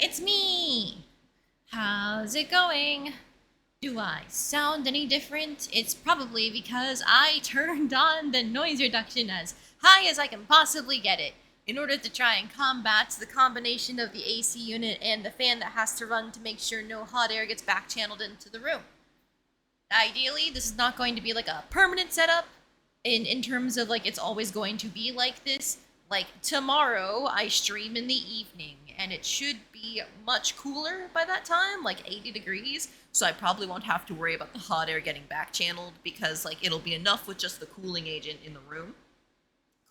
It's me! How's it going? Do I sound any different? It's probably because I turned on the noise reduction as high as I can possibly get it in order to try and combat the combination of the AC unit and the fan that has to run to make sure no hot air gets back channeled into the room. Ideally, this is not going to be like a permanent setup in terms of like it's always going to be like this. Like tomorrow, I stream in the evening, and it should be much cooler by that time, like 80 degrees. So I probably won't have to worry about the hot air getting back channeled because like it'll be enough with just the cooling agent in the room.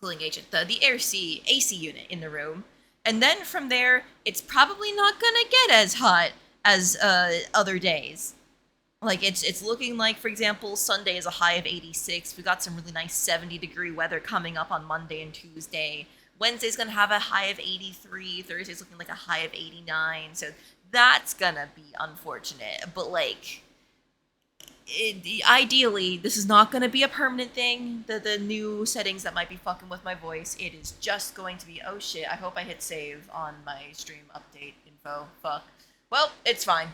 Cooling agent, the AC unit in the room. And then from there, it's probably not gonna get as hot as other days. Like it's looking like, for example, Sunday is a high of 86. We got some really nice 70-degree weather coming up on Monday and Tuesday. Wednesday's gonna have a high of 83. Thursday's looking like a high of 89. So that's gonna be unfortunate. But like, ideally, this is not gonna be a permanent thing. The new settings that might be fucking with my voice. It is just going to be, oh shit, I hope I hit save on my stream update info. Fuck. Well, it's fine.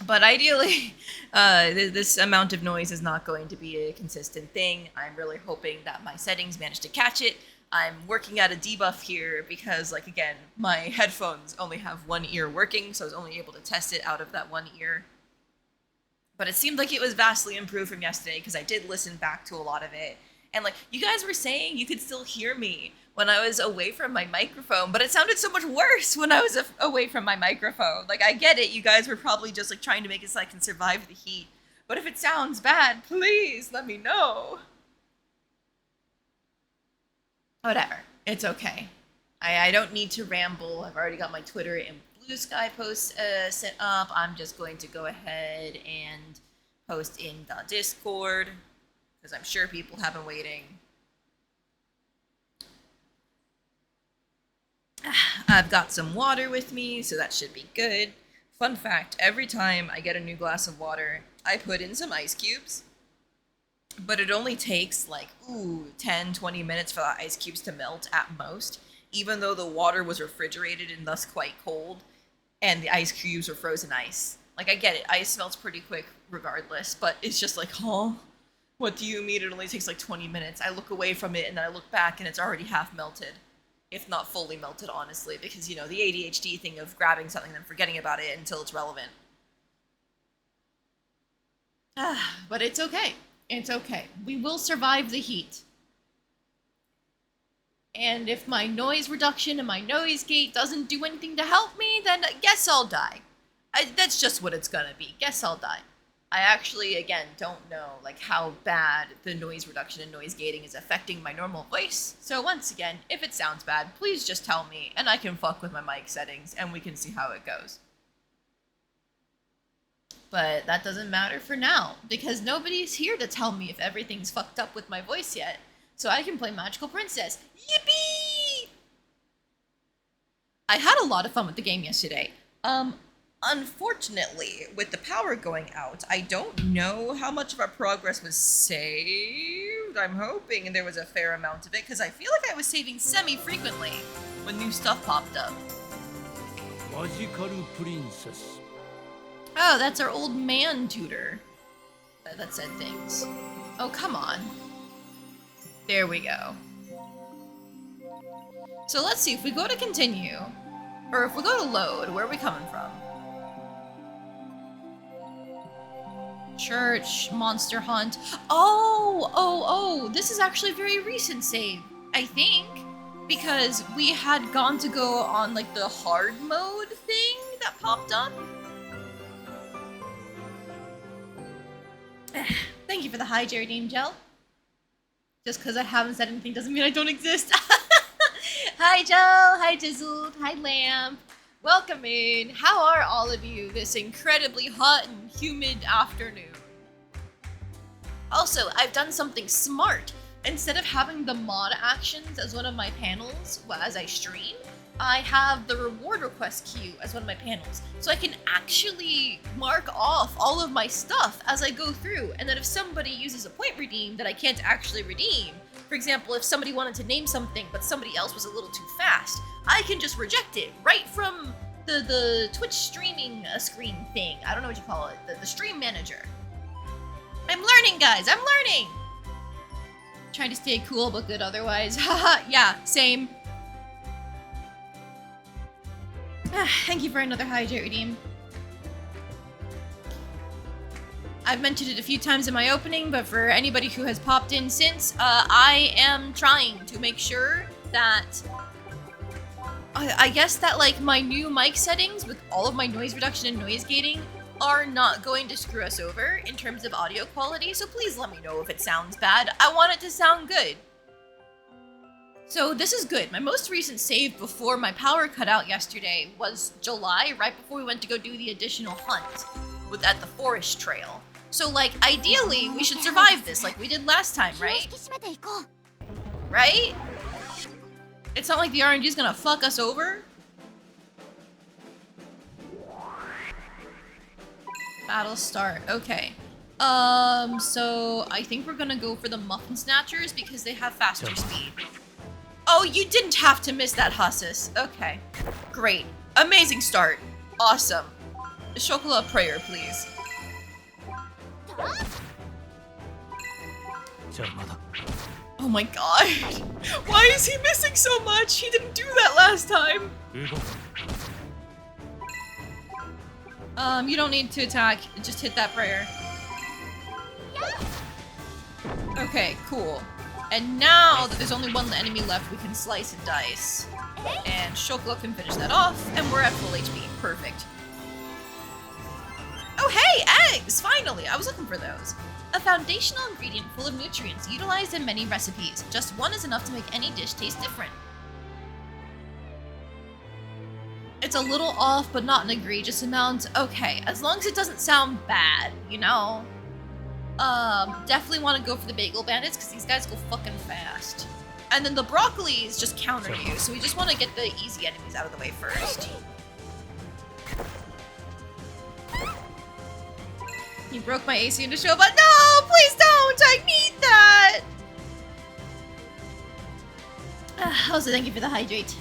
But ideally, this amount of noise is not going to be a consistent thing. I'm really hoping that my settings manage to catch it. I'm working at a debuff here because, like, again, my headphones only have one ear working, so I was only able to test it out of that one ear. But it seemed like it was vastly improved from yesterday because I did listen back to a lot of it. And, like, you guys were saying you could still hear me when I was away from my microphone, but it sounded so much worse when I was away from my microphone. Like, I get it, you guys were probably just, like, trying to make it so I can survive the heat. But if it sounds bad, please let me know. Whatever. It's okay. I don't need to ramble. I've already got my Twitter and Blue Sky posts set up. I'm just going to go ahead and post in the Discord, because I'm sure people have been waiting. I've got some water with me, so that should be good. Fun fact, every time I get a new glass of water, I put in some ice cubes. But it only takes like, 10, 20 minutes for the ice cubes to melt at most, even though the water was refrigerated and thus quite cold, and the ice cubes were frozen ice. Like, I get it, ice melts pretty quick regardless, but it's just like, huh? What do you mean it only takes like 20 minutes? I look away from it and then I look back and it's already half melted. If not fully melted, honestly, because, you know, the ADHD thing of grabbing something and then forgetting about it until it's relevant. But it's okay. It's okay. We will survive the heat. And if my noise reduction and my noise gate doesn't do anything to help me, then I guess I'll die. That's just what it's gonna be. Guess I'll die. I actually, again, don't know like how bad the noise reduction and noise gating is affecting my normal voice. So once again, if it sounds bad, please just tell me and I can fuck with my mic settings and we can see how it goes. But that doesn't matter for now, because nobody's here to tell me if everything's fucked up with my voice yet. So I can play Magical Princess. Yippee! I had a lot of fun with the game yesterday. Unfortunately, with the power going out, I don't know how much of our progress was saved. I'm hoping there was a fair amount of it, because I feel like I was saving semi-frequently when new stuff popped up. Magical Princess. Oh, that's our old man tutor that said things. Oh, come on. There we go. So let's see, if we go to continue, or if we go to load, where are we coming from? Church, Monster Hunt. Oh, this is actually a very recent save, I think, because we had gone to go on like the hard mode thing that popped up. Thank you for the hi, Jerry Name Gel. Just because I haven't said anything doesn't mean I don't exist. Hi, Joe. Hi, Jizzled. Hi, Lamp. Welcome in. How are all of you this incredibly hot and humid afternoon? Also, I've done something smart. Instead of having the mod actions as one of my panels as I stream, I have the reward request queue as one of my panels. So I can actually mark off all of my stuff as I go through, and then if somebody uses a point redeem that I can't actually redeem, for example, if somebody wanted to name something but somebody else was a little too fast, I can just reject it right from the Twitch streaming screen thing. I don't know what you call it. The stream manager. I'm learning, guys. I'm learning. Trying to stay cool but good otherwise. Haha, yeah, same. Thank you for another hydrate redeem. I've mentioned it a few times in my opening, but for anybody who has popped in since, I am trying to make sure that I guess that like my new mic settings with all of my noise reduction and noise gating are not going to screw us over in terms of audio quality, so please let me know if it sounds bad. I want it to sound good. So this is good. My most recent save before my power cut out yesterday was July, right before we went to go do the additional hunt at the forest trail. So like ideally we should survive this like we did last time, right? Right? It's not like the RNG is gonna fuck us over. Battle start. Okay. So I think we're gonna go for the Muffin Snatchers because they have faster speed. Oh, you didn't have to miss that, Hassus. Okay. Great. Amazing start. Awesome. Chocolat prayer, please. Oh my god. Why is he missing so much? He didn't do that last time. You don't need to attack. Just hit that prayer. Okay, cool. And now that there's only one enemy left, we can slice and dice. And Chocolat can finish that off, and we're at full HP. Perfect. Oh hey, eggs! Finally! I was looking for those. A foundational ingredient full of nutrients utilized in many recipes. Just one is enough to make any dish taste different. It's a little off, but not an egregious amount. Okay, as long as it doesn't sound bad, you know? Definitely want to go for the bagel bandits, because these guys go fucking fast. And then the broccolis just counter you, so we just want to get the easy enemies out of the way first. He broke my AC into show, but no! Please don't! I need that! Also, thank you for the hydrate.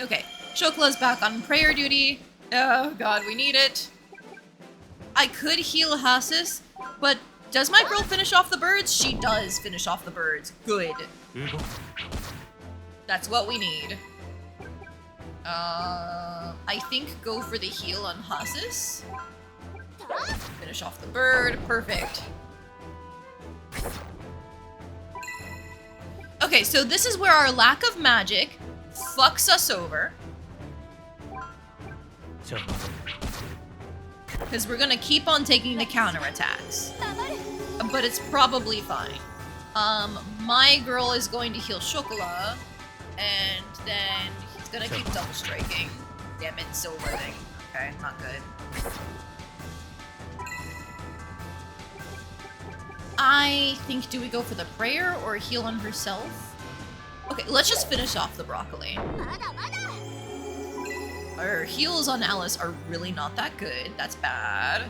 Okay, Chocola's back on prayer duty. Oh god, we need it. I could heal Hassus, but does my girl finish off the birds? She does finish off the birds. Good. That's what we need. I think go for the heal on Hassus. Finish off the bird. Perfect. Okay, so this is where our lack of magic fucks us over. Because we're gonna keep on taking the counterattacks. But it's probably fine. My girl is going to heal Chocolat, and then he's gonna keep double striking. Damn it, silver thing. Okay, not good. I think, do we go for the prayer or heal on herself? Okay, let's just finish off the broccoli. Our heals on Alice are really not that good. That's bad.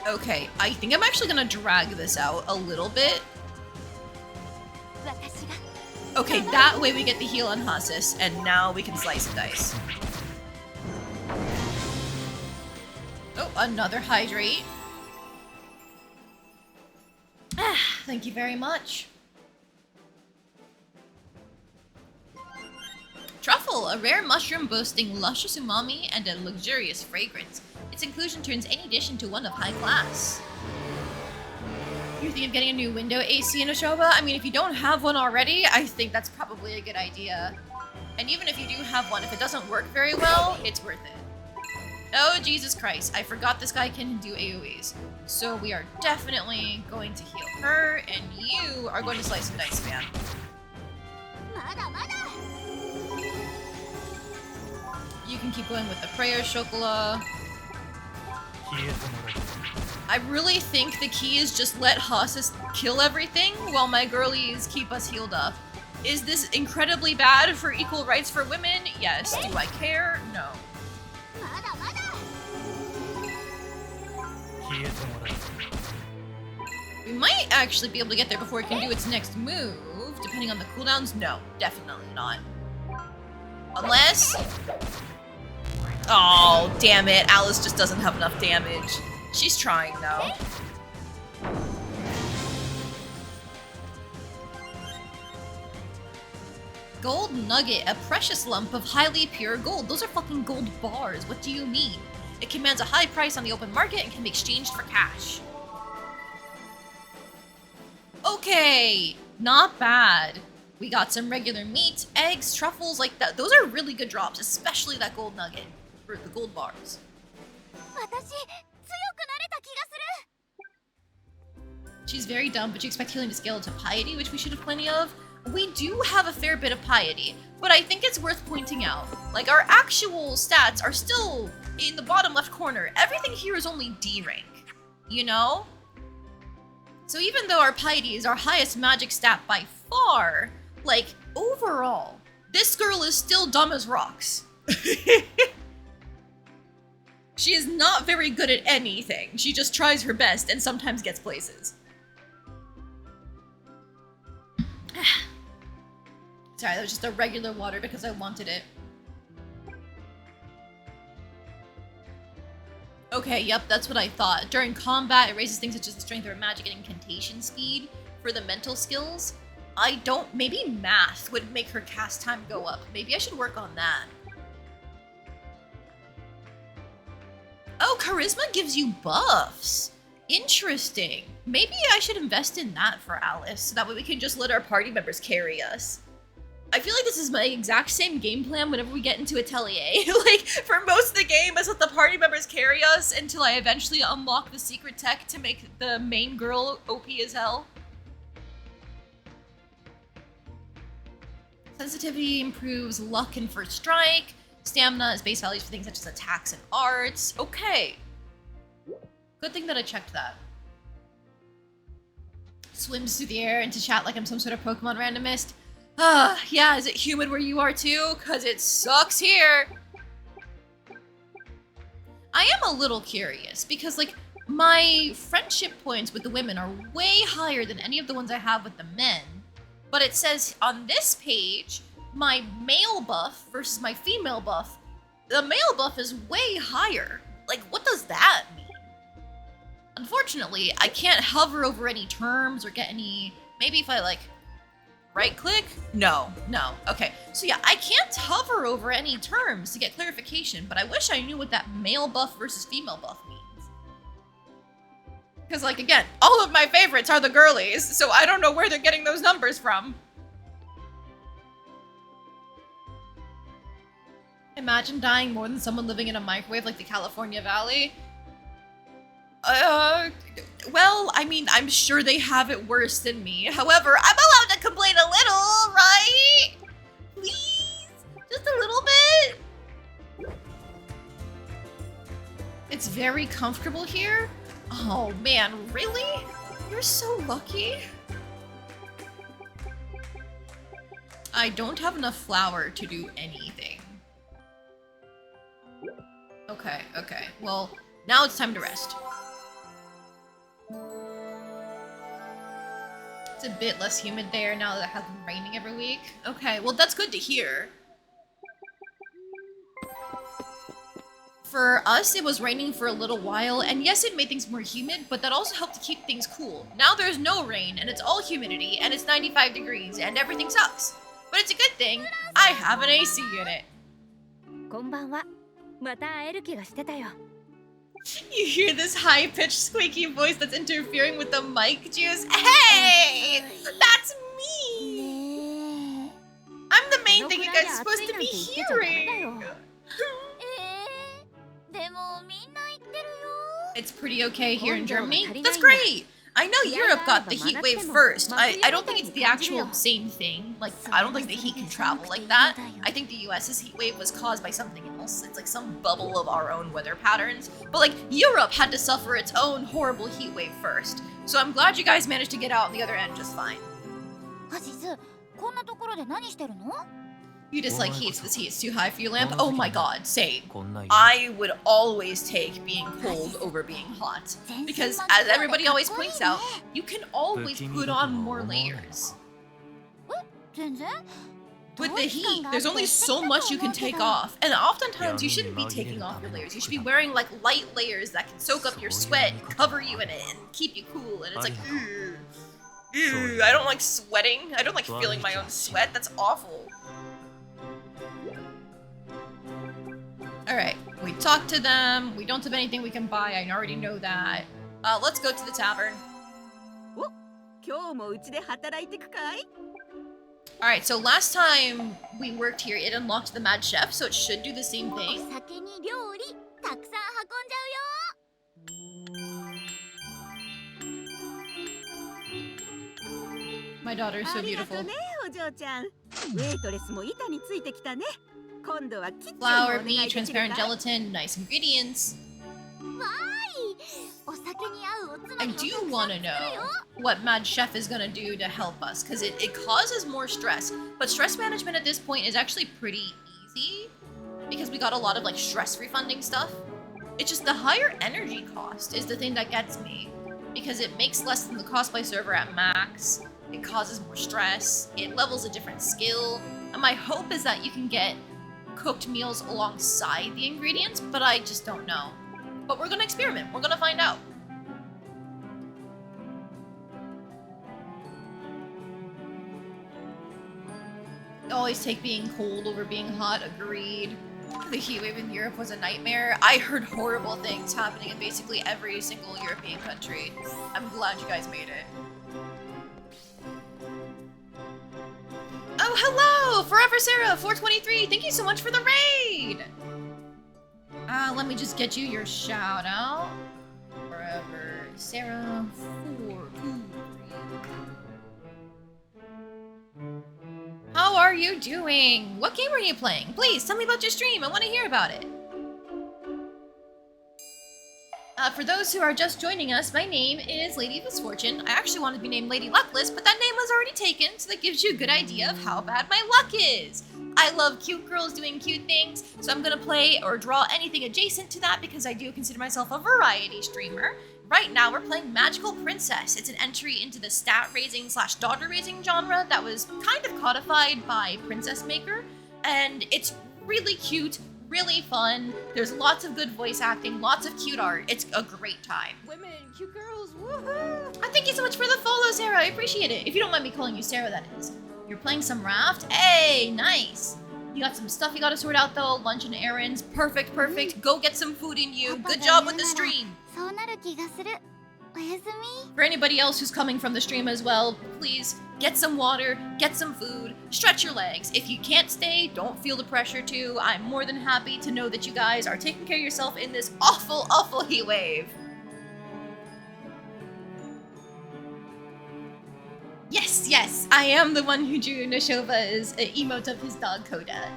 Okay, I think I'm actually gonna drag this out a little bit. Okay, that way we get the heal on Hassus, and now we can slice and dice. Oh, another hydrate. Thank you very much. Truffle, a rare mushroom boasting luscious umami and a luxurious fragrance. Its inclusion turns any dish into one of high class. You're thinking of getting a new window AC in Ashoba? I mean, if you don't have one already, I think that's probably a good idea. And even if you do have one, if it doesn't work very well, it's worth it. Oh, Jesus Christ. I forgot this guy can do AoEs. So we are definitely going to heal her, and you are going to slice and dice, man. You can keep going with the prayer, Chocolat. I really think the key is just let Hassus kill everything while my girlies keep us healed up. Is this incredibly bad for equal rights for women? Yes. Do I care? No. We might actually be able to get there before it can do its next move, depending on the cooldowns. No, definitely not. Unless... Oh, damn it. Alice just doesn't have enough damage. She's trying, though. Gold nugget, a precious lump of highly pure gold. Those are fucking gold bars. What do you mean? It commands a high price on the open market and can be exchanged for cash. Okay, not bad. We got some regular meat, eggs, truffles, like that. Those are really good drops, especially that gold nugget, or the gold bars. She's very dumb, but you expect healing to scale to piety, which we should have plenty of. We do have a fair bit of piety, but I think it's worth pointing out, like, our actual stats are still in the bottom left corner. Everything here is only D rank, you know? So even though our piety is our highest magic stat by far, like, overall, this girl is still dumb as rocks. She is not very good at anything. She just tries her best and sometimes gets places. Sorry, that was just a regular water because I wanted it. Okay, yep, that's what I thought. During combat, it raises things such as the strength of her magic and incantation speed for the mental skills. Maybe math would make her cast time go up. Maybe I should work on that. Oh, charisma gives you buffs. Interesting. Maybe I should invest in that for Alice, so that way we can just let our party members carry us. I feel like this is my exact same game plan whenever we get into Atelier. Like, for most of the game, is let the party members carry us until I eventually unlock the secret tech to make the main girl OP as hell. Sensitivity improves luck and first strike. Stamina is base values for things such as attacks and arts. Okay. Good thing that I checked that. Swims through the air into chat like I'm some sort of Pokemon randomist. Yeah, is it humid where you are too? Cause it sucks here. I am a little curious because, like, my friendship points with the women are way higher than any of the ones I have with the men. But it says on this page, my male buff versus my female buff, the male buff is way higher. Like, what does that mean? Unfortunately, I can't hover over any terms or get any, maybe if I, like, right click? No. Okay, so yeah, I can't hover over any terms to get clarification, but I wish I knew what that male buff versus female buff means. Because, like, again, all of my favorites are the girlies, so I don't know where they're getting those numbers from. Imagine dying more than someone living in a microwave like the California Valley. Well, I mean, I'm sure they have it worse than me. However, I'm allowed to complain a little, right? Please? Just a little bit? It's very comfortable here? Oh man, really? You're so lucky. I don't have enough flour to do anything. Okay. Well, now it's time to rest. It's a bit less humid there now that it has been raining every week. Okay, well that's good to hear. For us, it was raining for a little while, and yes, it made things more humid, but that also helped to keep things cool. Now there's no rain, and it's all humidity, and it's 95 degrees, and everything sucks. But it's a good thing I have an AC unit. You hear this high-pitched squeaky voice that's interfering with the mic juice? Hey! That's me! I'm the main thing you guys are supposed to be hearing! It's pretty okay here in Germany? That's great! I know Europe got the heat wave first. I don't think it's the actual same thing. Like, I don't think the heat can travel like that. I think the US's heat wave was caused by something else. It's like some bubble of our own weather patterns. But like, Europe had to suffer its own horrible heat wave first. So I'm glad you guys managed to get out on the other end just fine. You dislike heat, this heat's too high for you, Lamp? Oh my god, same. こんな色 I would always take being cold over being hot. Because, as everybody always points out, you can always put on more layers. 全然 With the heat, there's only so much you can take off. And oftentimes, you shouldn't be taking off your layers. You should be wearing, like, light layers that can soak up your sweat, cover you in it, and keep you cool. And it's like, ew. Ew, I don't like sweating. I don't like feeling my own sweat. That's awful. Alright, we talked to them. We don't have anything we can buy. I already know that. Let's go to the tavern. 今日もうちで働いてくかい Alright, so last time we worked here, it unlocked the Mad Chef, so it should do the same お thing. 酒に料理たくさん運んじゃ My daughter is あ so りがと beautiful. ねお嬢ちゃんウェイトレスも板についてきたね今度はキッチンもお Flour, 願い meat, できる transparent かい gelatin, nice ingredients. うわーいお酒に合うおつま I みをたく do さん want 作 to るよ know what Mad Chef is gonna do to help us, because it causes more stress. But stress management at this point is actually pretty easy, because we got a lot of like stress refunding stuff. It's just the higher energy cost is the thing that gets me, because it makes less than the cost by server at max, it causes more stress, it levels a different skill, and my hope is that you can get cooked meals alongside the ingredients, but I just don't know. But we're gonna experiment, we're gonna find out. Always take being cold over being hot, agreed. The heatwave in Europe was a nightmare. I heard horrible things happening in basically every single European country. I'm glad you guys made it. Oh, hello! Forever Sarah, 423, thank you so much for the raid! Let me just get you your shout out. Forever Sarah, 423. How are you doing? What game are you playing? Please, tell me about your stream. I want to hear about it. For those who are just joining us, my name is Lady Misfortune. I actually wanted to be named Lady Luckless, but that name was already taken, so that gives you a good idea of how bad my luck is. I love cute girls doing cute things, so I'm gonna play or draw anything adjacent to that because I do consider myself a variety streamer. Right now, we're playing Magical Princess. It's an entry into the stat raising / daughter raising genre that was kind of codified by Princess Maker, and it's really cute, really fun. There's lots of good voice acting, lots of cute art. It's a great time. Women, cute girls, woohoo! Thank you so much for the follow, Sarah. I appreciate it. If you don't mind me calling you Sarah, that is. You're playing some raft? Hey, nice. You got some stuff you gotta sort out though. Lunch and errands. Perfect, perfect. Go get some food in you. Good job with the stream. そうなる気がするおやすみ For anybody else who's coming from the stream as well, please get some water, get some food, stretch your legs. If you can't stay, don't feel the pressure to. I'm more than happy to know that you guys are taking care of yourself in this awful, awful heat wave. Yes, yes, I am the one who drew Nashova's emote of his dog Coda.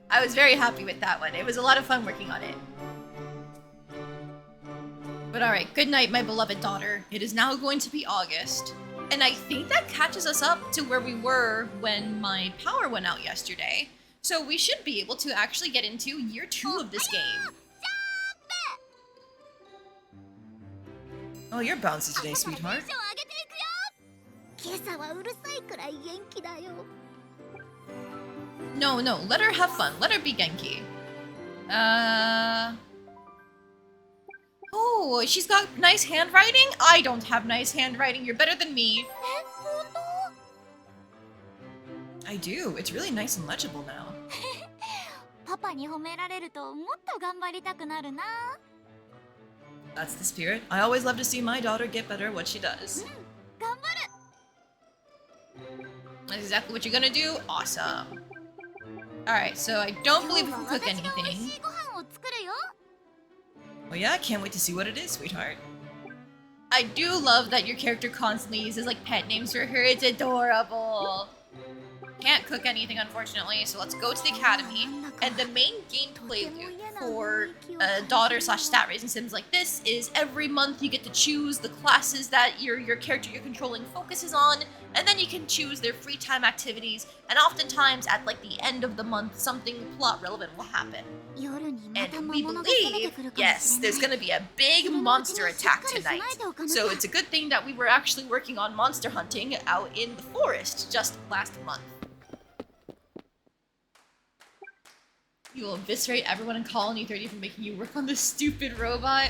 I was very happy with that one. It was a lot of fun working on it. But alright, good night, my beloved daughter. It is now going to be August. And I think that catches us up to where we were when my power went out yesterday. So we should be able to actually get into year 2 of this game. Oh, you're bouncy today, sweetheart. 今朝はうるさいくらい元気だよ No, no, let her have fun. Let her be Genki. Oh, she's got nice handwriting? I don't have nice handwriting. You're better than me. え本当 I do. It's really nice and legible now. パパに褒められるともっと頑張りたくなるな That's the spirit. I always love to see my daughter get better at what she does. 頑張る That's exactly what you're gonna do. Awesome. Alright, so I don't believe we 今 can 日は cook 私が美味 anything. しいご飯を作るよ Oh yeah, I can't wait to see what it is, sweetheart. I do love that your character constantly uses like pet names for her. It's adorable. Can't cook anything, unfortunately, so let's go to the academy. And the main gameplay loop for daughter slash stat raising sims like this is every month you get to choose the classes that your character you're controlling focuses on, and then you can choose their free time activities, and oftentimes at like the end of the month something plot relevant will happen. And we believe, yes, there's gonna be a big monster attack tonight. So it's a good thing that we were actually working on monster hunting out in the forest just last month. You will eviscerate everyone in Colony 30 for making you work on this stupid robot.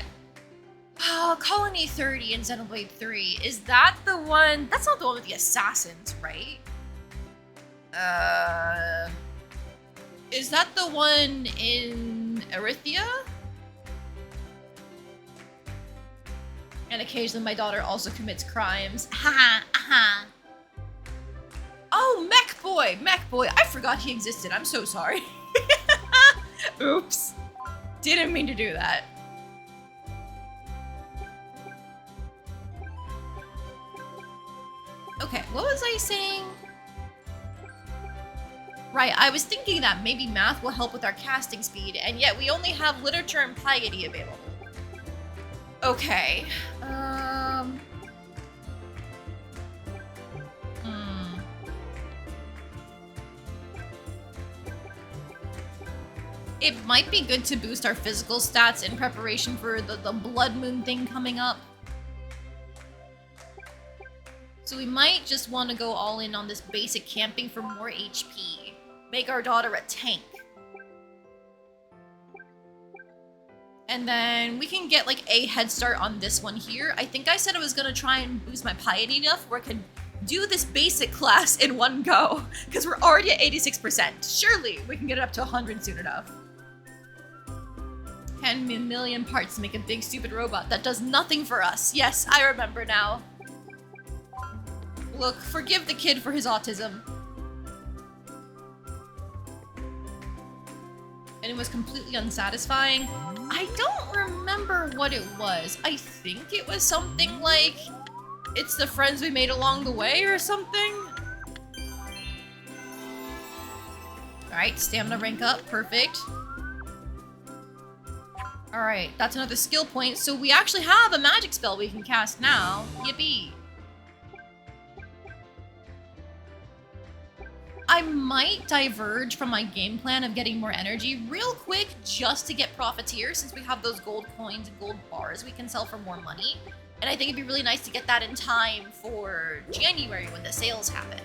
Oh, Colony 30 in Xenoblade 3. Is that the one? That's not the one with the assassins, right? Is that the one in Erythia? And occasionally my daughter also commits crimes. Haha, aha. Oh, Mech Boy! Mech Boy! I forgot he existed. I'm so sorry. Oops. Didn't mean to do that. Okay, what was I saying? Right, I was thinking that maybe math will help with our casting speed, and yet we only have literature and piety available. Okay. It might be good to boost our physical stats in preparation for the blood moon thing coming up. So we might just want to go all in on this basic camping for more HP. Make our daughter a tank. And then we can get like a head start on this one here. I think I said I was going to try and boost my piety enough where I could do this basic class in one go. Because we're already at 86%. Surely we can get it up to 100 soon enough. 10 million parts to make a big stupid robot that does nothing for us. Yes, I remember now. Look, forgive the kid for his autism. And it was completely unsatisfying. I don't remember what it was. I think it was something like, it's the friends we made along the way or something. Alright, stamina rank up, perfect. Alright, that's another skill point. So we actually have a magic spell we can cast now. Yippee. I might diverge from my game plan of getting more energy real quick just to get Profiteer, since we have those gold coins and gold bars we can sell for more money. And I think it'd be really nice to get that in time for January when the sales happen.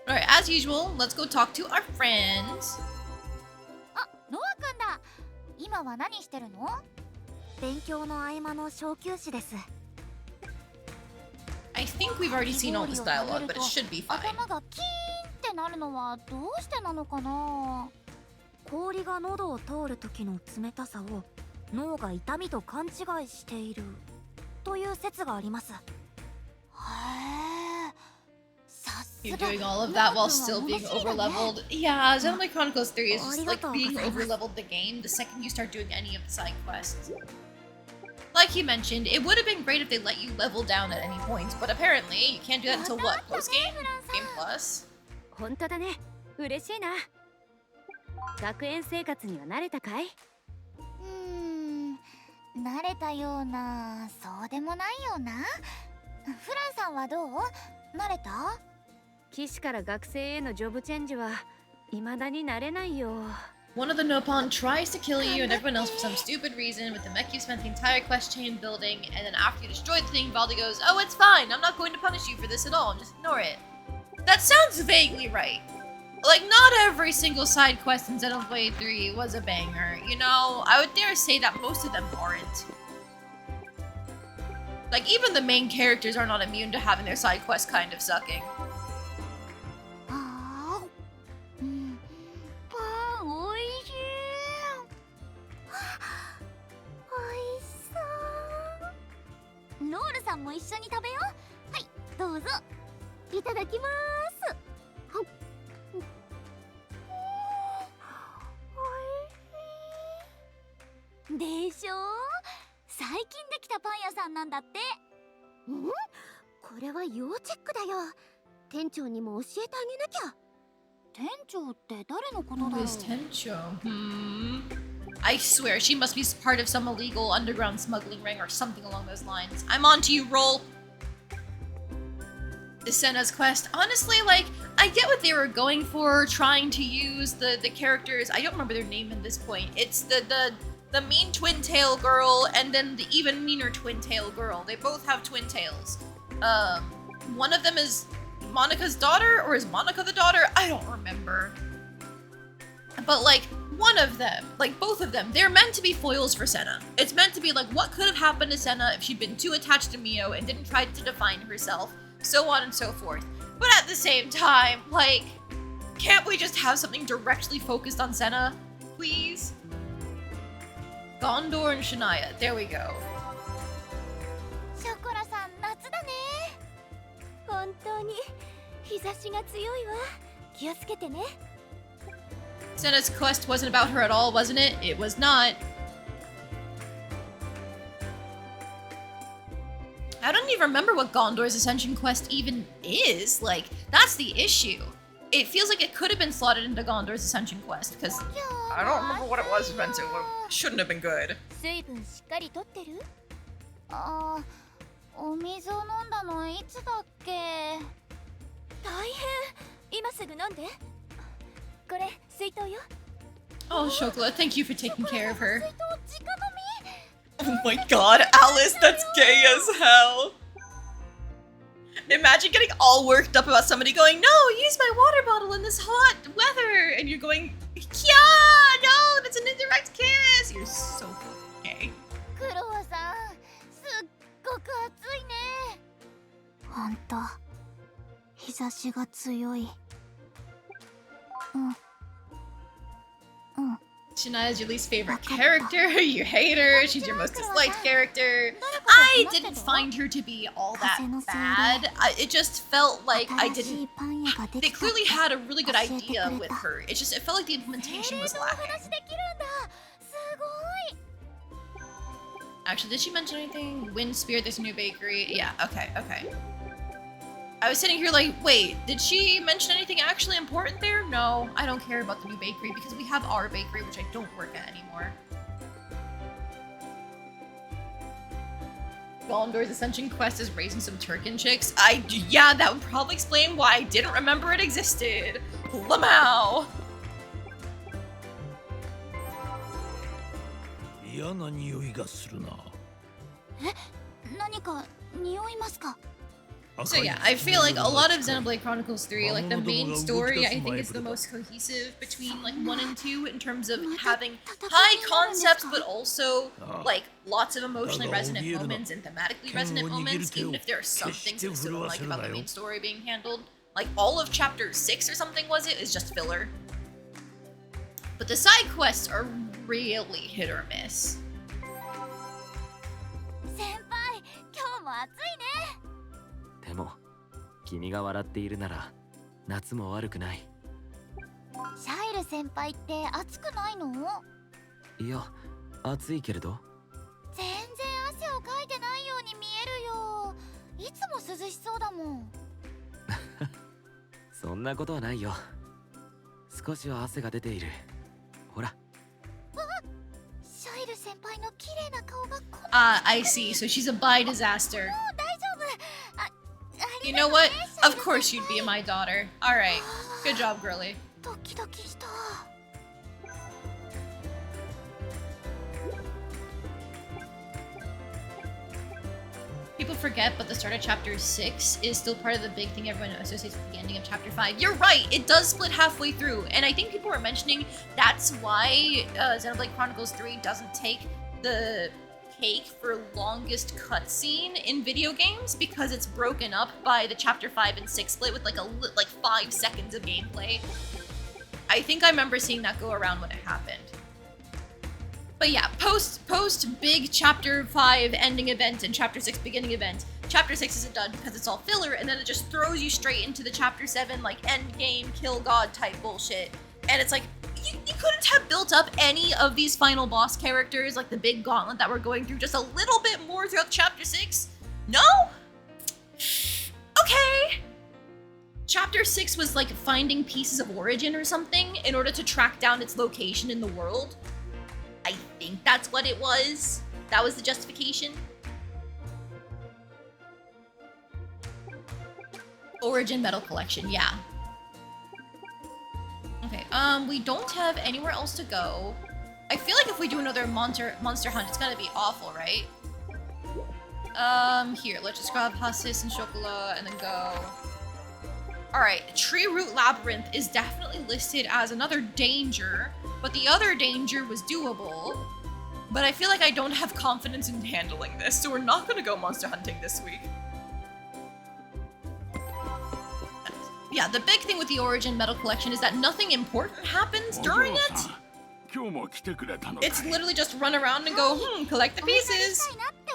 Alright, as usual, let's go talk to our friends. あ、ノア君だ。今は何してるの？勉強の合間の小休止です。 I think we've already seen all this dialogue, but it should be fine. 頭がキーンってなるのはどうしてなのかな？氷が喉を通る時の冷たさを脳が痛みと勘違いしているという説があります。へえ。 You're doing all of that while still being overleveled. Yeah, Xenoblade Chronicles 3 is just like being overleveled the game the second you start doing any of the side quests. Like he mentioned, it would have been great if they let you level down at any point, but apparently you can't do that until what? Post-game? Game Plus? 本当だね。嬉しいな。学園生活には慣れたかい？慣れたような、そうでもないような。フランさんはどう？慣れた？騎士から学生へのジョブチェンジは未だに慣れないよ。 One of the Nopon tries to kill you and everyone else for some stupid reason. With the mech, you spent the entire quest chain building, and then after you destroy the thing, Baldi goes, "Oh, it's fine. I'm not going to punish you for this at all. Just ignore it." That sounds vaguely right. Like, not every single side quest in Xenoblade 3 was a banger. You know, I would dare say that most of them aren't. Like, even the main characters are not immune to having their side quests kind of sucking. ロールさんも一緒に食べよう。はい、どうぞ。いただきます。おいしい。でしょ？最近できたパン屋さんなんだって。ここれは要チェックだよ。店長にも教えてあげなきゃ。店長って誰のことだろう。 Who's Tencho? I swear, she must be part of some illegal underground smuggling ring or something along those lines. I'm on to you, roll! The Senna's quest. Honestly, like, I get what they were going for, trying to use the characters. I don't remember their name at this point. It's the mean twin tail girl and then the even meaner twin tail girl. They both have twin tails. One of them is Monica's daughter, or is Monica the daughter? I don't remember. But like, one of them, like both of them, they're meant to be foils for Senna. It's meant to be like, what could have happened to Senna if she'd been too attached to Mio and didn't try to define herself, so on and so forth. But at the same time, like, can't we just have something directly focused on Senna, please? Gondor and Shania, there we go. ショコラさん、夏だね。本当に日差しが強いわ。気をつけてね。 Senna's quest wasn't about her at all, wasn't it? It was not. I don't even remember what Gondor's Ascension quest even is. Like, that's the issue. It feels like it could have been slotted into Gondor's Ascension quest, because I don't remember what it was meant to. It shouldn't have been good. 水分しっかりとってる？ああ、お水を飲んだのいつだっけ？大変。今すぐ飲んで。これ水筒よ。 Oh, Shokla, thank you for taking care of her. 水筒直飲み。 Oh my god, Alice, that's gay as hell. Imagine getting all worked up about somebody going, no, use my water bottle in this hot weather. And you're going, yeah, no, that's an indirect kiss. You're so fucking gay. クロワさん、すっごく暑いね。ほんと、日差しが強い。Shania's your least favorite character. You hate her. She's your most disliked character. I didn't find her to be all that bad. It just felt like I didn't... They clearly had a really good idea with her. It felt like the implementation was lacking. Actually, did she mention anything? Wind Spear, there's a new bakery. Yeah, okay. I was sitting here like, wait, did she mention anything actually important there? No, I don't care about the new bakery because we have our bakery, which I don't work at anymore. Gondor's Ascension quest is raising some Turkin chicks. Yeah, that would probably explain why I didn't remember it existed. Lamau! 嫌な匂いがするな。何か匂いますか？ So yeah, I feel like a lot of Xenoblade Chronicles 3, like the main story, I think is the most cohesive between like 1 and 2 in terms of having high concepts, but also like lots of emotionally resonant moments and thematically resonant moments, even if there are some things that I still don't like about the main story being handled. Like all of chapter 6 or something was it, is just filler. But the side quests are really hit or miss. 先輩、今日も暑いね。 でも君が笑っているなら夏も悪くない。シャイル先輩って暑くないの？いや暑いけれど。全然汗をかいてないように見えるよ。いつも涼しそうだもん。そんなことはないよ。少しは汗が出ている。ほら。シャイル先輩の綺麗な顔がこんな。Ah, I see. So she's a bi disaster. 大丈夫。You know what? Of course you'd be my daughter. Alright. Good job, girly. ドキドキした。 People forget, but the start of chapter 6 is still part of the big thing everyone associates with the ending of chapter 5. You're right, it does split halfway through, and I think people were mentioning that's why Xenoblade Chronicles 3 doesn't take the cake for longest cutscene in video games, because it's broken up by the chapter 5 and 6 split with like 5 seconds of gameplay. I think I remember seeing that go around when it happened. But yeah, post big chapter 5 ending event and chapter 6 beginning event, chapter 6 isn't done because it's all filler, and then it just throws you straight into the chapter 7 like end game kill god type bullshit. And it's like, you couldn't have built up any of these final boss characters, like the big gauntlet that we're going through, just a little bit more throughout chapter 6? No? Okay! Chapter 6 was like finding pieces of origin or something in order to track down its location in the world. I think that's what it was. That was the justification. Origin Metal Collection, yeah. Okay, we don't have anywhere else to go. I feel like if we do another monster hunt, it's gonna be awful, right? Here, let's just grab Hassis and Chocolat and then go. Alright, Tree Root Labyrinth is definitely listed as another danger, but the other danger was doable. But I feel like I don't have confidence in handling this, so we're not gonna go monster hunting this week. Yeah, the big thing with the Origin Metal Collection is that nothing important happens during it. It's literally just run around and go, collect the pieces.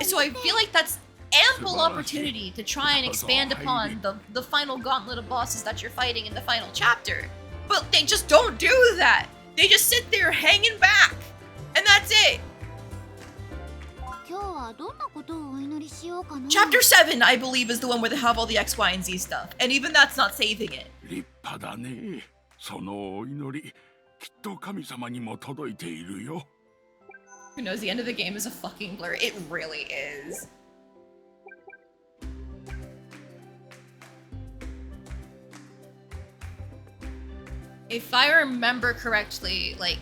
So I feel like that's ample opportunity to try and expand upon the final gauntlet of bosses that you're fighting in the final chapter. But they just don't do that. They just sit there hanging back. And that's it. Chapter 7, I believe, is the one where they have all the X, Y, and Z stuff. And even that's not saving it. Who knows, the end of the game is a fucking blur. It really is. If I remember correctly, like,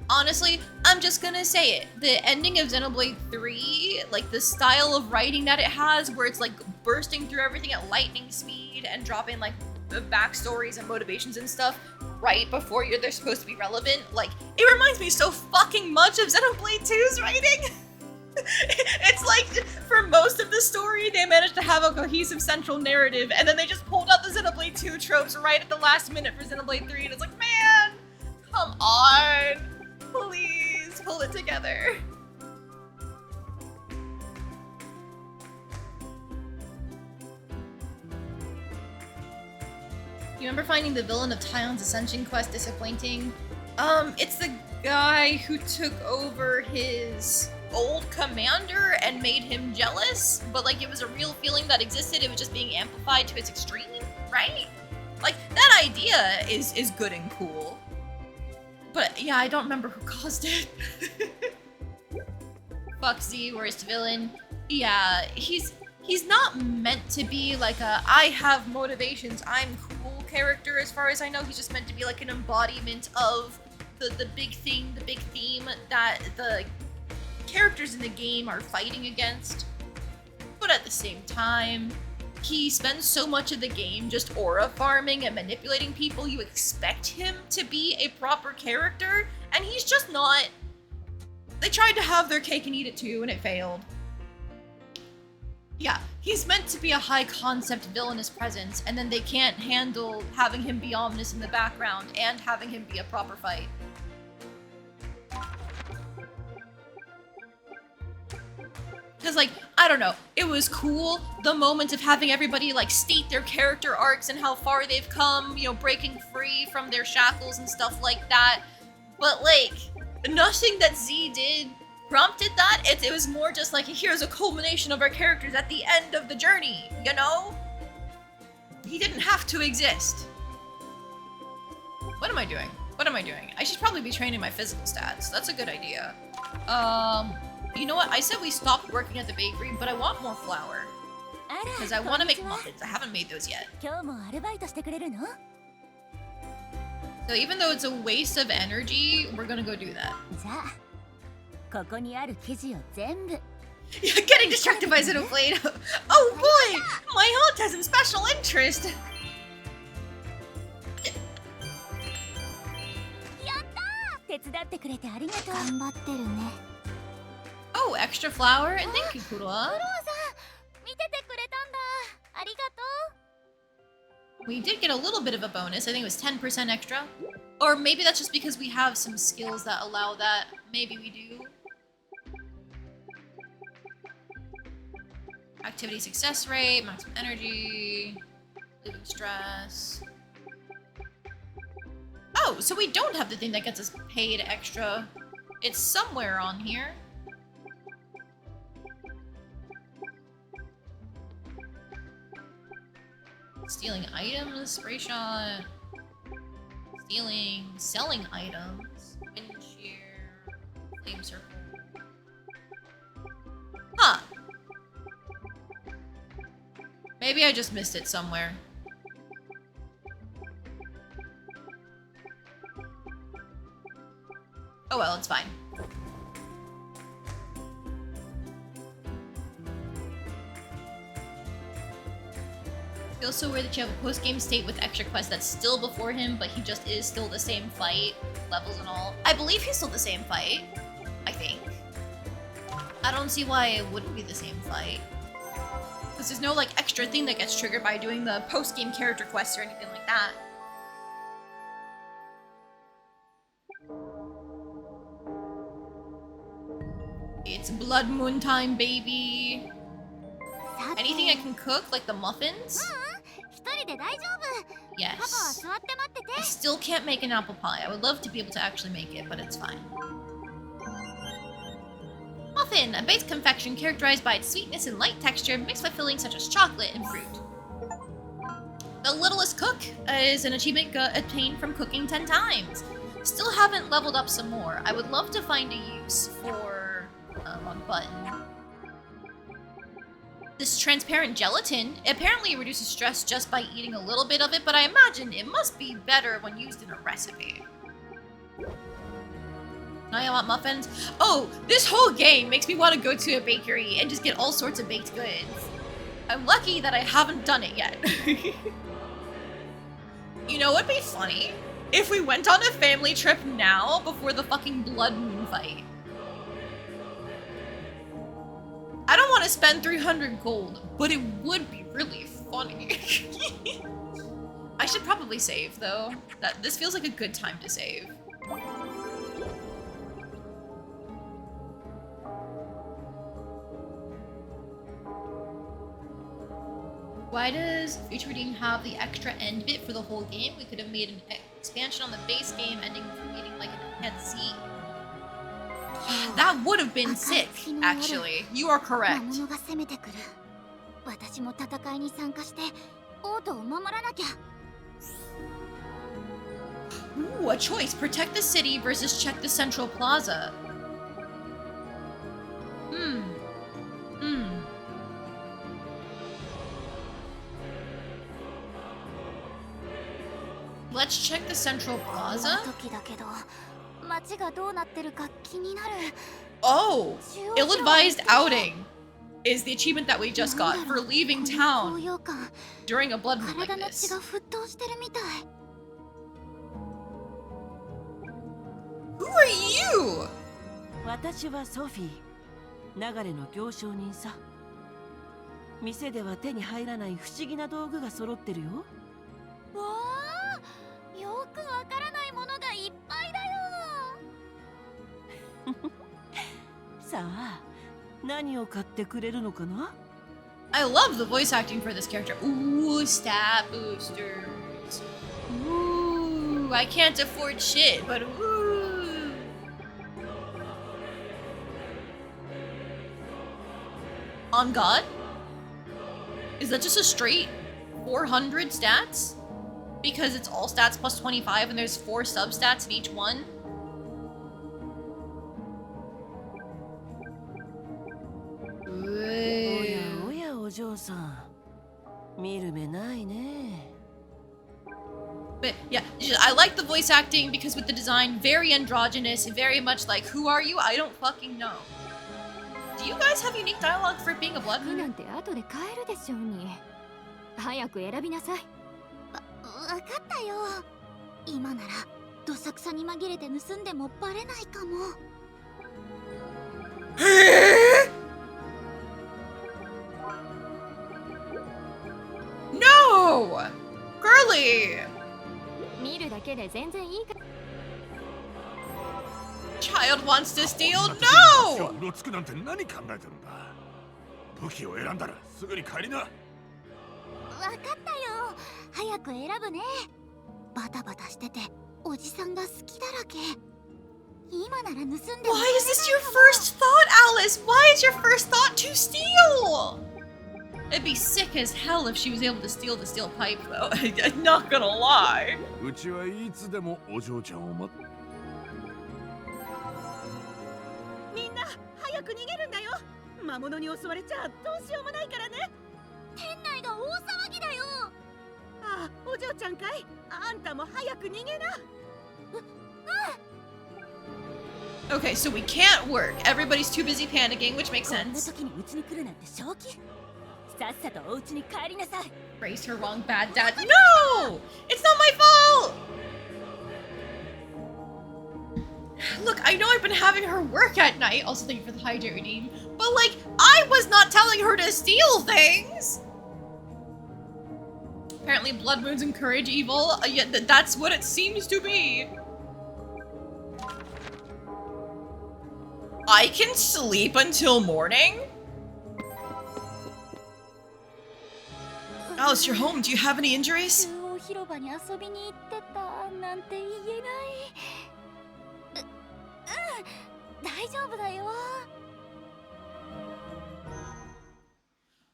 honestly, I'm just gonna say it. The ending of Xenoblade 3, like the style of writing that it has, where it's like bursting through everything at lightning speed and dropping like the backstories and motivations and stuff right before they're supposed to be relevant, like, it reminds me so fucking much of Xenoblade 2's writing. It's like, for most of the story, they managed to have a cohesive central narrative, and then they just pulled out the Xenoblade 2 tropes right at the last minute for Xenoblade 3, and it's like, man, come on. Please, pull it together. You remember finding the villain of Tyon's Ascension quest disappointing? It's the guy who took over his old commander and made him jealous, but like it was a real feeling that existed, it was just being amplified to its extreme, right? Like, that idea is good and cool. But yeah, I don't remember who caused it. Fuck Z, worst villain. Yeah, he's not meant to be like a I have motivations, I'm cool character as far as I know. He's just meant to be like an embodiment of the big thing, the big theme that the characters in the game are fighting against. But at the same time, he spends so much of the game just aura farming and manipulating people, you expect him to be a proper character, and he's just not. They tried to have their cake and eat it too, and it failed. Yeah, he's meant to be a high concept villainous presence, and then they can't handle having him be ominous in the background and having him be a proper fight. Because, like, I don't know, it was cool, the moment of having everybody, like, state their character arcs and how far they've come, you know, breaking free from their shackles and stuff like that. But, like, nothing that Z did prompted that. It was more just like, here's a culmination of our characters at the end of the journey, you know? He didn't have to exist. What am I doing? What am I doing? I should probably be training my physical stats. That's a good idea. You know what? I said we stopped working at the bakery, but I want more flour. Because I want to make muffins. I haven't made those yet. So even though it's a waste of energy, we're gonna go do that. Getting distracted by Xenoblade. Oh boy! My aunt has some special interest! Oh, extra flour, and thank you, Kurua. We did get a little bit of a bonus. I think it was 10% extra. Or maybe that's just because we have some skills that allow that. Maybe we do. Activity success rate, maximum energy, living stress. Oh, so we don't have the thing that gets us paid extra. It's somewhere on here. Stealing items, spray shot. Stealing, selling items. Wind shear. Flame circle. Huh. Maybe I just missed it somewhere. Oh well, it's fine. Feels so weird that you have a post-game state with extra quests that's still before him, but he just is still the same fight, levels and all. I believe he's still the same fight. I think. I don't see why it wouldn't be the same fight. Because there's no like extra thing that gets triggered by doing the post-game character quests or anything like that. It's blood moon time, baby. Anything I can cook, like the muffins? 一人で大丈夫。パパは Yes. 座って待ってて。 I still can't make an apple pie. I would love to be able to actually make it, but it's fine. Muffin, a baked confection characterized by its sweetness and light texture, mixed with fillings such as chocolate and fruit. The Littlest Cook is an achievement obtained from cooking 10 times. Still haven't leveled up some more. I would love to find a use for... wrong button. This transparent gelatin apparently reduces stress just by eating a little bit of it, but I imagine it must be better when used in a recipe. Now I want muffins. Oh, this whole game makes me want to go to a bakery and just get all sorts of baked goods. I'm lucky that I haven't done it yet. You know what'd be funny? If we went on a family trip now before the fucking blood moon fight. I don't want to spend 300 gold, but it would be really funny. I should probably save though. This feels like a good time to save. Why does Future Redeem have the extra end bit for the whole game? We could have made an expansion on the base game ending with meeting like an NC. That would have been sick, actually. You are correct. 魔物が攻めてくる。私も戦いに参加して王都を守らなきゃ。 Ooh, a choice. Protect the city versus check the central plaza. Let's check the central plaza. 時だけど、街がどうなってるか気になる。 Oh, ill-advised outing is the achievement that we just got for leaving town 高揚感。 during a blood moon 体 like の血 this. が沸騰してるみたい。 Who are you? 私はソフィー、流れの行商人さ。店では手に入らない不思議な道具が揃ってるよ。わあ、よくわからないものがいっぱいだよ。さあ、何を買ってくれるのかな？ I love the voice acting for this character. Ooh, stat boosters. Ooh, I can't afford shit, but ooh. On God? Is that just a straight 400 stats? Because it's all stats plus 25 and there's 4 substats in each one? Ooh. おやお嬢さん、見る目ないね。 But yeah, I like the voice acting because with the design, very androgynous, very much like, who are you? I don't fucking know. Do you guys have unique dialogue for being a blood 服な moon? んて後で買えるでしょうに。早く選びなさい。わかったよ。今ならどさくさに紛れて盗んでもバレないかも。No! Girly! 見るだけで全然いいか。 Child wants to steal? 私が No! うろつくなんて何考えてるんだ。武器を選んだらすぐに帰りな。わかったよ。早く選ぶね。バタバタしてておじさんが好きだらけ。今なら盗んでも Why is this your first thought, Alice? Why is your first thought to steal? It'd be sick as hell if she was able to steal the steel pipe, though. I'm not gonna lie. うちはいつでもお嬢ちゃんを待っみんな早く逃げるんだよ。魔物に襲われちゃどうしようもないからね。店内が大騒ぎだよ。ああ、お嬢ちゃんかい。あんたも早く逃げな。Okay, so we can't work. Everybody's too busy panicking, which makes こんな sense. 時にうちに来るなんて正気？さっさとお家に帰りなさい。 Raised her wrong, bad dad. No! It's not my fault! Look, I know I've been having her work at night. Also, thank you for the hydrate redeem. But, like, I was not telling her to steal things! Apparently, blood moons encourage evil. Yet that's what it seems to be. I can sleep until morning? Alice, you're home. Do you have any injuries? 中央広場に遊びに行ってたなんて言えない。大丈夫だよ。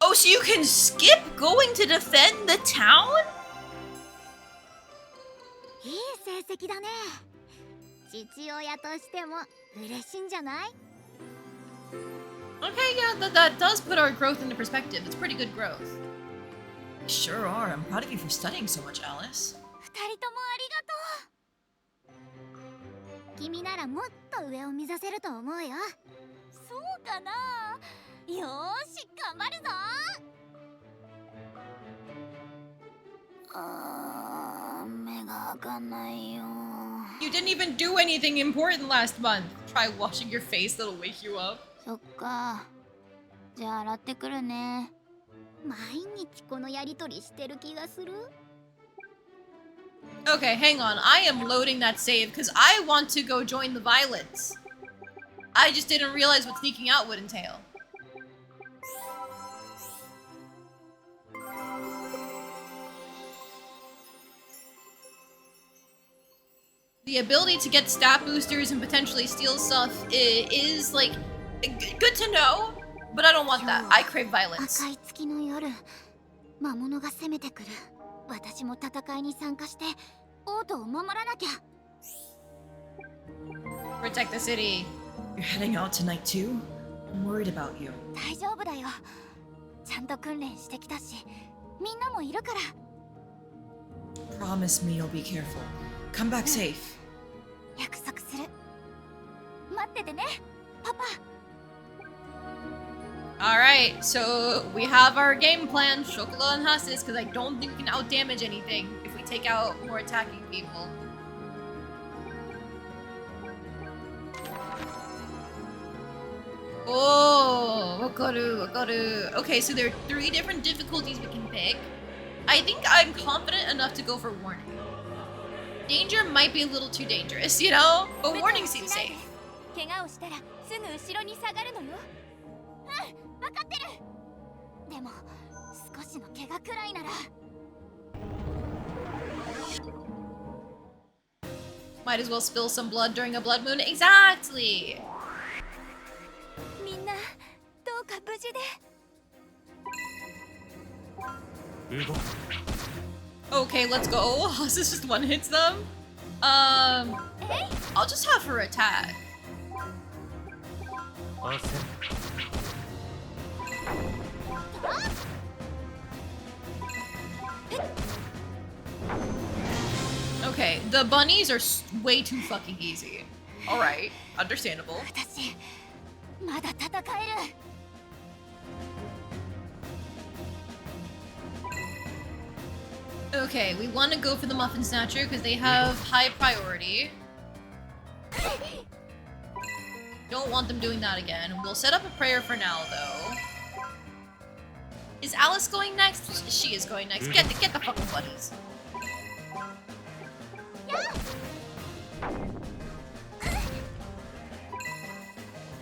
Oh, so you can skip going to defend the town? いい成績だね。父親としても嬉しいんじゃない？ Okay, yeah, that does put our growth into perspective. It's pretty good growth. Sure are. I'm proud of you for studying so much, Alice. 二人ともありがとう。君ならもっと上を目指せると思うよ。そうかな。よーし、頑張るぞ。目が開かないよ。You didn't even do anything important last month. Try washing your face, that'll wake you up. そっか。じゃあ洗ってくるね。毎日このやりとりしてる気がする。Okay, hang on. I am loading that save because I want to go join the violets. I just didn't realize what sneaking out would entail. The ability to get stat boosters and potentially steal stuff is like good to know, but I don't want that. I crave violence. 赤い月の夜、魔物が攻めてくる。私も戦いに参加して王都を守らなきゃ。Protect the city. You're heading out tonight too? I'm worried about you. 大丈夫だよ。ちゃんと訓練してきたし、みんなもいるから。Promise me you'll be careful. Come back safe. 約束する。待っててね、パパ。Alright, so we have our game plan, Shokolo and Hasis, because I don't think we can outdamage anything if we take out more attacking people. Oh, wakaru, wakaru. Okay, so there are 3 different difficulties we can pick. I think I'm confident enough to go for warning. Danger might be a little too dangerous, you know? But warning seems safe. 怪我をしたらすぐ後ろに下がるのよ。分かってる。でも少しの怪我くらいなら。Might as well spill some blood during a blood moon. Exactly! みんなどうか無事で。Okay, let's go. Hasis just one hits them. I'll just have her attack. Okay, the bunnies are way too fucking easy. Alright, understandable. 私まだ戦える。Okay, we want to go for the Muffin Snatcher because they have high priority. Don't want them doing that again. We'll set up a prayer for now, though. Is Alice going next? She is going next. Get the fucking bunnies.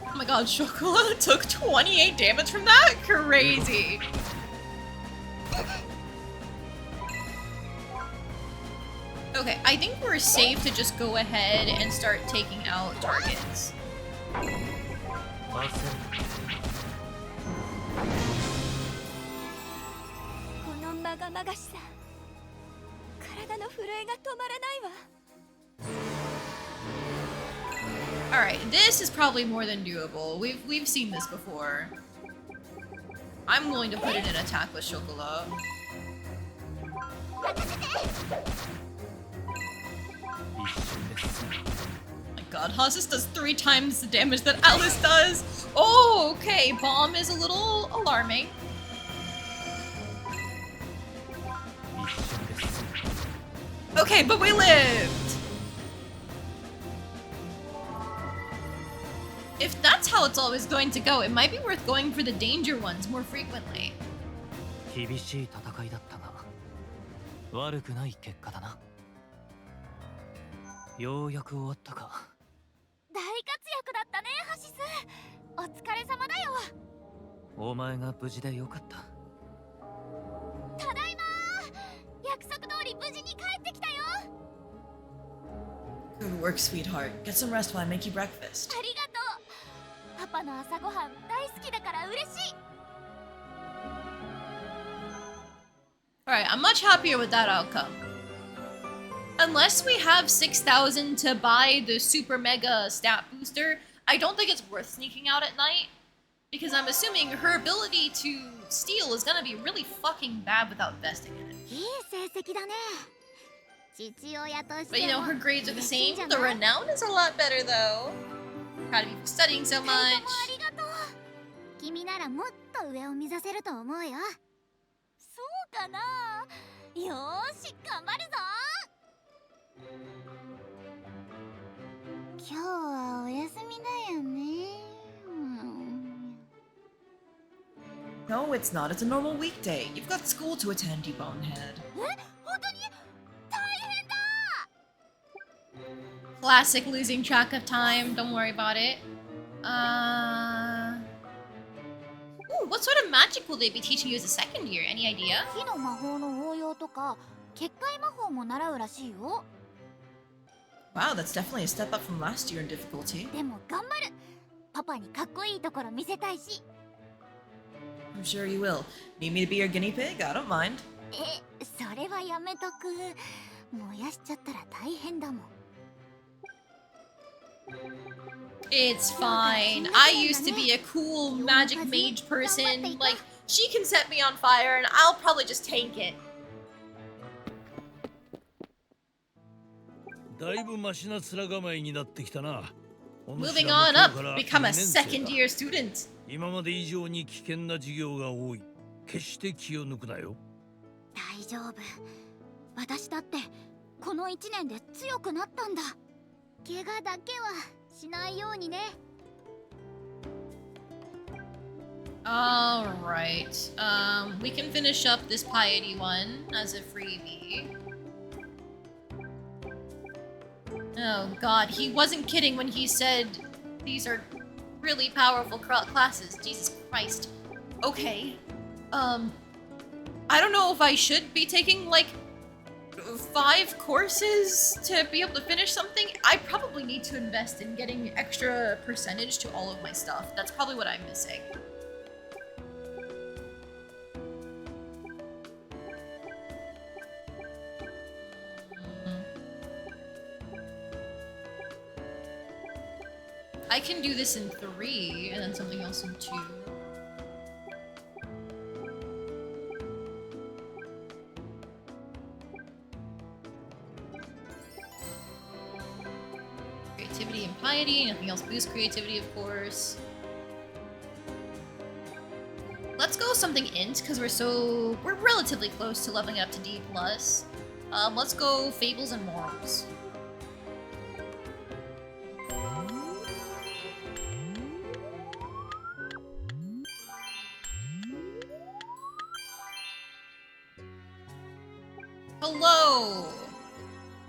Oh my god, Chocola took 28 damage from that? Crazy. Okay, I think we're safe to just go ahead and start taking out targets. が流しさ。体の震えが止まらないわ。 Alright, this is probably more than doable. We've seen this before. I'm going to put in an attack with Chocolat. My god, Hasis does 3 times the damage that Alice does! Oh, okay, Bomb is a little alarming. Okay, but we lived! If that's how it's always going to go, it might be worth going for the danger ones more frequently. 厳しい戦いだったが悪くない結果だな。ようやく終わったか。大活躍だったね、ハシス。お疲れ様だよ。お前が無事でよかった。ただいま。約束通り無事に帰ってきたよ。 Good work, sweetheart. Get some rest while I make you breakfast. ありがとう。パパの朝ごはん大好きだから嬉しい。 Alright, I'm much happier with that outcome. Unless we have 6,000 to buy the super mega stat booster, I don't think it's worth sneaking out at night. Because I'm assuming her ability to steal is gonna be really fucking bad without investing in it. いい成績だね。父親として But you know, も her grades are the 嬉しいん same. じゃ The ない？ renown is a lot better though. Proud of you for studying so 二人とも much. ありがとう。君ならもっと上を目指せると思うよ。そうかな。よーし、頑張るぞ。今日はお休みだよね。No, it's not. It's a normal weekday. You've got school to attend, you bonehead. え、本当に大変だ。 Classic losing track of time. Don't worry about it. Ooh, what sort of magic will they be teaching you as a second year? Any idea? 火の魔法の応用とか結界魔法も習うらしいよ。 Wow, that's definitely a step up from last year in difficulty. でも頑張る。パパにかっこいいところ見せたいし。 I'm sure you will. Need me to be your guinea pig? I don't mind. それはやめとく。燃やしちゃったら大変だもん。 It's fine. I used to be a cool magic mage person. Like, she can set me on fire and I'll probably just tank it. だいぶマシな面構えになってきたな。 Moving on up, become a second year student. 今まで以上に危険な授業が多い。決して気を抜くなよ。大丈夫。私だってこの1年で強くなったんだ。怪我だけはしないようにね。 Alright. We can finish up this piety one as a freebie. Oh god, he wasn't kidding when he said these are really powerful classes. Jesus Christ. Okay. I don't know if I should be taking like 5 courses to be able to finish something. I probably need to invest in getting extra percentage to all of my stuff. That's probably what I'm missing. I can do this in 3 and then something else in 2. Creativity and piety, nothing else boosts creativity, of course. Let's go something int, because we're relatively close to leveling up to D+. Let's go fables and morals. Hello!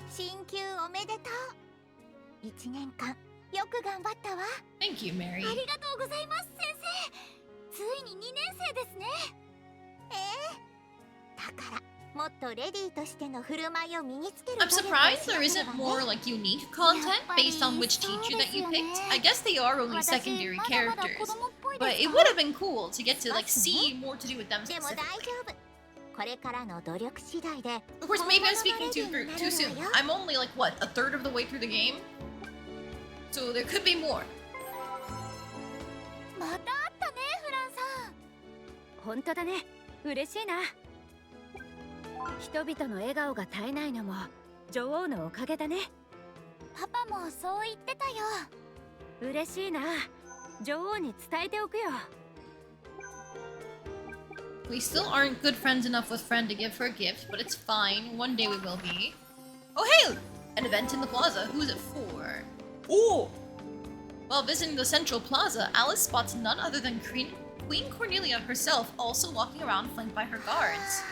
進級おめでとう。1年間よく頑張ったわ。 Thank you, Mary. ありがとうございます先生。ついに2年生ですね。だからもっとレディーとしての振る舞いを身につける。 I'm surprised there isn't more like unique content based on which teacher that you picked. I guess they are only secondary characters, but it would have been cool to get to like see more to do with them でも大丈 specifically. 夫。これからの努力次第で Of course, maybe I'm speaking too soon. I'm only like, what, a third of the way through the game? So there could be more. またあったねフランさん。本当だね。嬉しいな。人々の笑顔が絶えないのも女王のおかげだね。パパもそう言ってたよ。嬉しいな。女王に伝えておくよ。We still aren't good friends enough with Friend to give her a gift, but it's fine. One day we will be. Oh, hey! An event in the plaza. Who is it for? Oh! While visiting the central plaza, Alice spots none other than Queen Cornelia herself, also walking around flanked by her guards.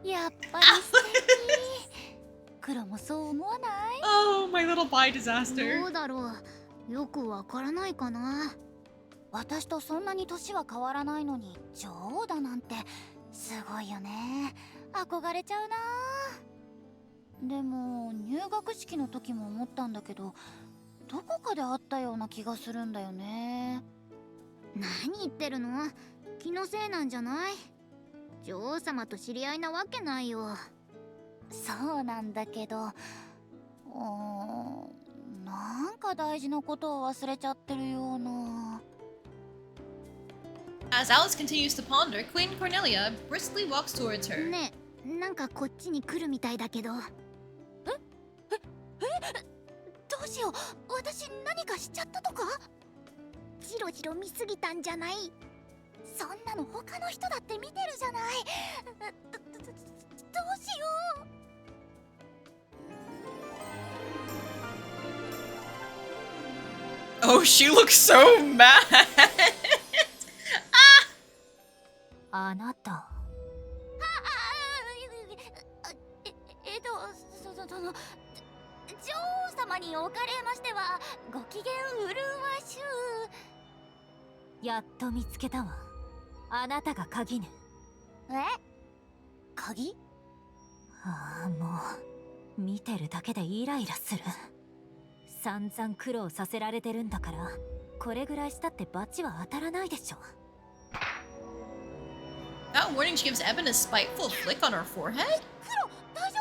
やっぱり素敵。黒もそう思わない？ Oh, my little bye disaster. どうだろう。よくわからないかな。私とそんなに年は変わらないのに女王だなんてすごいよね。憧れちゃうな。でも入学式の時も思ったんだけど、どこかで会ったような気がするんだよね。何言ってるの？気のせいなんじゃない？女王様と知り合いなわけないよ。そうなんだけど、なんか大事なことを忘れちゃってるような。As Alice continues to ponder, Queen Cornelia briskly walks towards her. ねえ、なんかこっちに来るみたいだけど。どうしよう、私何かしちゃったとか？ジロジロ見すぎたんじゃない？そんなの他の人だって見てるじゃない。どうしよう。Oh, she looks so mad! あなた。その女王様におかれましてはご機嫌うるわしゅう。やっと見つけたわ。あなたが鍵ね。え？鍵？ああ、もう見てるだけでイライラする。散々苦労させられてるんだから、これぐらいしたってバチは当たらないでしょ。That warning, she gives Eben a spiteful flick on her forehead? 黒、大丈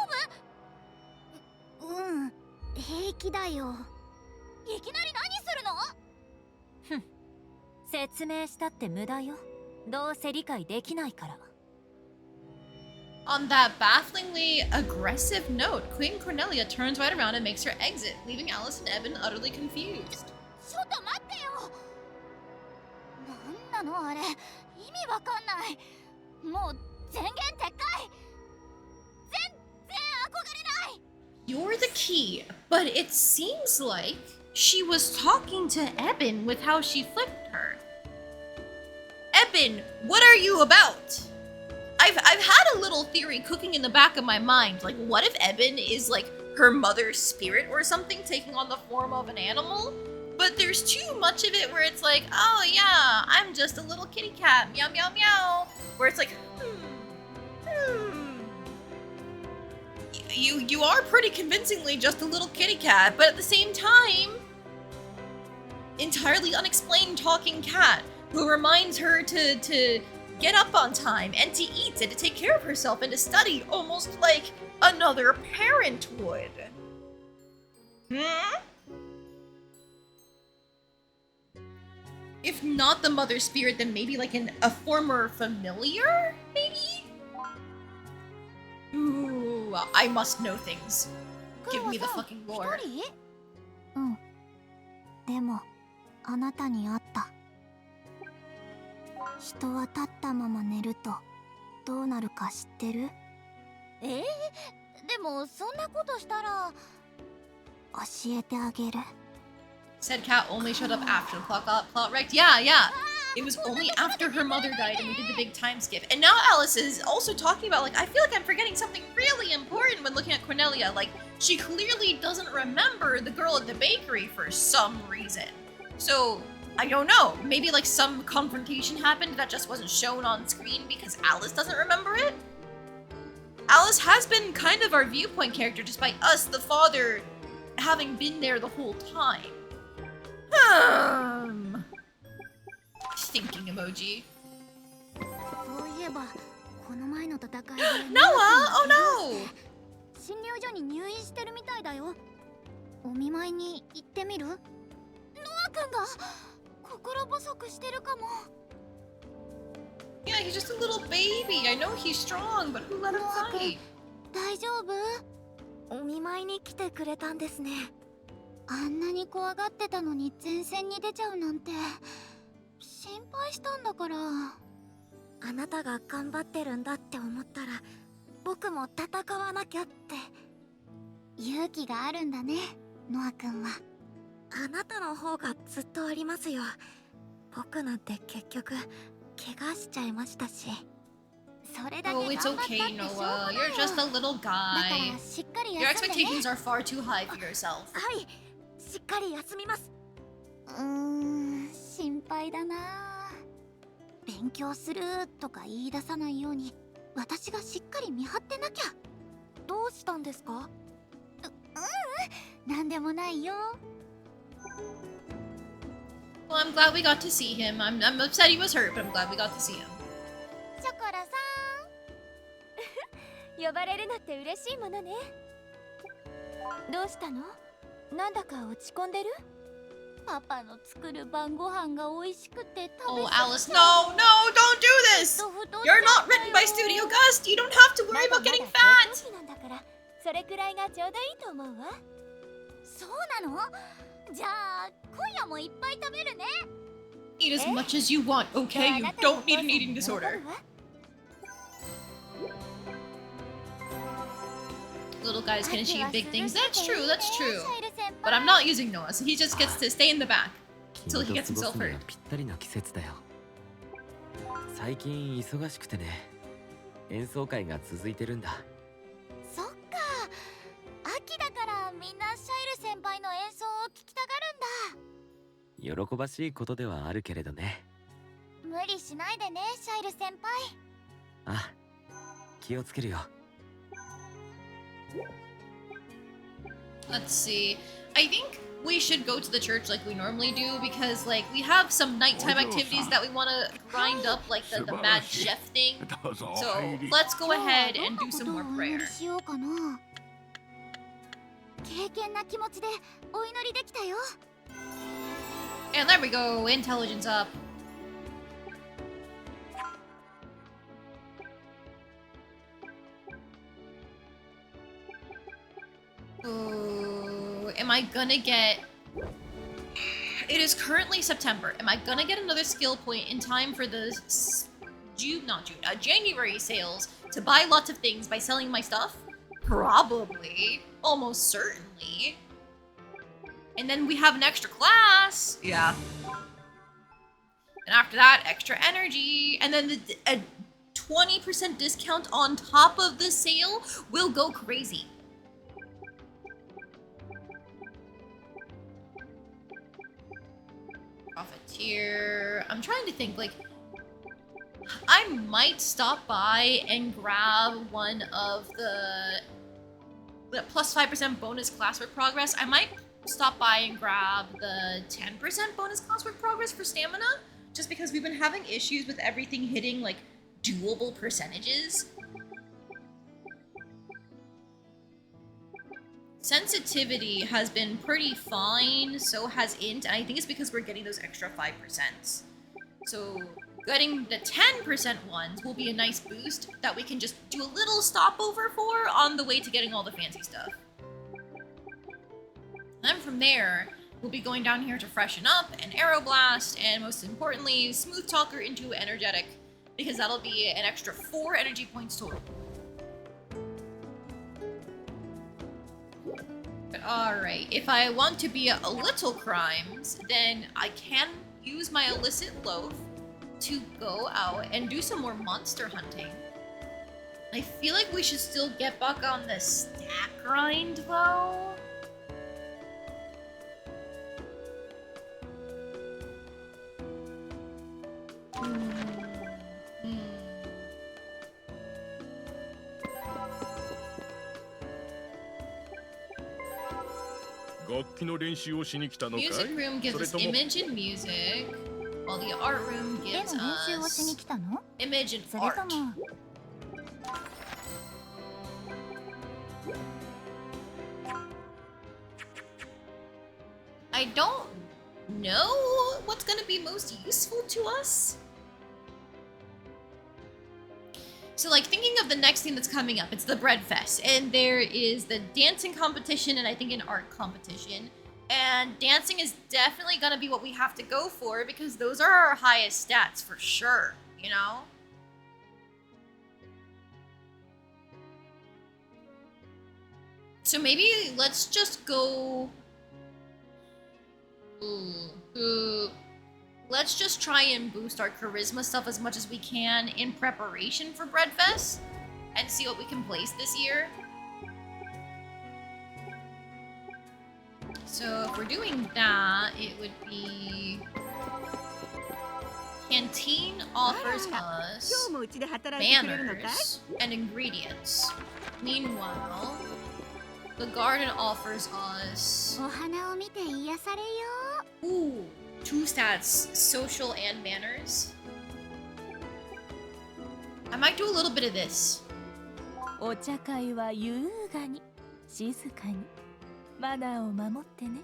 夫？うん、平気だよ。いきなり何するの？説明したって無駄よ。どうせ理解できないから。On that bafflingly aggressive note, Queen Cornelia turns right around and makes her exit, leaving Alice and Eben utterly confused. ちょっと待ってよ。なんなのあれ、意味わかんない。もう全言撤回。全然憧れない。You're the key, but it seems like she was talking to Eben with how she flicked her. Eben, what are you about? I've had a little theory cooking in the back of my mind. Like, what if Eben is like her mother's spirit or something taking on the form of an animal? But there's too much of it where it's like, oh yeah, I'm just a little kitty cat, meow meow meow. Where it's like, You are pretty convincingly just a little kitty cat, but at the same time, entirely unexplained talking cat who reminds her to get up on time and to eat and to take care of herself and to study almost like another parent would. If not the mother spirit, then maybe like a former familiar, maybe? Ooh, I must know things. Give me the fucking lore. うん。でも、あなたに会った。人は立ったまま寝るとどうなるか知ってる？でもそんなことしたら教えてあげる。Said cat only showed up after the plot got plot wrecked. Yeah, yeah. It was only after her mother died and we did the big time skip. And now Alice is also talking about, like, I feel like I'm forgetting something really important when looking at Cornelia. Like, she clearly doesn't remember the girl at the bakery for some reason. So, I don't know. Maybe, like, some confrontation happened that just wasn't shown on screen because Alice doesn't remember it? Alice has been kind of our viewpoint character despite us, the father, having been there the whole time. Thinking emoji. そういえばこの前の戦いで Noah! Oh no! 診療所に入院してるみたいだよ。お見舞いに行ってみる？ノア君が心細くしてるかも。 Yeah, he's just a little baby. I know he's strong, but who let him fight? 大丈夫？お見舞いに来てくれたんですね。あんなに怖がってたのに前線に出ちゃうなんて心配したんだから。あなたが頑張ってるんだって思ったら僕も戦わなきゃって。勇気があるんだね、ノア君は。あなたの方がずっとありますよ。僕なんて結局怪我しちゃいましたし。それだけ Oh, 頑 it's 張ったって okay, しょうがないよ。 Noah. You're just a little だか guy. らしっかり Your 休んでね。 expectations are far too high for yourself. はい、しっかり休みます。心配だな。勉強するとか言い出さないように私がしっかり見張ってなきゃ。どうしたんですか？なんでもないよ。 Well, I'm glad we got to see him. I'm upset he was hurt, but I'm glad we got to see him. ショコラさ呼ばれるのって嬉しいものね。どうしたの？なんだか落ち込んでる？ん、パパの作る晩ご飯が美味しくて食べ Oh, 過ぎ Alice, ちゃう。 no, no, don't do this! と太っちゃった You're よ。 not written by Studio Gust. You don't have to worry ま about だまだ getting 成 fat. 長期なんだから、それくらいがちょうどいいと思うわ。そうなの？じゃあ今夜もいっぱい食べるね。 Eat as much as you want, okay? You don't need an eating disorder. Little guys can achieve big things. That's true, that's true. But I'm not using Noah, so he just gets to stay in the back until he 君 gets と過ご himself すには hurt. ぴったりな季節だよ。最近忙しくてね、演奏会が続いてるんだ。そっか、秋だからみんなシャイル先輩の演奏を聴きたがるんだ。喜ばしいことではあるけれどね。無理しないでね、シャイル先輩。あ、気をつけるよ。Let's see. I think we should go to the church like we normally do because like we have some nighttime activities that we want to grind up like the mad chef thing. どうぞお So 入り。 let's go 今日は ahead どん and な do こ some とを more お祈 prayer. りしようかな。敬虔な気持ちでお祈りできたよ。 And there we go, intelligence up. Ooh, am I gonna get... It is currently September. Am I gonna get another skill point in time for the January sales to buy lots of things by selling my stuff? Probably. Almost certainly. And then we have an extra class. Yeah. And after that, extra energy. And then a 20% discount on top of the sale will go crazy. Profiteer. I'm trying to think, like, I might stop by and grab one of the plus 5% bonus classwork progress. I might stop by and grab the 10% bonus classwork progress for stamina, just because we've been having issues with everything hitting, like, doable percentages. Sensitivity has been pretty fine, so has int, and I think it's because we're getting those extra 5%. So getting the 10% ones will be a nice boost that we can just do a little stopover for on the way to getting all the fancy stuff. And then from there, we'll be going down here to freshen up and Aeroblast, and most importantly, Smooth Talker into Energetic, because that'll be an extra 4 energy points total. But alright, if I want to be a little crimes, then I can use my illicit loaf to go out and do some more monster hunting. I feel like we should still get back on the stack grind though. Music room gives us image and music, while the art room 絵 gives の練習をしに us 来たの？ image and それと art. も I don't know what's gonna be most useful to us. So like thinking of the next thing that's coming up, it's the Bread Fest, and there is the dancing competition and I think an art competition. And dancing is definitely gonna be what we have to go for because those are our highest stats for sure, you know? So maybe let's just go... Let's just try and boost our charisma stuff as much as we can in preparation for Breadfest and see what we can place this year. So if we're doing that, it would be... Canteen offers us banners and ingredients. Meanwhile, the garden offers us... Ooh, 2 stats, social and manners. I might do a little bit of this. お茶会は優雅に静かにマナーを守ってね。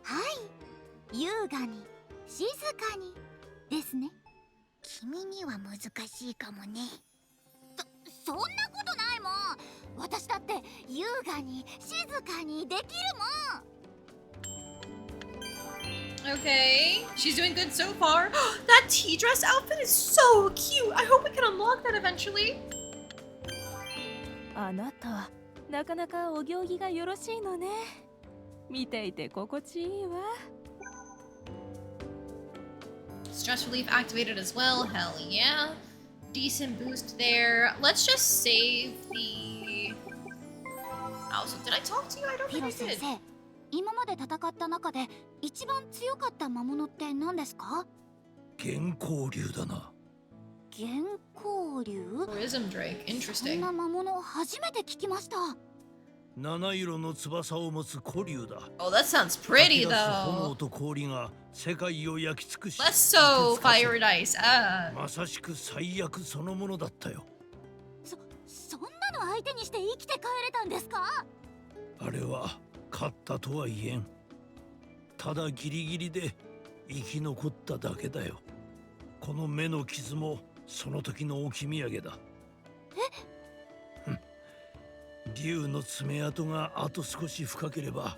はい、優雅に静かにですね。君には難しいかもね。そんなことないもん。私だって優雅に静かにできるもん。Okay, she's doing good so far. That tea dress outfit is so cute. I hope we can unlock that eventually. あなた、なかなかお行儀がよろしいのね。見ていて心地いいわ。Stress relief activated as well. Hell yeah. Decent boost there. Let's just save the... Oh, so did I talk to you? I don't think I did. 今まで戦った中で一番強かった魔物って何ですか？原光竜だな。原光竜？ Prism Drake. そん Interesting. な魔物初めて聞きました。七色の翼を持つ古竜だ。 Oh, that sounds pretty 吐き出す炎 though. と氷が世界を焼き尽くし、 Let's so 凍てつかせ fire dice. まさしく最悪そのものだったよ。そんなの相手にして生きて帰れたんですか？あれは勝ったとは言えん。ただギリギリで生き残っただけだよ。この目の傷もその時の置き土産だ。竜の爪痕があと少し深ければ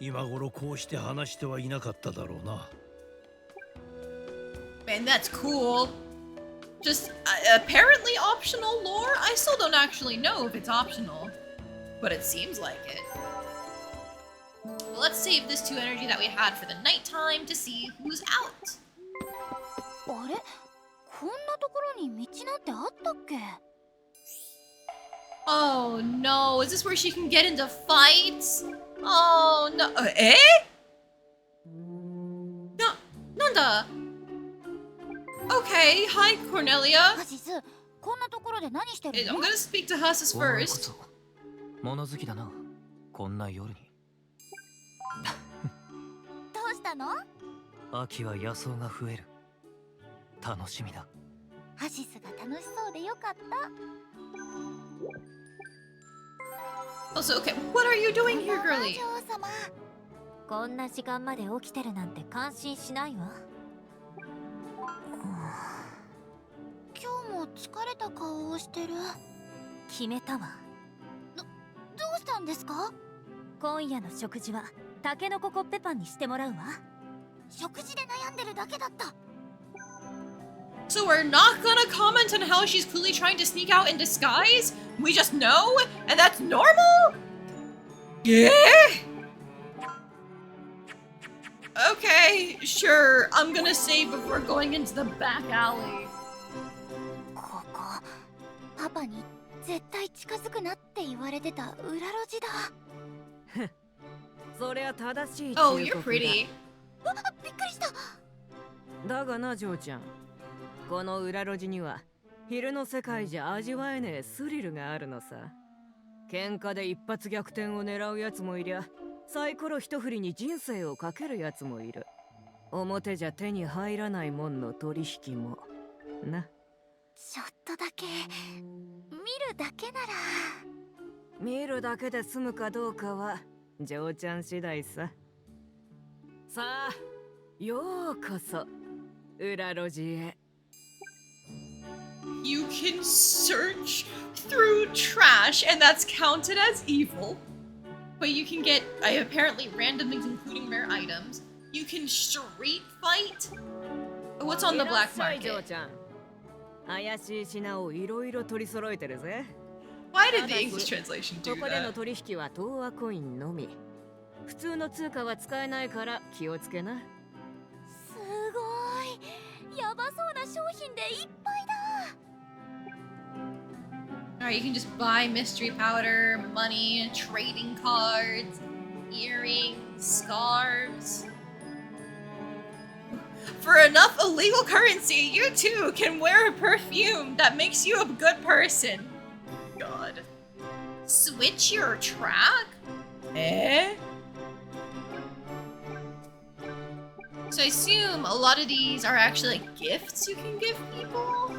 今頃こうして話してはいなかっただろうな。 Man, that's cool. Just apparently optional lore? I still don't actually know if it's optional, but it seems like it. Well, let's save this 2 energy that we had for the nighttime to see who's out. あれ？こんなところに道なんてあったっけ？ Oh no, is this where she can get into fights? Oh no. Eh? No, Nanda. Okay, hi Cornelia. アシス、こんなところで何してる I'm の？ gonna speak to Hasis お前こ first. そ物好きだな、こんな夜に。どうしたの？秋は野草が増える。楽しみだ。アシスが楽しそうでよかった。 Also, okay, what are you doing here, お girly? 嬢様。こんな時間まで起きてるなんて感心しないわ。今日も疲れた顔をしてる。決めたわ。どうしたんですか？今夜の食事はタケノココッペパンにしてもらうわ。食事で悩んでるだけだった。 So we're not gonna comment on how she's clearly trying to sneak out in disguise? We just know? And that's normal? Yeah? Okay, sure. I'm gonna save before going into the back alley. ここ、パパに絶対近づくなって言われてた裏路地だ。そりゃ正しい Oh, 忠 you're 告だ。 pretty. びっくりした。だがな、ジョーちゃん、この裏路地には昼の世界じゃ味わえねえスリルがあるのさ。喧嘩で一発逆転を狙うやつもいりゃ、サイコロ一振りに人生をかけるやつもいる。表じゃ手に入らないもんの取引もな。ちょっとだけ見るだけなら。見るだけで済むかどうかはジョーちゃん次第さ。さあ、ようこそ裏路地へ。 You can search through trash, and that's counted as evil. But you can get apparently random things, including rare items. You can street fight. What's on the black いらっしゃい market? ジョーちゃん。怪しい品をいろいろ取り揃えてるぜ。 Why did the English translation こ do こでの that? 取引は東和コインのみ。普通の通貨は使えないから気をつけな。すごい、やばそうな商品でいっぱいだ。 Alright, you can just buy mystery powder, money, trading cards, earrings, scarves. For enough illegal currency, you too can wear a perfume that makes you a good person. God. Switch your track? Eh? So I assume a lot of these are actually like gifts you can give people?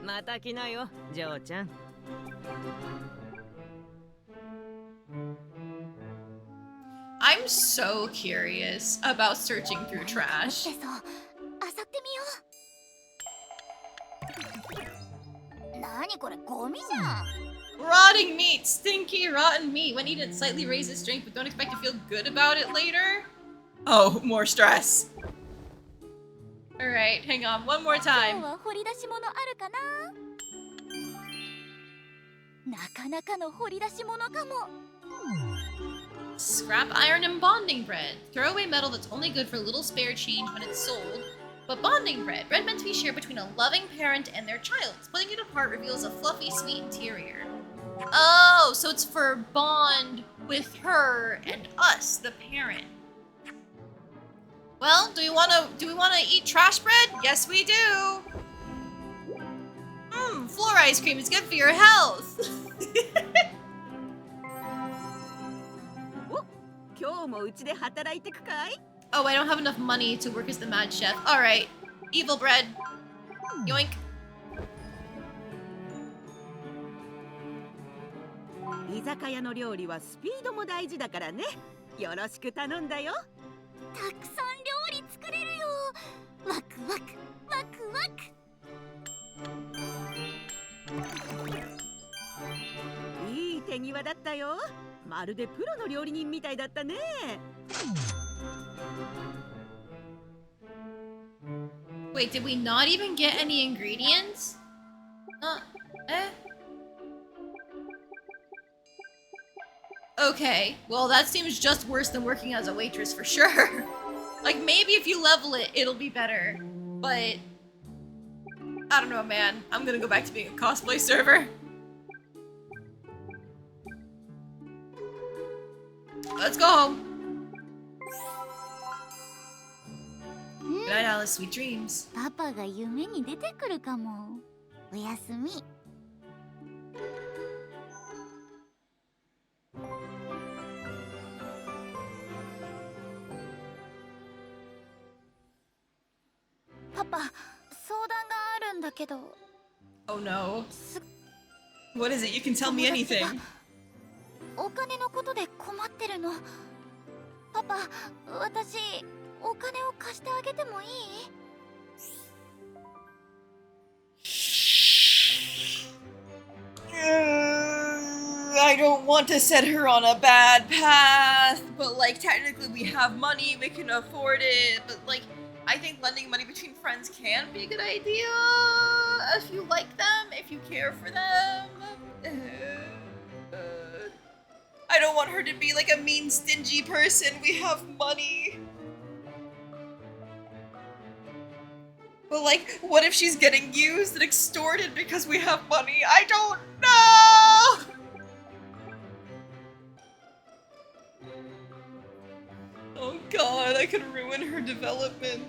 また来なよ、ジョーちゃん。 I'm so curious about searching through 落 trash. ちてそう、あさってみよう。なにこれ、ゴミじゃん。 Rotting meat, stinky, rotten meat. When eaten, slightly raises strength, but don't expect to feel good about it later. Oh, more stress. Alright, hang on, one more 今 time. 日は掘り出し物あるかな。なかなかの掘り出し物かも。 Scrap iron and bonding bread. Throw away metal that's only good for a little spare change when it's sold. But bonding bread, bread meant to be shared between a loving parent and their child. Splitting it apart reveals a fluffy, sweet interior. Oh, so it's for bond with her and us, the parent. Well, do we wanna eat trash bread? Yes, we do. Floor ice cream is good for your health. 今日もうちで働いてくかい？ Oh, I don't have enough money to work as the mad chef. Alright. Evil bread. Yoink. 居酒屋の料理はスピードも大事だからね。よろしく頼んだよ。たくさん料理作れるよ。ワクワク、ワクワク。いい手際だったよ。まるでプロの料理人みたいだったね。Wait, did we not even get any ingredients? Eh? Okay, well that seems just worse than working as a waitress for sure. Like maybe if you level it, it'll be better. But I don't know, man. I'm gonna go back to being a cosplay server. Let's go home. Good night, Alice. Sweet dreams. パパが夢に出てくるかも。おやすみ。パパ、相談があるんだけど。 Oh no. What is it? You can tell me anything. お金のことで困ってるの。パパ、私、お金を貸してあげてもいい？ I don't want to set her on a bad path, but like technically we have money, we can afford it, but like I think lending money between friends can be a good idea if you like them, if you care for them. I don't want her to be like a mean, stingy person. We have money. But like, what if she's getting used and extorted because we have money? I don't know! Oh god, I could ruin her development.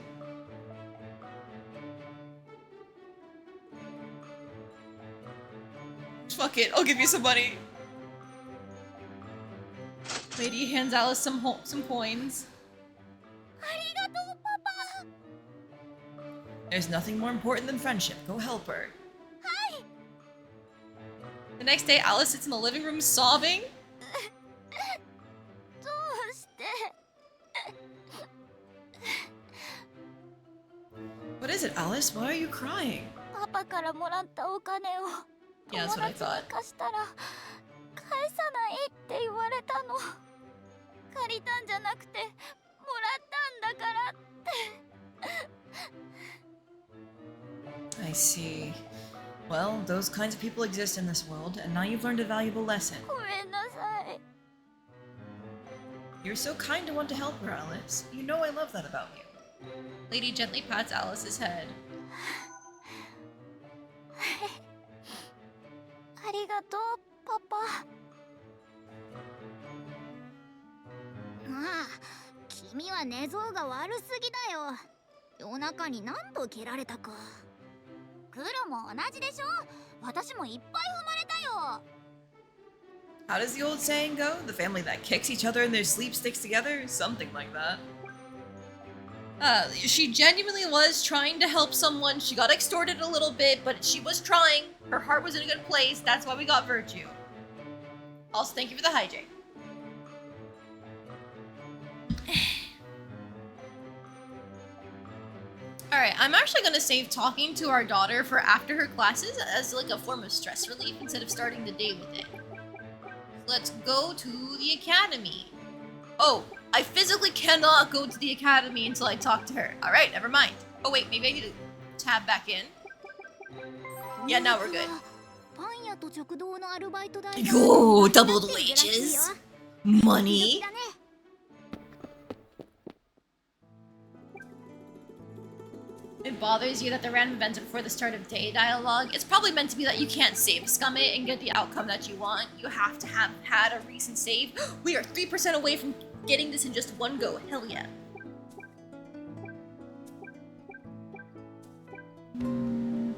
Fuck it, I'll give you some money. Lady hands Alice some coins. ありがとう、パパ。 There's nothing more important than friendship. Go help her. Hi. The next day, Alice sits in the living room sobbing. どうして？ is it, Alice? Why are you crying? パパからもらったお金を Yeah, 友 that's what I 達に thought. 貸したら返さないって言われたの。借りたんじゃなくてもらったんだからって。 I see. Well, those kinds of people exist in this world, and now you've learned a valuable lesson. ごめんなさい。 You're so kind to want to help her, Alice. You know I love that about you. Lady gently pats Alice's head. ありがとう、パパ。まあ、君は寝相が悪すぎだよ。夜中に何度蹴られたか。クロも同じでしょ。私もいっぱい踏まれたよ。 How does the old saying go? The family that kicks each other in their sleep sticks together? Something like that. She genuinely was trying to help someone. She got extorted a little bit, but she was trying. Her heart was in a good place. That's why we got virtue. Also, thank you for the hydrate. Alright, I'm actually gonna save talking to our daughter for after her classes as like a form of stress relief instead of starting the day with it. Let's go to the academy. Oh, I physically cannot go to the academy until I talk to her. Alright, never mind. Oh wait, maybe I need to tab back in. Yeah, now we're good. パン屋と食堂のアルバイト代が Yo, double the なってるらしいよ。 wages. Money. だね。 It bothers you that the random events are before the start of day dialogue. It's probably meant to be that you can't save scum it and get the outcome that you want. You have to have had a recent save. We are 3% away from getting this in just one go. Hell yeah.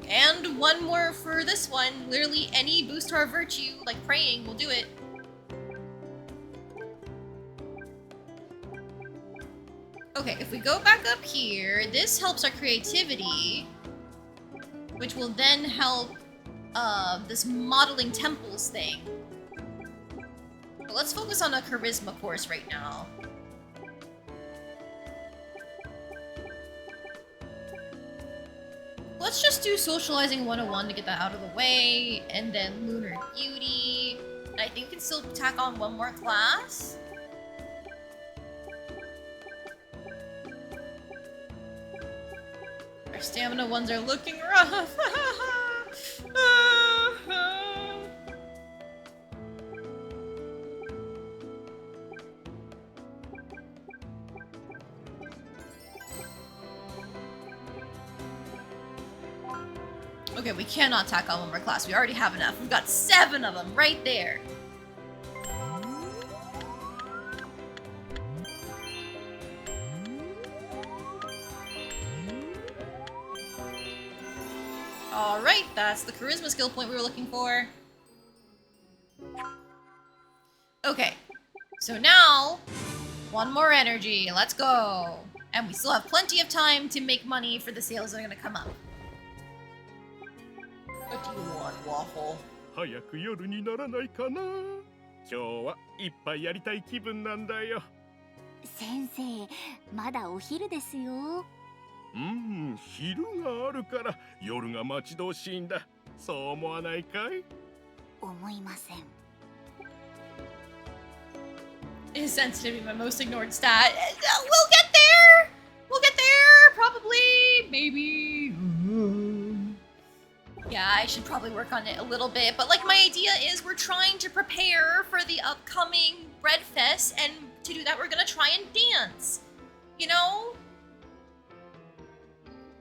And one more for this one. Literally any boost to our virtue, like praying, will do it. Okay, if we go back up here, this helps our creativity, which will then help this modeling temples thing. But let's focus on a charisma course right now. Let's just do socializing 101 to get that out of the way, and then lunar beauty. And I think we can still tack on one more class. Our stamina ones are looking rough. Okay, we cannot tack on one more class. We already have enough. We've got 7 of them right there. Alright, that's the charisma skill point we were looking for. Okay, so now, one more energy, let's go. And we still have plenty of time to make money for the sales that are gonna come up. What do you want, Waffle? 早く夜にならないかな。今日はいっぱいやりたい気分なんだよ。先生、まだお昼ですよ。昼があるから夜が待ち遠しいんだ。そう思わないかい？思いません。 Is sensitivity my most ignored stat? We'll get there! We'll get there! Probably. Maybe. Yeah, I should probably work on it a little bit. But like my idea is we're trying to prepare for the upcoming Bread Fest. And to do that, we're gonna try and dance. You know?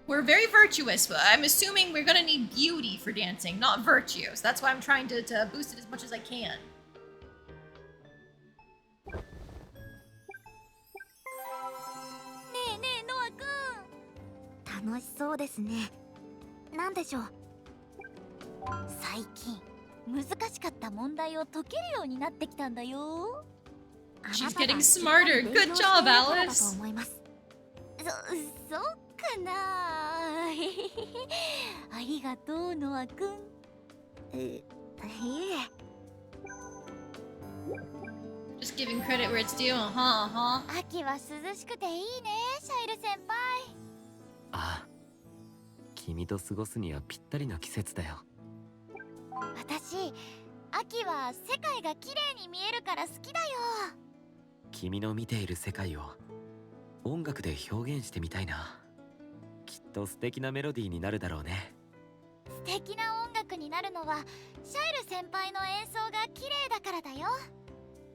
We're very virtuous, but I'm assuming we're gonna need beauty for dancing, not virtue. So that's why I'm trying to boost it as much as I can. 楽しそうですね。なんでしょう。最近難しかった問題を解けるようになってきたんだよ。 She's getting smarter. Good job, Alice. そうかな。ありがとう、ノアくん。Just giving credit where it's due, uh-huh. 秋は涼しくていいね、シャイル先輩。ああ、君と過ごすにはぴったりな季節だよ。私秋は世界が綺麗に見えるから好きだよ。君の見ている世界を音楽で表現してみたいな。きっと素敵なメロディーになるだろうね。素敵な音楽になるのはシャイル先輩の演奏が綺麗だからだよ。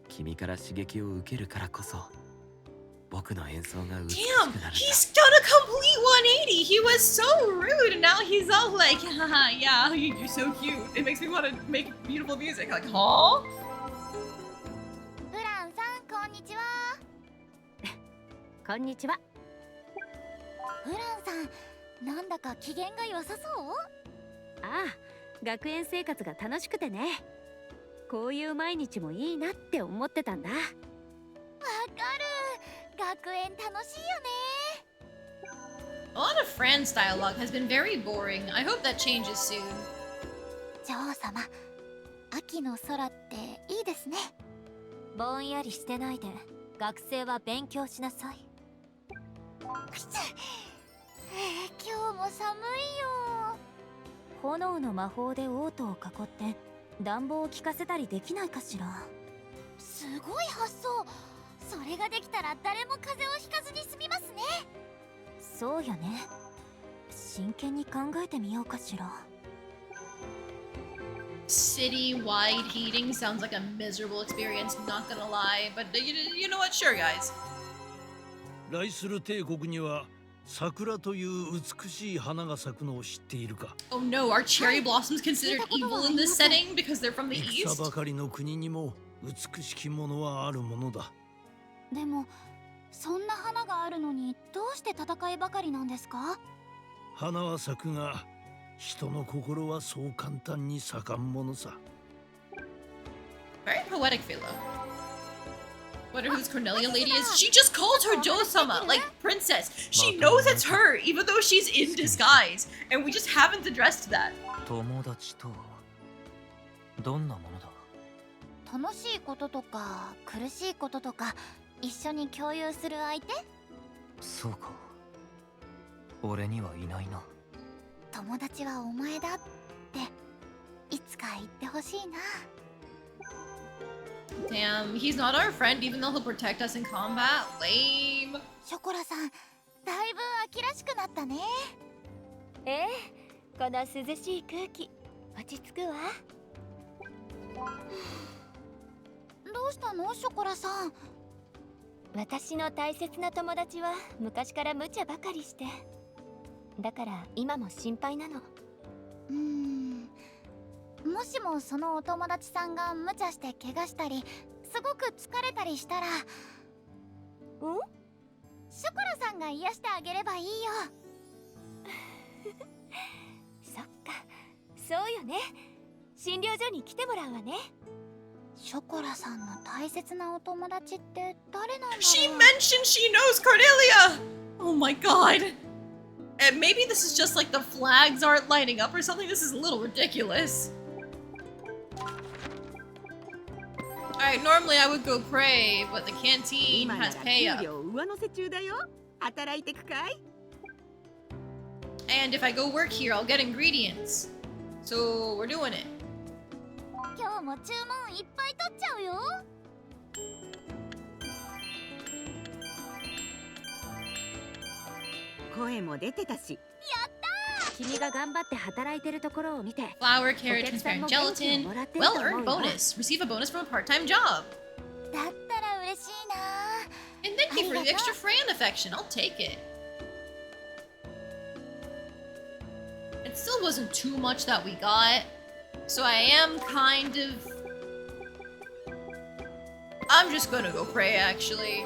君から刺激を受けるからこそ僕の演奏が美しく Damn, なるんだ。 he's done a complete 180. He was so rude, and now he's all like, haha, yeah, you're so cute. It makes me want to make beautiful music. Like, huh? ブランさんこんにちは。こんにちは。ブランさんなんだか機嫌が良さそう。ああ、学園生活が楽しくてね。こういう毎日もいいなって思ってたんだ。わかる。学園楽しいよね。 A lot of Fran's dialogue has been very boring. I hope that changes soon. 女王様、秋の空っていいですね。ぼんやりしてないで学生は勉強しなさい。今日も寒いよ。炎の魔法でオートを囲って暖房を効かせたりできないかしら。すごい発想。それができたら誰も風邪をひかずに済みますね。そうよね。真剣に考えてみようかしら。City-wide heating sounds like a miserable experience, not gonna lie. But you know what? Sure, guys. ライスル帝国には桜という美しい花が咲くのを知っているか。 Oh no, are cherry blossoms considered evil in this setting because they're from the 戦 east? ばかりの国にも美しきものはあるものだ。でもそんな花があるのにどうして戦いばかりなんですか？花は咲くが人の心はそう簡単に咲かんものさ。 Very poetic, Philo. Wonder whose Cornelia lady is. She just called her Jo-sama, like princess. She knows it's her, even though she's in disguise. And we just haven't addressed that. 友達とはどんなものだ。楽しいこととか苦しいこととか一緒に共有する相手？そうか、俺にはいないな。友達はお前だっていつか言ってほしいな。Damn, he's not our friend even though he'll protect us in combat? Lame. ショコラさん、だいぶ秋らしくなったね。ええ、この涼しい空気落ち着くわ。どうしたのショコラさん？私の大切な友達は昔から無茶ばかりして、だから今も心配なの。もしもそのお友達さんが無茶して怪我したりすごく疲れたりしたら、ショコラさんが癒してあげればいいよ。そっか、そうよね。診療所に来てもらうわね。ショコラさんの大切なお友達って誰なんだろう。 She mentioned she knows Cornelia! Oh my god. And maybe this is just like the flags aren't lighting up or something. This is a little ridiculous. Alright, normally I would go pray, but the canteen 今なら has pay 給 up. 料上乗せ中だよ。働いてくかい？ And if I go work here, I'll get ingredients. So we're doing it. 今日も注文いっぱい取っちゃうよ。声も出てたし。君が頑張って働いてるところを見て、 Flour, carrot, transparent gelatin. Well earned bonus. Receive a bonus from a part-time job. だったら嬉しいな。 And thank you for the extra Fran affection. I'll take it. It still wasn't too much that we got. So I am kind of... I'm just gonna go pray, actually.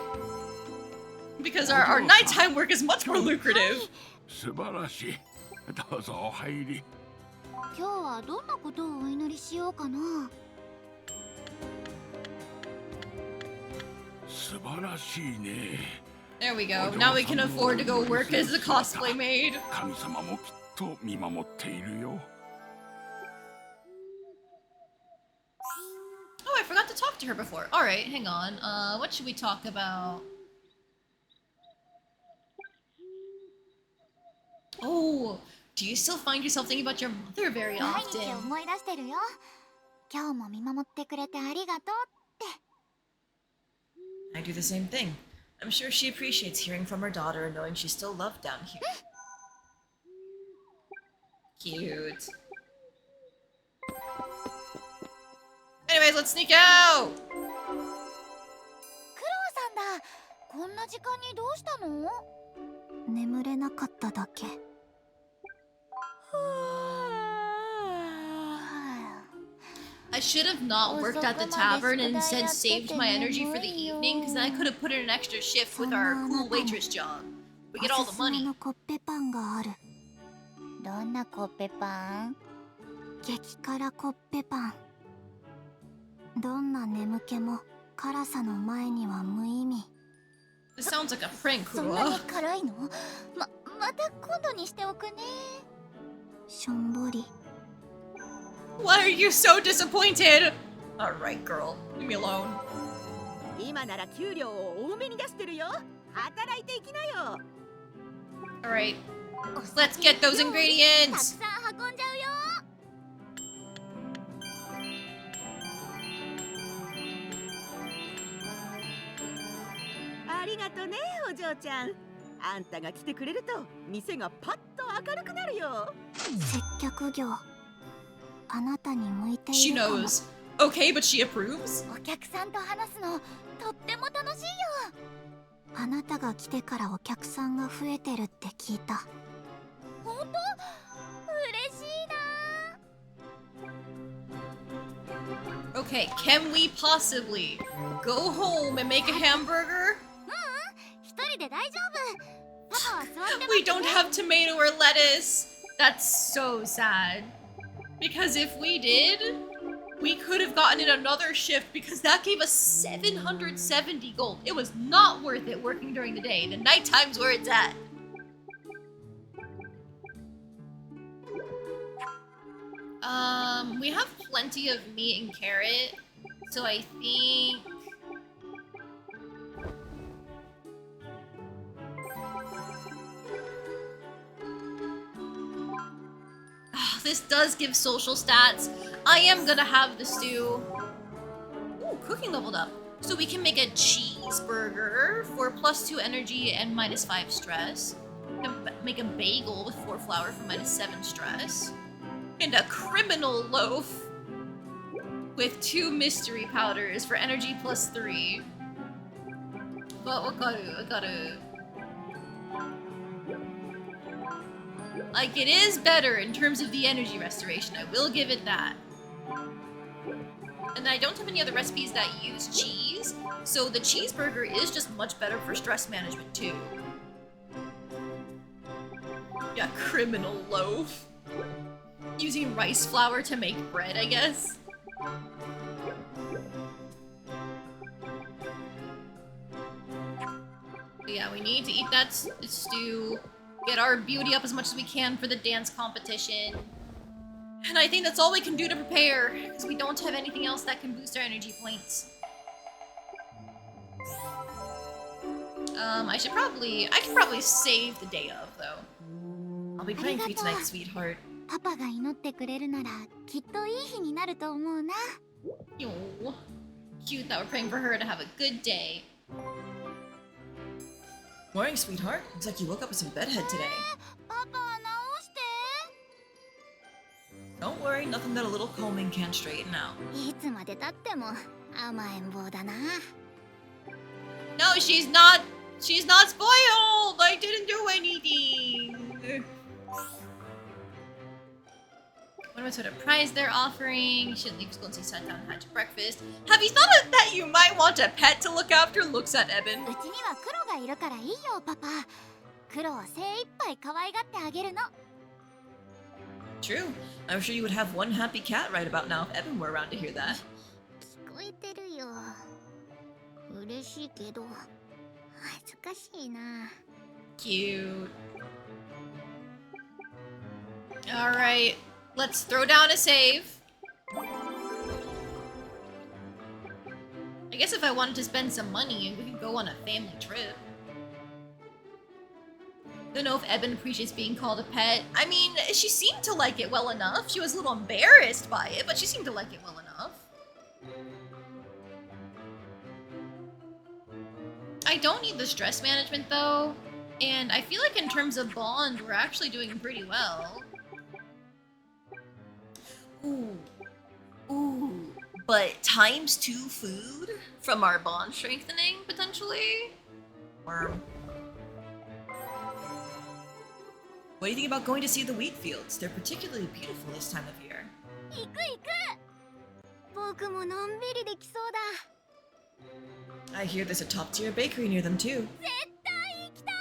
Because our nighttime work is much more lucrative. 素晴らしい。どうぞお入り。今日はどんなことをお祈りしようかな。素晴らしいね。 There we go. Now we can afford to go work as a cosplay maid. 神様もきっと見守っているよ。 Oh, I forgot to talk to her before. Alright, hang on. What should we talk about? Oh, Do you still find yourself thinking about your mother very 毎日 often? 思い出してるよ。今日も見守ってくれてありがとうって。 I do the same thing. I'm sure she appreciates hearing from her daughter and knowing she's still loved down here. Cute. Anyways, let's sneak out! クロウさんだ。こんな時間にどうしたの？眠れなかっただけ。I should have not worked at the tavern and instead saved my energy for the evening, because then I could have put in an extra shift with our cool waitress job. We get all お the すすめ money. のコッペパンがある。どんなコッペパン？激辛コッペパン。どんな眠気も辛さの前には無意味。 This sounds like a prank, そんなに Kurua. 辛いの？また今度にしておくね。しょんぼり。 Why are you so disappointed? Alright, girl. Leave me alone. 今なら給料を多めに出してるよ。働いていきなよ。 Alright. Let's get those たく ingredients! さん運んじゃうよ。 ありがとね、お嬢ちゃん。あんたが来てくれると店がパッと明るくなるよ。接客業。あなたに向いて She いるかも。 knows. Okay, but she approves? お客さんと話すのとっても楽しいよ。あなたが来てからお客さんが増えてるって聞いた。本当？嬉しいな。 Okay, can we possibly go home and make a hamburger? 一人で大丈夫。パパは座って We don't have tomato or lettuce. That's so sad. Because if we did, we could have gotten in another shift because that gave us 770 gold. It was not worth it working during the day. The night time's where it's at. We have plenty of meat and carrot, so I think... Ah, this does give social stats. I am gonna have the stew. Ooh, cooking leveled up. So we can make a cheeseburger for +2 energy and -5 stress. We can make a bagel with 4 flour for -7 stress. And a criminal loaf with 2 mystery powders for energy +3. But wakaru. Like, it is better in terms of the energy restoration, I will give it that. And I don't have any other recipes that use cheese, so the cheeseburger is just much better for stress management too. Yeah, criminal loaf. Using rice flour to make bread, I guess. But yeah, we need to eat that stew, get our beauty up as much as we can for the dance competition. And I think that's all we can do to prepare, because we don't have anything else that can boost our energy points. I can probably save the day of, though. I'll be praying for you tonight, sweetheart. パパが祈ってくれるならきっといい日になると思うな。 Yo, cute that we're praying for her to have a good day. Morning, sweetheart. Looks like you woke up with some bedhead today. パパ直して。 Don't worry, nothing that a little combing can't straighten out. いつまで経っても甘えん坊だな。 No, she's not. She's not spoiled. I didn't do anything. What sort of prize they're offering? Shouldn't leave school until you sat down and had your breakfast. Have you thought of that you might want a pet to look after? Looks at Eben. うちにはクロがいるからいいよパパ。クロは精一杯可愛がってあげるの。 True. I'm sure you would have one happy cat right about now if Eben were around to hear that. 聞こえてるよ。嬉しいけど恥ずかしいな。 Cute. Alright, let's throw down a save. I guess if I wanted to spend some money, we could go on a family trip. Don't know if Eben appreciates being called a pet. I mean, she seemed to like it well enough. She was a little embarrassed by it, but she seemed to like it well enough. I don't need the stress management though, and I feel like in terms of bond, we're actually doing pretty well. Ooh. Ooh. But ×2 food from our bond strengthening, potentially? Worm. What do you think about going to see the wheat fields? They're particularly beautiful this time of year. 行く行く。僕ものんびりできそうだ。 I hear there's a top-tier bakery near them too. 絶対行きたい。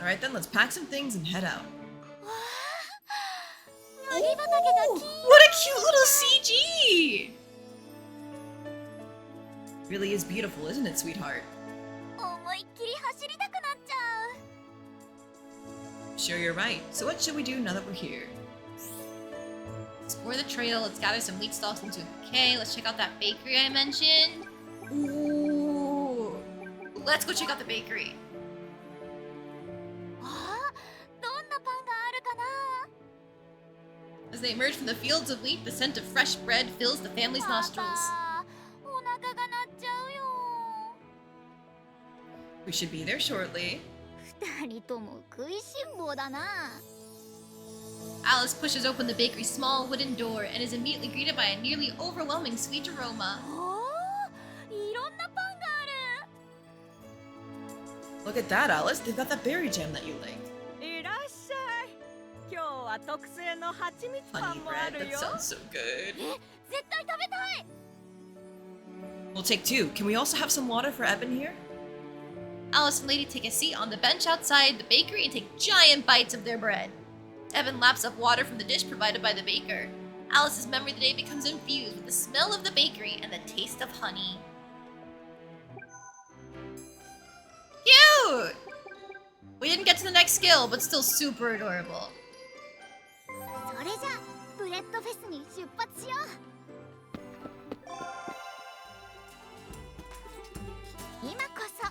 Alright then, let's pack some things and head out. わあ、麦畑が金。 What a cute little CG! Really is beautiful, isn't it, sweetheart? 思いっきり走りたくなっちゃう。 Sure, you're right. So what should we do now that we're here? Explore the trail, let's gather some wheat stalks into a bouquet, let's check out that bakery I mentioned. Ooh! Let's go check out the bakery. あ、どんなパンがあるかな。 As they emerge from the fields of wheat, the scent of fresh bread fills the family's パ nostrils. パ、お腹が鳴っちゃうよ。 We should be there shortly. 二人とも食いしん坊だな。 Alice pushes open the bakery's small wooden door and is immediately greeted by a nearly overwhelming sweet aroma. おお、いろんなパンがある。 Look at that, Alice. They've got that berry jam that you like. いらっしゃい。今日は特製の蜂蜜パ Honey ンもあ bread. る That よ。 sounds so good. 絶対食べたい。 We'll take two. Can we also have some water for Eben here? Alice and Lady take a seat on the bench outside the bakery and take giant bites of their bread. Eben laps up water from the dish provided by the baker. Alice's memory of the day becomes infused with the smell of the bakery and the taste of honey. Cute! We didn't get to the next skill, but still super adorable. それじゃ、ブレッドフェスに出発しよう。今こそ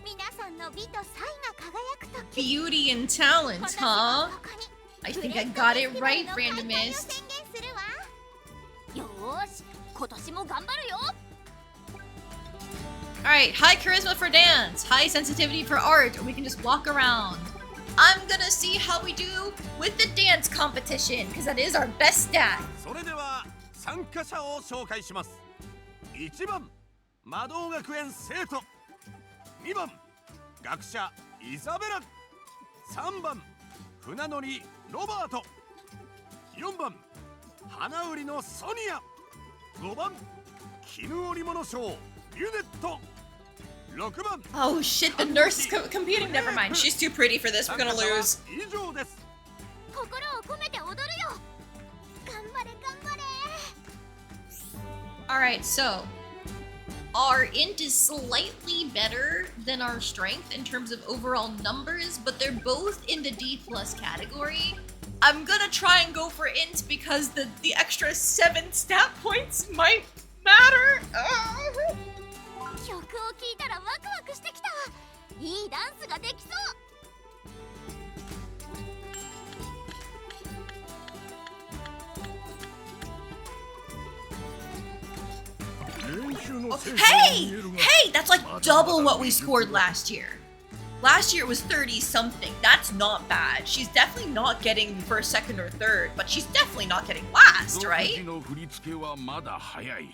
皆さんの美と才が輝く時。 Beauty and talent, この日 huh? のここに I think I got it right, Randomist. 宣言するわ。よーし、今年も頑張るよ。 Alright, high charisma for dance, high sensitivity for art, or we can just walk around. I'm gonna see how we do with the dance competition, because that is our best stat. それでは参加者を紹介します。1番魔導学園生徒、2番学者イザベラ、3番船乗りロバート、4番花売りのソニア、5番絹織物商リュネット、6番 Oh shit, the nurse is competing. Never mind, she's too pretty for this. We're gonna lose. 以上です。心を込めて踊るよ。頑張れ頑張れ。 Alright, so our int is slightly better than our strength in terms of overall numbers, but they're both in the D+ category. I'm gonna try and go for int because the extra 7 stat points might matter. 曲を聴いたらワクワクしてきた。いいダンスができそう。 Hey! Hey! That's like double what we scored last year. Last year it was 30 something. That's not bad. She's definitely not getting first, second, or third, but she's definitely not getting last, right? の振り付けはまだ早い。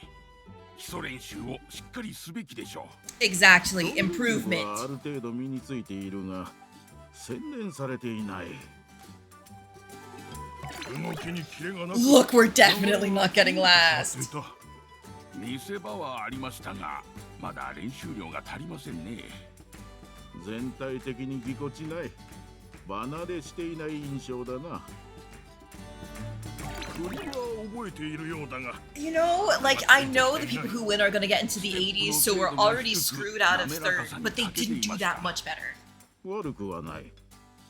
基礎練習をしっかりすべきでしょう。 Exactly, あ improvement. る程度身についているが洗練されていない。動きにキレがなく Look, we're definitely not getting last. 見せ場はありましたが、まだ練習量が足りませんね。全体的にぎこちない。離れしていない印象だな。振りは覚えているようだが。You know, like, I know the people who win are gonna get into the 80s, so we're already screwed out of third, but they didn't do that much better. 悪くはない。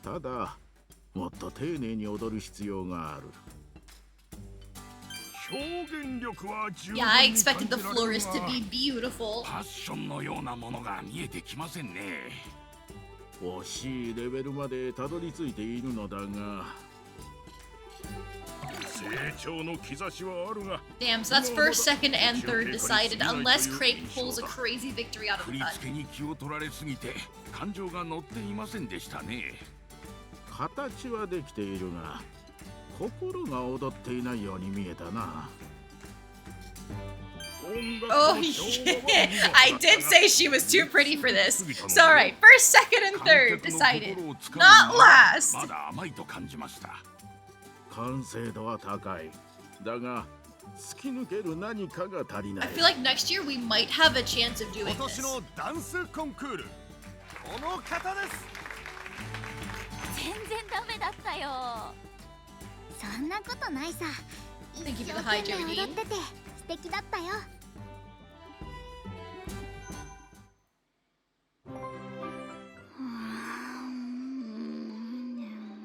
ただ、もっと丁寧に踊る必要がある。 Yeah, I expected the florist to be beautiful. パッションのようなものが見えてきませんね。惜しいレベルまでたどり着いているのだが、成長の兆しはあるが。 Damn, so that's first, second, and third decided unless Craig pulls a crazy victory out of 振 the り cut. 付けに気を取られすぎて感情が乗っていませんでしたね。形はできているが心が踊っていないように見えたな。 Oh, yeah. I did say she was too pretty for this. So, alright, first, second, and third decided. Not last! まだ甘いと感じました。完成度は高い。だが突き抜ける何かが足りな I い。 feel like next year we might have a chance of 今 doing 年 this. のダンスコンクール、この方です。全然ダメだったよ。そんなことないさ。 Thank you 一 for 生 the 懸 hi, 命 Jody. 踊ってて素敵だったよ。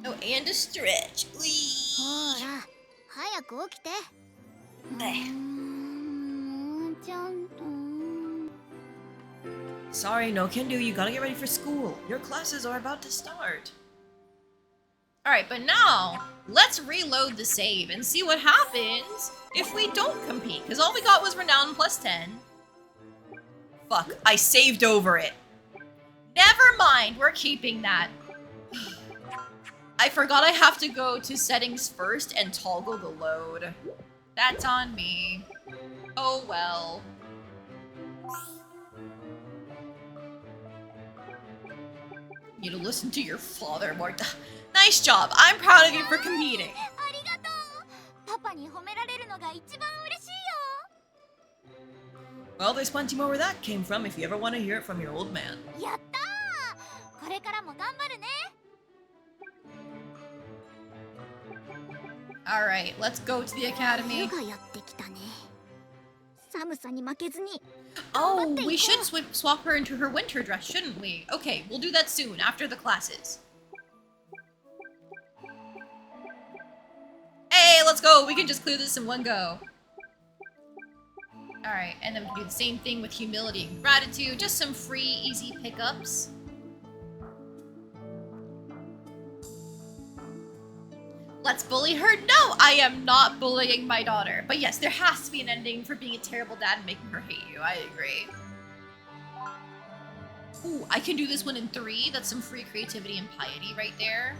Oh, and a stretch. ほ Whee! ら、早く起きて。ちゃんと。 Sorry, no can do. You gotta get ready for school. Your classes are about to start. Alright, but now, let's reload the save and see what happens if we don't compete. Because all we got was Renown plus 10. Fuck, I saved over it. Never mind, we're keeping that. I forgot I have to go to settings first and toggle the load. That's on me. Oh well. You to listen to your father, Marta. Nice job. I'm proud of you for competing. ありがとう。パパに褒められるのが一番嬉しいよ。 Well, there's plenty more where that came from if you ever want to hear it from your old man. やったー。これからも頑張るね。 Alright, let's go to the academy. 冬がやってきたね。寒さに負けずに。 Oh, we should swap her into her winter dress, shouldn't we? Okay, we'll do that soon, after the classes. Hey, let's go! We can just clear this in one go. Alright, and then we can do the same thing with humility and gratitude. Just some free, easy pickups. Let's bully her. No, I am not bullying my daughter. But yes, there has to be an ending for being a terrible dad and making her hate you. I agree. Ooh, I can do this one in 3. That's some free creativity and piety right there.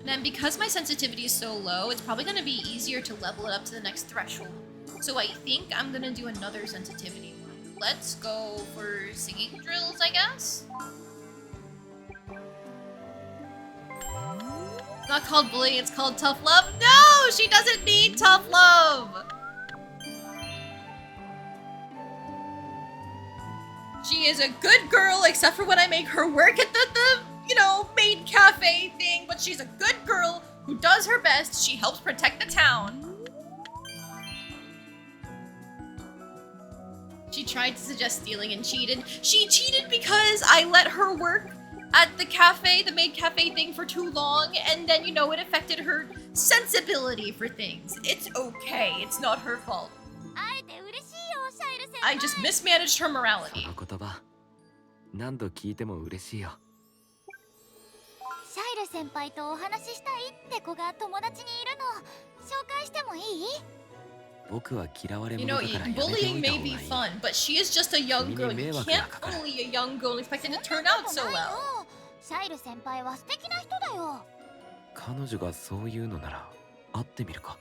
And then because my sensitivity is so low, it's probably going to be easier to level it up to the next threshold. So I think I'm going to do another sensitivity one. Let's go for singing drills, I guess? It's not called bullying, it's called tough love. No, she doesn't need tough love. She is a good girl, except for when I make her work at the you know, maid cafe thing. But she's a good girl who does her best. She helps protect the town. She tried to suggest stealing and cheated. She cheated because I let her work at the cafe, the maid cafe thing for too long, and then, you know, it affected her sensibility for things. It's okay. It's not her fault. I just mismanaged her morality. その言葉、何度聞いても嬉しいよ。シャイル先輩とお話ししたいって子が友達にいるの。紹介してもいい？僕は嫌われ You 者 know, だからやめてお bullying いた may 方 be がいい。 fun, but she is just a young girl. You can't bully a young girl and expect it to turn out so well. シャイル先輩は素敵な人だよ。彼女がそう言うのなら会ってみるか。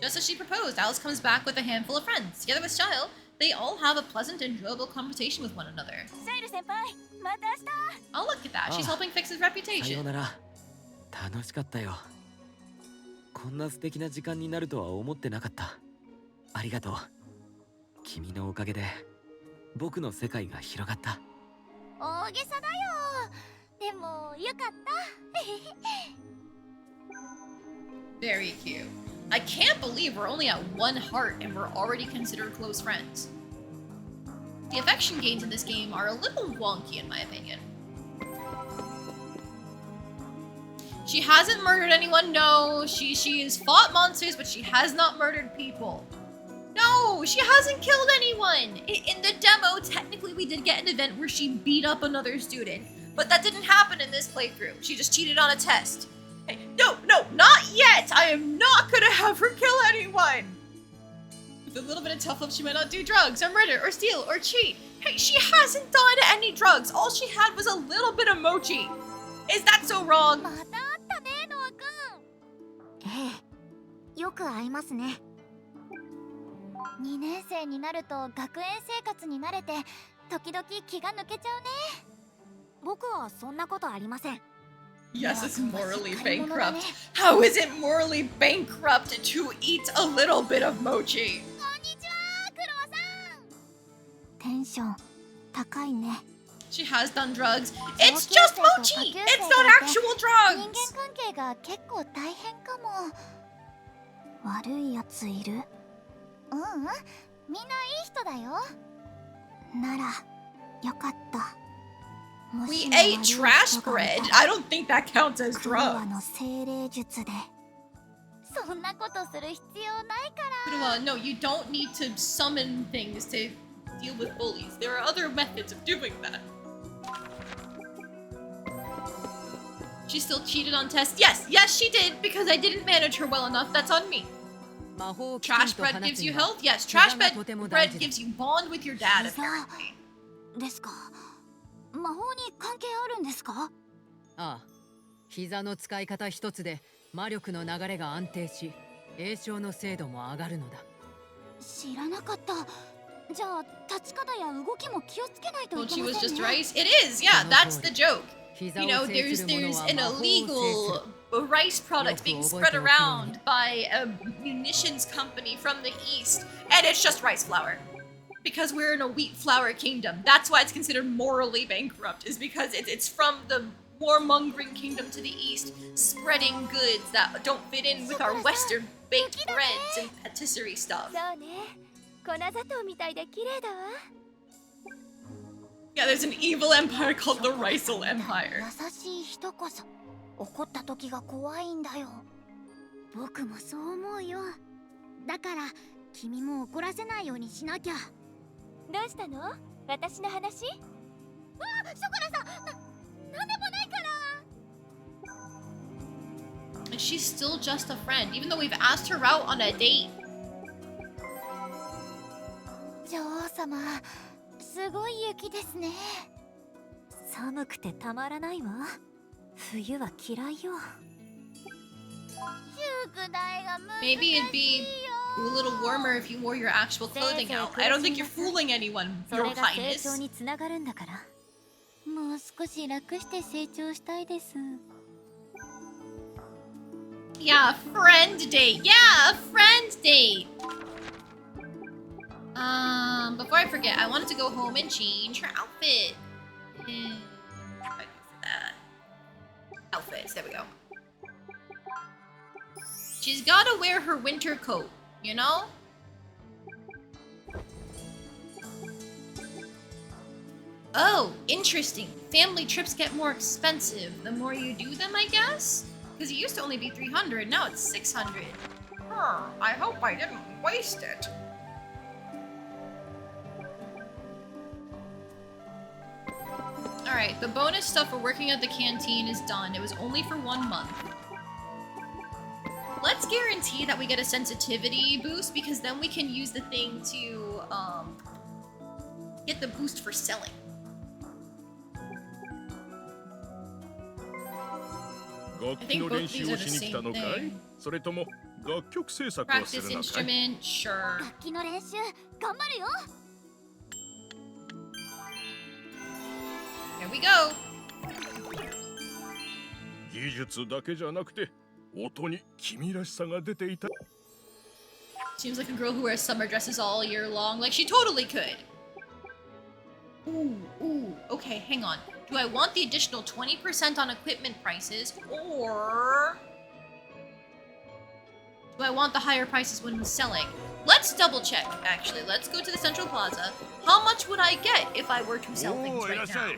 Just as she proposed, Alice comes back with a handful of friends. Together with Shile, they all have a pleasant and enjoyable conversation with one another. シャイル先輩、また明日。 Oh, look at that. She's helping fix his さよ reputation. うなら。楽しかったよ。こんな素敵な時間になるとは思ってなかった。ありがとう。君のおかげで僕の世界が広がった。大げさだよ。でもよかった。Very cute. I can't believe we're only at 1 heart and we're already considered close friends. The affection gains in this game are a little wonky in my opinion. She hasn't murdered anyone, no. She has fought monsters, but she has not murdered people. No, she hasn't killed anyone. In the demo, technically we did get an event where she beat up another student, but that didn't happen in this playthrough. She just cheated on a test. Hey, no, not yet. I am not gonna have her kill anyone. With a little bit of tough love, she might not do drugs or murder or steal or cheat. Hey, she hasn't done any drugs. All she had was a little bit of mochi. Is that so wrong? またあったね、ノア君。ええ、よく会いますね。2年生になると学園生活に慣れて時々気が抜けちゃうね。僕はそんなことありません。Yes, it's morally bankrupt. How is it morally bankrupt to eat a little bit of mochi? こんにちは、クロワさん。テンション高いね。She has done drugs. It's just mochi! It's not actual 人 drugs! 間関係が結構大変かも。悪いやついる？みんないい人だよ。ならよかった。We ate trash bread. I don't think that counts as クロワ drugs. の精霊術で。そんなことする必要ないから。 No, you don't need to summon things to deal with bullies. There are other methods of doing that. She still cheated on tests. Yes, she did because I didn't manage her well enough. That's on me. Trash bread gives you health. Yes, trash bread gives you bond with your dad. Apparently. ですか。魔法に関係あるんですか？ああ、膝の使い方一つで魔力の流れが安定し、栄唱の精度も上がるのだ。知らなかった。じゃあ立ち方や動きも気をつけないとい Well, け she ま was せん just ね。 rice. It is, yeah. That's the joke. You know, there's an illegal rice product being spread around by a munitions company from the east, and it's just rice flour. Because we're in a wheat flour kingdom. That's why it's considered morally bankrupt, is because it's from the warmongering kingdom to the east, spreading goods that don't fit in with our Western baked breads and patisserie stuff. そうね。粉砂糖みたいで綺麗だわ。Yeah, there's an evil empire called the Ricel Empire. 優しい人こそ怒った時が怖いんだよ。僕もそう思うよ。だから君も怒らせないようにしなきゃ。どうしたの？私の話？わあ、ショコラさん、なんでもないから。And she's still just a friend, even though we've asked her out on a date. 女王様、すごい雪ですね。寒くてたまらないわ。冬は嫌いよ。宿題が難しいよ。 Maybe it'd be a little warmer if you wore your actual clothing out. I don't think you're fooling anyone, そ Your れが成 Highness. 長につながるんだから。もう少し楽して成長したいです。 Yeah, friend date. Yeah, friend date. Before I forget, I wanted to go home and change her outfit. What do I do for that? Outfits, there we go. She's gotta wear her winter coat, you know? Oh, interesting. Family trips get more expensive the more you do them, I guess? Because it used to only be 300, now it's 600. I hope I didn't waste it. Alright, the bonus stuff for working at the canteen is done. It was only for 1 month. Let's guarantee that we get a sensitivity boost, because then we can use the thing to get the boost for selling. I think both these are the same thing. Practice instrument, sure. 楽器の練習頑張るよ。 Here we go. 技術だけじゃなくて音に君らしさが出ていた。 Seems like a girl who wears summer dresses all year long. Like, she totally could. Ooh, okay, hang on. Do I want the additional 20% on equipment prices, or do I want the higher prices when selling? Let's double check, actually. Let's go to the Central Plaza. How much would I get if I were to sell things right now?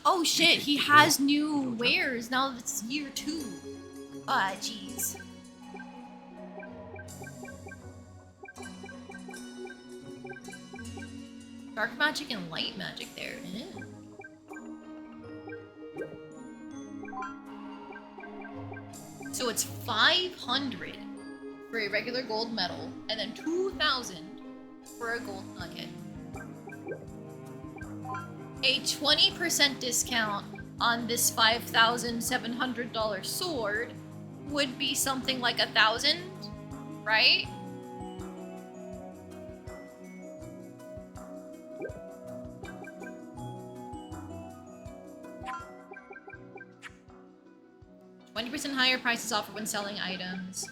Oh shit, he has new wares now that it's year 2. Ah, jeez. Dark magic and light magic there. Yeah. So it's 500 for a regular gold medal, and then 2,000 for a gold nugget. A 20% discount on this $5,700 sword would be something like 1,000, right? %20 higher prices offered when selling items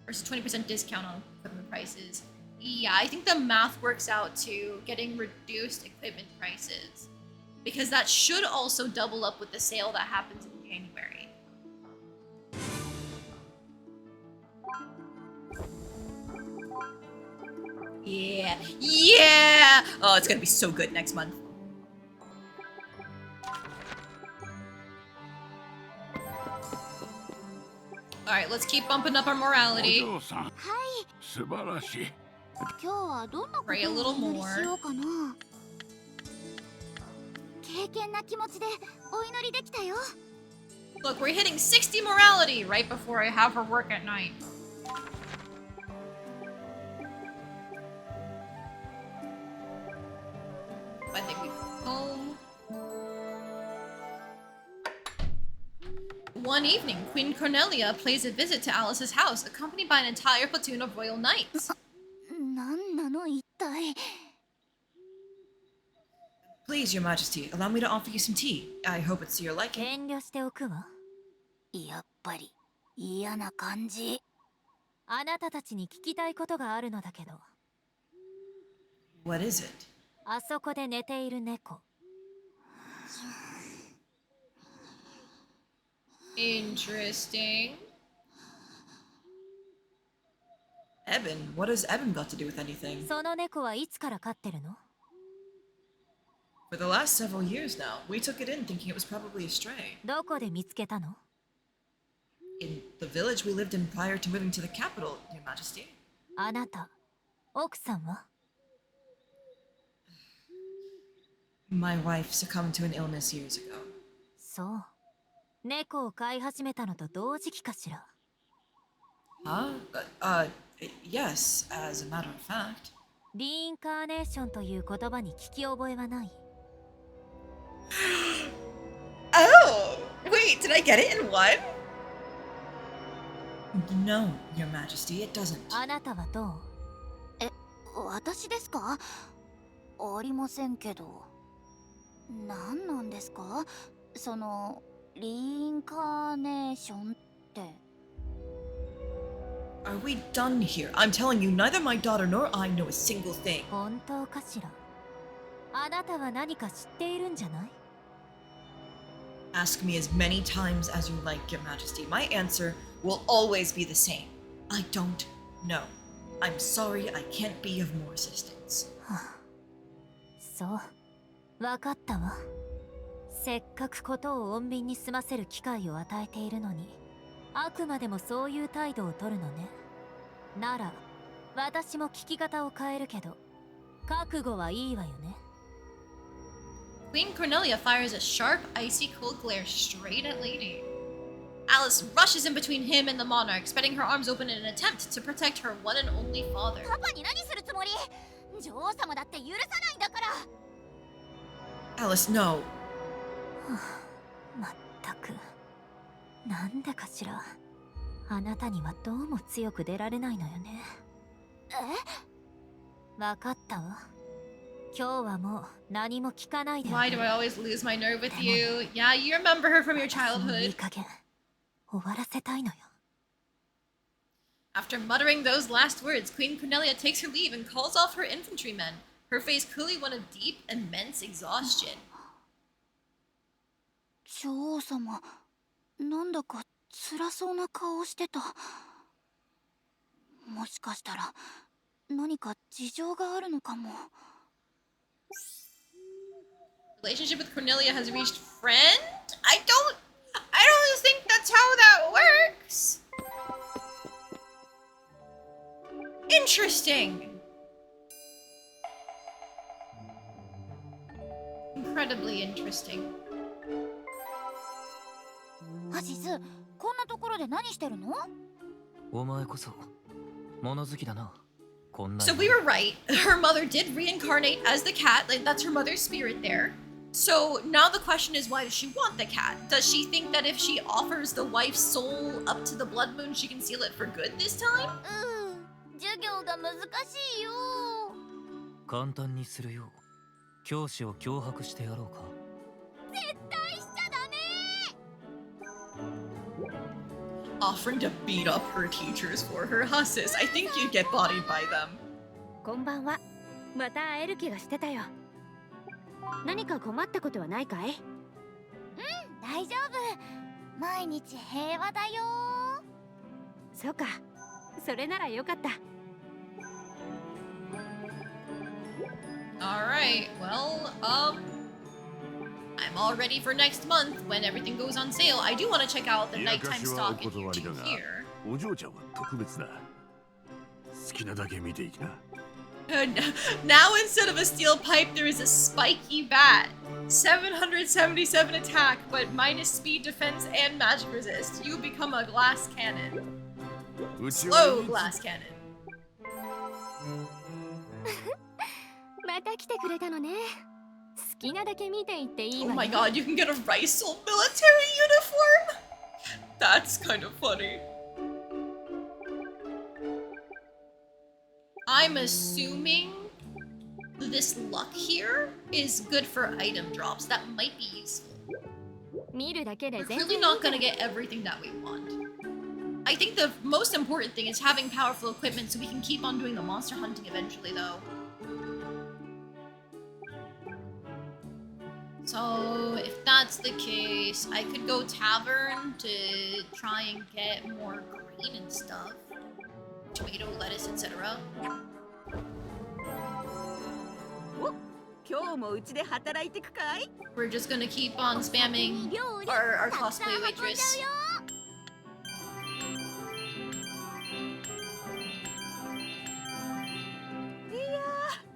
versus 20% discount on equipment prices. Yeah, I think the math works out to getting reduced equipment prices, because that should also double up with the sale that happens in January. Yeah, yeah! Oh, it's gonna be so good next month. Alright, let's keep bumping up our morality. お嬢さん、素晴らしい。今日はどんなことを Pray a little お祈り more. しようかな。敬虔な気持ちでお祈りできたよ。 Look, we're hitting 60 morality right before I have her work at night. I think we go home. One evening, Queen Cornelia pays a visit to Alice's house, accompanied by an entire platoon of royal knights. なんなの一体。 Please, Your Majesty, allow me to offer you some tea. I hope it's to your liking. 遠慮しておくわ。やっぱり嫌な感じ。あなたたちに聞きたいことがあるのだけど。 What is it? あそこで寝ている猫。 Interesting. Eben? What has Eben got to do with anything? その猫はいつから飼ってるの？ For the last several years now, we took it in thinking it was probably a stray. どこで見つけたの？ In the village we lived in prior to moving to the capital, Your Majesty. あなた、奥さんは？ My wife succumbed to an illness years ago. そう。猫を飼い始めたのと同時期かしら。 Huh? Yes, as a matter of fact. リインカーネーションという言葉に聞き覚えはない？ Oh! Wait, did I get it in one? No, Your Majesty, it doesn't. あなたはどう？え、私ですか？ありませんけど。何なんですか？そのリインカーネーションって。 Are we done here? I'm telling you, neither my daughter nor I know a single thing. 本当かしら？あなたは何か知っているんじゃない？ Ask me as many times as you like, Your Majesty. My answer will always be the same. I don't know. I'm sorry I can't be of more assistance. そう、わかったわ。せっかくことを穏便に済ませる機会を与えているのに、あくまでもそういう態度を取るのね。なら、私も聞き方を変えるけど、覚悟はいいわよね。 Queen Cornelia fires a sharp, icy cold glare straight at Lady. Alice rushes in between him and the monarch, spreading her arms open in an attempt to protect her one and only father. パパに何するつもり？女王様だって許さないんだから。 Alice, no. まったく、なんでかしら。あなたにはどうも強く出られないのよね。え？わかったわ。今日はもう何も聞かないで。 Why do I always lose my nerve with you? Yeah, you remember her from your いい childhood. 加減終わらせたいのよ。 After muttering those last words, Queen Cornelia takes her leave and calls off her infantrymen, her face clearly one of deep, immense exhaustion. 女王様、なんだか辛そうな顔をしてた。もしかしたら何か事情があるのかも。 Relationship with Cornelia has reached friend? I don't think that's how that works. Interesting. incredibly interesting. アシス、こんなところで何してるの？お前こそ物好きだな。こんな So we were right. Her mother did reincarnate as the cat. Like, that's her mother's spirit there. So now the question is, why does she want the cat? Does she think that if she offers the wife's soul up to the blood moon, she can seal it for good this time? 授業が難しいよ。簡単にするよう教師を脅迫してやろうか。絶対しちゃダメ。 Offering to beat up her teachers for her husses. I think you'd get bodied by them. こんばんは。また会える気がしてたよ。何か困ったことはないかい？大丈夫。毎日平和だよ。そうか。それならよかった。Alright, well, I'm all ready for next month when everything goes on sale. I do want to check out the nighttime stock in here too here. お嬢ちゃんは特別だ。好きなだけ見ていきな。Now instead of a steel pipe, there is a spiky bat. 777 attack, but minus speed, defense, and magic resist. You become a glass cannon. Slow glass cannon. また来てくれたのね。好きなだけ見ていっていい Oh わ my よ。 god, you can get a Rysel military uniform? That's kind of funny. I'm assuming this luck here is good for item drops. That might be useful. 見るだけで We're 全 clearly 然 not gonna get everything that we want. I think the most important thing is having powerful equipment so we can keep on doing the monster hunting eventually, though. So, if that's the case, I could go tavern to try and get more green and stuff. Tomato, lettuce, etc. 今日もうちで働いてくかい？ We're just gonna keep on spamming our cosplay waitress.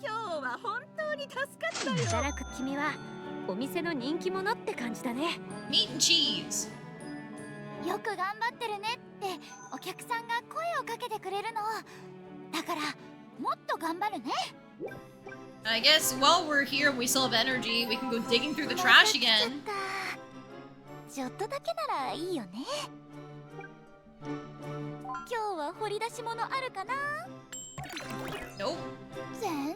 今日は本当に助かったよ。働く君はお店の人気者って感じだね。 Meat and cheese. よく頑張ってるねってお客さんが声をかけてくれるの。だからもっと頑張るね。 I guess while we're here and we still have energy, we can go digging through the trash again. ちょっとだけならいいよね。今日は掘り出し物あるかな？ Nope. 全然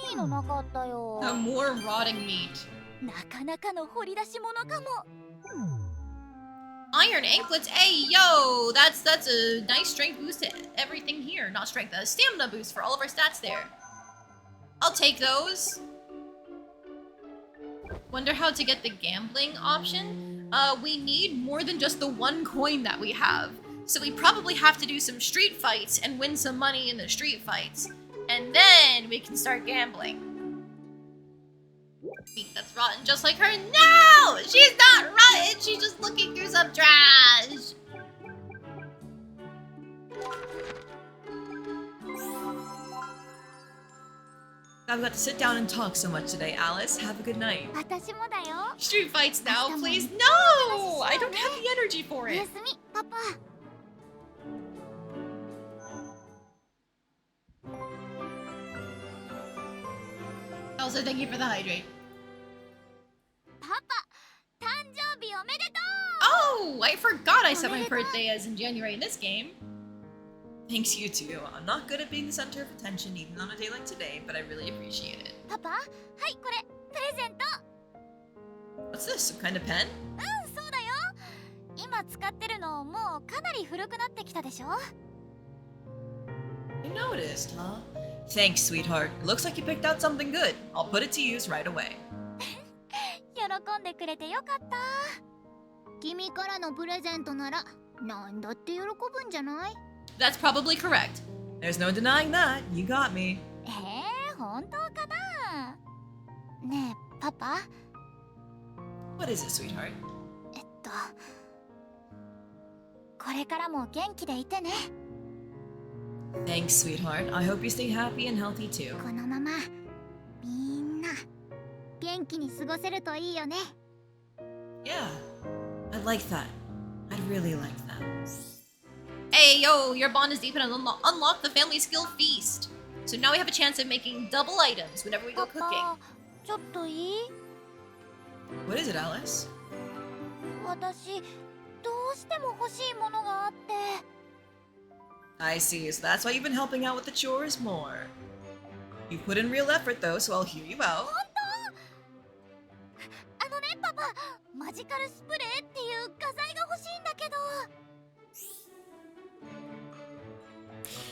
いいのなかったよ。 More rotting meat. なかなかの掘り出し物かも。 Iron anklets. Hey, yo, that's a nice strength boost to everything here. Not strength, a stamina boost for all of our stats there. I'll take those. Wonder how to get the gambling option. We need more than just the one coin that we have. So we probably have to do some street fights and win some money in the street fights. And then we can start gambling. Meat that's rotten just like her. No! She's not rotten! She's just looking through some trash! I've got to sit down and talk so much today, Alice. Have a good night. 私もだよ。 Street fights now, please. No! I don't have the energy for お it. やすみ、パパ。 Also, thank you for the hydrate. パパ、誕生日おめでとう。 Oh! I forgot I set my birthday as in January in this game. Thanks, you too. I'm not good at being the center of attention even on a day like today, but I really appreciate it. パパ、はいこれプレゼント。 What's this? Some kind of pen? そうだよ。今使ってるのもうかなり古くなってきたでしょ。 You noticed, huh? Thanks, sweetheart. It looks like you picked out something good. I'll put it to use right away. 喜んでくれてよかった。君からのプレゼントならなんだって喜ぶんじゃない？ That's probably correct. There's no denying that. You got me. 本当かな？ねえ、パパ。 What is it, sweetheart? これからも元気でいてね。 Thanks, sweetheart. I hope you stay happy and healthy too. このままみんな元元気に過ごせるといいよね。 Yeah, I like that. I'd really like that. Hey, yo, your bond is deep and unlock the family skill feast. So now we have a chance of making double items whenever we go パ cooking. パ、ちょっといい？ What is it, Alice? 私、どうしても欲しいものがあって。 I see, so that's why you've been helping out with the chores more. You put in real effort though, so I'll hear you out. あのね、パパ、マジカルスプレーっていう画材が欲しいんだけど。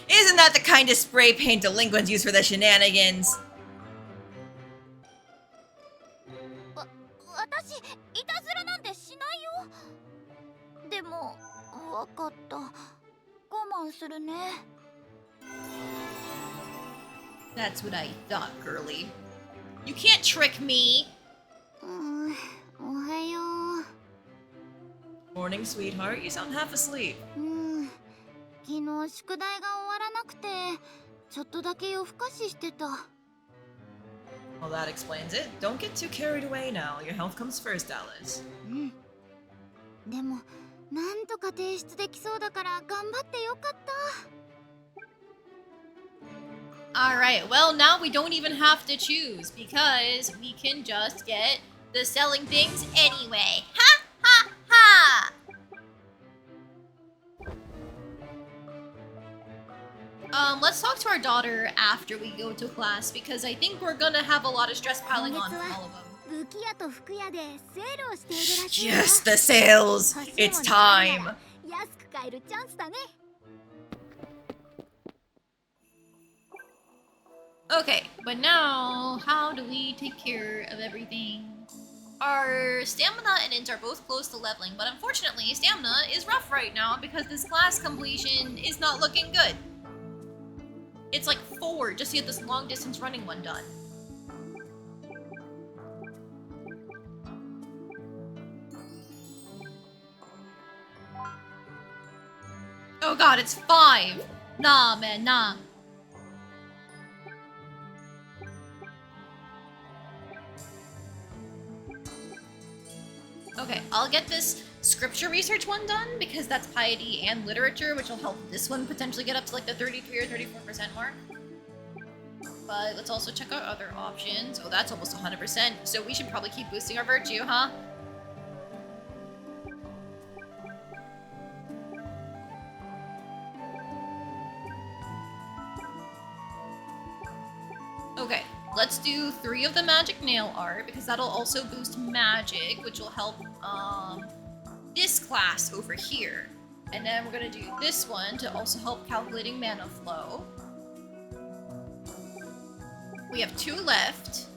Isn't that the kind of spray paint delinquents use for their shenanigans? 私、いたずらなんてしないよ。でも、わかった。我慢するね。 That's what I thought, girly. You can't trick me. おはよ Morning, sweetheart. You sound half asleep. う。昨日宿題が終わらなくて、ちょっとだけ夜更かししてた。 Well, that explains it. Don't get too carried away now. Your health comes first, Alice. でも、なんとか提出できそうだから頑張ってよかった。 Alright, well, now we don't even have to choose because we can just get the selling things anyway. Ha ha ha! Let's talk to our daughter after we go to class because I think we're gonna have a lot of stress piling on from all of them. 武器屋と服屋でセールをしているらしいよ。 Yes, the sales! 欲しい It's ものがあるな time! ら安く買えるチャンスだね。 Okay, but now, how do we take care of everything? Our stamina and int are both close to leveling, but unfortunately, stamina is rough right now because this class completion is not looking good. It's like 4 just to get this long distance running one done. Oh god, it's 5! Nah, man, nah. Okay, I'll get this scripture research one done because that's piety and literature, which will help this one potentially get up to like the 33 or 34% mark. But let's also check out other options. Oh, that's almost 100%, so we should probably keep boosting our virtue, huh? Okay, let's do 3 of the magic nail art because that'll also boost magic, which will help this class over here. And then we're gonna do this one to also help calculating mana flow. We have 2 left.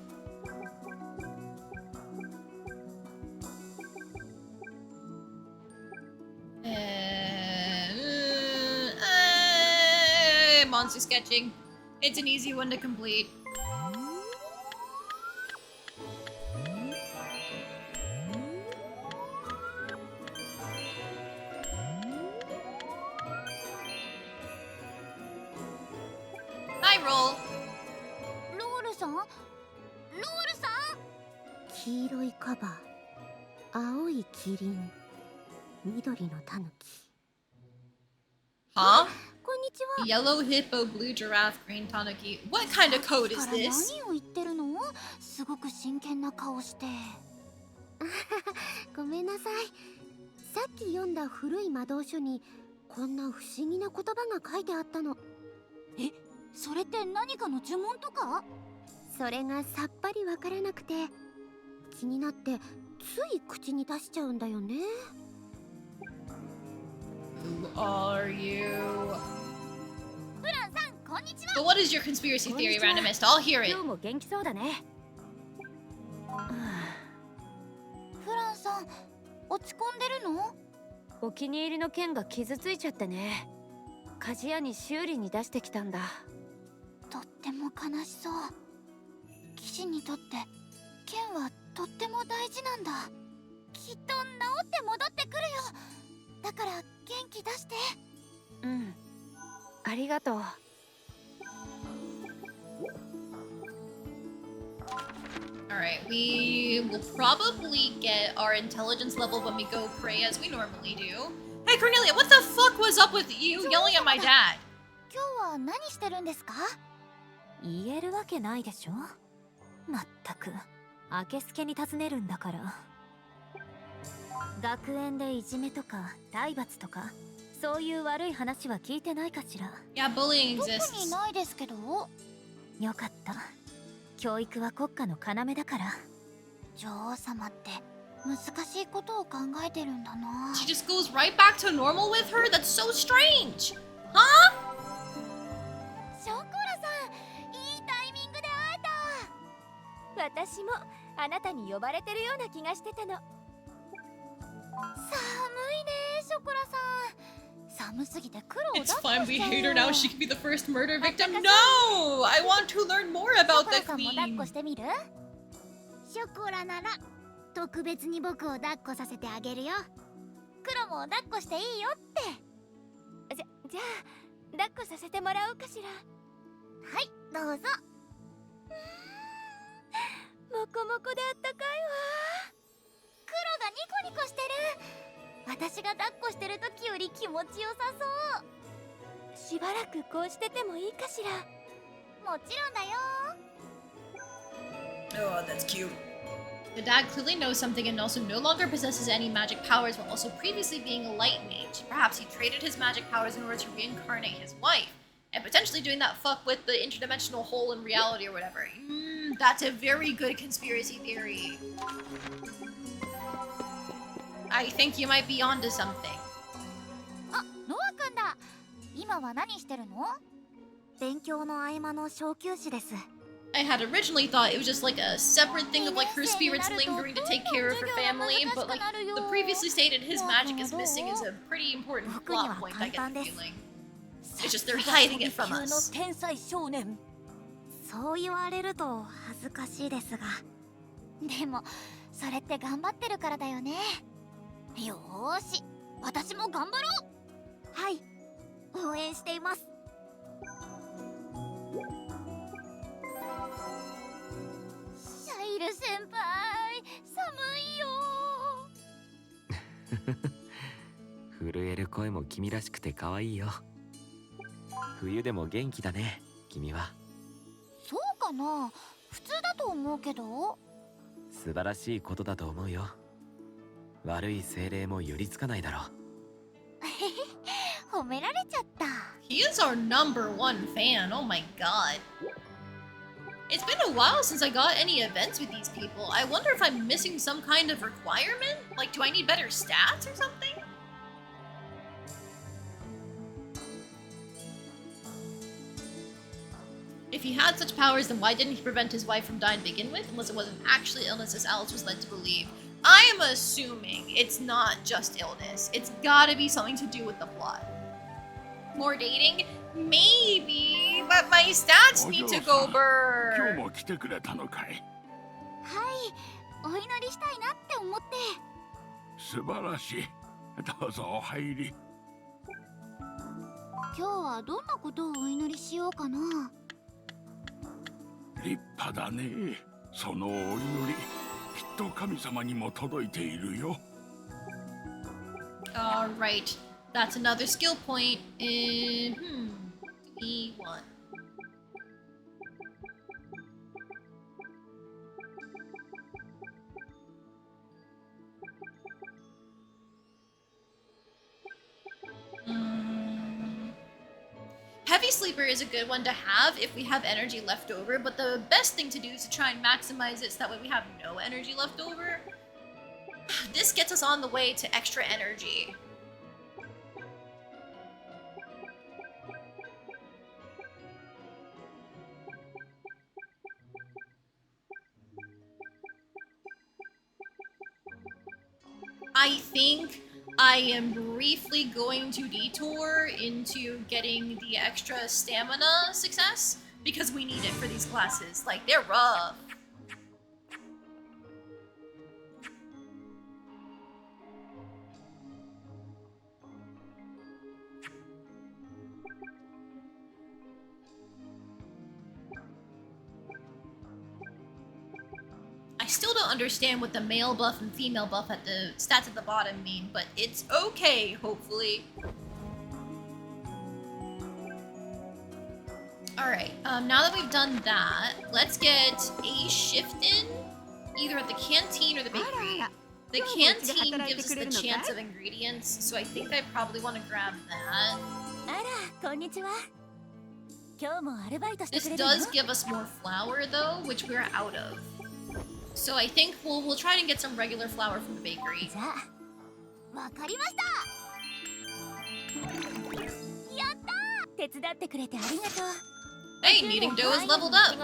Monster sketching. It's an easy one to complete. Hi, roll. ロールさん？ロールさん？黄色いカバー、青いキリン、緑のタヌキ。 Huh? こんにちは。 Yellow hippo, blue giraffe, green tanuki. What kind of code is から this? 何を言ってるの？すごく真剣な顔して。ごめんなさい。さっき読んだ古い魔導書にこんな不思議な言葉が書いてあったの。え、それって何かの呪文とか？それがさっぱりわからなくて気になってつい口に出しちゃうんだよね。 Who are you? フランさん、こんにちは。 So what is your conspiracy theory, randomist? I'll hear it. 今日も元気そうだね。フランさん、落ち込んでるの？お気に入りの剣が傷ついちゃってね。鍛冶屋に修理に出してきたんだ。とっても悲しそう。騎士にとって剣はとっても大事なんだ。きっと治って戻ってくるよ。だから元気出して。うん。ありがとう。Alright, we will probably get our intelligence level when we go pray as we normally do. Hey Cornelia, what the fuck was up with you yelling at my dad? 今日は何してるんですか？言えるわけないでしょ。まったくあけすけに尋ねるんだから。学園でいじめとか体罰とかそういう悪い話は聞いてないかしら。 Yeah, bullying 特 exists. にないですけど。よかった。教育は国家の要だから。女王様って難しいことを考えてるんだな。 She just goes right back to normal with her? That's so strange! Huh? ショコラさん、いいタイミングで会えた。私もあなたに呼ばれてるような気がしてたの。寒いね、ショコラさん。寒すぎて黒を It's 抱っ fine, こし we ちゃう hate よ。 her now. She could be the first murder victim. No! I want to learn more ショ about コ the ラさんも抱っ queen. こしてみる？ショコラなら特別に僕を抱っこさせてあげるよ。黒も抱っこしていいよって。じゃあ抱っこさせてもらおうかしら。はい、どうぞ。もこもこであったかいわ。黒がニコニコしてる。私が抱っこしてる時より気持ちよさそう。しばらくこうしててもいいかしら。もちろんだよ。 Oh, that's cute. The dad clearly knows something and also no longer possesses any magic powers while also previously being a light mage. Perhaps he traded his magic powers in order to reincarnate his wife, and potentially doing that fuck with the interdimensional hole in reality or whatever. That's a very good conspiracy theory. I think you might be onto something. あ、ノア君だ。今は何してるの？勉強の合間の小休止です。 I had originally thought it was just like a separate thing of like her spirits lingering to take care of her family, but like the previously stated his magic is missing is a pretty important plot point, I get the feeling. It's just they're hiding it from us. 天才少年。そう言われると恥ずかしいですが。でも、それって頑張ってるからだよね。よーし、私も頑張ろう。はい、応援しています。シャイル先輩、寒いよ。震える声も君らしくて可愛いよ。冬でも元気だね、君は。そうかな、普通だと思うけど。素晴らしいことだと思うよ。悪い精霊も寄りつかないだろう。褒められちゃった。 He is our number one fan, oh my god. It's been a while since I got any events with these people. I wonder if I'm missing some kind of requirement? Like, do I need better stats or something? If he had such powers, then why didn't he prevent his wife from dying to begin with? Unless it wasn't actually illness as Alice was led to believe. I am assuming it's not just illness. It's gotta be something to do with the plot. More dating? Maybe, but my stats need to go 今日 burr. も来てくれたのかい。はい、お祈りしたいなって思って。素晴らしい。どうぞお入り。今日はどんなことをお祈りしようかな。立派だね。そのお祈り、きっと神様にも届いているよ。Alright, that's another skill point in, E1. Heavy Sleeper is a good one to have if we have energy left over, but the best thing to do is to try and maximize it so that way we have no energy left over. This gets us on the way to extra energy. I think I am briefly going to detour into getting the extra stamina success because we need it for these classes. Like, they're rough. still don't understand what the male buff and female buff at the stats at the bottom mean, but it's okay, hopefully. Alright, now that we've done that, let's get a shift in, either at the canteen or the bakery. The canteen gives us the chance of ingredients, so I think I probably want to grab that. This does give us more flour, though, which we're out of. So I think we'll try and get some regular flour from the bakery. Hey, kneading dough is leveled up!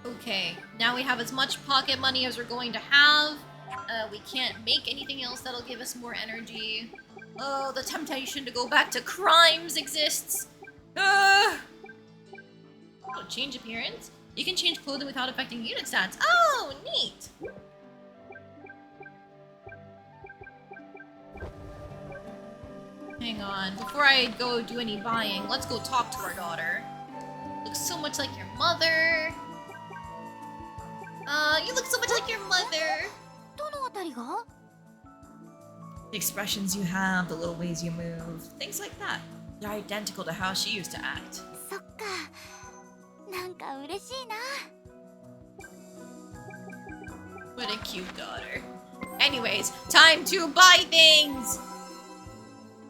Okay, now we have as much pocket money as we're going to have. We can't make anything else that'll give us more energy. Oh, the temptation to go back to crimes exists! Oh, change appearance? You can change clothing without affecting unit stats. Oh, neat! Hang on, before I go do any buying, let's go talk to our daughter. Looks so much like your mother. You look so much like your mother. The expressions you have, the little ways you move, things like that. They're identical to how she used to act. What a cute daughter. Anyways, time to buy things!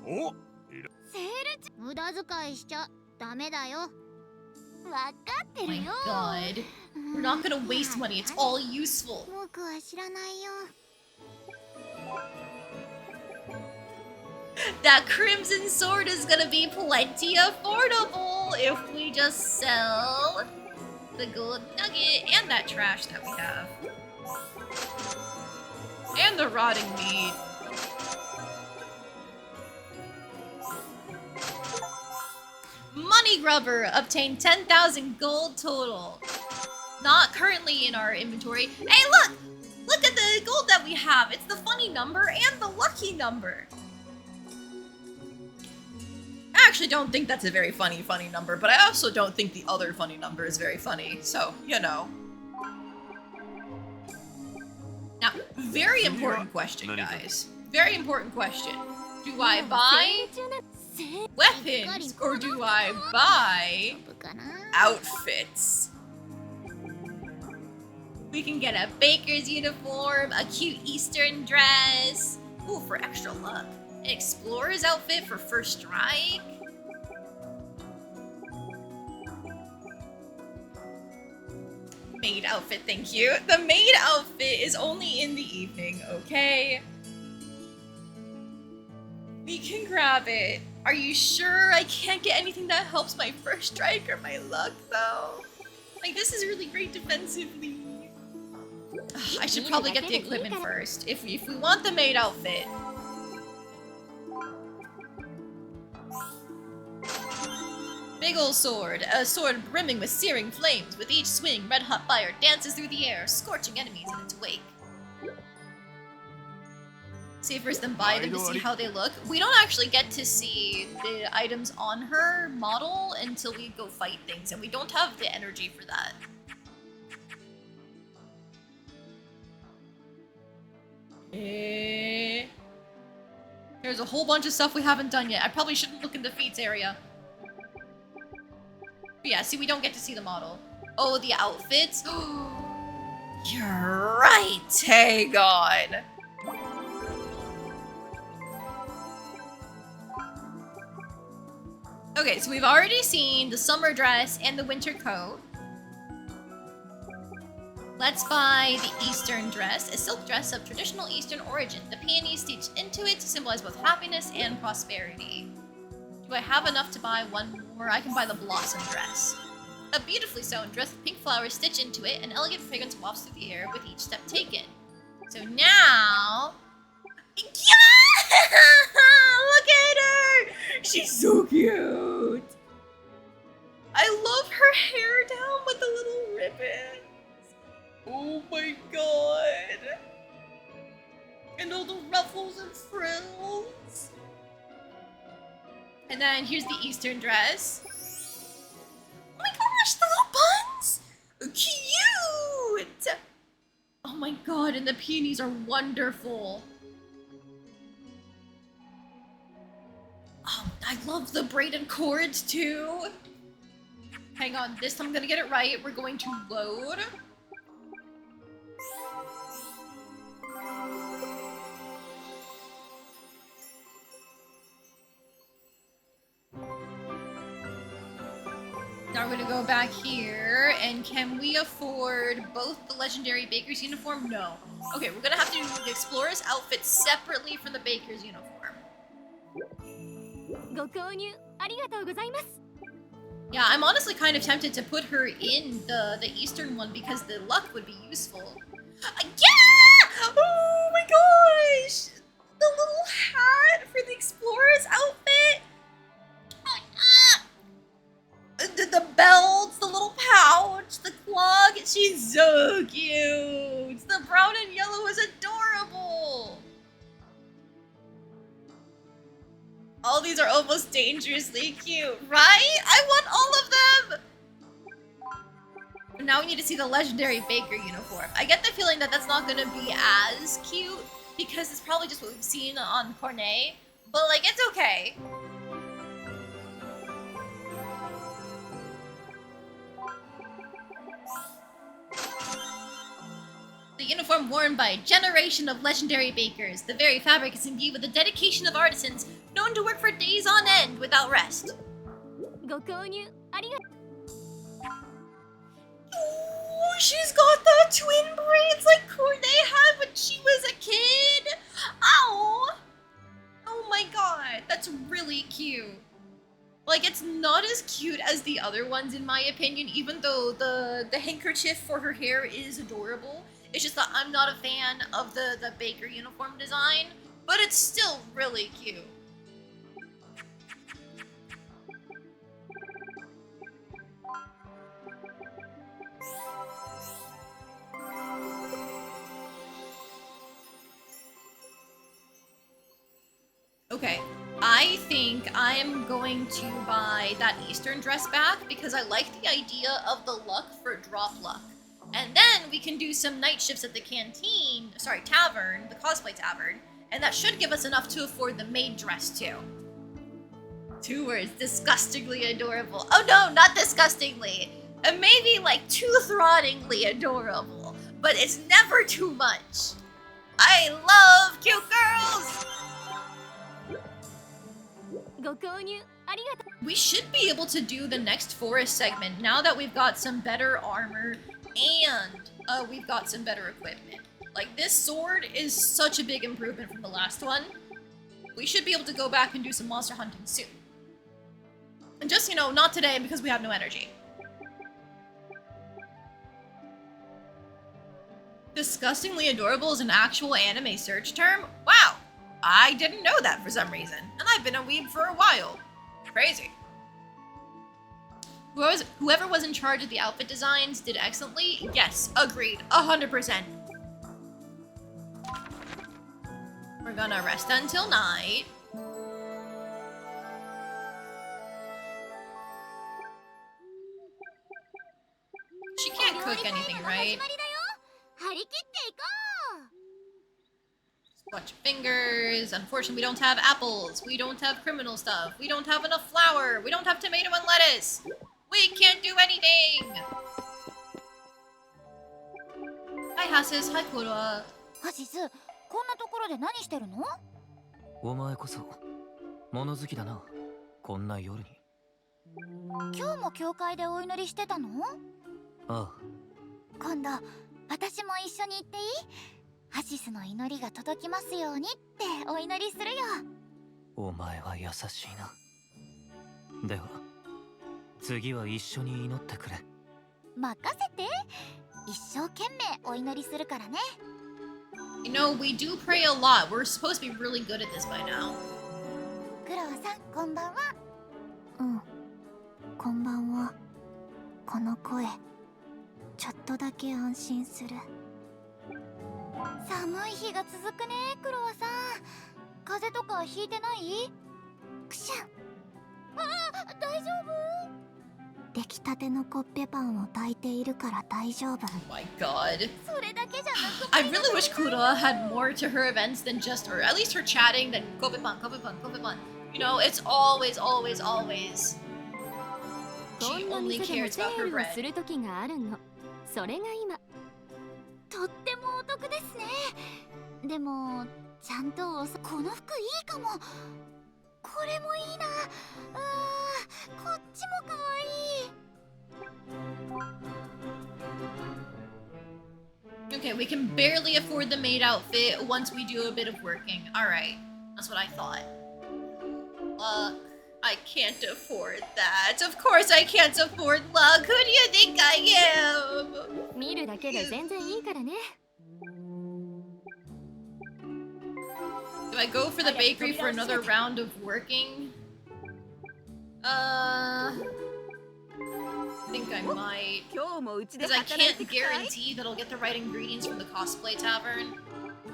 Oh, My god. We're not gonna waste money, it's all useful. That crimson sword is gonna be plenty affordable if we just sell the gold nugget and that trash that we have. And the rotting meat. Money Grubber obtained 10,000 gold total. Not currently in our inventory. Hey, look! Look at the gold that we have. It's the funny number and the lucky number. I actually don't think that's a very funny number, but I also don't think the other funny number is very funny. So, you know. Now, very important question, guys. Very important question. Do I buy weapons or do I buy outfits? We can get a baker's uniform, a cute Eastern dress. Ooh, for extra luck. An explorer's outfit for first strike. Maid outfit, thank you. The maid outfit is only in the evening, okay? We can grab it. Are you sure I can't get anything that helps my first strike or my luck, though? Like, this is really great defensively. Ugh, I should probably get the equipment first, if we want the maid outfit. Big ol' sword. A sword brimming with searing flames. With each swing, red-hot fire dances through the air, scorching enemies in its wake. Save first, then buy them to see how they look. We don't actually get to see the items on her model until we go fight things, and we don't have the energy for that. There's a whole bunch of stuff we haven't done yet. I probably shouldn't look in the feats area. But yeah, see, we don't get to see the model. Oh, the outfits? You're right, hey god. Okay, so we've already seen the summer dress and the winter coat. Let's buy the Eastern dress, a silk dress of traditional Eastern origin. The peonies stitched into it to symbolize both happiness and prosperity. Do I have enough to buy one more? I can buy the blossom dress. A beautifully sewn dress with pink flowers stitched into it, an elegant fragrance wafts through the air with each step taken. So now... Yeah! Look at her! She's so cute! I love her hair down with the little ribbons. Oh my god! And all the ruffles and frills. And then here's the Eastern dress. Oh my gosh, the little buns! Cute! Oh my god, and the peonies are wonderful. Oh, I love the braided cords too. Hang on, this time I'm gonna get it right. We're going to load. Now we're gonna go back here, and can we afford both the legendary baker's uniform? No. Okay, we're gonna have to do the explorer's outfit separately from the baker's uniform. ご購入ありがとうございます。 Yeah, I'm honestly kind of tempted to put her in the Eastern one because the luck would be useful. Yeah! Oh my gosh! The little hat for the explorer's outfit. The belts, the little pouch, the clog. She's so cute. The brown and yellow is adorable. All these are almost dangerously cute, right? I want all of them! But now we need to see the legendary baker uniform. I get the feeling that that's not gonna be as cute because it's probably just what we've seen on Cornet, but like, it's okay. The uniform worn by a generation of legendary bakers. The very fabric is imbued with the dedication of artisans known to work for days on end without rest. ご購入ありがとう。 Oh, she's got the twin braids like Cornet had when she was a kid. Ow! Oh my god, that's really cute. Like, it's not as cute as the other ones in my opinion, even though the handkerchief for her hair is adorable. It's just that I'm not a fan of the baker uniform design, but it's still really cute. Okay, I think I'm going to buy that Eastern dress back because I like the idea of the luck for drop luck. And then we can do some night shifts at the tavern, the cosplay tavern, and that should give us enough to afford the maid dress too. 2 words, disgustingly adorable. Oh no, not disgustingly. Maybe like tooth-rottingly adorable, but it's never too much. I love cute girls! ご購入ありがとう。 We should be able to do the next forest segment now that we've got some better armor and we've got some better equipment. Like, this sword is such a big improvement from the last one. We should be able to go back and do some monster hunting soon. And just, you know, not today because we have no energy. Disgustingly adorable is an actual anime search term? Wow! I didn't know that for some reason, and I've been a weeb for a while. Crazy. Whoever was in charge of the outfit designs did excellently. Yes, agreed, 100%. We're gonna rest until night. She can't cook anything, right? 張り切っていこう。 Watch fingers. Unfortunately, we don't have apples. We don't have criminal stuff. We don't have enough flour. We don't have tomato and lettuce. We can't do anything. Hi, Hasis. Hi, Kura. ハシス、こんなところで何してるの？お前こそ物好きだな、こんな夜に。今日も教会でお祈りしてたの？ああ。今度私も一緒に行っていい？ハシスの祈りが届きますようにってお祈りするよ。お前は優しいな。では次は一緒に祈ってくれ。任せて。一生懸命お祈りするからね。You know, we do pray a lot. We're supposed to be really good at this by now. クロワさん、こんばんは。うん、こんばんは。この声、ちょっとだけ安心する。寒い日が続くね、クロワさん。風邪とかひいてない？くしゃん。大丈夫？出来たてのコッペパンを炊いているから大丈夫。 Oh my god. それだけじゃなく I really wish Kura had more to her events than just, or at least her chatting than Kobepan, Kobepan, Kobepan. You know, it's always, always, always. こ She んな only 店でも cares セ about ー her ルを bread. する時があるの。それが今。とってもお得ですね。でもちゃんとこの服いいかも。これもいいな。こっちもかわいい。 Okay, we can barely afford the maid outfit once we do a bit of working. Alright, that's what I thought. I can't afford that. Of course I can't afford luck. Who do you think I am? 見るだけで全然いいからね。 Do I go for the bakery for another round of working? I think I might. 今日もうちで Because I 働いて can't きたい。 guarantee that I'll get the right ingredients from the cosplay tavern.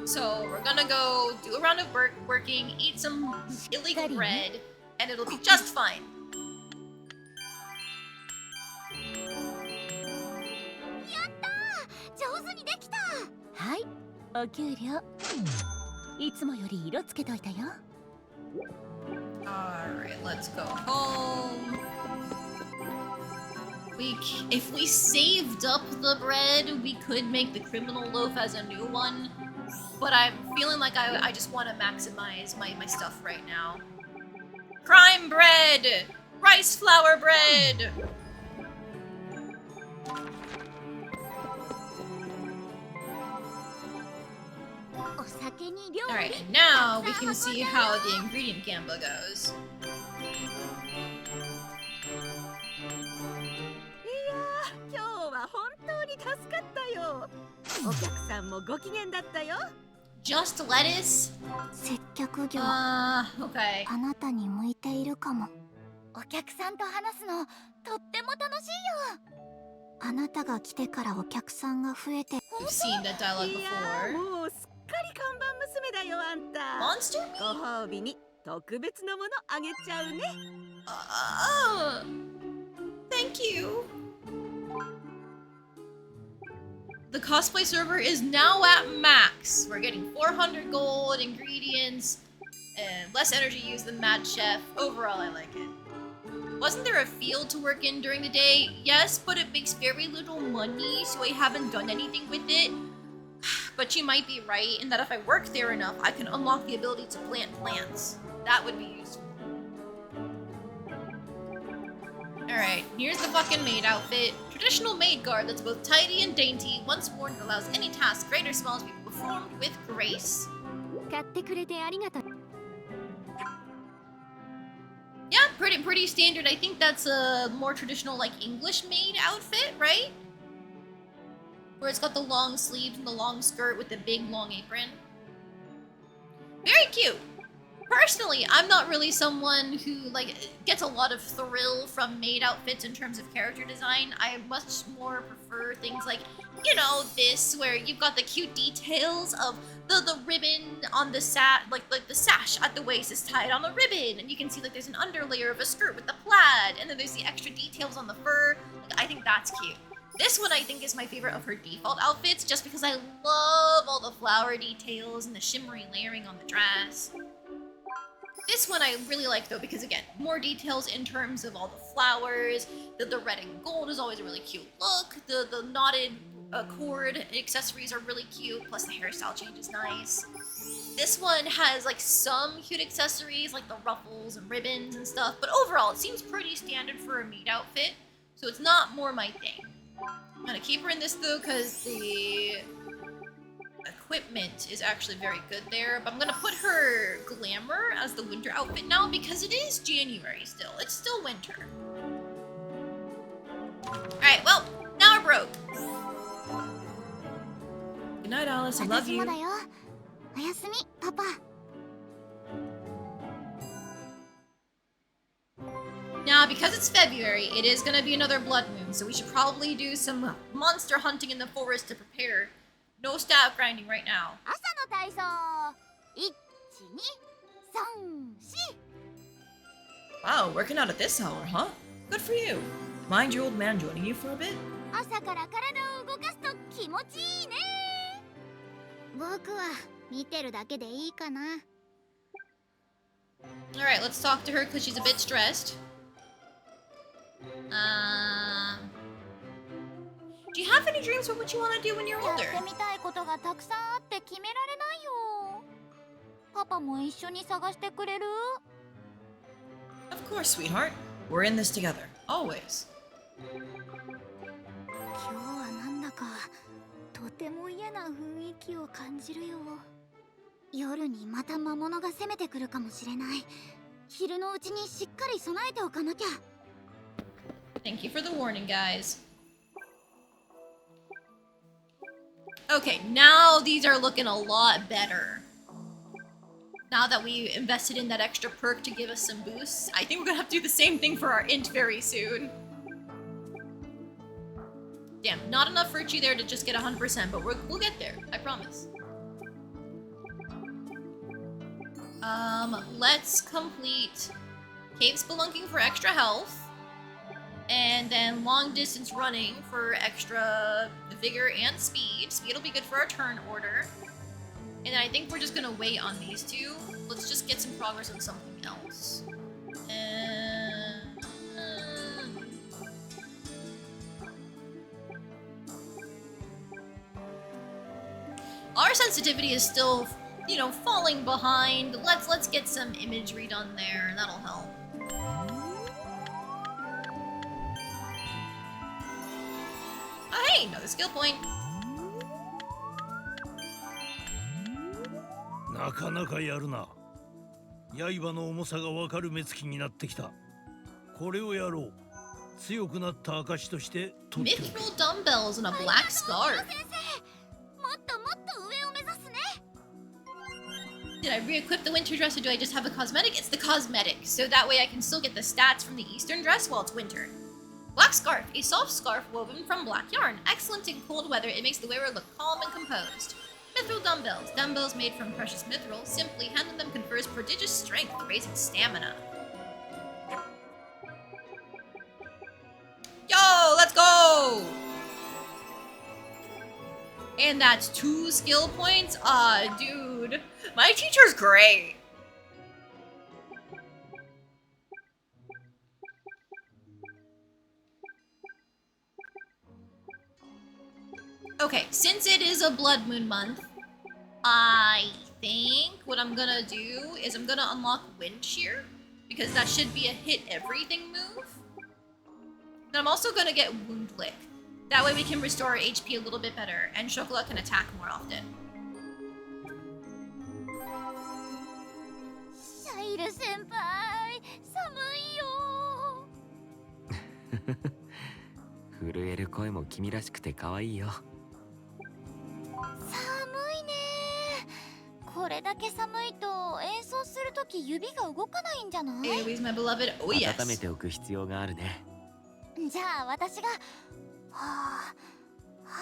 So we're gonna go do a round of working, eat some illegal bread, and it'll be just fine. やったー、上手にできた。はい、お給料。いつもより色つけといたよ。 Alright, let's go home. If we saved up the bread, we could make the criminal loaf as a new one. But I'm feeling like I just want to maximize my stuff right now. Crime bread! Rice flour bread! Alright, and now we can see how the ingredient gamba goes. いやー、今日は本当に助かったよ。お客さんもご機嫌だったよ。 Just lettuce? 接客業、 okay. あなたに向いているかも。お客さんと話すのとっても楽しいよ。あなたが来てからお客さんが増えて。 We've seen that dialogue いや before. ー、もうすっかり看板娘だよあんた。 Monster meat? ご褒美に特別なものあげちゃうね。Thank you. The cosplay server is now at max. We're getting 400 gold, ingredients, and less energy used than Mad Chef. Overall, I like it. Wasn't there a field to work in during the day? Yes, but it makes very little money, so I haven't done anything with it. But you might be right in that if I work there enough, I can unlock the ability to plant plants. That would be useful. Alright, here's the fucking maid outfit. Traditional maid garb that's both tidy and dainty. Once worn, it allows any task, great or small, to be performed with grace. 買ってくれてありがとう。 Yeah, pretty standard. I think that's a more traditional, like, English maid outfit, right? Where it's got the long sleeves and the long skirt with the big long apron. Very cute. Personally, I'm not really someone who, like, gets a lot of thrill from maid outfits in terms of character design. I much more prefer things like, you know, this, where you've got the cute details of the ribbon on the like the sash at the waist is tied on the ribbon, and you can see like there's an underlayer of a skirt with the plaid, and then there's the extra details on the fur. Like, I think that's cute. This one I think is my favorite of her default outfits, just because I love all the flower details and the shimmery layering on the dress. This one I really like though, because again, more details in terms of all the flowers. The red and gold is always a really cute look. The knotted cord accessories are really cute, plus the hairstyle change is nice. This one has like some cute accessories, like the ruffles and ribbons and stuff, but overall it seems pretty standard for a maid outfit, so it's not more my thing. I'm gonna keep her in this though, because the equipment is actually very good there, but I'm gonna put her glamour as the winter outfit now, because it is January still. It's still winter. Alright, well, now we're broke. Good night, Alice. I love you. 私もだよ。おやすみ、パパ。 Now, because it's February, it is gonna be another blood moon, so we should probably do some monster hunting in the forest to prepare. No stat grinding right now. 朝の体操。1、2、3、4。Wow, working out at this hour, huh? Good for you. Mind your old man joining you for a bit? 朝から体を動かすと気持ちいいね。僕は見てるだけでいいかな。Alright, let's talk to her because she's a bit stressed. Do you have any dreams about what you want to do when you're や older? ってみたいことがたくさんあって決められないよ。パパも一緒に探してくれる？ Of course, sweetheart. We're in this together. Always. 今日はなんだかとても嫌な雰囲気を感じるよ。夜にまた魔物が攻めてくるかもしれない。昼のうちにしっかり備えておかなきゃ。 Thank you for the warning, guys. Okay, now these are looking a lot better. Now that we invested in that extra perk to give us some boosts, I think we're gonna have to do the same thing for our int very soon. Damn, not enough virtue there to just get 100%, but we'll get there, I promise. Let's complete Cave Spelunking for extra health. And then long distance running for extra vigor and speed. Speed will be good for our turn order. And then I think we're just gonna wait on these two. Let's just get some progress on something else. Our sensitivity is still, you know, falling behind. Let's get some imagery done there. That'll help. Oh, hey, another skill point. なかなかやるな。刃の重さがわかる目つきになってきた。これをやろう。強くなった証として取っておく。 Mithril dumbbells and a black scarf. もっともっと上を目指すね。 Did I re-equip the winter dress or do I just have a cosmetic? It's the cosmetic, so that way I can still get the stats from the eastern dress while it's winter. Black scarf, a soft scarf woven from black yarn. Excellent in cold weather, it makes the wearer look calm and composed. Mithril dumbbells, dumbbells made from precious mithril. Simply handling them confers prodigious strength, raising stamina. Yo, let's go! And that's 2 skill points? Dude. My teacher's great. Okay, since it is a blood moon month, I think what I'm gonna do is I'm gonna unlock Wind Shear, because that should be a hit everything move. Then I'm also gonna get Wound Lick. That way we can restore our HP a little bit better, and Chocolat can attack more often. シャイル先輩、寒いよ。震える声も君らしくて可愛いよ。寒いね。これだけ寒いと演奏するとき指が動かないんじゃない？ Aoe's my beloved. Oh yes. 温めておく必要があるね。じゃあ私がはあは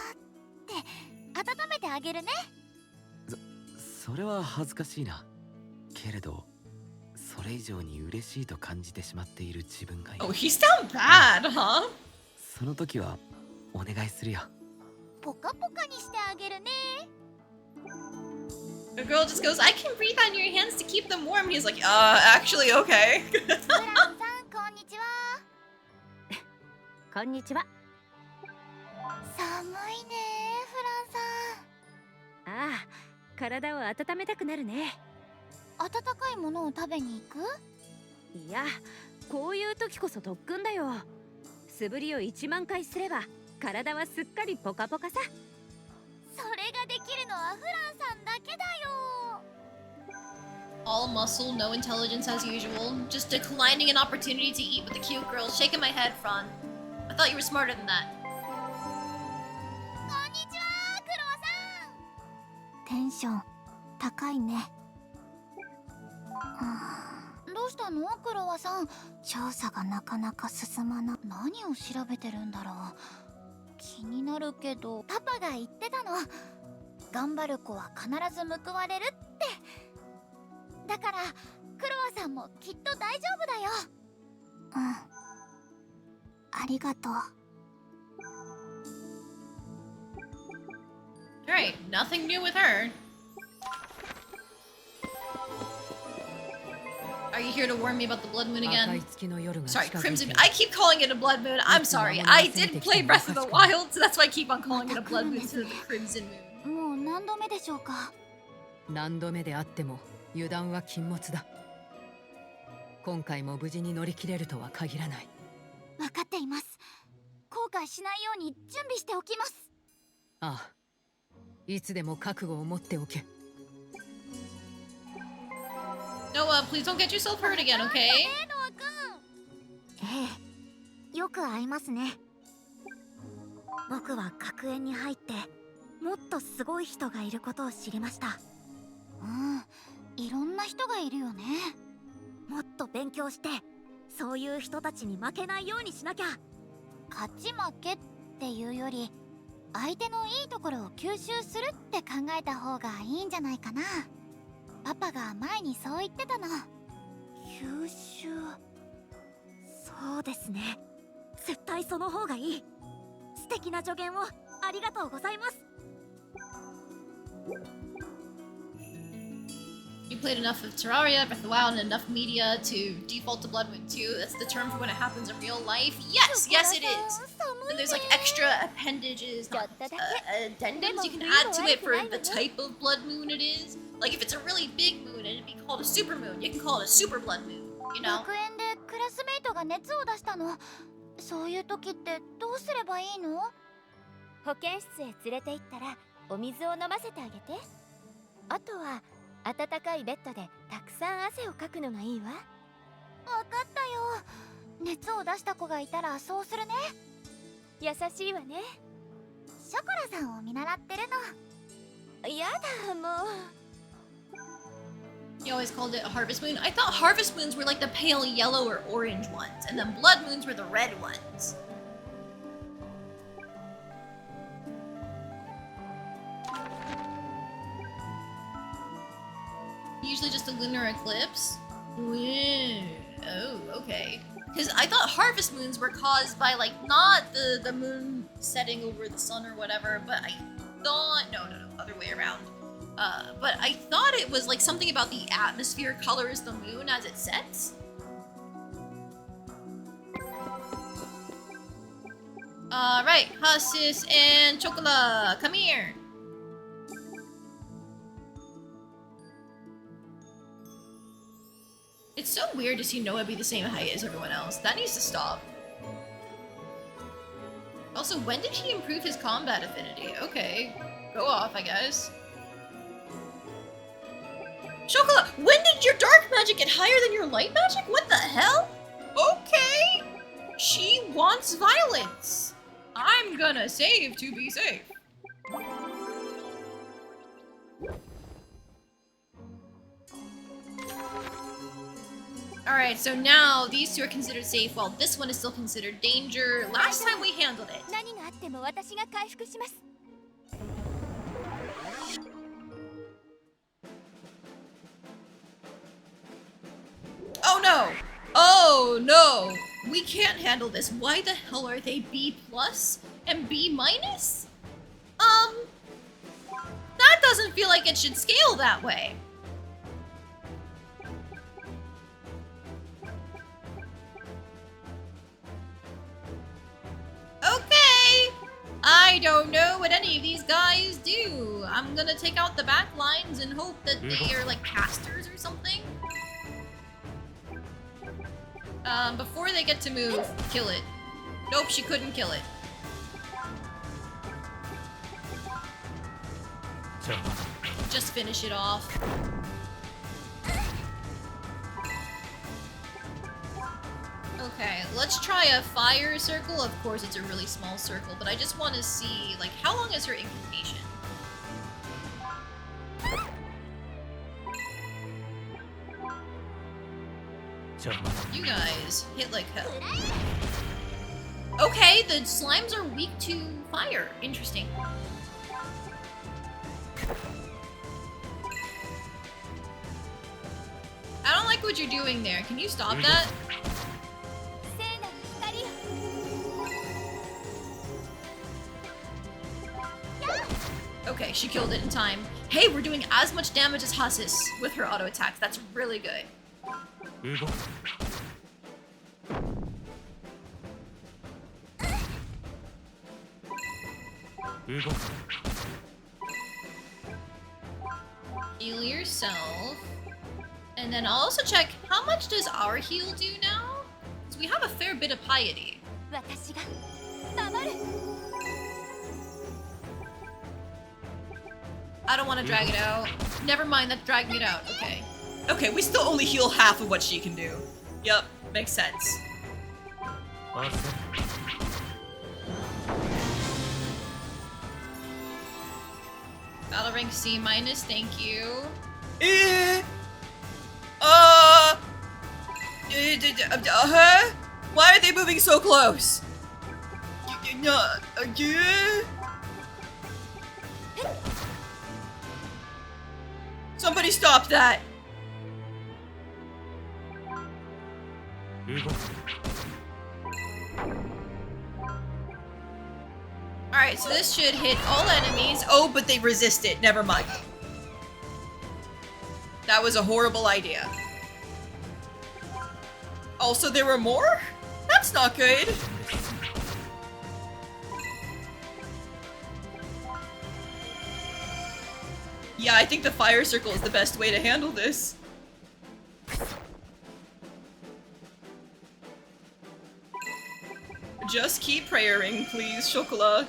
あって温めてあげるね。それは恥ずかしいな。けれど、それ以上に嬉しいと感じてしまっている自分がいる。 Oh, he's down bad, huh? その時はお願いするよ。ポカポカにしてあげるね。 The girl just goes, I can breathe on your hands to keep them warm. He's like, actually, okay. フランさん、こんにちは。こんにちは。寒いね、フランさん。ああ、体を温めたくなるね。温かいものを食べに行く？いや、こういう時こそ特訓だよ。素振りを1万回すれば体はすっかりポカポカさ。それができるのはフランさんだけだよ。 All muscle, no intelligence as usual. Just declining an opportunity to eat with the cute girl. Shaking my head, Fran. I thought you were smarter than that. こんにちは、クロワさん。テンション高いね。どうしたの、クロワさん。調査がなかなか進まない。何を調べてるんだろう。気になるけど、パパが言ってたの。頑張る子は必ず報われるって。だからクロワさんもきっと大丈夫だよ。うん、ありがとう。 Alright, nothing new with her. Are you here to warn me about the blood moon again? Sorry, Crimson Moon. I keep calling it a blood moon. I'm sorry. I did play Breath of the Wild, so that's why I keep on calling it a blood moon instead of the Crimson Moon. もう何度目でしょうか。何度目であっても油断は禁物だ。今回も無事に乗り切れるとは限らない。分かっています。後悔しないように準備しておきます。ああ、いつでも覚悟を持っておけ。Noah, please don't get yourself hurt again, okay? ええ、よく会いますね。僕は学園に入ってもっとすごい人がいることを知りました。うん、いろんな人がいるよね。もっと勉強してそういう人たちに負けないようにしなきゃ。勝ち負けっていうより相手のいいところを吸収するって考えた方がいいんじゃないかな。パパが前にそう言ってたの。吸収。そうですね、絶対その方がいい。素敵な助言をありがとうございます。You played enough of Terraria, Breath of the Wild, and enough media to default to Blood Moon 2. That's the term for when it happens in real life. Yes, yes it is. And there's like extra appendages, not addendums you can add to it for the type of blood moon it is. Like if it's a really big moon, it'd be called a super moon. You can call it a super blood moon, you know? 学園でクラスメイトが熱を出したの。そういう時ってどうすればいいの？保健室へ連れて行ったらお水を飲ませてあげて。あとは暖かいベッドでたくさん汗をかくのがいいわ。わかったよ。熱を出した子がいたらそうするね。優しいわね。ショコラさんを見習ってるの。やだもう。You always called it a harvest moon. I thought harvest moons were like the pale yellow or orange ones, and then blood moons were the red ones. Usually just a lunar eclipse? Oh, okay. Because I thought harvest moons were caused by, like, not the moon setting over the sun or whatever, but I thought... No, other way around. But I thought it was, like, something about the atmosphere colors the moon as it sets. Alright, Hasis and Chocola, come here! It's so weird to see Noah be the same height as everyone else. That needs to stop. Also, when did he improve his combat affinity? Okay, go off, I guess. Chocola, when did your dark magic get higher than your light magic? What the hell? Okay. She wants violence. I'm gonna save to be safe. Alright, so now these two are considered safe while this one is still considered danger. Last time we handled it. 何があっても私が回復します。Oh no! Oh no! We can't handle this. Why the hell are they B plus and B minus? That doesn't feel like it should scale that way. Okay! I don't know what any of these guys do. I'm gonna take out the back lines and hope that they are like casters or something. Before they get to move, kill it. Nope, she couldn't kill it. Just finish it off. Okay, let's try a fire circle. Of course, it's a really small circle, but I just want to see, like, how long is her incantation? You guys hit like hell. Okay, the slimes are weak to fire. Interesting. I don't like like what you're doing there. Can you stop that? 聖なる光よ。 Okay, she killed it in time. Hey, we're doing as much damage as Hasis with her auto attacks. That's really good. 動く 動く Heal yourself. And then I'll also check, how much does our heal do now? Because we have a fair bit of piety. 私が守る。 I don't want to drag it out. Never mind, that's dragging it out. Okay. Okay, we still only heal half of what she can do. Yup, makes sense. 焦る Battle rank C minus, thank you. Why are they moving so close? Somebody stop that! 動く Alright, so this should hit all enemies. Oh, but they resist it. Never mind. That was a horrible idea. Also, there were more? That's not good. Yeah, I think the fire circle is the best way to handle this. Just keep praying, please, Chocolat.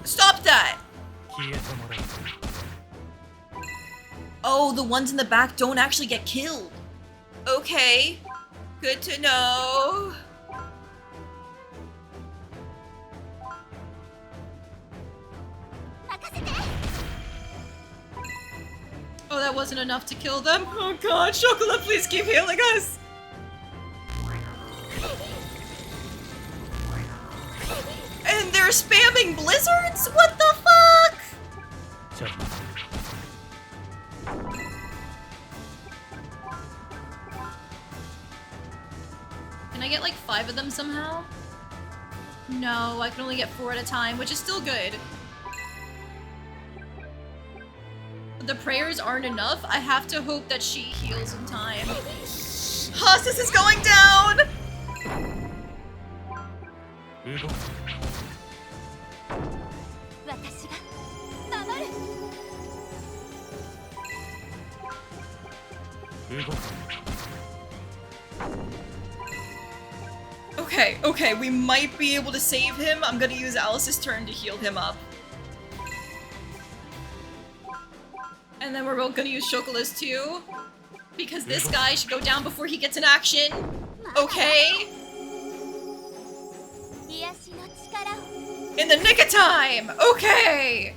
Stop that! 消えてもらう Oh, the ones in the back don't actually get killed. Okay. Good to know. Oh, that wasn't enough to kill them? Oh god, Chocolat, please keep healing us! And they're spamming blizzards? What the fuck? じゃあ Can I get like 5 of them somehow? No, I can only get 4 at a time, which is still good. The prayers aren't enough. I have to hope that she heals in time. Hasis is going down! 動く 私が守る。 動く Okay, okay, we might be able to save him. I'm gonna use Alice's turn to heal him up. And then we're both gonna use Chocolat's too. Because this guy should go down before he gets an action. Okay? 癒しの力を。 In the nick of time! Okay!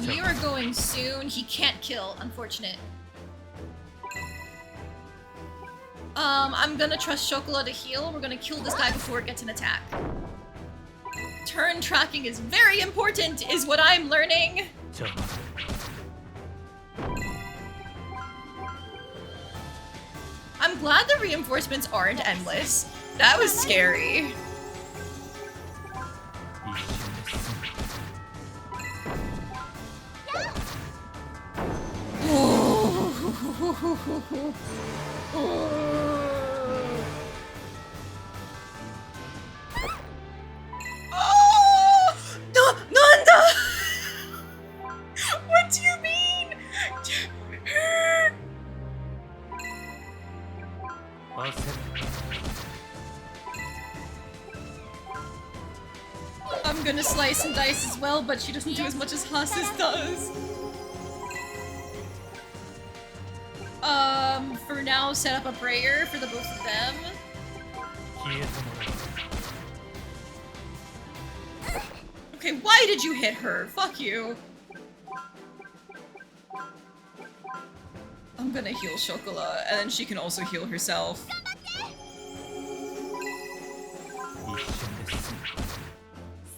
You are going soon. He can't kill, unfortunate. I'm gonna trust Chocolat to heal. We're gonna kill this guy before it gets an attack. Turn tracking is very important, is what I'm learning. じゃあ I'm glad the reinforcements aren't endless. That was scary. 一瞬で済む Oh! Nanda! What do you mean? 焦る I'm gonna slice and dice as well, but she doesn't do as much as Hasis does. For now, set up a prayer for the both of them. 消えてもらう Okay, why did you hit her? Fuck you. I'm gonna heal Chocolat, and then she can also heal herself. 一瞬で済む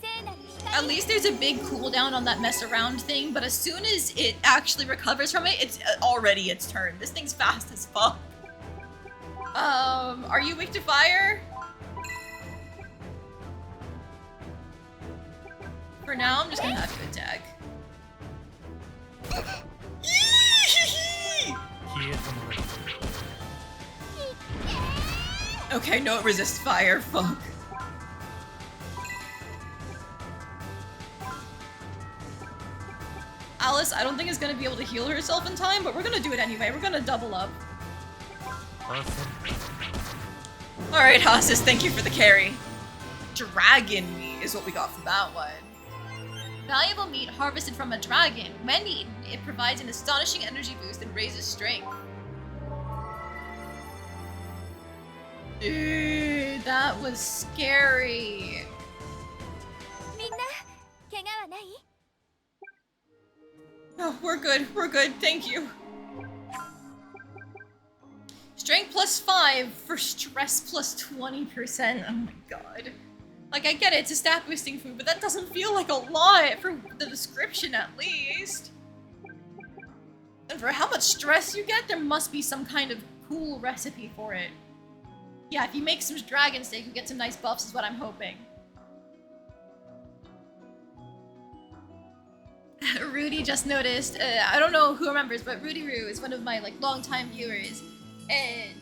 聖なる光 At least there's a big cooldown on that mess around thing, but as soon as it actually recovers from it, it's already its turn. This thing's fast as fuck. Are you weak to fire? For now, I'm just gonna have to attack. Okay, no, it resists fire. Fuck. Alice, I don't think is gonna be able to heal herself in time, but we're gonna do it anyway. We're gonna double up. Alright, Hasis, thank you for the carry. Dragon meat is what we got from that one. Valuable meat harvested from a dragon. When eaten, it provides an astonishing energy boost and raises strength. Dude, that was scary. みんな怪我はない？ Oh, we're good, thank you. Strength plus 5 for stress plus 20%. Oh my god. Like, I get it, it's a stat boosting food, but that doesn't feel like a lot for the description at least. And for how much stress you get, there must be some kind of cool recipe for it. Yeah, if you make some dragon steak, you get some nice buffs is what I'm hoping. Rudy just noticed, I don't know who remembers, but Rudy Roo is one of my, like, longtime viewers. And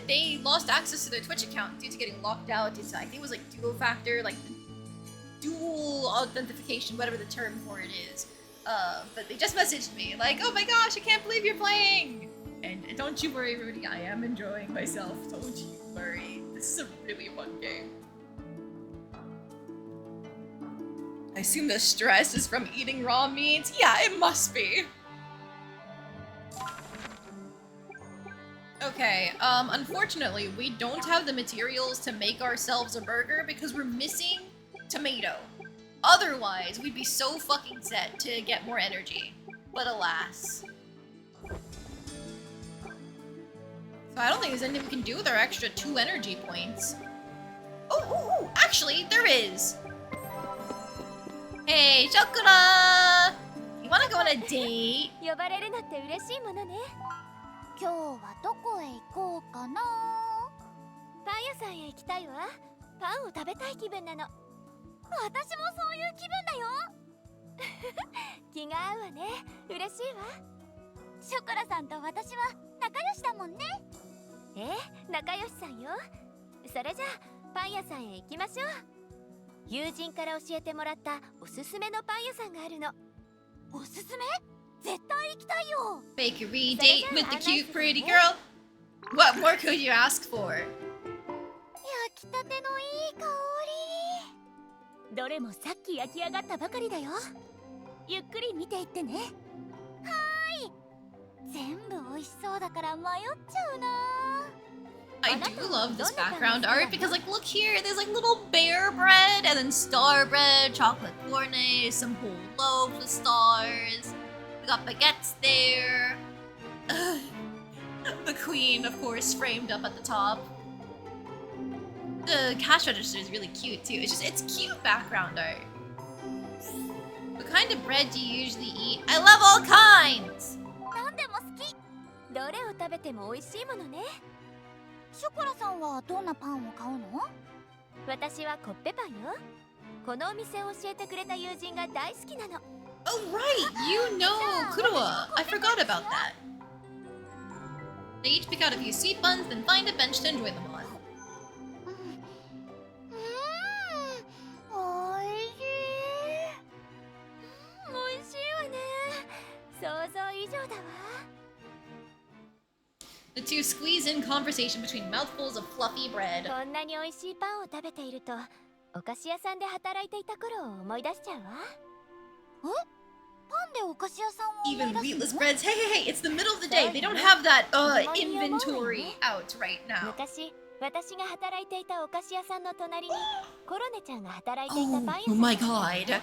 they lost access to their Twitch account due to getting locked out. It's, I think it was like dual factor, like dual authentication, whatever the term for it is. But they just messaged me like, "Oh my gosh, I can't believe you're playing!" And don't you worry, Rudy, I am enjoying myself. Don't you worry. This is a really fun game. I assume the stress is from eating raw meat. Yeah, it must be. Okay, unfortunately, we don't have the materials to make ourselves a burger because we're missing tomato. Otherwise, we'd be so fucking set to get more energy. But alas. So I don't think there's anything we can do with our extra 2 energy points. Oh, actually, there is! Hey, Shokura! You wanna go on a date? 呼ばれるのって嬉しいものね。今日はどこへ行こうかな。パン屋さんへ行きたいわ。パンを食べたい気分なの。私もそういう気分だよ。気が合うわね。嬉しいわ。ショコラさんと私は仲良しだもんね。仲良しさんよ。それじゃあパン屋さんへ行きましょう。友人から教えてもらったおすすめのパン屋さんがあるの。おすすめ？絶対行きたいよ。 Bakery date with the cute pretty girl? What more could you ask for? 焼きたてのいい香り。どれもさっき焼き上がったばかりだよ。ゆっくり見ていってね。はーい。全部美味しそうだから迷っちゃうな。I do love this background art because, like, look here, there's like little bear bread and then star bread, chocolate gournay, some whole loaves with stars. We got baguettes there. The queen, of course, framed up at the top. The cash register is really cute too. It's cute background art. What kind of bread do you usually eat? I love all kinds! 何でも好き。どれを食べても美味しいものね。ショコラさんはどんなパンを買うの？私はコッペパンよ。このお店を教えてくれた友人が大好きなの。Oh right, you know Kuroa. I forgot about that. They each pick out a few sweet buns, then find a bench to enjoy them on. おいしい。美味しいわね。想像以上だわ。The two squeeze in conversation between mouthfuls of fluffy bread. こんなに美味しいパンを食べていると、お菓子屋さんで働いていた頃を思い出しちゃうわ。パンでお菓子屋さんを思い出 Even す wheatless の？ breads. Hey, it's the middle of the day. They don't have that inventory out right now. 昔、私が働いていたお菓子屋さんの隣にコロネちゃんが働いていたパン屋さ Oh ん。 my god.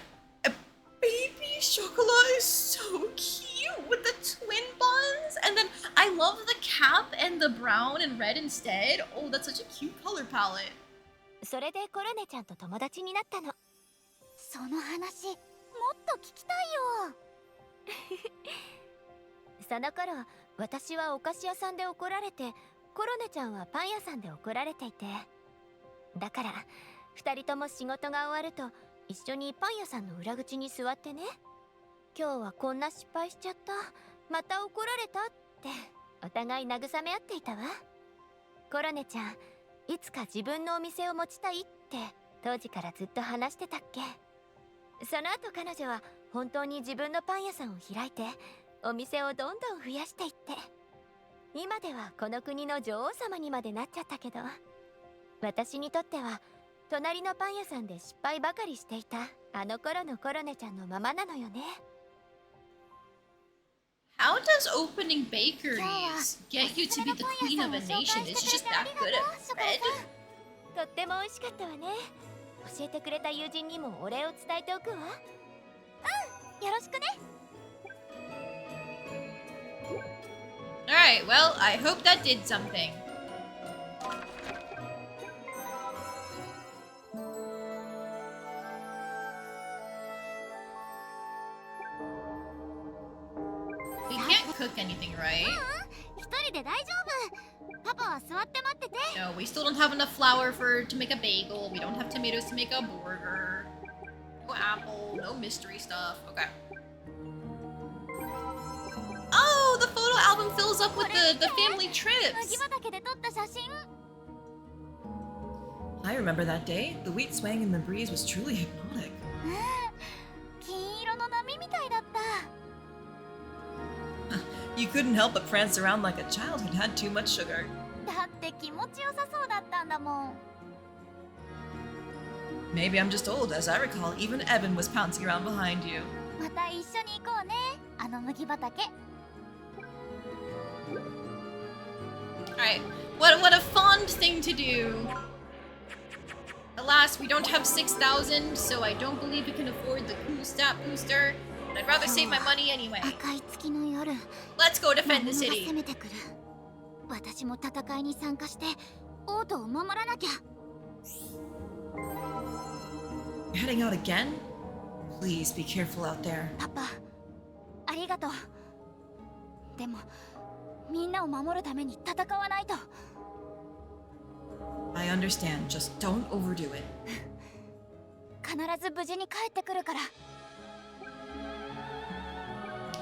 Baby chocolate is so cute with the twin buns. And then I love the cap and the brown and red instead. Oh, that's such a cute color palette. それでコロネちゃんと友達になったの。その話もっと聞きたいよ。その頃私はお菓子屋さんで怒られて、コロネちゃんはパン屋さんで怒られていて、だから2人とも仕事が終わると一緒にパン屋さんの裏口に座ってね、今日はこんな失敗しちゃった、また怒られたってお互い慰め合っていたわ。コロネちゃん、いつか自分のお店を持ちたいって当時からずっと話してたっけ。その後彼女は本当に自分のパン屋さんを開いてお店をどんどん増やしていって、今ではこの国の女王様にまでなっちゃったけど、私にとっては隣のパン屋さんで失敗ばかりしていたあの頃のコロネちゃんのままなのよね。 How does opening bakeries get you to be the queen of a nation? Is she just that good at bread? とっても美味しかったわね。教えてくれた友人にもお礼を伝えておくわ。よろしくね。Alright, well, I hope that did something. We can't cook anything, right? 一人で大丈夫。パパは座って待ってて。 No, we still don't have enough flour to make a bagel. We don't have tomatoes to make a burger. No apple, no mystery stuff. Okay. Oh, the photo album fills up with the family 麦 trips. 畑で撮った写真。 I remember that day. The wheat swaying in the breeze was truly hypnotic. 金色の波みたいだった。 You couldn't help but prance around like a child who'd had too much sugar. だって気持ちよさそうだったんだもん。 Maybe I'm just old. As I recall, even Evan was pouncing around behind you. また一緒に行こうね。あの麦畑。 Alright, what a fond thing to do. Alas, we don't have 6,000, so I don't believe we can afford the cool stat booster. But I'd rather save my money anyway. 赤い月の夜。 Let's go 魔 defend 物 the が city. 攻めてくる。私も戦いに参加して王都を守らなきゃ。 You're heading out again? Please be careful out there. パパ、ありがとう。でも、みんなを守るために戦わないと。 I understand. Just don't overdo it. 必ず無事に帰ってくるから。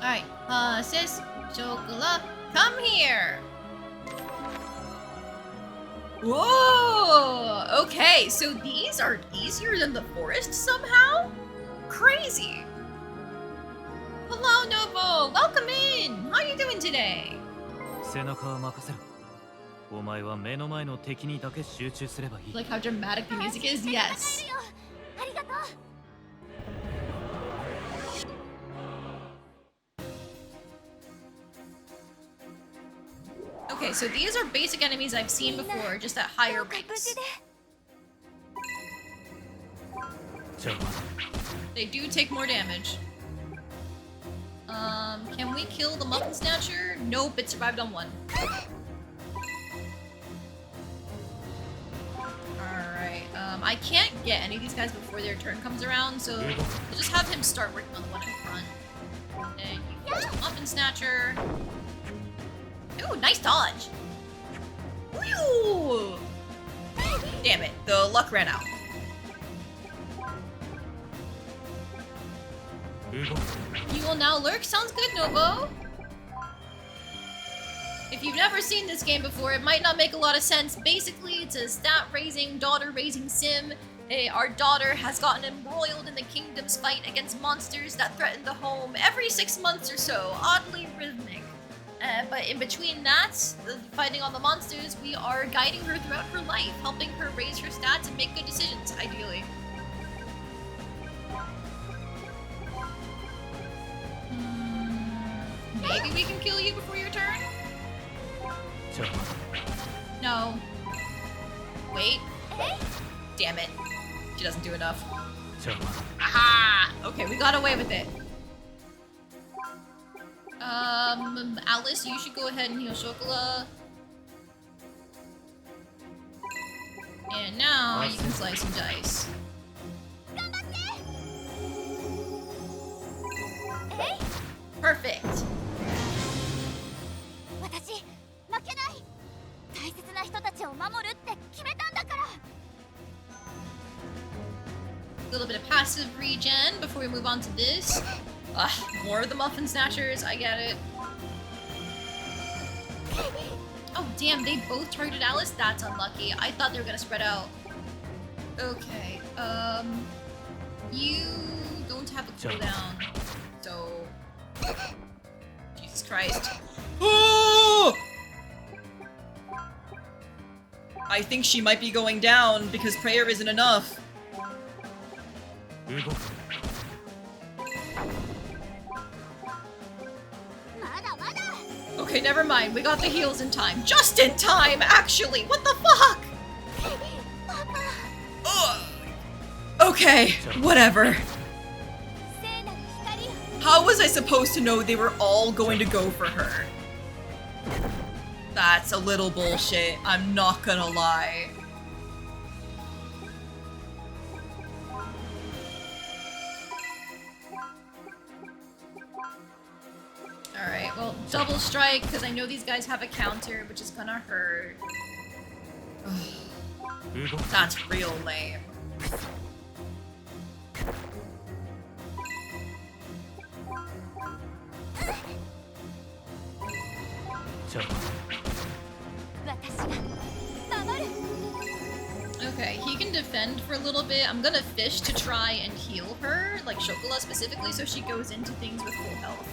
Alright, sis, Chocola, come here! Whoa! Okay, so these are easier than the forest somehow? Crazy! Hello, Novo! Welcome in! How are you doing today? 背中は任せる。お前は目の前の敵にだけ集中すればいい。 Like how dramatic the music is? Yes. ありがとう。 Okay, so these are basic enemies I've seen before, just at higher どうか無 ranks. 事で。じゃあ They do take more damage. Can we kill the Muffin Snatcher? Nope, it survived on one. Alright, I can't get any of these guys before their turn comes around, so we'll just have him start working on the one in front. And you use the Muffin Snatcher. Ooh, nice dodge! Whew! Damn it, the luck ran out. You will now lurk? Sounds good, Novo. If you've never seen this game before, it might not make a lot of sense. Basically, it's a stat-raising, daughter-raising sim. Our daughter has gotten embroiled in the kingdom's fight against monsters that threaten the home every 6 months or so. Oddly rhythmic. But in between that, fighting on the monsters, we are guiding her throughout her life, helping her raise her stats and make good decisions, ideally. Maybe we can kill you before your turn? No. Wait. Damn it. She doesn't do enough. Aha! Okay, we got away with it. Alice, you should go ahead and heal Chocola. And now you can slice and dice. Perfect. 私負けない。大切な人たちを守るって決めたんだから。 A little bit of passive regen before we move on to this. Ugh, more of the muffin snatchers. I get it. Oh damn, they both targeted Alice? That's unlucky. I thought they were gonna spread out. Okay, you don't have a cooldown, so... Jesus Christ. I think she might be going down because prayer isn't enough. Okay, never mind. We got the heals in time. Just in time, actually! What the fuck? Ugh. Okay, whatever. How was I supposed to know they were all going to go for her? That's a little bullshit, I'm not gonna lie. Alright, well, double strike, because I know these guys have a counter, which is gonna hurt. That's real lame. Okay, he can defend for a little bit. I'm gonna fish to try and heal her, like Shokola specifically, so she goes into things with full health.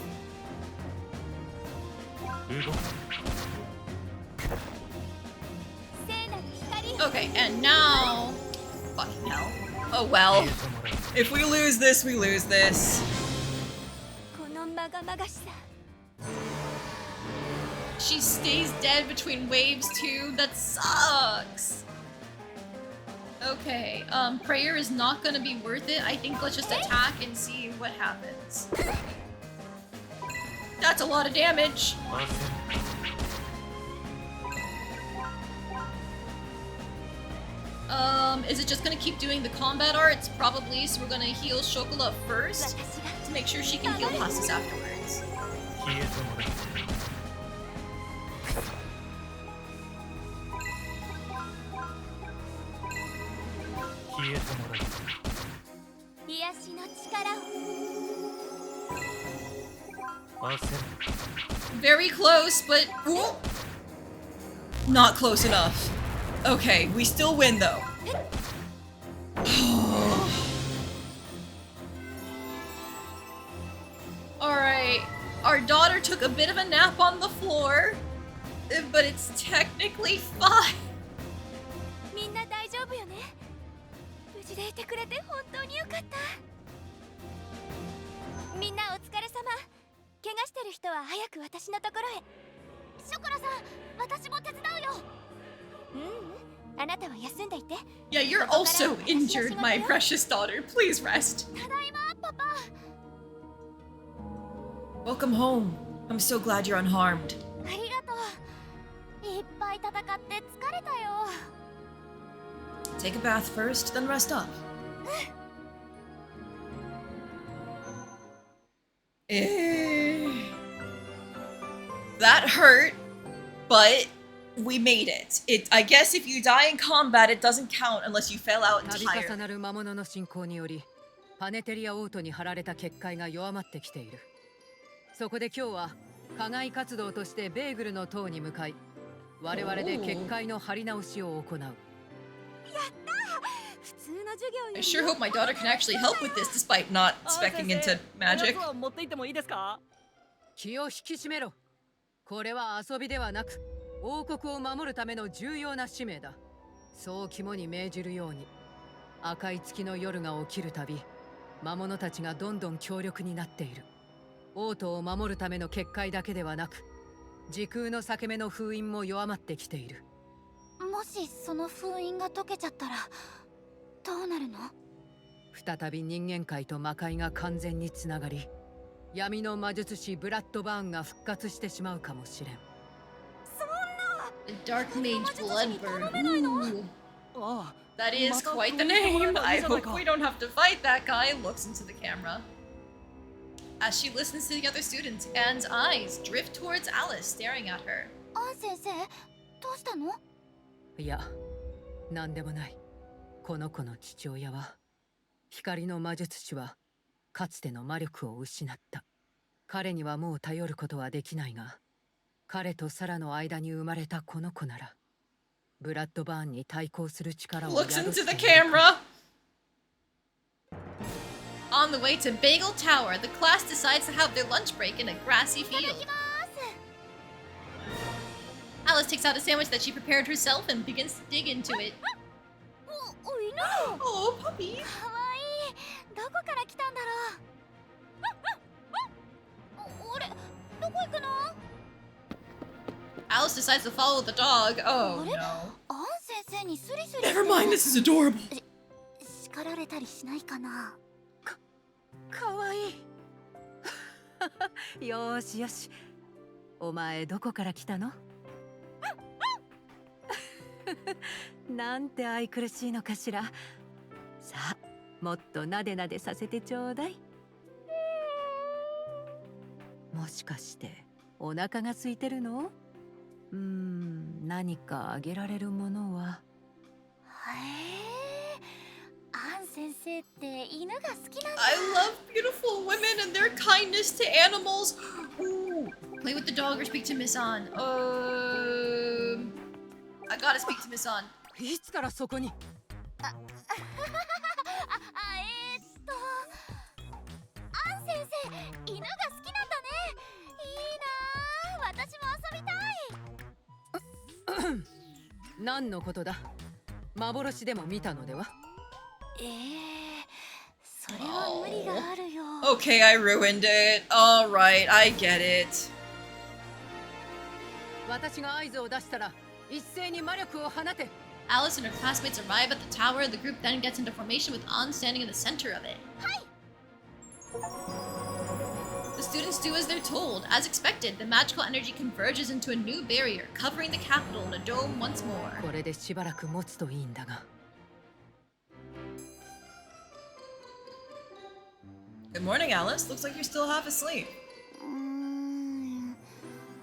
Okay, and now... Fucking hell. Oh well. If we lose this, we lose this. She stays dead between waves too? That sucks! Okay, prayer is not gonna be worth it. I think let's just attack and see what happens. That's a lot of damage! Is it just gonna keep doing the combat arts? Probably, so we're gonna heal Shokola first to make sure she can heal Passes afterwards. Very close, but... Ooh. Not close enough. Okay, we still win though. Alright, our daughter took a bit of a nap on the floor, but it's technically fine. Yeah, you're also injured, my precious daughter. Please rest. Welcome home. I'm so glad you're unharmed. Take a bath first, then rest up. That hurt, but we made it. I guess if you die in combat, it doesn't count unless you fell out entirely. パネテリアオートに貼られた結界が弱まってきている。そこで今日は課外活動としてベーグルの塔に向かい、我々で結界の貼り直しを行う。I sure hope my daughter can actually help with this despite not speccing into magic. 気を引き締めろ。これは遊びではなく、王国を守るための重要な使命だ。そう肝に銘じるように。赤い月の夜が起きるたび、魔物たちがどんどん強力になっている。王都を守るための結界だけではなく、時空の裂け目の封印も弱まってきている。もしその封印が解けちゃったらどうなるの？再び人間界と魔界が完全につながり、闇の魔術師ブラッドバーンが復活してしまうかもしれん。そんな The Dark Mage Bloodburn. Ooh. That is quite the name. I hope we don't have to fight that guy. Looks into the camera. as she listens to the other students. Anne's eyes drift towards Alice, staring at her. アン先生どうしたの？いや、なんでもない。この子の父親は、光の魔術師は、かつての魔力を失った。彼にはもう頼ることはできないが、彼とサラの間に生まれたこの子なら、ブラッドバーンに対抗する力を宿 Looks してい into る the camera. On the way to Bagel Tower, the class decides to have their lunch break in a grassy field. Alice takes out a sandwich that she prepared herself and begins to dig into it. お犬 Oh, puppy! かわいい。どこから来たんだろう。俺どこ行くの？ Alice decides to follow the dog. Oh あれ？ no. アン先生にスリスリ Never mind, this is adorable. 叱られたりしないかな？かわいい。よーしよし。お前どこから来たの？なんて愛くるしいのかしら。さあ、もっとなでなでさせてちょうだい。もしかしてお腹が空いてるの？何かあげられるものは。アン先生って犬が好きなんだ。 I love beautiful women and their kindness to animals. Ooh. Play with the dog or speak to Miss An. I gotta speak to Miss An. いつからそこに？アン先生、犬が好きなんだね。いいなあ、私も遊びたい。何のことだ？幻でも見たのでは？それは無理があるよ。Okay, I ruined it. Alright, I get it. 私が合図を出したら一斉に魔力を放て。 Alice and her classmates arrive at the tower. The group then gets into formation with An standing in the center of it. The students do as they're told. As expected, the magical energy converges into a new barrier, covering the capital in a dome once more. これでしばらく持つといいんだが。Good morning, Alice. Looks like you're still half asleep.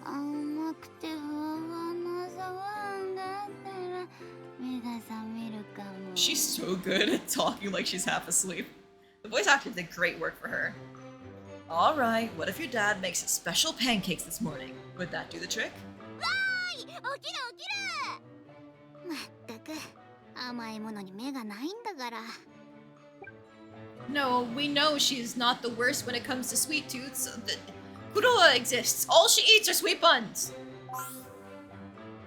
甘くてふわふわの朝ごはんがあったら目が覚めるかも。 She's so good at talking like she's half asleep. The voice actor did great work for her. Alright, what if your dad makes special pancakes this morning? Would that do the trick? わーい、起きる起きる。まったく甘いものに目がないんだから。 No, we know she's not the worst when it comes to sweet tooths. The Kuroa exists. All she eats are sweet buns.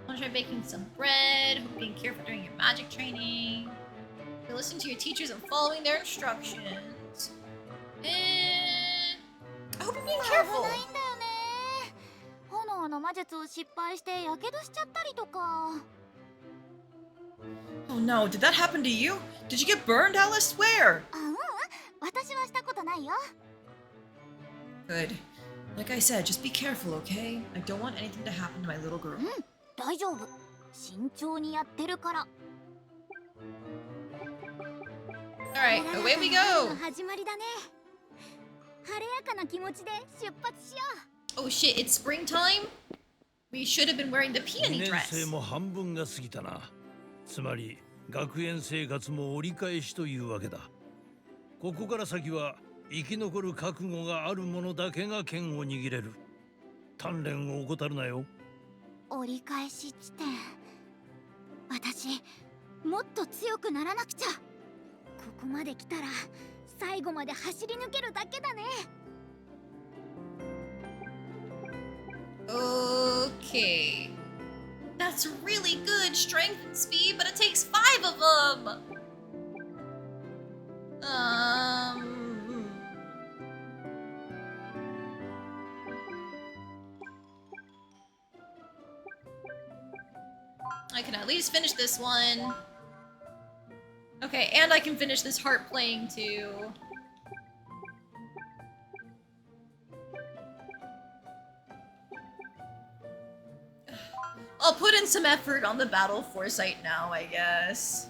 I'll try baking some bread. Hope being careful during your magic training. You listen to your teachers and following their instructions. And I hope you're being 危 careful. ないんだよね。炎の魔術を失敗してやけどしちゃったりとか。 Oh no, did that happen to you? Did you get burned, Alice? Where? 私はしたことないよ。 Good. Like I said, just be careful, okay? I don't want anything to happen to my little girl. 大丈夫。慎重にやってるから。 Alright, away we go. 始まりだね。晴れやかな気持ちで出発しよう。 Oh shit, it's springtime? We should have been wearing the 2 peony 年 dress. 生も半分が過ぎたな。つまり学園生活も折り返しというわけだ。ここから先は生き残る覚悟がある者だけが剣を握れる。鍛錬を怠るなよ。折り返し地点。私もっと強くならなくちゃ。ここまで来たら最後まで走り抜けるだけだね。 Okay. That's really good strength and speed, but it takes 5 of them. I can at least finish this one. Okay, and I can finish this harp playing too. I'll put in some effort on the battle foresight now, I guess.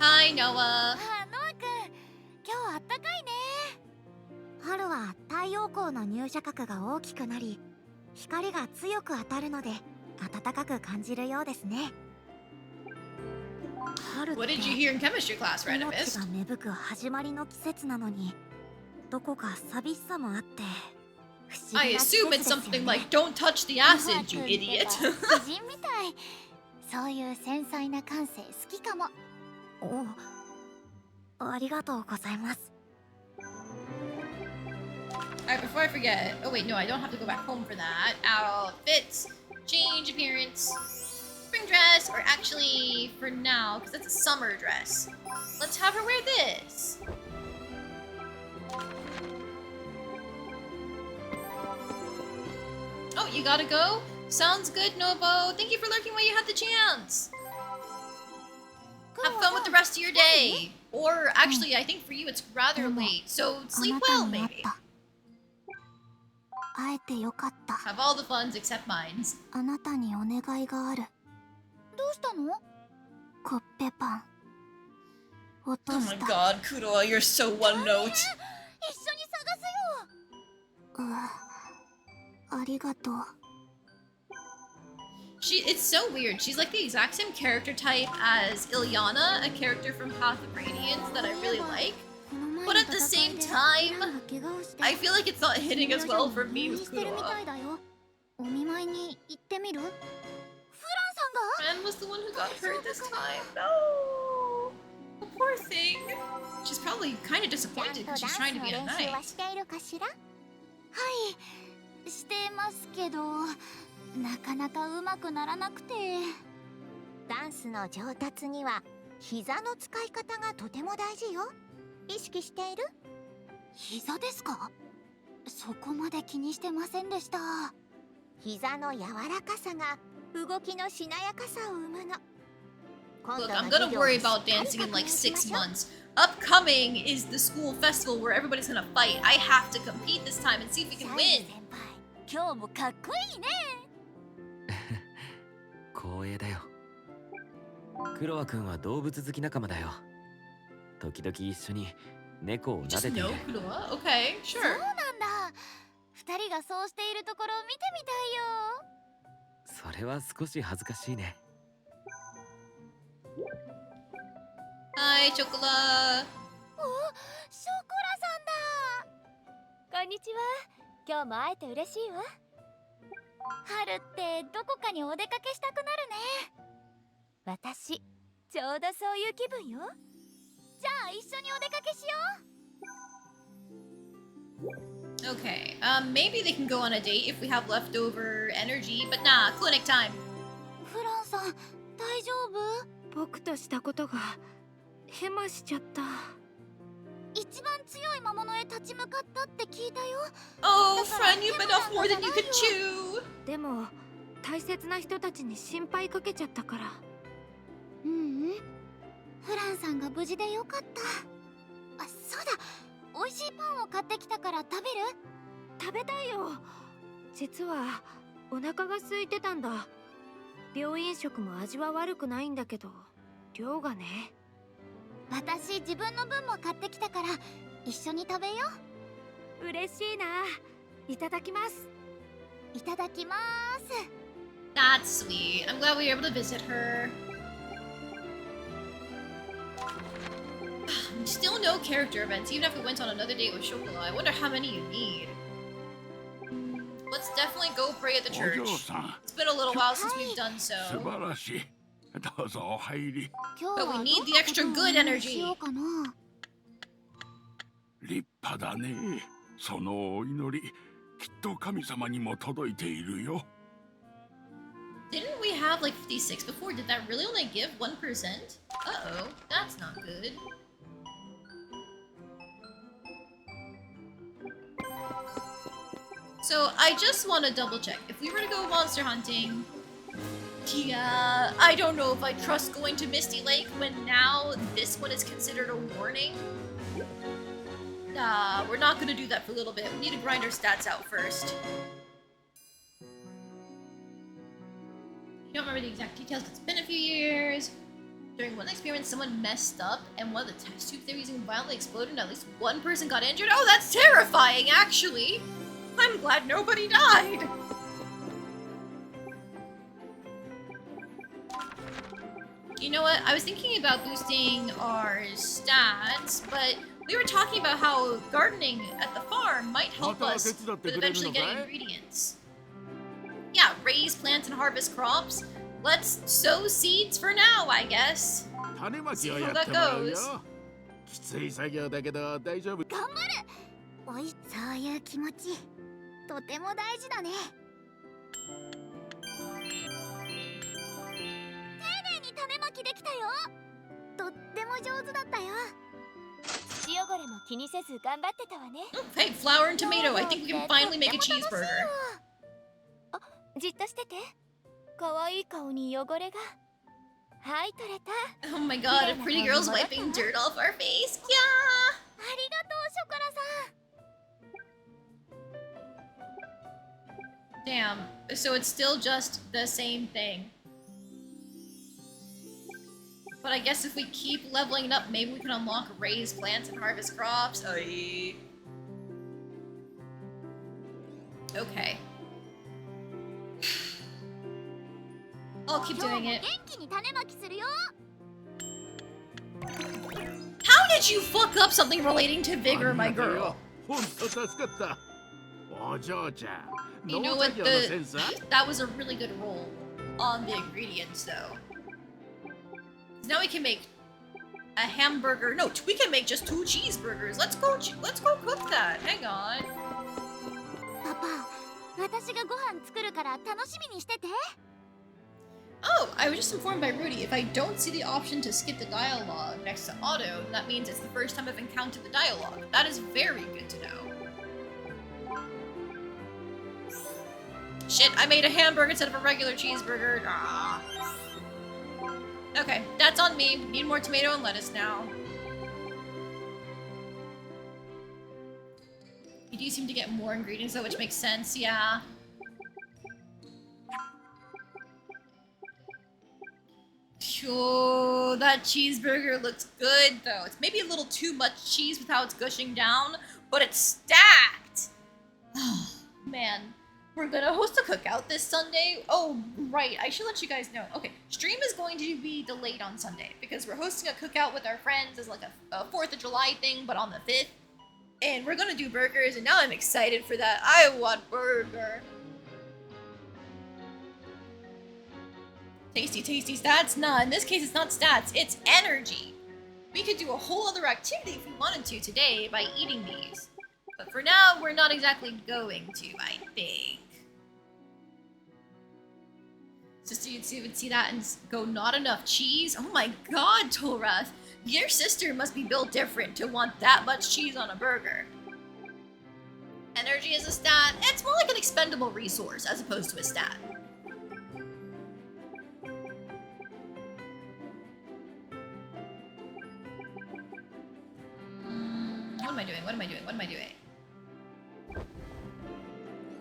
Hi, Noah. ノアくん、今日あったかいね。春は太陽光の入射角が大きくなり、光が強く当たるので暖かく感じるようですね。春って What did you hear in chemistry class, 命 Randomist? が芽吹く始まりの季節なのに、どこか寂しさもあって不思 I 議な季 assume 節 it's ですよ something ね。 like, don't touch the acid, you ノア君ってば idiot. 詩人みたい。そういう繊細な感性好きかも。お、ありがとうございます。 Alright, before I forget. Oh, wait, no, I don't have to go back home for that. Outfits, change appearance, spring dress, or actually, for now, because that's a summer dress. Let's have her wear this. Oh, you gotta go? Sounds good, Nobo. Thank you for lurking while you had the chance. Have fun with the rest of your day. Or actually, I think for you it's rather late, so あ sleep なた well, に会っ maybe. た。会えてよかった。 Have all the funds except mines. あなたにお願いがある。どうしたの？コッペパン落と Oh し my た。 god, Kuroa, you're so one note. 一緒に探すよ。ありがとう。 It's so weird. She's like the exact same character type as Ilyana, a character from Path of Radiance that I really like. But at the same time, I feel like it's not hitting as well for me with Kuroa. お見舞いに行ってみる？フランさんが？ Fran was the one who got hurt this time. No! The poor thing. She's probably kind of disappointed because she's trying to be a は knight. しているかしら？はい、してますけど、なかなかうまくならなくて。ダンスの上達には膝の使い方がとても大事よ。意識している？膝ですか？そこまで気にしてませんでした。膝の柔らかさが動きのしなやかさを生むの。 Look, I'm gonna worry about dancing in like 6 months. Upcoming is the school festival where everybody's gonna fight. I have to compete this time and see if we can win. 今日もかっこいいね。光栄だよ。クロワ君は動物好き仲間だよ。時々一緒に猫を You 撫 just でてい know る。 Kuroa? Okay, そう sure. なんだ。二人がそうしているところを見てみたいよ。それは少し恥ずかしいね。Hi, Chocola. お、ショコラさんだ。こんにちは。今日も会えて嬉しいわ。春ってどこかにお出かけしたくなるね。私、ちょうどそういう気分よ。じゃあ一緒にお出かけしよう。 Okay, maybe they can go on a date if we have leftover energy, but nah, clinic time. フランさん、大丈夫？僕としたことがヘマしちゃった。一番強い魔物へ立ち向かったって聞いたよ。 Oh, friend, you've been off more than you could chew. でも大切な人たちに心配かけちゃったから。ううん。フランさんが無事でよかった。あ、そうだ。美味しいパンを買ってきたから食べる？食べたいよ。実はお腹が空いてたんだ。病院食も味は悪くないんだけど、量がね。私自分の分も買ってきたから一緒に食べよう。嬉しいな。いただきます。いただきます。 That's sweet. I'm glad we were able to visit her. Still no character events, even if we went on another date with Chocola. I wonder how many you need. Let's definitely go pray at the お church. 嬢さん、 It's been a little while since we've done 素 so. 晴らしい。どうぞお入り。今 But 日 we は need どん the な extra ことを good お祈り energy. しようかな。立派だね。そのお祈り、きっと神様にも届いているよ。 Didn't we have like 56 before? Did that really only give 1%? Uh-oh, that's not good. So I just want to double check. If we were to go monster hunting, yeah, I don't know if I trust going to Misty Lake when now this one is considered a warning. Nah, we're not gonna do that for a little bit. We need to grind our stats out first. You don't remember the exact details, 'cause it's been a few years. During one experiment, someone messed up, and one of the test tubes they were using violently exploded, and at least one person got injured. Oh, that's terrifying, actually! I'm glad nobody died! You know what? I was thinking about boosting our stats, but we were talking about how gardening at the farm might help us with eventually getting ingredients. Yeah, raise plants and harvest crops. Let's sow seeds for now, I guess. 種まき See を how やっ that てもらう goes. よ。きつい作業だけど大丈夫。頑張る。おい、そういう気持ちとても大事だね。丁寧に種まきできたよ。とっても上手だったよ。土汚れも気にせず頑張ってたわね。 Hey, flour and tomato. I think we can finally make a cheeseburger. じっとしてて。可愛い顔に汚れが。はい取れた。 Oh my god, a pretty girl's wiping dirt off our face. Yeah! ありがとう、ショコラさん。Damn. So it's still just the same thing. But I guess if we keep leveling it up, maybe we can unlock raise plants and harvest crops. Aye. Okay. I'll keep doing it. 元気に種まきするよ。 How did you fuck up something relating to vigor, my girl? ほんと助かった。お嬢ちゃん、 You know 農 what? 作業のセンサー That was a really good roll on the ingredients, though. Now we can make a hamburger. No, we can make just 2 cheeseburgers. Let's go cook that. Hang on. パパ、私がご飯作るから楽しみにしてて。Oh, I was just informed by Rudy. If I don't see the option to skip the dialogue next to auto, that means it's the first time I've encountered the dialogue. That is very good to know. Shit, I made a hamburger instead of a regular cheeseburger. Ah. Okay, that's on me. Need more tomato and lettuce now. You do seem to get more ingredients though, which makes sense, yeah. Oh, that cheeseburger looks good though. It's maybe a little too much cheese with how it's gushing down, but it's stacked. Oh, man. We're gonna host a cookout this Sunday. Oh, right. I should let you guys know. Okay, stream is going to be delayed on Sunday because we're hosting a cookout with our friends as like a 4th of July thing, but on the 5th. And we're gonna do burgers, and now I'm excited for that. I want burger. Tasty, tasty stats? Nah, in this case it's not stats, it's energy. We could do a whole other activity if we wanted to today by eating these. But for now, we're not exactly going to, I think. Just so you would see that and go, not enough cheese? Oh my god, Tolrath. Your sister must be built different to want that much cheese on a burger. Energy is a stat. It's more like an expendable resource as opposed to a stat. What am I doing? What am I doing? What am I doing?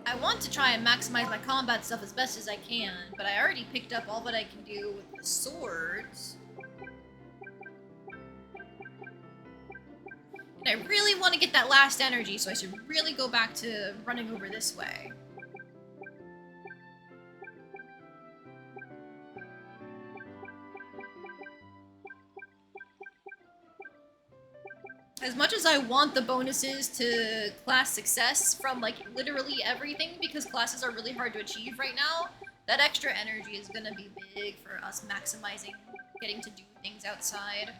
I want to try and maximize my combat stuff as best as I can, but I already picked up all that I can do with the swords. And I really want to get that last energy, so I should really go back to running over this way. As much as I want the bonuses to class success from like literally everything, because classes are really hard to achieve right now, that extra energy is gonna be big for us maximizing getting to do things outside.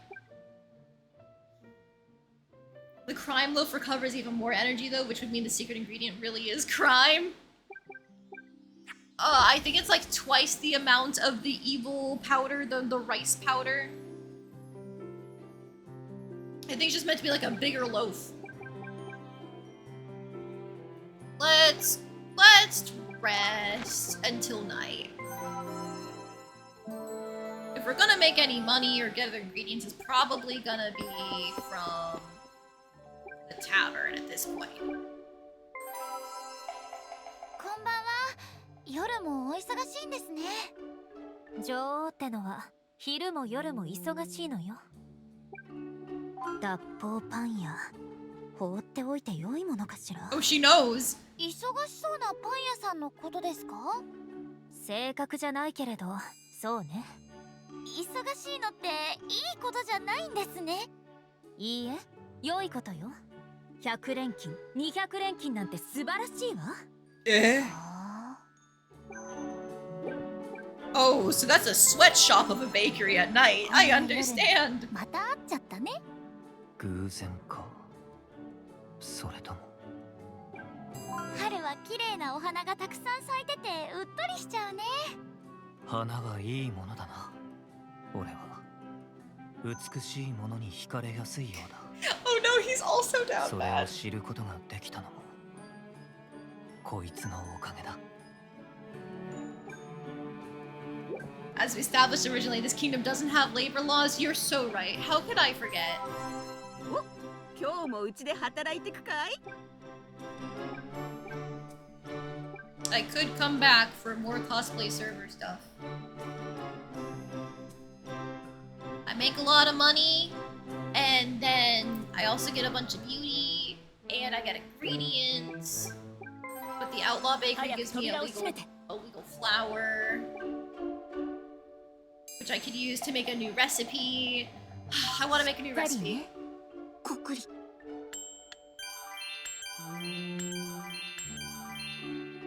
The crime loaf recovers even more energy though, which would mean the secret ingredient really is crime. I think it's like twice the amount of the evil powder, the rice powder. I think it's just meant to be like a bigger loaf. Let's rest until night. If we're gonna make any money or get other ingredients, it's probably gonna be from the tavern at this point. こんばんは。夜もお忙しいんですね。女王ってのは昼も夜も忙しいのよ。脱法パン屋放っておいて良いものかしら。 Oh, she knows. 忙しそうなパン屋さんのことですか？正確じゃないけれど、そうね。忙しいのっていいことじゃないんですね。いいえ、良いことよ。100連勤、200連勤なんて素晴らしいわ。Eh? Oh, so that's a sweatshop of a bakery at night. I understand. また会っちゃったね。偶然か。それとも。春は綺麗なお花がたくさん咲いててうっとりしちゃうね。花はいいものだな。俺は美しいものに惹かれやすいようだ。Oh no, he's also down それを bad. 知ることができたのもこいつのおかげだ。 As we established originally, this kingdom doesn't have labor laws. You're so right. How could I forget? お、今日もうちで働いてくかい？ I could come back for more cosplay server stuff. I make a lot of money, and then I also get a bunch of beauty, and I get ingredients. But the outlaw bakery gives me a legal flour, which I could use to make a new recipe. I want to make a new recipe. こっくり。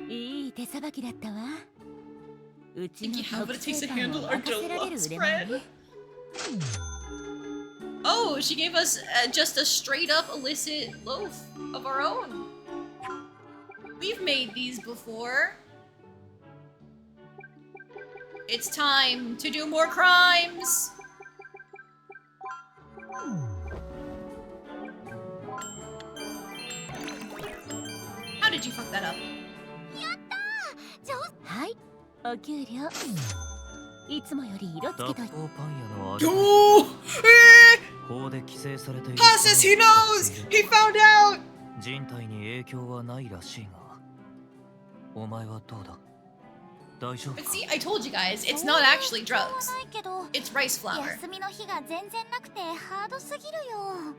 いい手さばきだったわ。うちの Thinking how 特 it takes 製 to パンを handle our 任せられる deluxe 腕前 bread. ね。 Oh, she gave us just a straight up illicit loaf of our own. We've made these before. It's time to do more crimes. How did you fuck that up? はい、お給料。いつもより色つ脱法けといて。パン屋のあれ Oh! Eh! 法で規制されている Pa says he knows! He found out! 人体に影響はないらしいがお前はどうだ大丈夫 But か see, I told you guys, it's not actually そうは drugs. ないけど、 It's rice flour. 休みの日が全然なくてハードすぎるよ。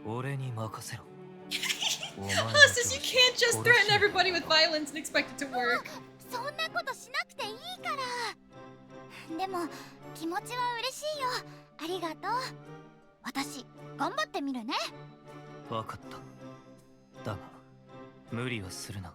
俺に任せろお前の Pa says you 上司 can't just threaten everybody with violence and expect it to work. そんなことしなくていいから。でも気持ちは嬉しいよ。ありがとう。私頑張ってみるね。分かっただが無理はするな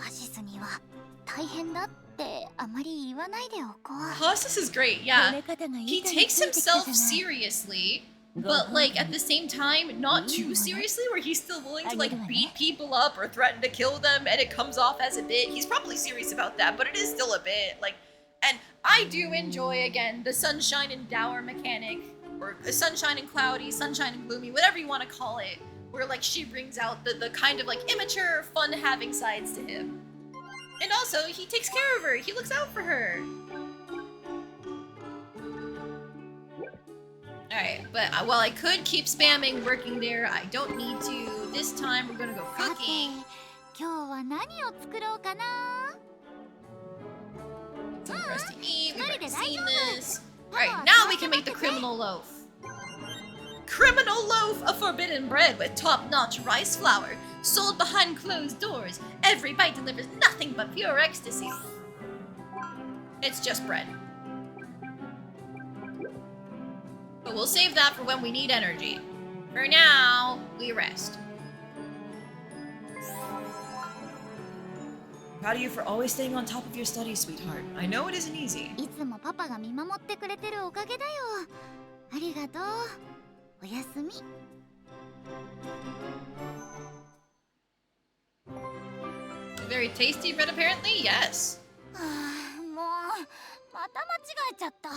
アシスには大変だってあまり言わないでおこう。 Hostas is great, yeah. 褒め方がい He いかに takes ついてきたじゃ himself ない。 seriously, but like at the same time, not too seriously, where he's still willing to like beat people up or threaten to kill them, and it comes off as a bit. He's probably serious about that, but it is still a bit like. And I do enjoy again the sunshine and dour mechanic, or sunshine and cloudy, sunshine and gloomy, whatever you want to call it, where like she brings out the kind of like immature, fun having sides to him. And also, he takes care of her. He looks out for her. Alright, but while I could keep spamming working there, I don't need to. This time, we're gonna go さて cooking. 今日は何を作ろうかな。 Time for us to eat. We've already Sorry, seen did I this. Alright, now we can make the criminal loaf. Criminal loaf of forbidden bread with top-notch rice flour, sold behind closed doors. Every bite delivers nothing but pure ecstasy. It's just bread. But we'll save that for when we need energy. For now, we rest. Proud of you for always staying on top of your studies, sweetheart. I know it isn't easy. いつもパパが見守ってくれてるおかげだよ。ありがとう。おやすみ。 Very tasty bread, apparently? Yes. はあ、もうまた間違えちゃった。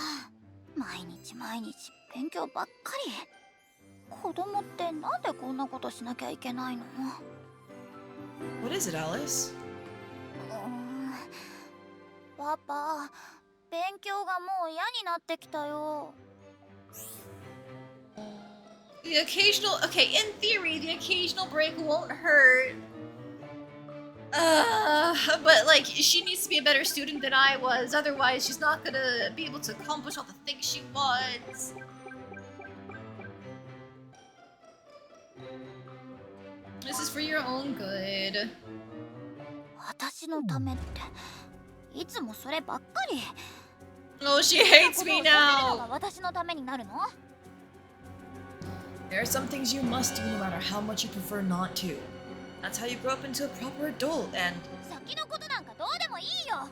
毎日毎日勉強ばっかり。子供ってなんでこんなことしなきゃいけないの？ What is it, Alice? パパ、勉強がもう嫌になってきたよ。 The occasional, okay, in theory, the occasional break won't hurt. But like, she needs to be a better student than I was, otherwise she's not gonna be able to accomplish all the things she wants. This is for your own good. 私のためっていつもそればっかり。 Oh, she hates me 好きなことをさせるの now! が私のためになるの？ There are some things you must do no matter how much you prefer not to. That's how you grow up into a proper adult, and 先のことなんかどうでもいいよ。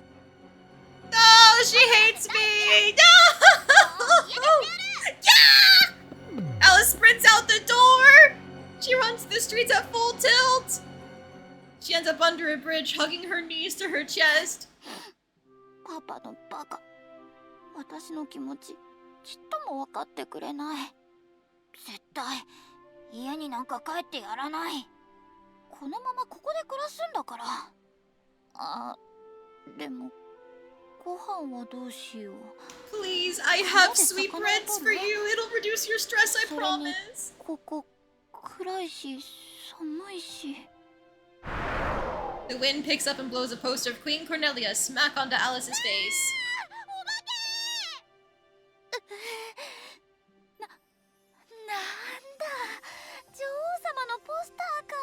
No, she hates me! No! Yeah! Alice sprints out the door! She runs the streets at full tilt! She ends up under a bridge, hugging her knees to her chest. パパのバカ。私の気持ちちっとも分かってくれない。絶対家になんか帰ってやらない。このままここで暮らすんだから。あ、でもご飯はどうしよう。 Please, I have sweetbreads for you. It'll reduce your stress, I それに promise. ここ暗いし寒いし。 The wind picks up and blows a poster of Queen Cornelia smack onto Alice's face. なんだ、女王様のポスターか。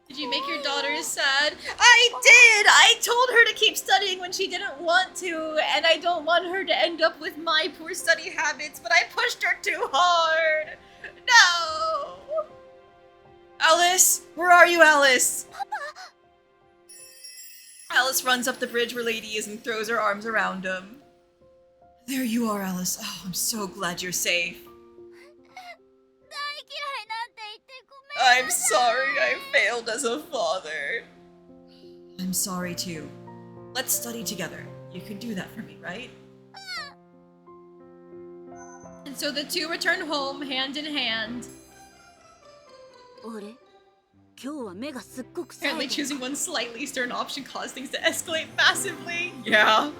Did you make your daughter sad? I did! I told her to keep studying when she didn't want to, and I don't want her to end up with my poor study habits, but I pushed her too hard. No! Alice! Where are you, Alice? Alice runs up the bridge where Lady is and throws her arms around him. There you are, Alice. Oh, I'm so glad you're safe. 大嫌いなんて言ってごめんな I'm さい。 sorry I failed as a father. I'm sorry too. Let's study together. You can do that for me, right? And so the two return home hand in hand. 俺、今日は目がすっごく冴え Apparently てる。 choosing one slightly stern option caused things to escalate massively. Yeah.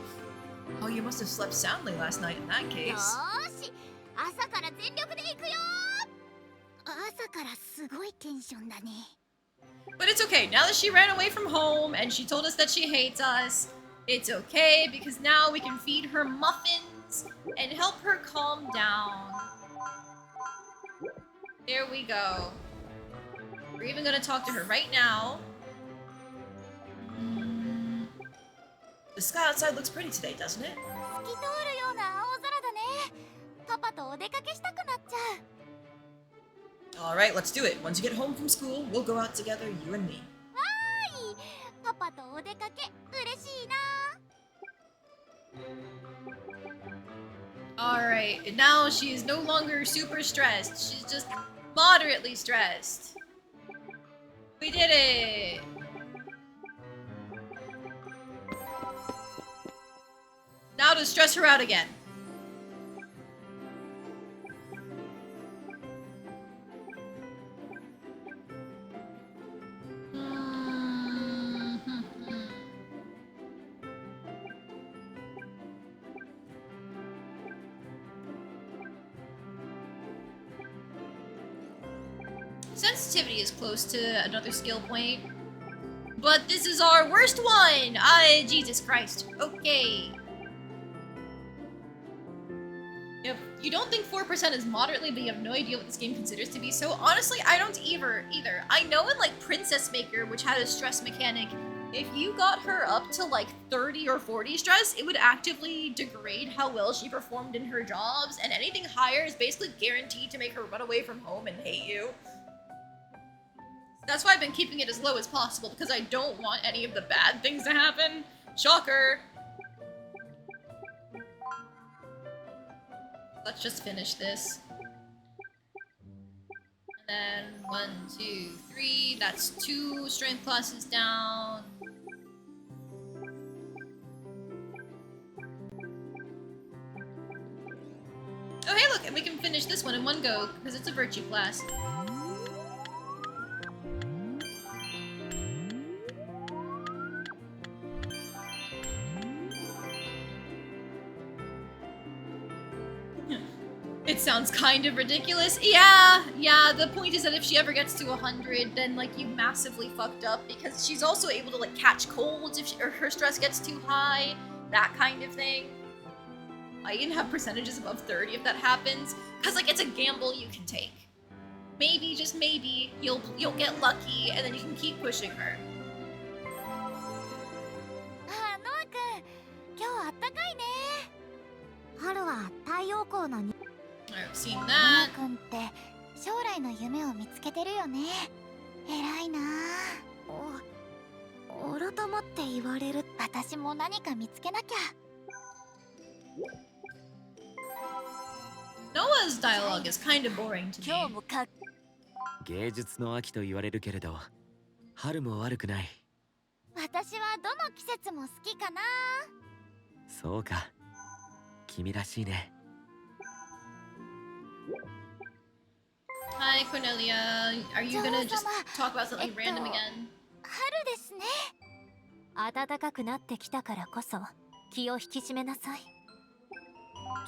Oh, you must have slept soundly last night in that よ case. ーし、朝から全力で行くよ。朝からすごいテンションだね。 But it's okay, now that she ran away from home and she told us that she hates us, it's okay because now we can feed her muffins and help her calm down. There we go. We're even gonna talk to her right now. The sky outside looks pretty today, doesn't it? 透き通るような青空だね。パパとお出かけしたくなっちゃう。 Alright, let's do it. Once you get home from school, we'll go out together, you and me. わーい、パパとお出かけ嬉しいな。 Alright, and now she is no longer super stressed. She's just moderately stressed. We did it! Now to stress her out again. Sensitivity is close to another skill point. But this is our worst one! Jesus Christ. Okay. If you don't think 4% is moderately, but you have no idea what this game considers to be, so honestly, I don't either. I know in like Princess Maker, which had a stress mechanic, if you got her up to like 30 or 40 stress, it would actively degrade how well she performed in her jobs, and anything higher is basically guaranteed to make her run away from home and hate you. That's why I've been keeping it as low as possible, because I don't want any of the bad things to happen. Shocker! Let's just finish this. And then 1, 2, 3. That's 2 strength classes down. Oh hey look, and we can finish this one in one go, because it's a virtue class. It sounds kind of ridiculous. Yeah, the point is that if she ever gets to 100, then, like, you massively fucked up, because she's also able to, like, catch colds if or her stress gets too high, that kind of thing. I even have percentages above 30 if that happens, because, like, it's a gamble you can take. Maybe, just maybe, you'll get lucky, and then you can keep pushing her. あ、ノア君、今日あったかいね。春は太陽光のに。I've seen ノア that. 君って将来の夢を見つけてるよね。偉いな。改まって言われる。私も何か見つけなきゃ。Noah's dialogue is kind of boring to 今日 me. もかっ。芸術の秋と言われるけれど、春も悪くない。私はどの季節も好きかな。そうか。君らしいね。Hi, Cornelia. Are you gonna just talk about something random again? 春ですね。暖かくなってきたからこそ気を引き締めなさい。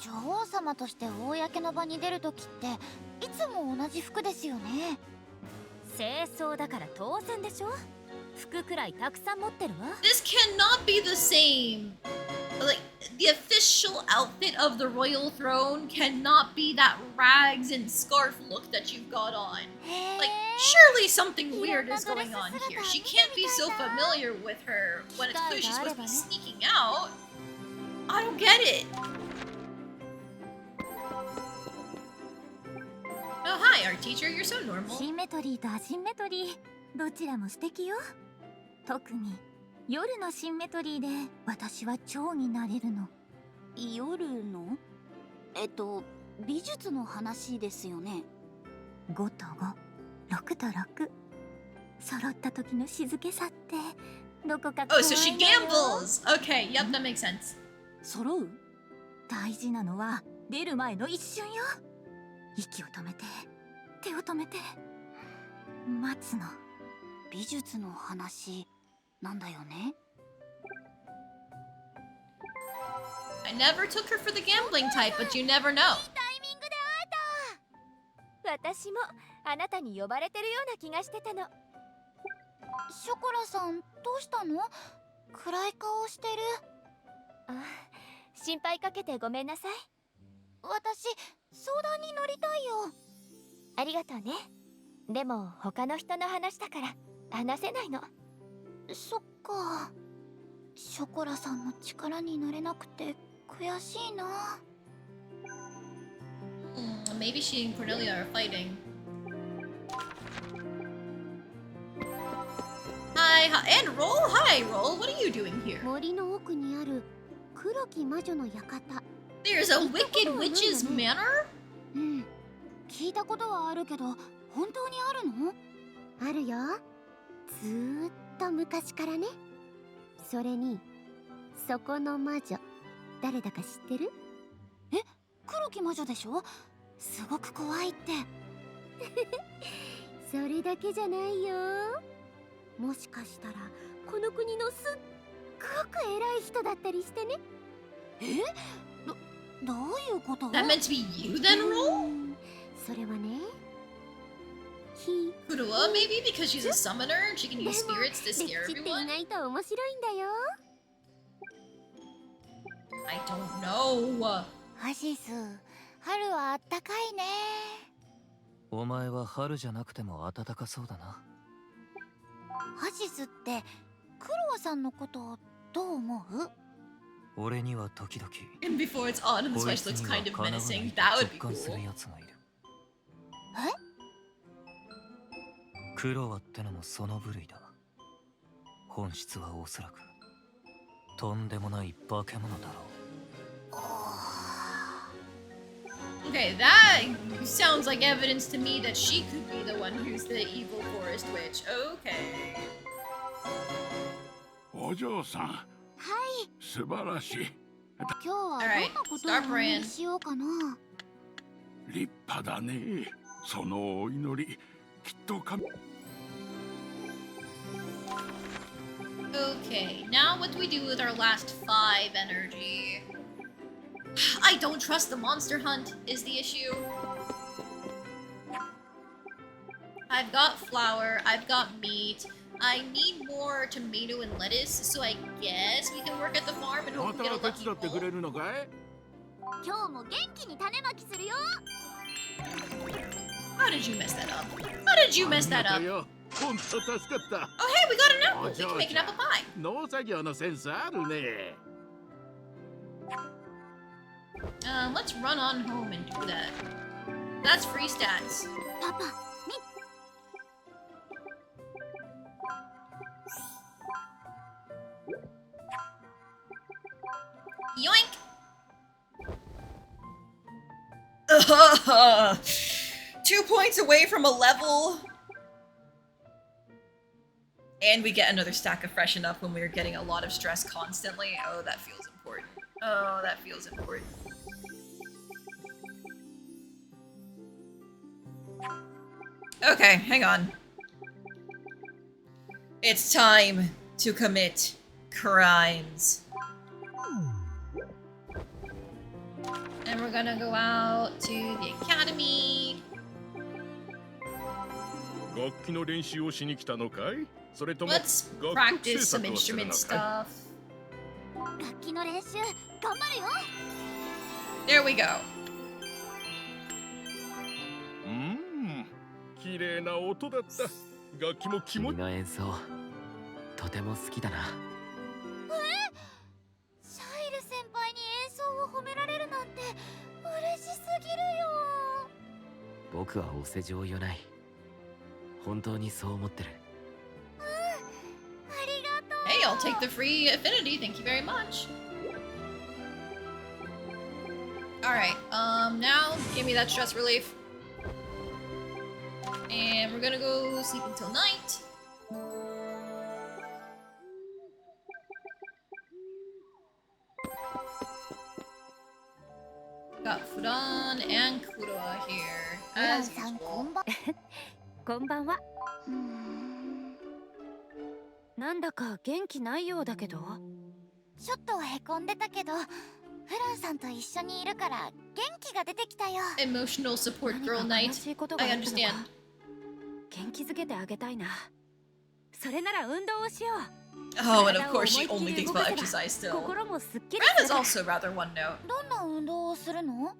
女王様として公の場に出るときっていつも同じ服ですよね。清掃だから当然でしょ。服くらいたくさん持ってるわ。This cannot be the same. Like, the official outfit of the royal throne cannot be that rags and scarf look that you've got on. Like, surely something weird is going on here. She can't be so familiar with her when it's clear she's supposed to be sneaking out. I don't get it. Oh, hi, art teacher. You're so normal. シンメトリーとアシンメトリー、どちらも素敵よ。特に夜のシンメトリーで私は蝶になれるの。夜の？美術の話ですよね。5と5、6と6。揃った時の静けさってどこか Oh, so she gambles. Okay, yep, that makes sense. 揃う？大事なのは出る前の一瞬よ。息を止めて、手を止めて、待つの。美術の話なんだよね。I never took her for the gambling type, but you never know. タイミングで会えた。私もあなたに呼ばれてるような気がしてたの。ショコラさん、どうしたの？暗い顔してる。あ、心配かけてごめんなさい。私、相談に乗りたいよ。ありがとうね。でも他の人の話だから話せないの。そっか。ショコラさんの力になれなくて悔しいな。Maybe she and Cornelia are fighting. And Roll. Hi, Roll. What are you doing here? 森の奥にある黒き魔女の館。There's a wicked witch's manor? うん。聞いたことはあるけど、本当にあるの？あるよ。ずーっと昔からね。それに、そこの魔女、誰だか知ってる？え、黒き魔女でしょ？すごく怖いって。それだけじゃないよ。もしかしたら、この国のすっごく偉い人だったりしてね。どういうこと？ That meant to be you then, Roll? それはね。Kurua, maybe because she's a summoner and she can use spirits to scare 歴史ってい everyone? ないと面白いんだよ。I don't know. ハシス、春はあったかいね。お前は春じゃなくても暖かそうだな。ハシスってクロワさんのことどう思う？俺には時々 And before it's autumn, this こい wife つ looks には kind of かなわない menacing. と That would 直 be 感する cool. やつがいる。え？クロワってのもその部類だ。本質はおそらくとんでもない化け物だろう。Okay, that sounds like evidence to me that she could be the one who's the evil forest witch. Okay. お嬢さん、はい。素晴らしい。今日はどんなことをお祈りしようかな。立派だね。そのお祈り、きっと神。Okay, now what do we do with our last 5 energy? I don't trust the monster hunt is the issue. I've got flour, I've got meat. I need more tomato and lettuce, so I guess we can work at the farm and ま hope we get a た lucky 手伝ってくれ roll. るのかい？今日も元気に種まきするよ。 How did you mess that up? How did you mess that あ up? りがとよ。ほんと助かった。 Oh hey, we got an apple! お We 嬢 can make ち an ゃん apple pie! 農作業のセンスあるね。Let's run on home and do that. That's free stats. パパ、Yoink! Ugh. 2 points away from a level. And we get another stack of freshen up when we're getting a lot of stress constantly. Oh, that feels important. Oh, that feels important. Okay, hang on. It's time to commit crimes. And we're gonna go out to the academy. 楽器の練習をしに来たのかい？それとも Let's 楽曲 practice 制 some 作をする instrument のかい？ stuff. 楽器の練習頑張るよ。 There we go. 綺麗な音だった。楽器も気持ち。君の演奏とても好きだな。シャイル先輩に演奏を褒められるなんて嬉しすぎるよ。僕はお世辞を言わない。本当にそう思ってる。ありがとう。 Hey, I'll take the free affinity. Thank you very much. Alright, now give me that stress relief. And we're gonna go sleep until night. Got Fudan and Kura here. ウラン As さん usual. こんばん。こんばんは。なんだか元気ないようだけど。ちょっとへこんでたけど、フランさんと一緒にいるから元気が出てきたよ。 Emotional support 何 girl か悲 night. しいことが I あったのか understand. 元気づけてあげたいな。それなら運動をしよう。 Oh, and of course she only thinks about exercise still. 心もすっきり Ram す is る。 also rather one note. どんな運動をするの？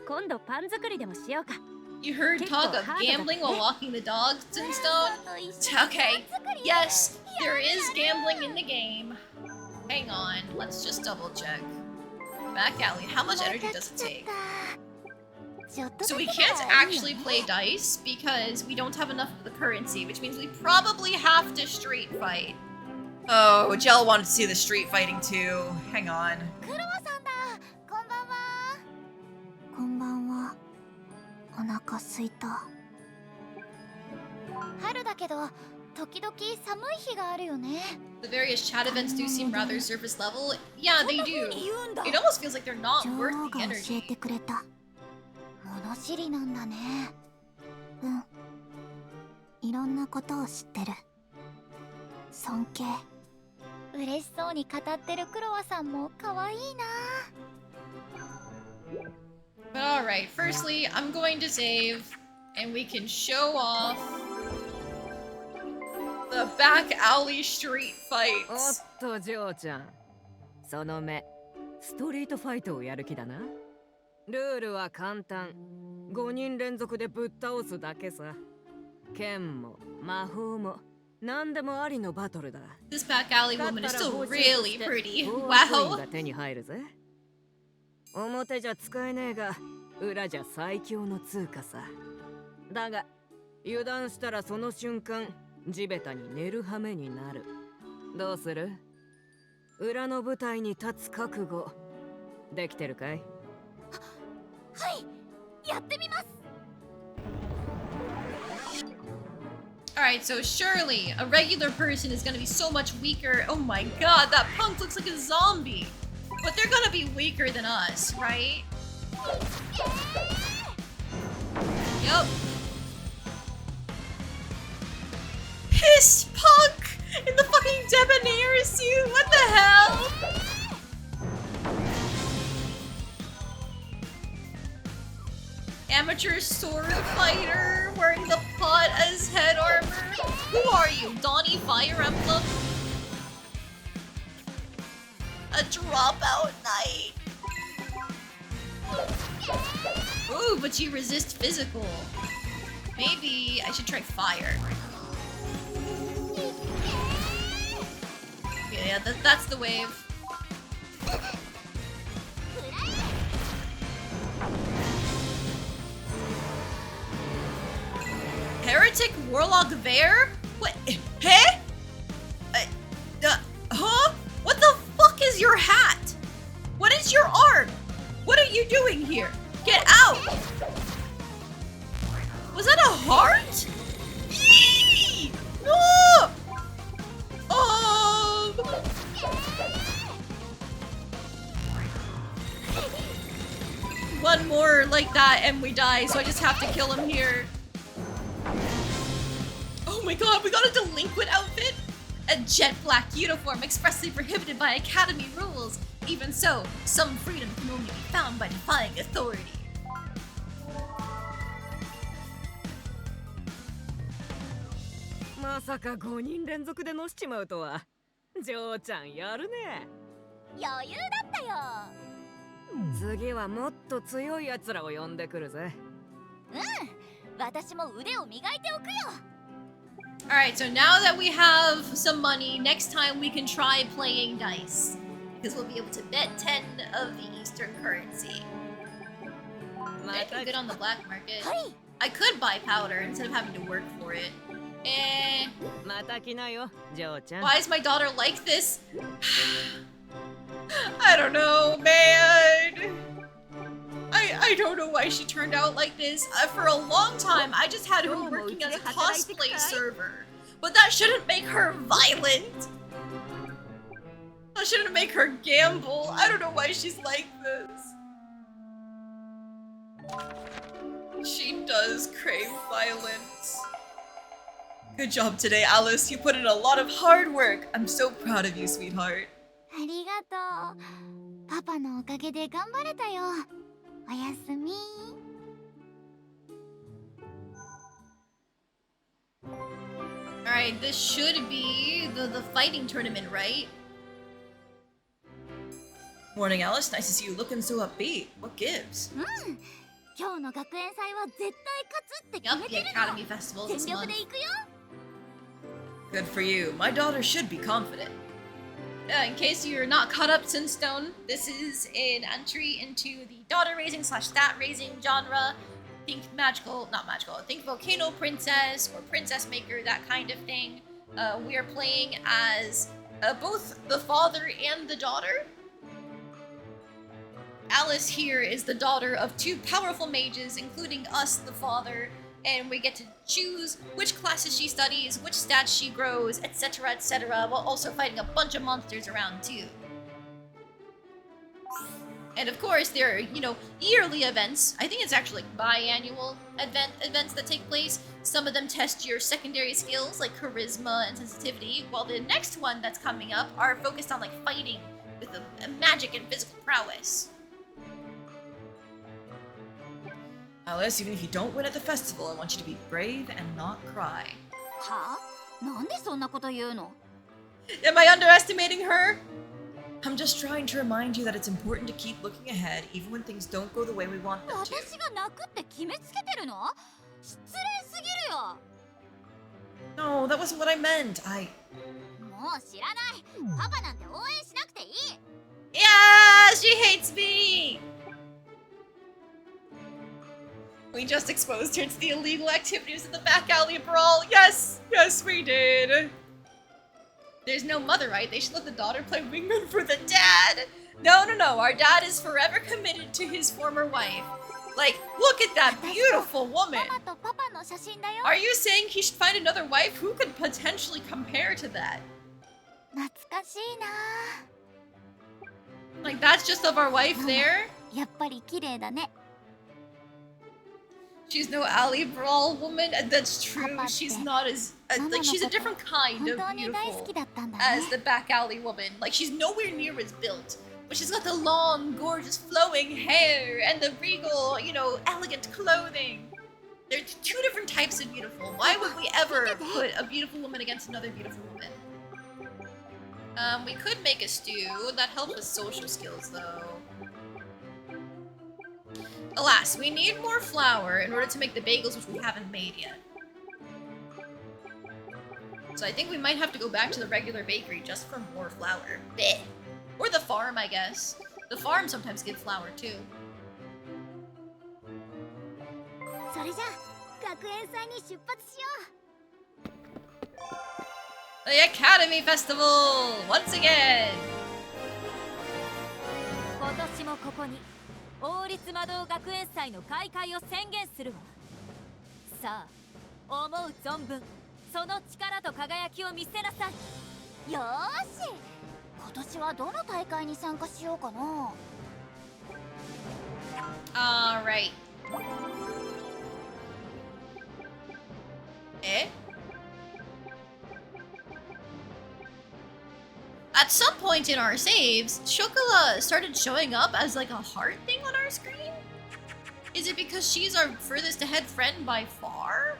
今度パン作りでもしようか。 You heard talk of gambling while walking the dogs, Tombstone? Okay, yes, there is gambling in the game. Hang on, let's just double check. Back alley, how much energy does it take? So we can't actually play dice because we don't have enough of the currency, which means we probably have to street fight. Oh, Jell wanted to see the street fighting too. Hang on. クロワさんだ。こんばんは。こんばんは。お腹すいた。春だけど、時々寒い日があるよね。The various chat events do seem rather surface level. Yeah, they do. It almost feels like they're not 女 worth 王 the が教え energy. てくれた。物知りなんだね。うん。いろんなことを知ってる。尊敬。嬉しそうに語ってるクロワさんも可愛いな。 But alright, firstly, I'm going to save, and we can show off the back alley street おっ fights. とジョーちゃん、その目ストリートファイトをやる気だな。ルールは簡単。5人連続でぶっ倒すだけさ。剣も魔法も何でもありのバトルだ。 This back alley woman is still really pretty. コイン Wow. が手に入るぜ。表じゃ使えねえが、裏じゃ最強の通貨さ。だが油断したらその瞬間地べたに寝る羽目になる。どうする？裏の舞台に立つ覚悟できてるかい？はい、やってみます。 Alright, so surely a regular person is gonna be so much weaker. Oh my god, that punk looks like a zombie. But they're gonna be weaker than us, right? Yup. Pissed punk in the fucking debonair suit. What the hell? amateur sword fighter wearing the pot as head armor. Who are you, Donnie Fire Emblem? A dropout knight. Ooh, but you resist physical. Maybe I should try fire. Yeah, that's the wave. Heretic Warlock Bear? What? Hey? Huh? What the fuck is your hat? What is your arm? What are you doing here? Get out! Was that a heart? Eee! No! One more like that and we die, so I just have to kill him here. Oh my god, we got a delinquent outfit? A jet black uniform expressly prohibited by Academy rules. Even so, some freedom can only be found by defying authority. Masaka 5人連続でのしちまうとは。ジョーちゃんやるね。余裕だったよ。次はもっと強い奴らを呼んでくるぜ。私も腕を磨いておくよ。Alright, so now that we have some money, next time we can try playing dice. Because we'll be able to bet 10 of the Eastern currency. I can good on the black market. I could buy powder instead of having to work for it. Why is my daughter like this? I don't know, man. I don't know why she turned out like this. For a long time, I just had her working as a cosplay server. But that shouldn't make her violent. That shouldn't make her gamble. I don't know why she's like this. She does crave violence. Good job today, Alice. You put in a lot of hard work. I'm so proud of you, sweetheart. ありがとう。パパのおかげで頑張れたよ。おやすみ。Alright, this should be the fighting tournament, right? Morning, Alice. Nice to see you looking so upbeat. What gives? 今日の学園祭は絶対勝つって決 Yup, め the てる Academy Festival の。 this 全力 month. で行くよ。Good for you. My daughter should be confident. In case you're not caught up to Stone, this is an entry into the daughter raising / stat raising genre. Think magical, not magical. Think volcano princess or princess maker, that kind of thing. We are playing as both the father and the daughter. Alice here is the daughter of 2 powerful mages, including us, the father, and we get to choose which classes she studies, which stats she grows, etc., etc., while also fighting a bunch of monsters around too. And of course, there are, yearly events. I think it's actually biannual events that take place. Some of them test your secondary skills, like charisma and sensitivity, while the next one that's coming up are focused on, fighting with a magic and physical prowess. Alice, even if you don't win at the festival, I want you to be brave and not cry. はあ？なんでそんなこと言うの？ Am I underestimating her? I'm just trying to remind you that it's important to keep looking ahead, even when things don't go the way we want them to. 私が泣くって決めつけてるの？失礼すぎるよ。 No, that wasn't what I meant. もう知らない。パパなんて応援しなくていい。Yeah, she hates me! We just exposed her to the illegal activities of the back alley brawl. Yes, yes, we did. There's no mother, right? They should let the daughter play wingman for the dad. No. Our dad is forever committed to his former wife. Look at that beautiful woman. ママとパパの写真だよ。 Are you saying he should find another wife? Who could potentially compare to that? 懐かしいな。 That's just of our wife there? やっぱり綺麗だね。 She's no alley brawl woman. That's true. She's not as she's a different kind of beautiful as the back alley woman. She's nowhere near as built But she's got the long, gorgeous, flowing hair and the regal, you know, elegant clothing. There's two different types of beautiful. Why would we ever put a beautiful woman against another beautiful woman? We could make a stew. That helps with social skills, though. Alas, we need more flour in order to make the bagels, which we haven't made yet. So I think we might have to go back to the regular bakery just for more flour. Blech. Or the farm, I guess. The farm sometimes gives flour, too. それじゃあ学園祭に出発しよう。 The Academy Festival! Once again! 今年もここに王立魔導学園祭の開会を宣言するわ。さあ、思う存分その力と輝きを見せなさい。よーし、今年はどの大会に参加しようかな。Alright. Eh? At some point in our saves, Chocola started showing up as like a heart thing on our screen? Is it because she's our furthest ahead friend by far?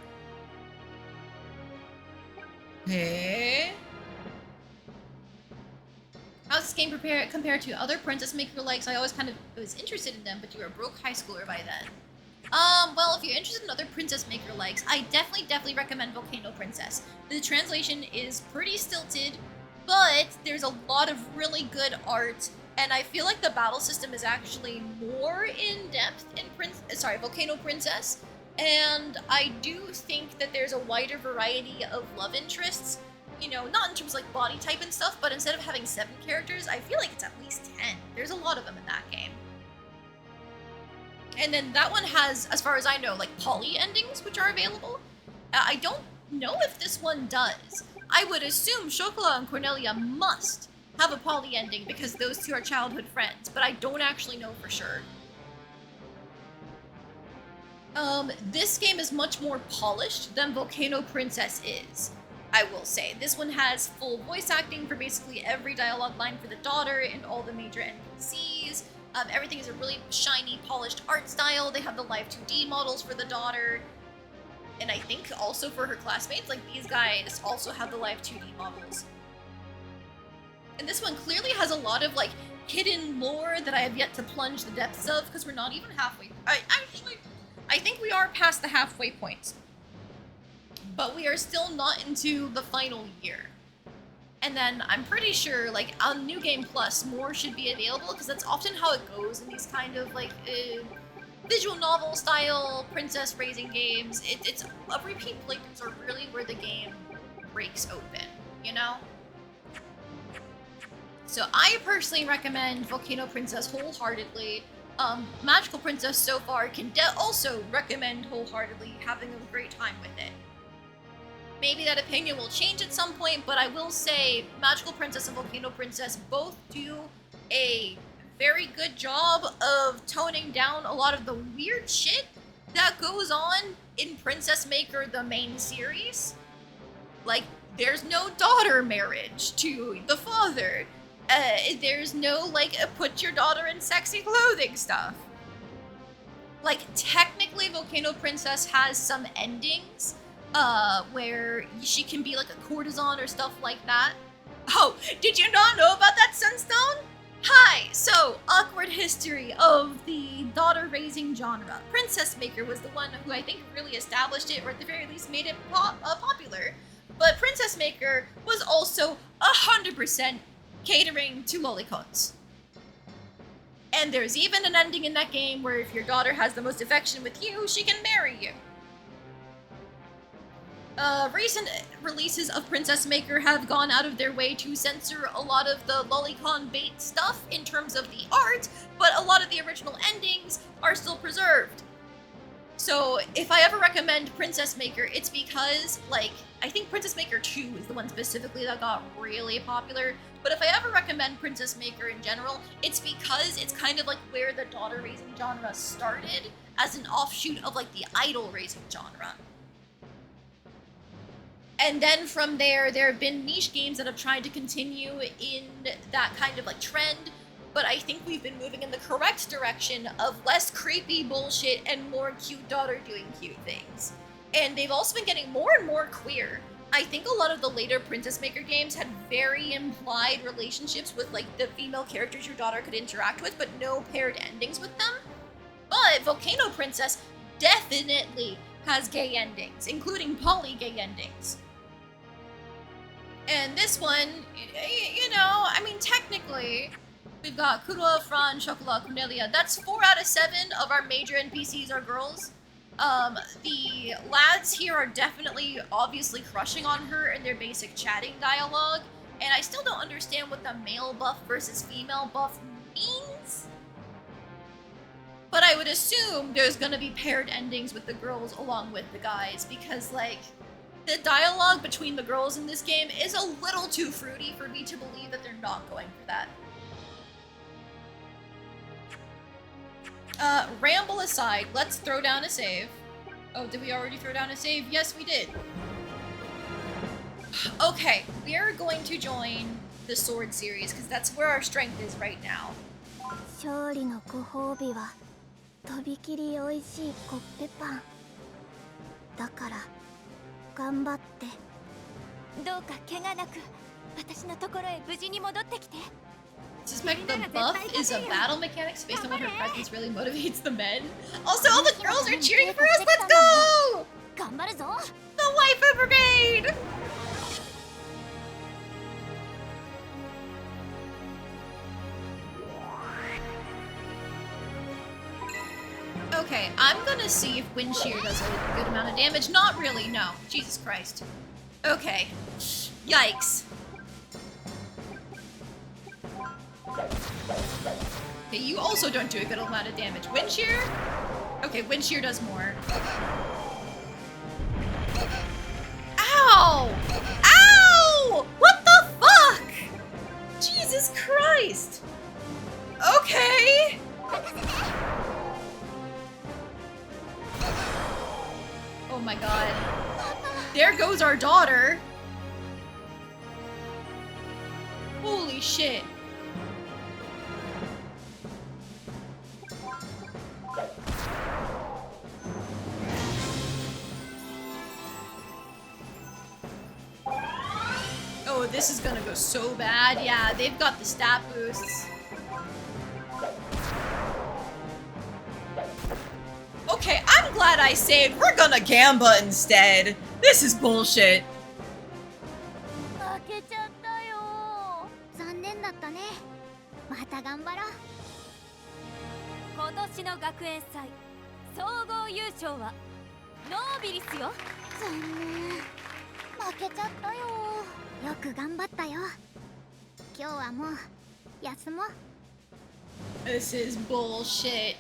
Eh? How's this game compared to other Princess Maker likes? I always kind of was interested in them, but you were a broke high schooler by then. Well, if you're interested in other Princess Maker likes, I definitely recommend Volcano Princess. The translation is pretty stilted, but there's a lot of really good art, and I feel like the battle system is actually more in-depth in Volcano Princess, and I do think that there's a wider variety of love interests. You know, not in terms of like body type and stuff, but instead of having 7 characters, I feel like it's at least 10. There's a lot of them in that game. And then that one has, as far as I know, like poly endings, which are available. I don't know if this one does. I would assume Chocolat and Cornelia must have a poly ending because those two are childhood friends, but I don't actually know for sure. This game is much more polished than Volcano Princess is, I will say. This one has full voice acting for basically every dialogue line for the daughter and all the major NPCs. Everything is a really shiny, polished art style. They have the live 2D models for the daughter. And I think also for her classmates, like these guys also have the live 2D models. And this one clearly has a lot of like hidden lore that I have yet to plunge the depths of because we're not even halfway. I think we are past the halfway point. But we are still not into the final year. And then I'm pretty sure, like, on New Game Plus, more should be available, because that's often how it goes in these kind of, like, visual novel style princess raising games. It's a repeat playthroughs are really where the game breaks open, you know? So I personally recommend Volcano Princess wholeheartedly. Magical Princess so far can also recommend wholeheartedly, having a great time with it. Maybe that opinion will change at some point, but I will say Magical Princess and Volcano Princess both do a very good job of toning down a lot of the weird shit that goes on in Princess Maker, the main series. Like, there's no daughter marriage to the father. There's no, like, put your daughter in sexy clothing stuff. Like, technically Volcano Princess has some endings, where she can be like a courtesan or stuff like that. Oh, did you not know about that, Sunstone? Hi! So, awkward history of the daughter-raising genre. Princess Maker was the one who I think really established it, or at the very least made it popular. But Princess Maker was also 100% catering to lolicons. And there's even an ending in that game where if your daughter has the most affection with you, she can marry you. Recent releases of Princess Maker have gone out of their way to censor a lot of the lolicon bait stuff in terms of the art, but a lot of the original endings are still preserved. So if I ever recommend Princess Maker, it's because, like, I think Princess Maker 2 is the one specifically that got really popular, but if I ever recommend Princess Maker in general, it's because it's kind of like where the daughter-raising genre started as an offshoot of, like, the idol-raising genre. And then from there have been niche games that have tried to continue in that kind of like trend. but I think we've been moving in the correct direction of less creepy bullshit and more cute daughter doing cute things. And they've also been getting more and more queer. I think a lot of the later Princess Maker games had very implied relationships with like the female characters your daughter could interact with, but no paired endings with them. But Volcano Princess definitely has gay endings, including poly gay endings. And this one, you know, I mean, technically, we've got Kurua, Fran, Chocolat, Cornelia. That's 4 out of 7 of our major NPCs are girls. The lads here are definitely obviously crushing on her in their basic chatting dialogue, and I still don't understand what the male buff versus female buff means. But I would assume there's gonna be paired endings with the girls along with the guys, because like, the dialogue between the girls in this game is a little too fruity for me to believe that they're not going for that. Ramble aside, let's throw down a save. Oh, did we already throw down a save? Yes, we did. Okay, we are going to join the sword series, because that's where our strength is right now. 勝利のご褒美はとびきり美味しいコッペパンだから頑張ってどうか怪我なく私のところへ無事に戻ってきて Suspect the buff is a battle mechanics based on what her presence really motivates the men. Also, all the girls are cheering for us. Let's go! 頑張るぞ The Waifu Brigade! Okay, I'm gonna see if Wind Shear does a good amount of damage. Not really, no. Jesus Christ. Okay. Yikes. Okay, you also don't do a good amount of damage. Wind Shear? Okay, Wind Shear does more. Ow! Ow! What the fuck? Jesus Christ! Okay! Oh my god. There goes our daughter! Holy shit. Oh, this is gonna go so bad. Yeah, they've got the stat boosts. Okay, I'm glad I saved. We're gonna Gamba instead. This is bullshit. 負けちゃったよ残念だったねまた頑張ろう今年の学園祭総合優勝はノービリスよ残念負けちゃったよよく頑張ったよ今日はもう休もう This is bullshit.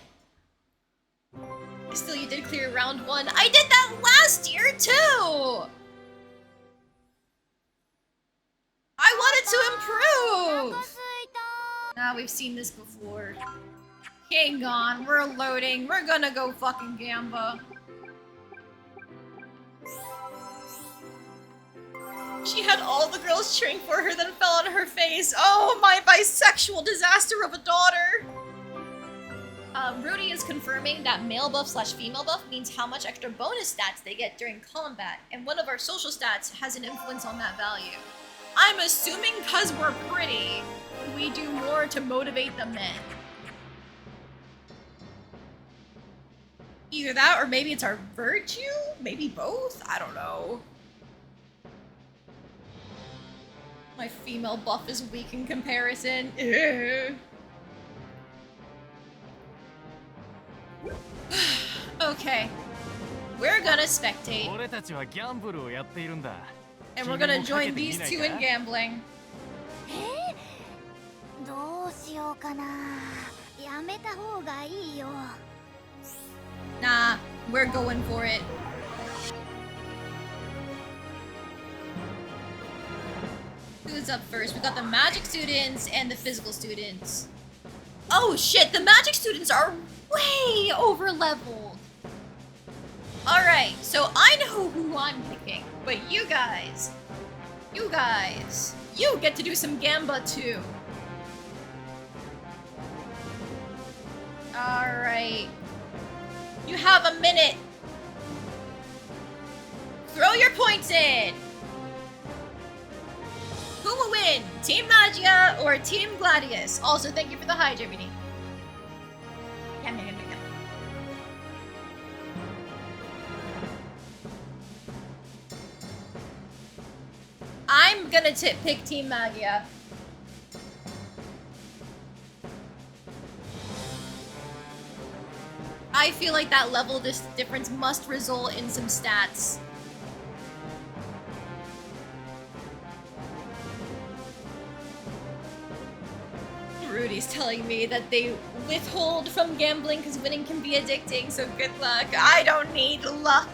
Still, you did clear round 1. I did that last year too! I wanted to improve! Nah, we've seen this before. Hang on, we're loading. We're gonna go fucking Gamba. She had all the girls cheering for her, then fell on her face. Oh, my bisexual disaster of a daughter! Rudy is confirming that male buff slash female buff means how much extra bonus stats they get during combat, and one of our social stats has an influence on that value. I'm assuming because we're pretty, we do more to motivate the men. Either that, or maybe it's our virtue? Maybe both? I don't know. My female buff is weak in comparison. Okay. We're gonna spectate. And we're gonna join these two in gambling. どうしようかなやめた方がいいよ Nah, we're going for it. Who's up first? We got the magic students and the physical students. Oh shit, the magic students are way over leveled. Alright, so I know who I'm picking, but you guys, you get to do some Gamba too. Alright. You have a minute. Throw your points in. Who will win? Team Magia or Team Gladius? Also, thank you for the hi, Germany. Yum, yum, yum, yum. I'm gonna pick Team Magia. I feel like that level difference must result in some stats. Rudy's telling me that they withhold from gambling because winning can be addicting, so good luck. I don't need luck.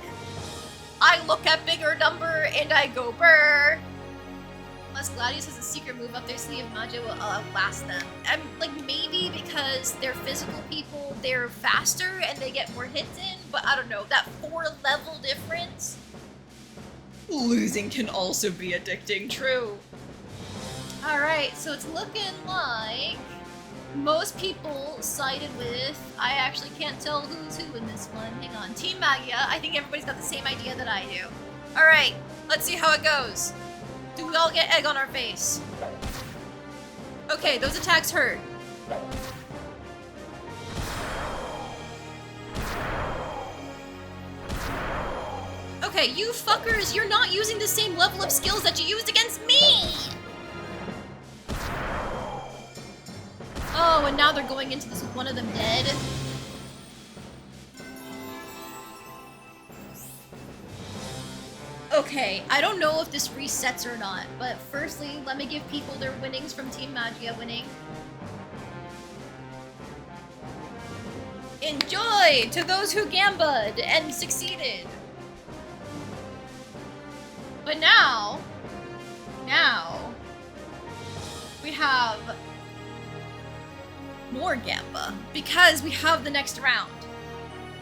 I look at bigger number and I go brr. Unless Gladius has a secret move up their sleeve, Magia will outlast them. And like maybe because they're physical people, they're faster and they get more hits in, but I don't know, that 4-level difference? Losing can also be addicting. True. Alright, so it's looking like most people sided with, I actually can't tell who's who in this one. Hang on, Team Magia. I think everybody's got the same idea that I do. Alright, let's see how it goes. Do we all get egg on our face? Okay, those attacks hurt. Okay, you fuckers, you're not using the same level of skills that you used against me! Oh, and now they're going into this with one of them dead. Okay, I don't know if this resets or not, but firstly, let me give people their winnings from Team Magia winning. Enjoy to those who gambled and succeeded. But now, we have more gamba because we have the next round.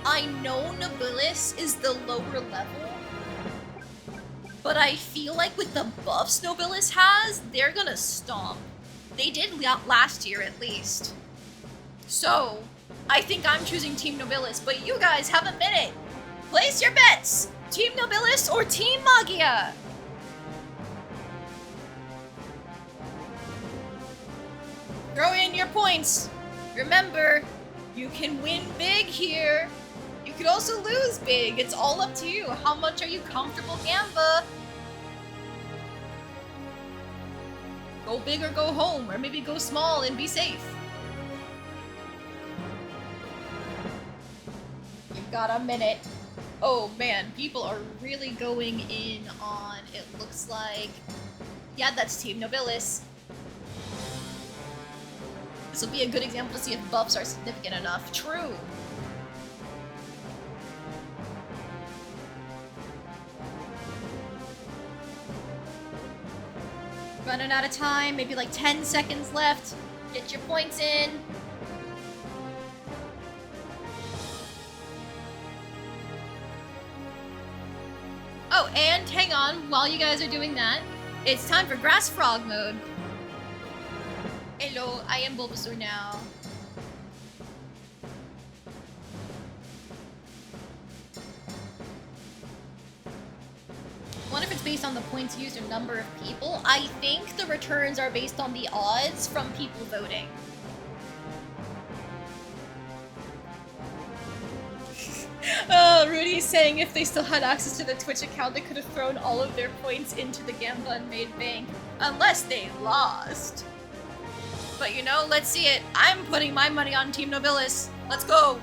I know Nobilis is the lower level, but I feel like with the buffs Nobilis has, they're gonna stomp. They did last year at least. So, I think I'm choosing Team Nobilis, but you guys have a minute. Place your bets! Team Nobilis or Team Magia? Throw in your points. Remember, you can win big here. You could also lose big. It's all up to you. How much are you comfortable gamba? Go big or go home, or maybe go small and be safe. You've got a minute. Oh man, people are really going in on, it looks like, yeah, that's Team Nobilis. This will be a good example to see if buffs are significant enough. True. Running out of time, maybe like 10 seconds left. Get your points in. Oh, and hang on, while you guys are doing that, it's time for Grass Frog mode. Hello, I am Bulbasaur now. I wonder if it's based on the points used or number of people. I think the returns are based on the odds from people voting. Rudy's saying if they still had access to the Twitch account, they could have thrown all of their points into the Gamba and made bank. Unless they lost. But you know, let's see it. I'm putting my money on Team Nobilis. Let's go!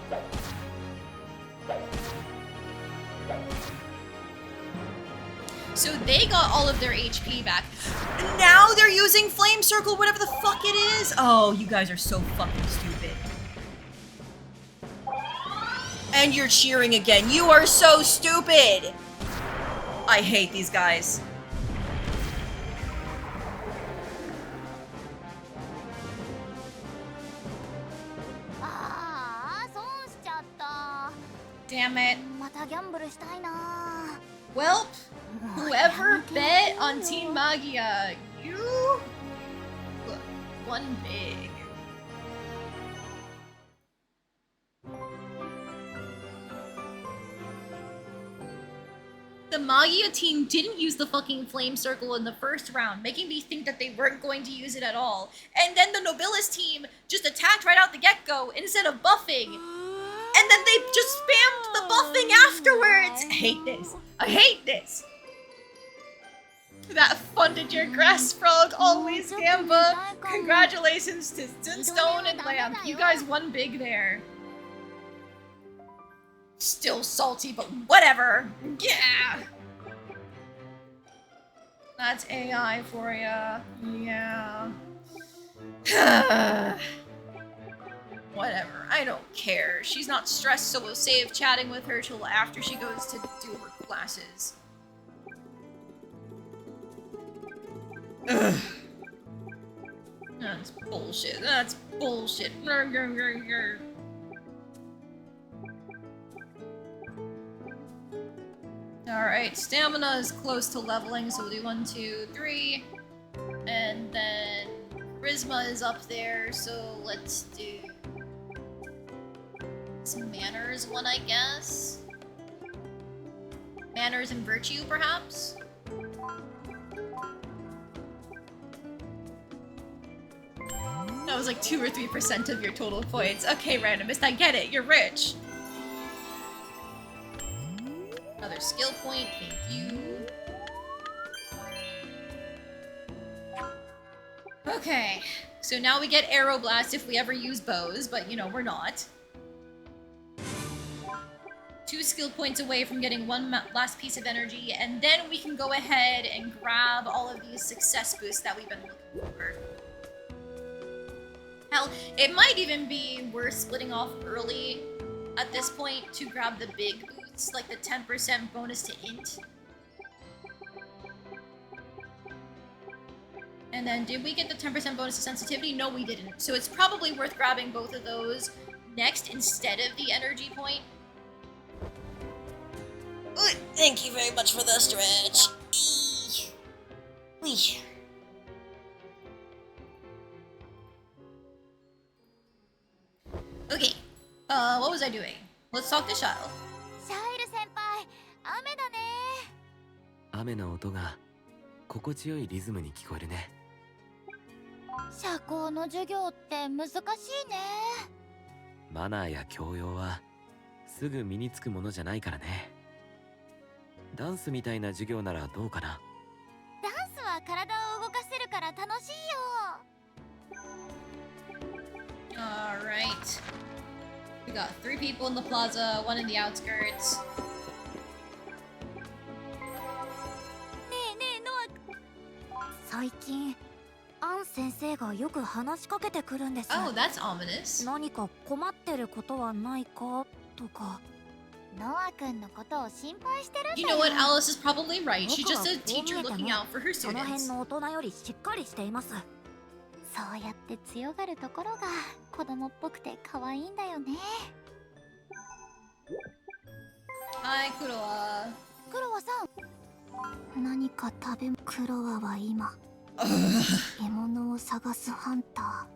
So they got all of their HP back. Now they're using Flame Circle, whatever the fuck it is. Oh, you guys are so fucking stupid. And you're cheering again. You are so stupid. I hate these guys. Damn it. Well, whoever bet on Team Magia, you won big. the Magia team didn't use the fucking flame circle in the first round, making me think that they weren't going to use it at all. And then the Nobilis team just attacked right out the get-go instead of buffing. And then they just spammed the buffing afterwards. I hate this. I hate this. That funded your grass frog always, Gamba. Congratulations to Zinstone and Lamp. You guys won big there. Still salty, but whatever. Yeah. That's AI for ya. Yeah. Whatever. I don't care. She's not stressed, so we'll save chatting with her till after she goes to do her classes. Ugh. That's bullshit. That's bullshit. Alright, stamina is close to leveling, so we'll do 1, 2, 3. And then charisma is up there, so let's do some manners one, I guess. Manners and virtue, perhaps? That was like 2 or 3% of your total points. Okay, randomist, I get it. You're rich. Another skill point, thank you. Okay, so now we get Arrow Blast if we ever use bows, but you know, we're not. 2 skill points away from getting 1 last piece of energy, and then we can go ahead and grab all of these success boosts that we've been looking for. Hell, it might even be worth splitting off early at this point to grab the big boosts, like the 10% bonus to int. And then did we get the 10% bonus to sensitivity? No, we didn't. So it's probably worth grabbing both of those next instead of the energy point. Ooh, thank you very much for the stretch. Eee. Okay, what was I doing? Let's talk to Shao. シャイル先輩、雨だね。雨の音が心地よいリズムに聞こえるね。社交の授業って難しいね。マナーや教養はすぐ身につくものじゃないからね。ダンスみたいな授業ならどうかな。ダンスは体を動かせるから楽しいよ。Alright. We got 3 people in the plaza, 1 in the outskirts. ねえねえ、ノア。最近、アン先生がよく話しかけてくるんです。Oh, that's ominous. 何か困ってることはないかとか。ノア君のことを心配してるんだよ。You know what? Alice is probably right. She's just a teacher looking out for her その辺 students. の大人よりしっかりしています。そうやって強がるところが子供っぽくて可愛いんだよね。Hi, Kuroa. クロワさん、何か食べ。クロワは今獲物を探すハンタ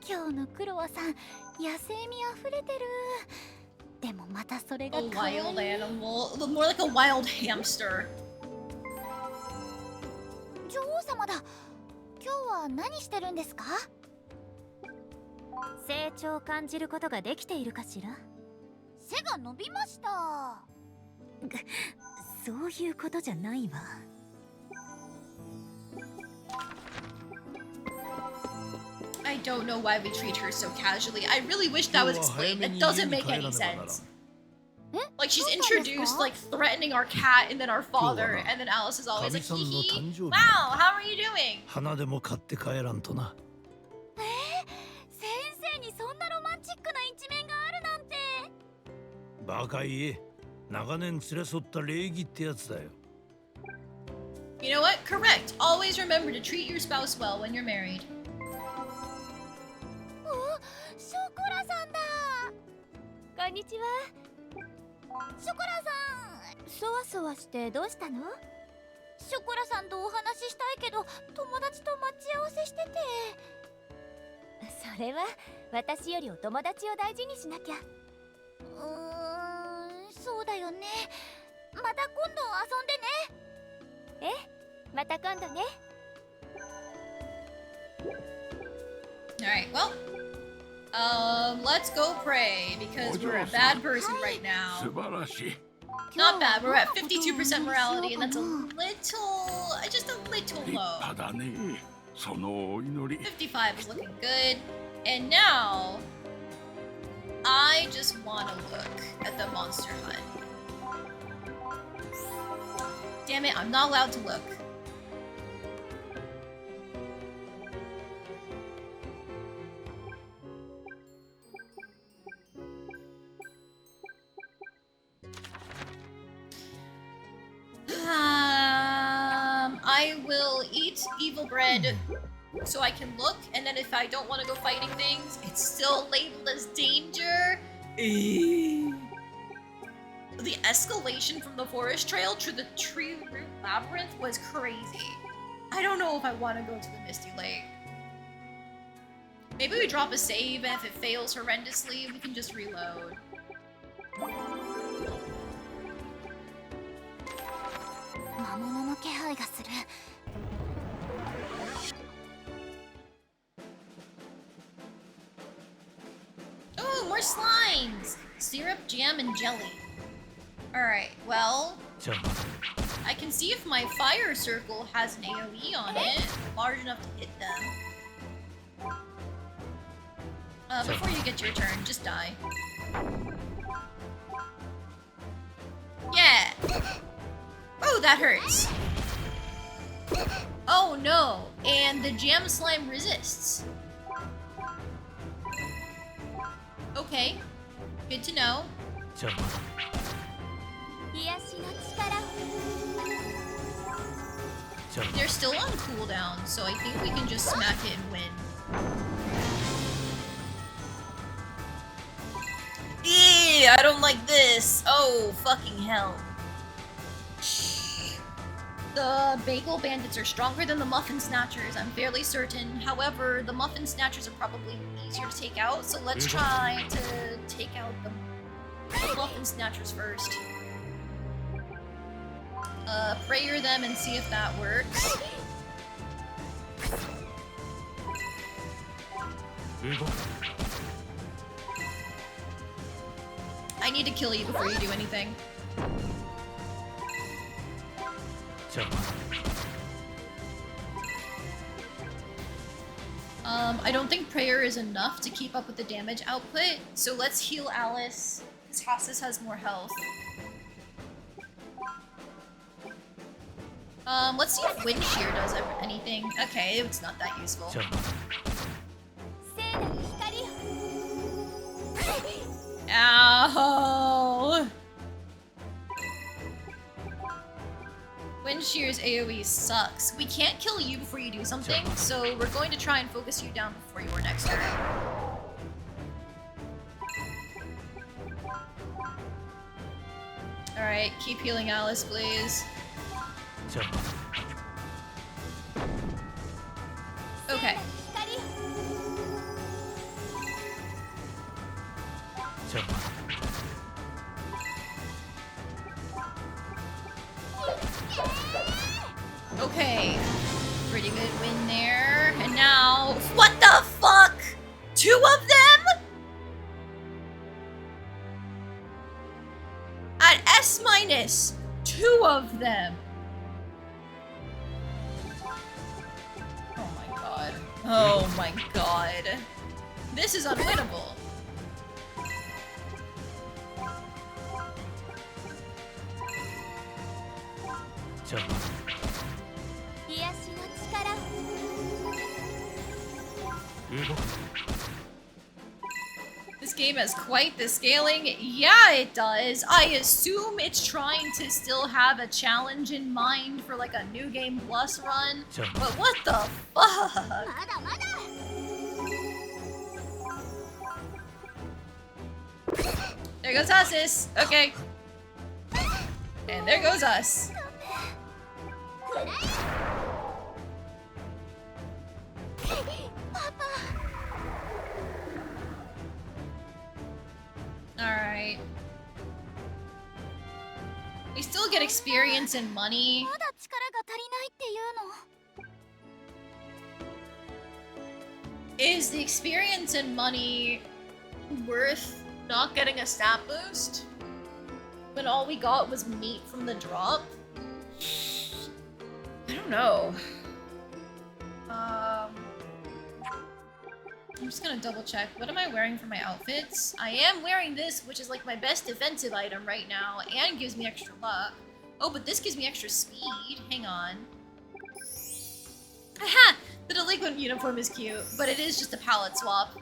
ー。今日のクロワさん、野生味あふれてる。でもまたそれが A 可愛い。 wild animal. More like a wild hamster. 女王様だ。今日は何してるんですか？成長を感じることができているかしら？背が伸びました。そういうことじゃないわ。I don't know why we treat her so casually. I really wish that was explained. That doesn't make any sense. Like, she's introduced, like, threatening our cat and then our father, and then Alice is always like, hee hee. Wow, how are you doing? 花でも買って帰らんとな。先生にそんなロマンチックな一面があるなんて。バカ言え。長年連れ添った礼儀ってやつだよ。You know what? Correct. Always remember to treat your spouse well when you're married. お、ショコラさんだ。こんにちは。ショコラさん、そわそわしてどうしたの？ショコラさんとお話ししたいけど、友達と待ち合わせしてて。それは私よりお友達を大事にしなきゃ。そうだよね。またた今度遊んでね。え、また今度ね。 Alright, well, let's go pray because we're a bad person right now. 素晴らしい。 Not bad, we're at 52% morality, and that's a little, just a little 立 low. 派だね。そのお祈り。 55 is looking good. And now, I just want to look at the monster hut. Damn it, I'm not allowed to look. I will eat evil bread so I can look, and then if I don't want to go fighting things, it's still labeled as danger. The escalation from the forest trail to the tree root labyrinth was crazy. I don't know if I want to go to the Misty Lake. Maybe we drop a save, and if it fails horrendously, we can just reload. Oh, more slimes! Syrup, jam, and jelly. Alright, well, I can see if my fire circle has an AoE on it, large enough to hit them. Before you get your turn, just die. Yeah! Oh, that hurts! Oh no! And the jam slime resists. Okay. Good to know. They're still on cooldown, so I think we can just smack it and win. Eee, I don't like this. Oh, fucking hell. The bagel bandits are stronger than the muffin snatchers, I'm fairly certain. However, the muffin snatchers are probably easier to take out, so let's try to take out the muffin snatchers first. Prayer them and see if that works. I need to kill you before you do anything. I don't think prayer is enough to keep up with the damage output, so let's heal Alice, because Hasis has more health. Let's see if Wind Shear does anything. Okay, it's not that useful. Ow! Wind Shear's AoE sucks. We can't kill you before you do something, so we're going to try and focus you down before your next turn. Alright, keep healing Alice, please. Okay. Okay. Pretty good win there. And now... What the fuck? 2 of them? At S-, 2 of them. Oh my god. Oh my god. This is unwinnable. This game has quite the scaling. Yeah, it does. I assume it's trying to still have a challenge in mind for like a New Game Plus run. But what the fuck? There goes Hasis. Okay. And there goes us. Alright. We still still get experience and money. まだ力が足りないっていうの。 Is the experience and money worth not getting a stat boost? When all we got was meat from the drop? I don't know. I'm just gonna double check. What am I wearing for my outfits? I am wearing this, which is like my best defensive item right now, and gives me extra luck. Oh, but this gives me extra speed. Hang on. Haha! The delinquent uniform is cute, but it is just a palette swap.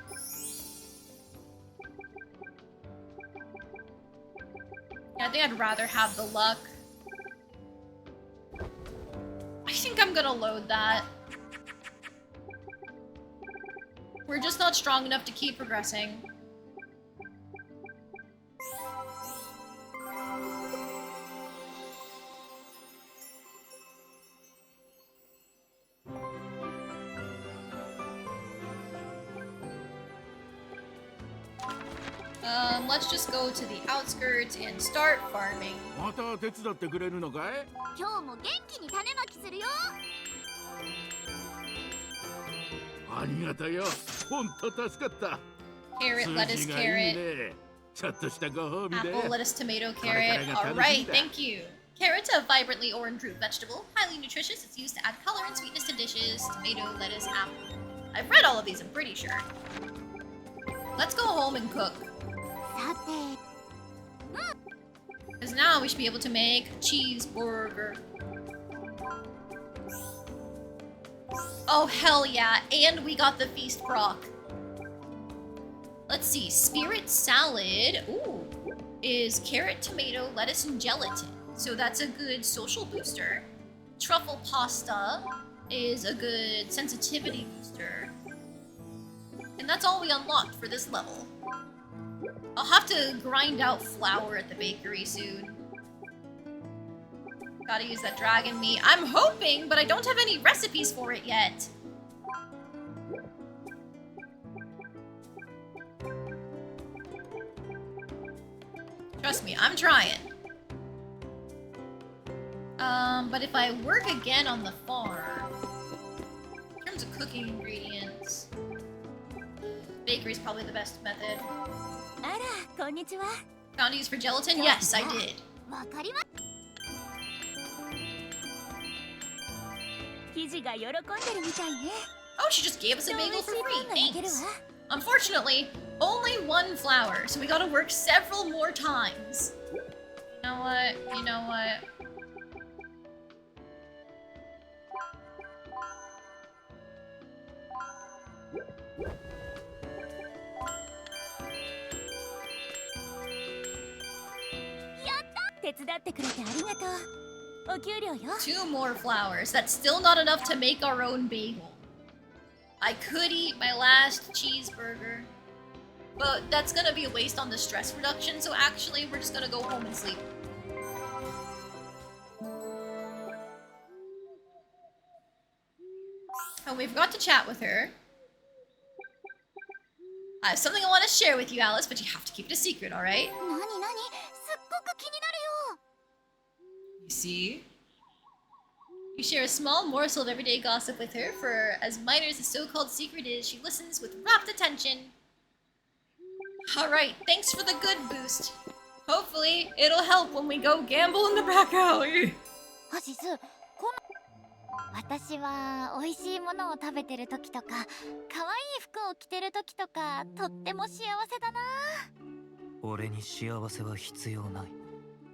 Yeah, I think I'd rather have the luck. I think I'm gonna load that. We're just not strong enough to keep progressing. Let's just go to the outskirts and start farming. また手伝ってくれるのかい？今日も元気に種まきするよ。ありがとよ。ほんと助かった。Carrot, lettuce, carrot. ちょっとしたご褒美で。 Apple, lettuce, tomato, carrot. Alright, thank you. Carrot's a vibrantly orange root vegetable, highly nutritious. It's used to add color and sweetness to dishes. Tomato, lettuce, apple. I've read all of these, I'm pretty sure. Let's go home and cook. さて。Because now we should be able to make a cheeseburger. Oh, hell yeah. And we got the feast proc. Let's see. Spirit salad. Ooh. Is carrot, tomato, lettuce, and gelatin. So that's a good social booster. Truffle pasta is a good sensitivity booster. And that's all we unlocked for this level. I'll have to grind out flour at the bakery soon. Gotta use that dragon meat. I'm hoping, but I don't have any recipes for it yet. Trust me, I'm trying. But if I work again on the farm, in terms of cooking ingredients, bakery's probably the best method. あら、こんにちは。 Found use for gelatin? Yes, I did. わかりま。生地が喜んでるみたいね。 Oh, she just gave us a bagel for free. Thanks. Unfortunately, only one flour, so we gotta work several more times. You know what? You know what? Two more flours. That's still not enough to make our own bagel. I could eat my last cheeseburger, but that's gonna be a waste on the stress reduction, so actually we're just gonna go home and sleep. And we forgot to chat with her. I have something I want to share with you, Alice, but you have to keep it a secret, alright? You see? You share a small morsel of everyday gossip with her, for as minor as the so-called secret is, she listens with rapt attention. Alright, thanks for the good boost. Hopefully, it'll help when we go gamble in the back alley. 私は美味しいものを食べてる時とか可愛い服を着てる時とかとっても幸せだな。俺に幸せは必要ない。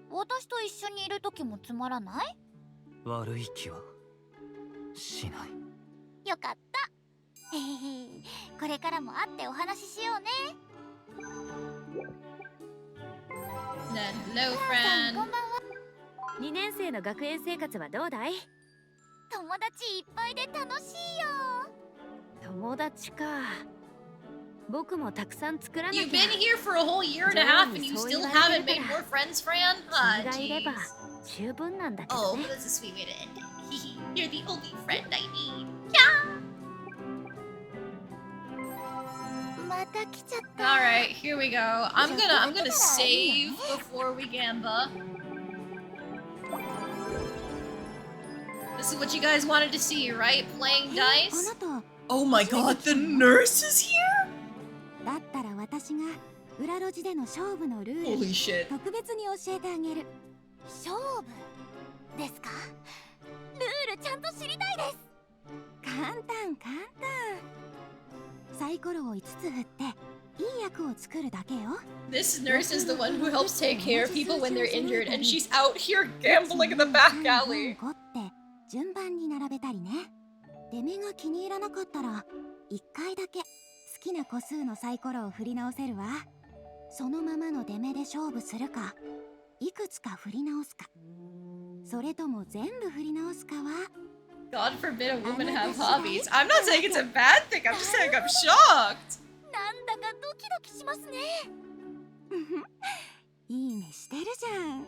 私と一緒にいる時もつまらない？悪い気はしない。よかった。これからも会ってお話ししようね。Hello, friend. こんばんは。2年生の学園生活はどうだい？友達いっぱいで楽しいよ。友達か。僕もたくさん作らなきゃ。 You've been here for a whole year and a half and you still haven't made more friends, Fran? Ah, jeez. 十分なんだけど Oh, ね。 that's a sweet way to end it. You're the only friend I need. Yeah. また来ちゃった。 All right, here we go. I'm gonna save before we gamba. This is what you guys wanted to see, right? Playing dice? Oh my god, the nurse is here? だったら私が裏路地での勝負のルール Holy shit. 特別に教えてあげる。勝負ですか？ルールちゃんと知りたいです。簡単。サイコロを5つ振っていい役を作るだけよ。 This nurse is the one who helps take care of people when they're injured, and she's out here gambling in the back alley. 5って順番に並べたりね。出目が気に入らなかったら1回だけ好きな個数のサイコロを振り直せるわ。そのままの出目で勝負するか、いくつか振り直すか、それとも全部振り直すかは。 God forbid a woman have hobbies. I'm not saying it's a bad thing, I'm just saying I'm shocked. なんだかドキドキしますね。いいねしてるじゃん。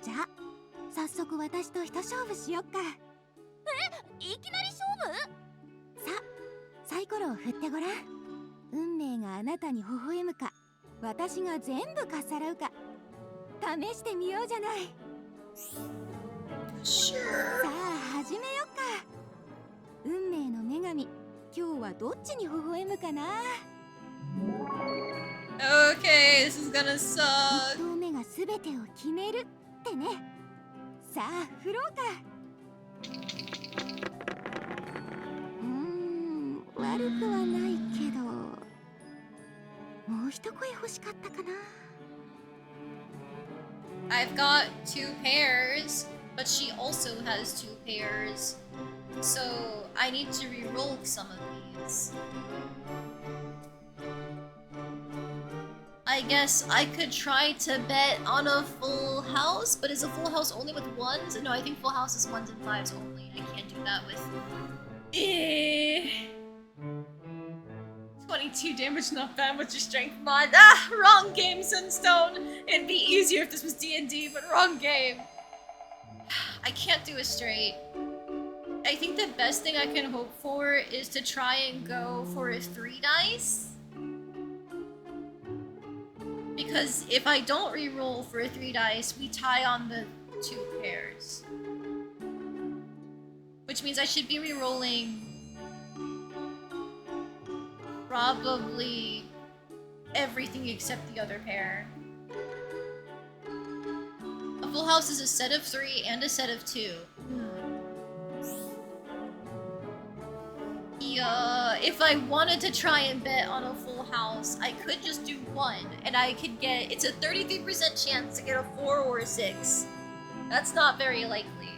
じゃあ早速私と一勝負しよっか。いきなり勝負？さあサイコロを振ってごらん。運命があなたに微笑むか、私が全部かっさらうか、試してみようじゃない。さあ始めよっか。運命の女神、今日はどっちに微笑むかな。 Okay, this is gonna suck. 1投目が全てを決めるってね。さあ振ろうか。悪くはないけど、もう一声欲しかったかな。 I've got 2 pairs, but she also has 2 pairs. So I need to re-roll some of these. I guess I could try to bet on a full house, but is a full house only with 1s? No, I think full house is 1s and 5s only. I can't do that with... 22 damage, not bad with your strength mod. Ah, wrong game, Sunstone. It'd be easier if this was D&D, but wrong game. I can't do it straight. I think the best thing I can hope for is to try and go for a 3 dice. Because if I don't re-roll for a 3 dice, we tie on the 2 pairs. Which means I should be re-rolling probably everything except the other pair. A full house is a set of 3 and a set of 2. Yeah, if I wanted to try and bet on a full house, I could just do 1, and I could get... It's a 33% chance to get a 4 or a 6. That's not very likely.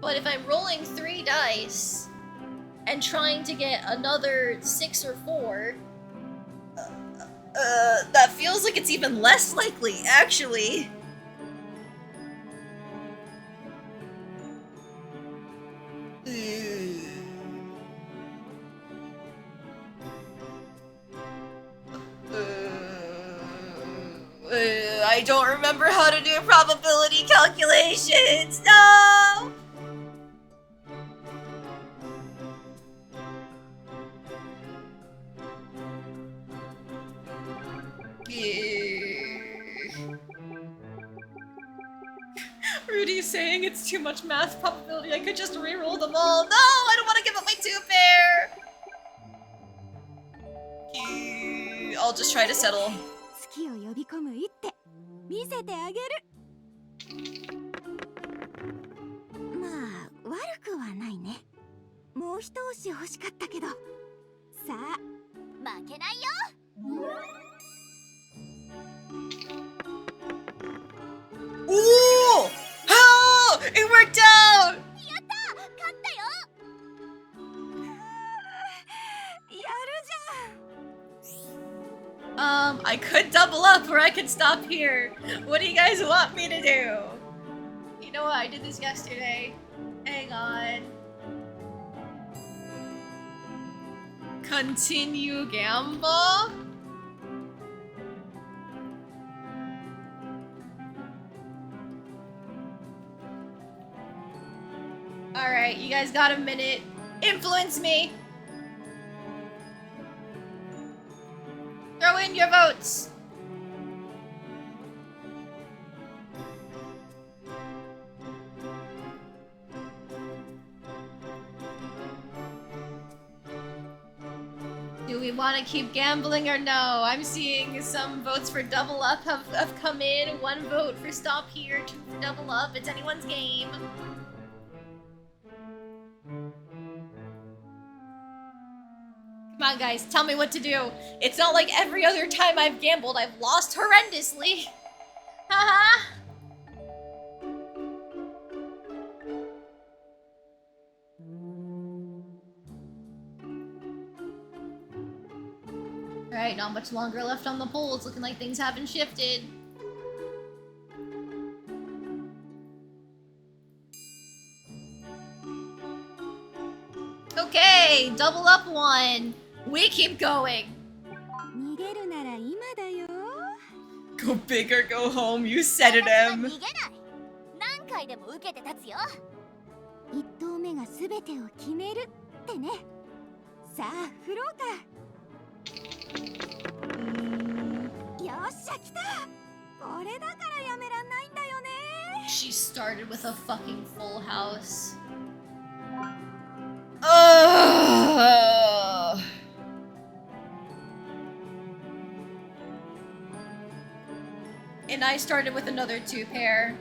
But if I'm rolling 3 dice and trying to get another 6 or 4, that feels like it's even less likely, actually. I don't remember how to do probability calculations. No! Rudy's saying it's too much math probability. I could just re-roll them all. No, I don't want to give up my 2 pair. I'll just try to settle. 月を呼び込む一手見せてあげる。まあ悪くはないね。もう一押し欲しかったけど。さあ負けないよ。Ooh! Oh! It worked out! やった勝ったよ。やるじゃん。I could double up or I could stop here. What do you guys want me to do? You know what? I did this yesterday. Hang on. Continue gamble? Alright, you guys got a minute. Influence me! Throw in your votes! Do we want to keep gambling or no? I'm seeing some votes for double up have come in. 1 vote for stop here, 2 for double up. It's anyone's game. Come on, guys, tell me what to do. It's not like every other time I've gambled, I've lost horrendously. Haha. Alright, not much longer left on the polls. Looking like things haven't shifted. Okay, double up 1. We keep going. Go big or go home, you said it, Em. 何回でも受けて立つよ。1投目が全てを決めるってね。さあ、振ろうか。よっしゃ、来た。これだからやめらんないんだよね。She started with a fucking full house. And I started with another 2 pair.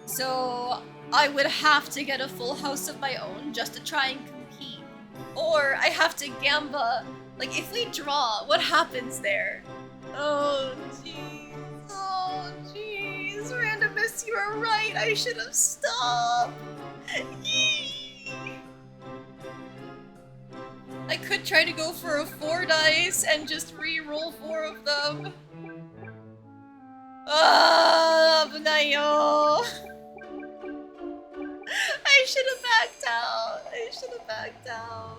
So I would have to get a full house of my own just to try and compete. Or I have to gamble. Like, if we draw, what happens there? Oh, jeez. Oh, jeez. Randomness, you are right. I should have stopped. I could try to go for a 4 dice and just re-roll 4 of them. Ah, bunayo. I should have backed out. I should have backed out.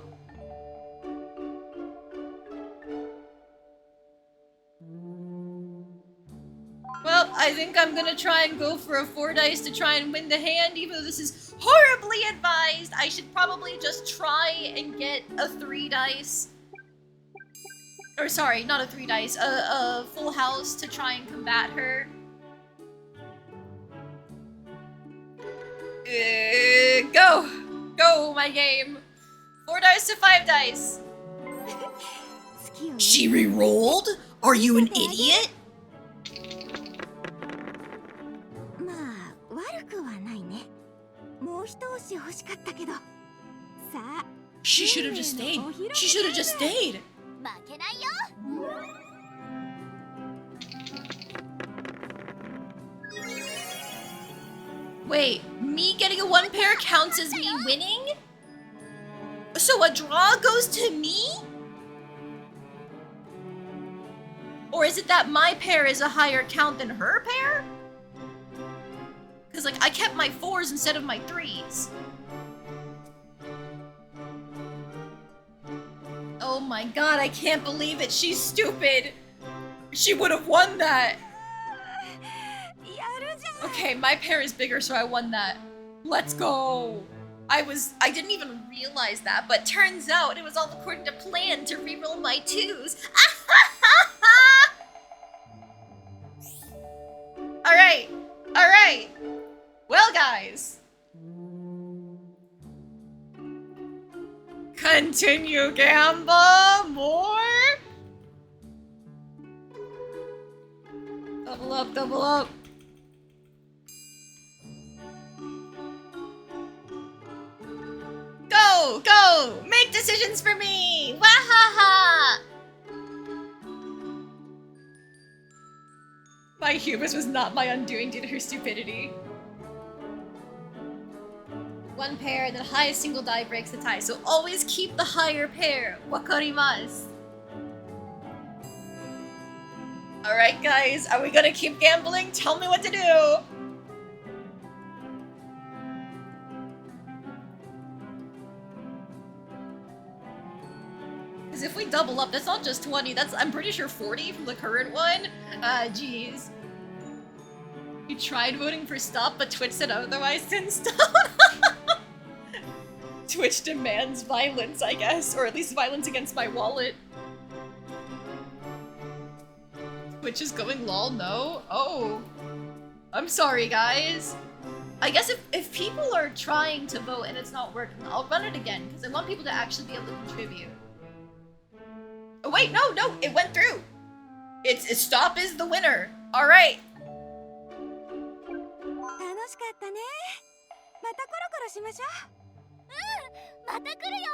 Well, I think I'm gonna try and go for a 4 dice to try and win the hand, even though this is horribly advised. I should probably just try and get a 3 dice. Or sorry, not a 3 dice, a full house to try and combat her. Go! Go, my game! 4 dice to 5 dice! She re-rolled? Are you an idiot? She should have just stayed. She should have just stayed. Wait, me getting a 1 pair counts as me winning? So a draw goes to me? Or is it that my pair is a higher count than her pair? Because, like, I kept my 4s instead of my 3s. Oh my god, I can't believe it. She's stupid. She would have won that. Okay, my pair is bigger, so I won that. Let's go. I didn't even realize that, but turns out it was all according to plan to reroll my 2s. Alright, alright. Well, guys. Continue gamble more. Double up, double up. Go, go! Make decisions for me! Wahaha! My hubris was not my undoing due to her stupidity. 1 pair, then highest single die breaks the tie. So always keep the higher pair. Wakarimasu. Alright guys, are we gonna keep gambling? Tell me what to do! Because if we double up, that's not just 20, that's, I'm pretty sure 40 from the current one. Jeez. You tried voting for stop, but Twitch said otherwise didn't stop. Twitch demands violence, I guess, or at least violence against my wallet. Twitch is going lol, no? Oh. I'm sorry, guys. I guess if people are trying to vote and it's not working, I'll run it again, because I want people to actually be able to contribute. wait, no, it went through. It's stop is the winner. All right. 楽しかったね。またコロコロしましょう。また来るよ。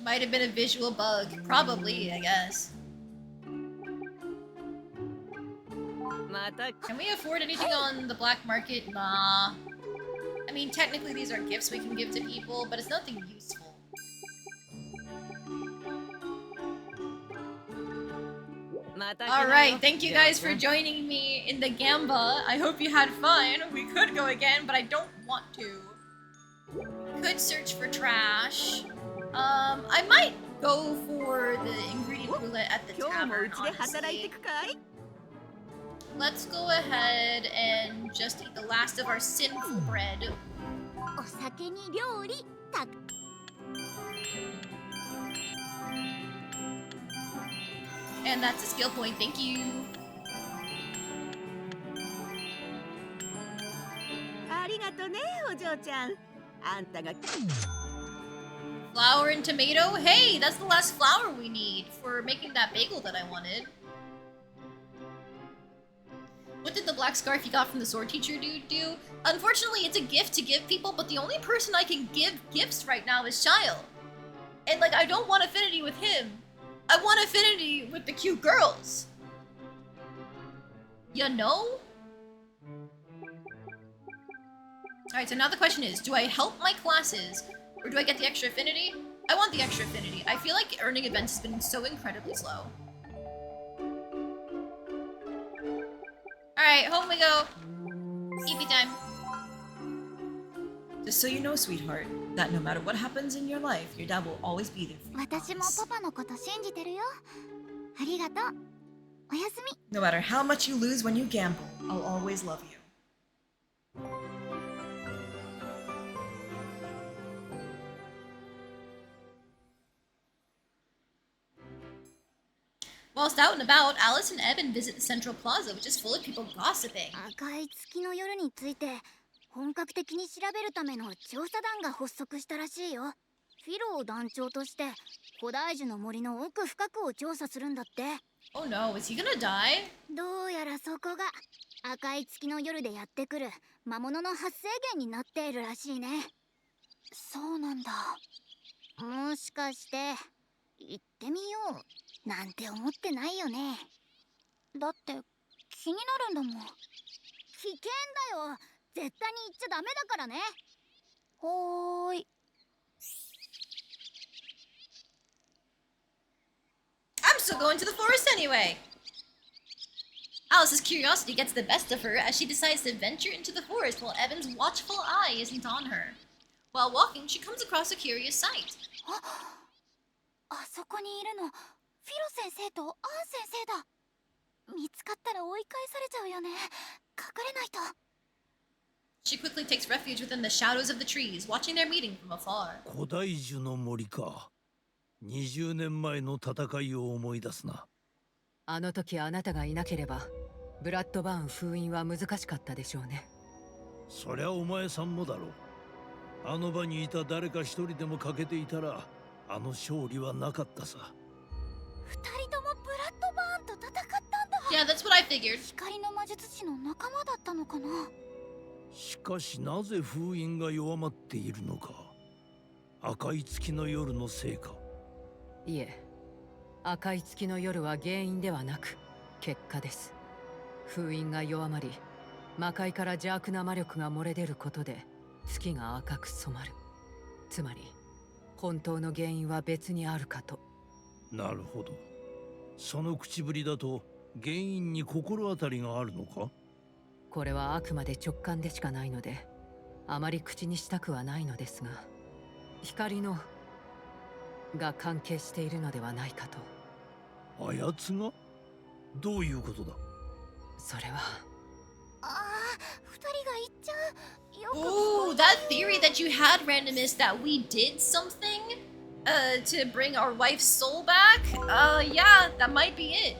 Might have been a visual bug. Probably, I guess. Can we afford anything on the black market? Nah. I mean, technically these are gifts we can give to people, but it's nothing useful. Alright, thank you guys for joining me in the Gamba. I hope you had fun. We could go again, but I don't want to. Could search for trash. I might go for the ingredient roulette at the tavern, honestly. Let's go ahead and just eat the last of our sinful bread. お酒に料理たく And that's a skill point, thank you. ありがとね、お嬢ちゃん。あんたが Flour and tomato? Hey, that's the last flour we need for making that bagel that I wanted. What did the black scarf you got from the sword teacher dude do? Unfortunately, it's a gift to give people, but the only person I can give gifts right now is Shile. And like, I don't want affinity with him. I want affinity with the cute girls. You know? Alright, so now the question is, do I help my classes, or do I get the extra affinity? I want the extra affinity. I feel like earning events has been so incredibly slow. Alright, home we go. EP time. Just so you know, sweetheart, that no matter what happens in your life, your dad will always be there for you. 私もパパのこと信じてるよ。ありがとう。おやすみ。 No matter how much you lose when you gamble, I'll always love you. Whilst out and about, Alice and Evan visit the central plaza, which is full of people gossiping. 赤い月の夜について本格的に調べるための調査団が発足したらしいよ。フィロを団長として古代樹の森の奥深くを調査するんだって。 Oh no, is he gonna die? どうやらそこが赤い月の夜でやってくる魔物の発生源になっているらしいね。そうなんだ。もしかして行ってみようなんて思ってないよね。だって気になるんだもん。危険だよ。絶対に行っちゃダメだからね。ほーい。 I'm still going to the forest anyway! Alice's curiosity gets the best of her as she decides to venture into the forest while Evan's watchful eye isn't on her. While walking, she comes across a curious sight. あそこにいるのフィロ先生とアン先生だ。見つかったら追い返されちゃうよね。隠れないと。 She quickly takes refuge within the shadows of the trees, watching their meeting from afar. 古代樹の森か。20年前の戦いを思い出すな。あの時あなたがいなければブラッドバーン封印は難しかったでしょうね。そりゃお前さんもだろう。あの場にいた誰か一人でも欠けていたらあの勝利はなかったさ。二人ともブラッドバーンと戦ったんだ。 Yeah, that's what I figured. 光の魔術師の仲間だったのかな。しかしなぜ封印が弱まっているのか。赤い月の夜のせいか。いえ、赤い月の夜は原因ではなく結果です。封印が弱まり魔界から邪悪な魔力が漏れ出ることで月が赤く染まる。つまり本当の原因は別にあるかと。なるほど。その口ぶりだと原因に心当たりがあるのか。これはあくまで直感でしかないのであまり口にしたくはないのですが、光のが関係しているのではないかと。あやつが？どういうことだ？それは。ああ、二人が言っちゃう。よく Ooh, that theory that you had, Randomist, that we did something to bring our wife's soul back? Yeah, that might be it.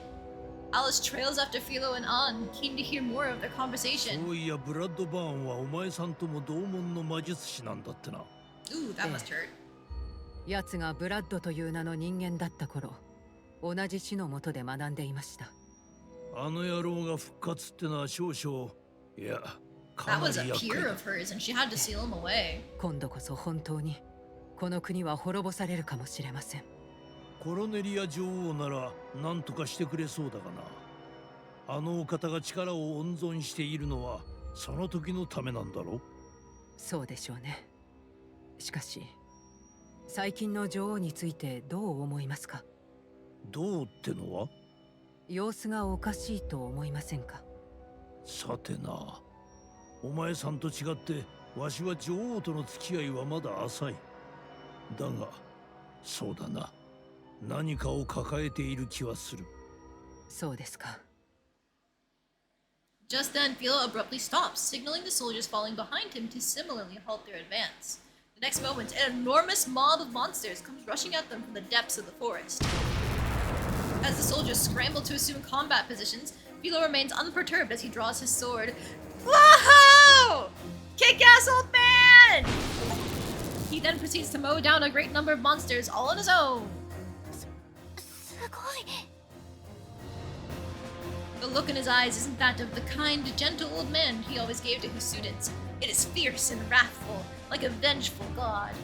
Alice trails after Philo and An, keen to hear more of their conversation. そういや、ブラッドバーンはお前さんとも同門の魔術師なんだってな。Ooh, that must hurt. 奴がブラッドという名の人間だった頃、同じ師のもとで学んでいました。あの野郎が復活ってのは少々、いや、か That な was a り厄介 peer だ。 of hers, and she had to seal him away. 今度こそ本当にこの国は滅ぼされるかもしれません。コロネリア女王なら何とかしてくれそうだがな。あのお方が力を温存しているのはその時のためなんだろ。そうでしょうね。しかし最近の女王についてどう思いますか？どうってのは？様子がおかしいと思いませんか？さてな、お前さんと違ってわしは女王との付き合いはまだ浅い。だがそうだな、何かを抱えている気はする。そうですか。Just then, Philo abruptly stops, signaling the soldiers following behind him to similarly halt their advance. The next moment, an enormous mob of monsters comes rushing at them from the depths of the forest. As the soldiers scramble to assume combat positions, Philo remains unperturbed as he draws his sword. Whoa! Kick-ass old man! He then proceeds to mow down a great number of monsters all on his own. すごい。 The look in his eyes isn't that of the kind, gentle old man he always gave to his students. It is fierce and wrathful, like a vengeful god.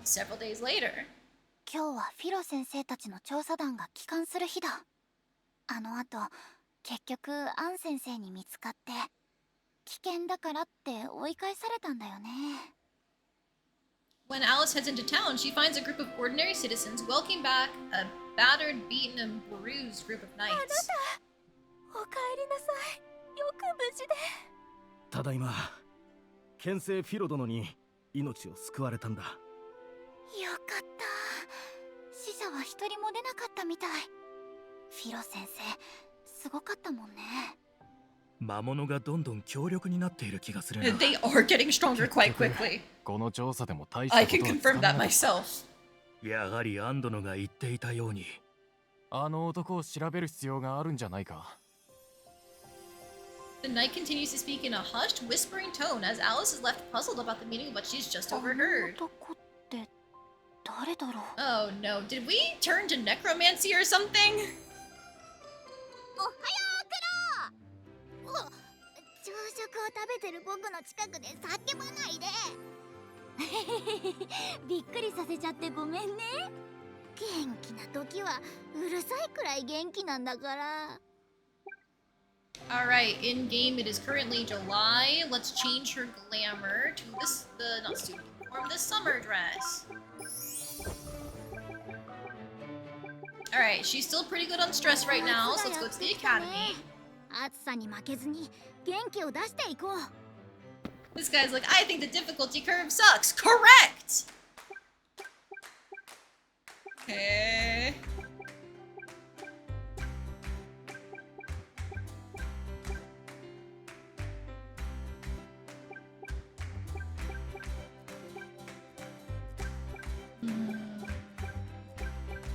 Several days later, 今日はフィロ先生たちの調査団が帰還する日だ。あの後、結局アン先生に見つかって、危険だからって追い返されたんだよね。when Alice heads into town, she finds a group of ordinary citizens welcoming back a battered, beaten, and bruised group of knights. おかえりなさい。よく無事で。ただいま、剣聖フィロ殿に命を救われたんだ。よかった。死者は一人も出なかったみたい。フィロ先生、すごかったもんね。魔物がどんどん強力になっている気がするな。They are getting stronger quite quickly. この調査でも大した I こと can は confirm that myself. やはりアンドノが言っていたように、あの男を調べる必要があるんじゃないか。The knight continues to speak in a hushed, whispering tone as Alice is left puzzled about the meaning of what she's just overheard. あの男って誰だろう。 Oh no, did we turn to necromancy or something? おはよう、クロ。朝食を食べてる僕の近くで叫ばないで。びっくりさせちゃってごめんね。元気な時はうるさいくらい元気なんだから。Alright, in game it is currently July. Let's change her glamour to not student uniform, this summer dress. Alright, she's still pretty good on stress right now, so let's go to the academy. 暑さに負けずに元気を出していこう。 This guy's like, I think the difficulty curve sucks. Correct! Okay.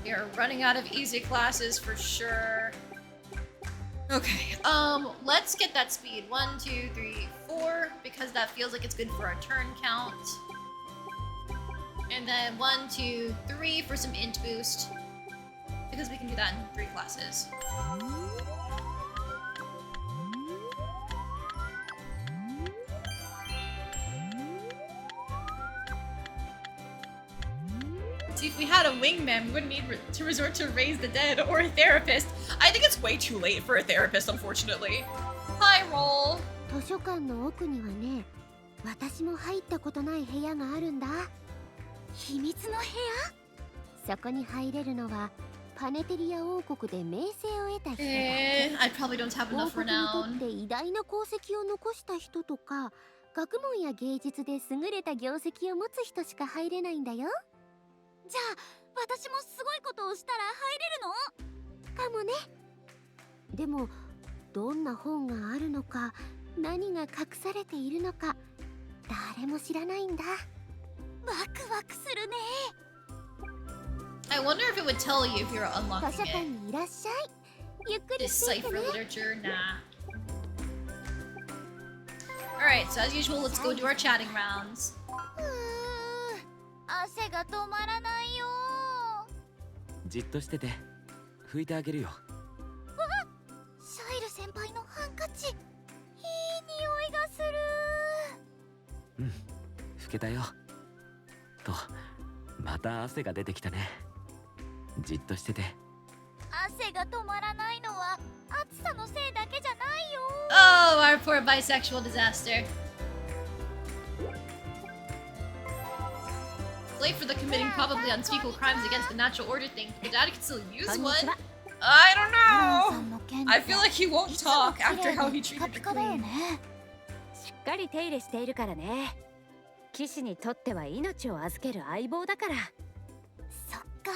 We are running out of easy classes for sure. Okay, let's get that speed. 1, 2, 3, 4, because that feels like it's good for our turn count. And then 1, 2, 3 for some int boost, because we can do that in 3 classes. See, if we had a wingman, we wouldn't need to resort to raise the dead or a therapist. I think it's way too late for a therapist, unfortunately. Hi, roll. 図書館の奥にはね、私も入ったことない部屋があるんだ。秘密の部屋？そこに入れるのはパネテリア王国で名声を得た人だ。I probably don't have 王 enough 国に renown. とって偉大な功績を残した人とか、学問や芸術で優れた業績を持つ人しか入れないんだよ。じゃあ私もすごいことをしたら入れるの？かもね。でもどんな本があるのか、何が隠されているのか、誰も知らないんだ。ワクワクするね。 I wonder if it would tell you if you're 図 unlocking 書館 it. にいらっしゃい。ゆっくりしていて Decipher ね。 literature? Nah. Alright, so as usual, let's go do our chatting rounds. あ汗が止まらないよ。じっとしてて、拭いてあげるよ。シャイル先輩のハンカチ、いい匂いがする。拭けたよ。と、また汗が出てきたね。じっとしてて。汗が止まらないのは暑さのせいだけじゃないよ。Oh, our poor bisexual disaster. Late for the committing probably unspeakable crimes against the natural order thing. Your dad can still use one? I don't know. I feel like he won't talk after how he treated the queen. しっかり手入れしているからね。騎士にとっては命を預ける相棒だから。そっか。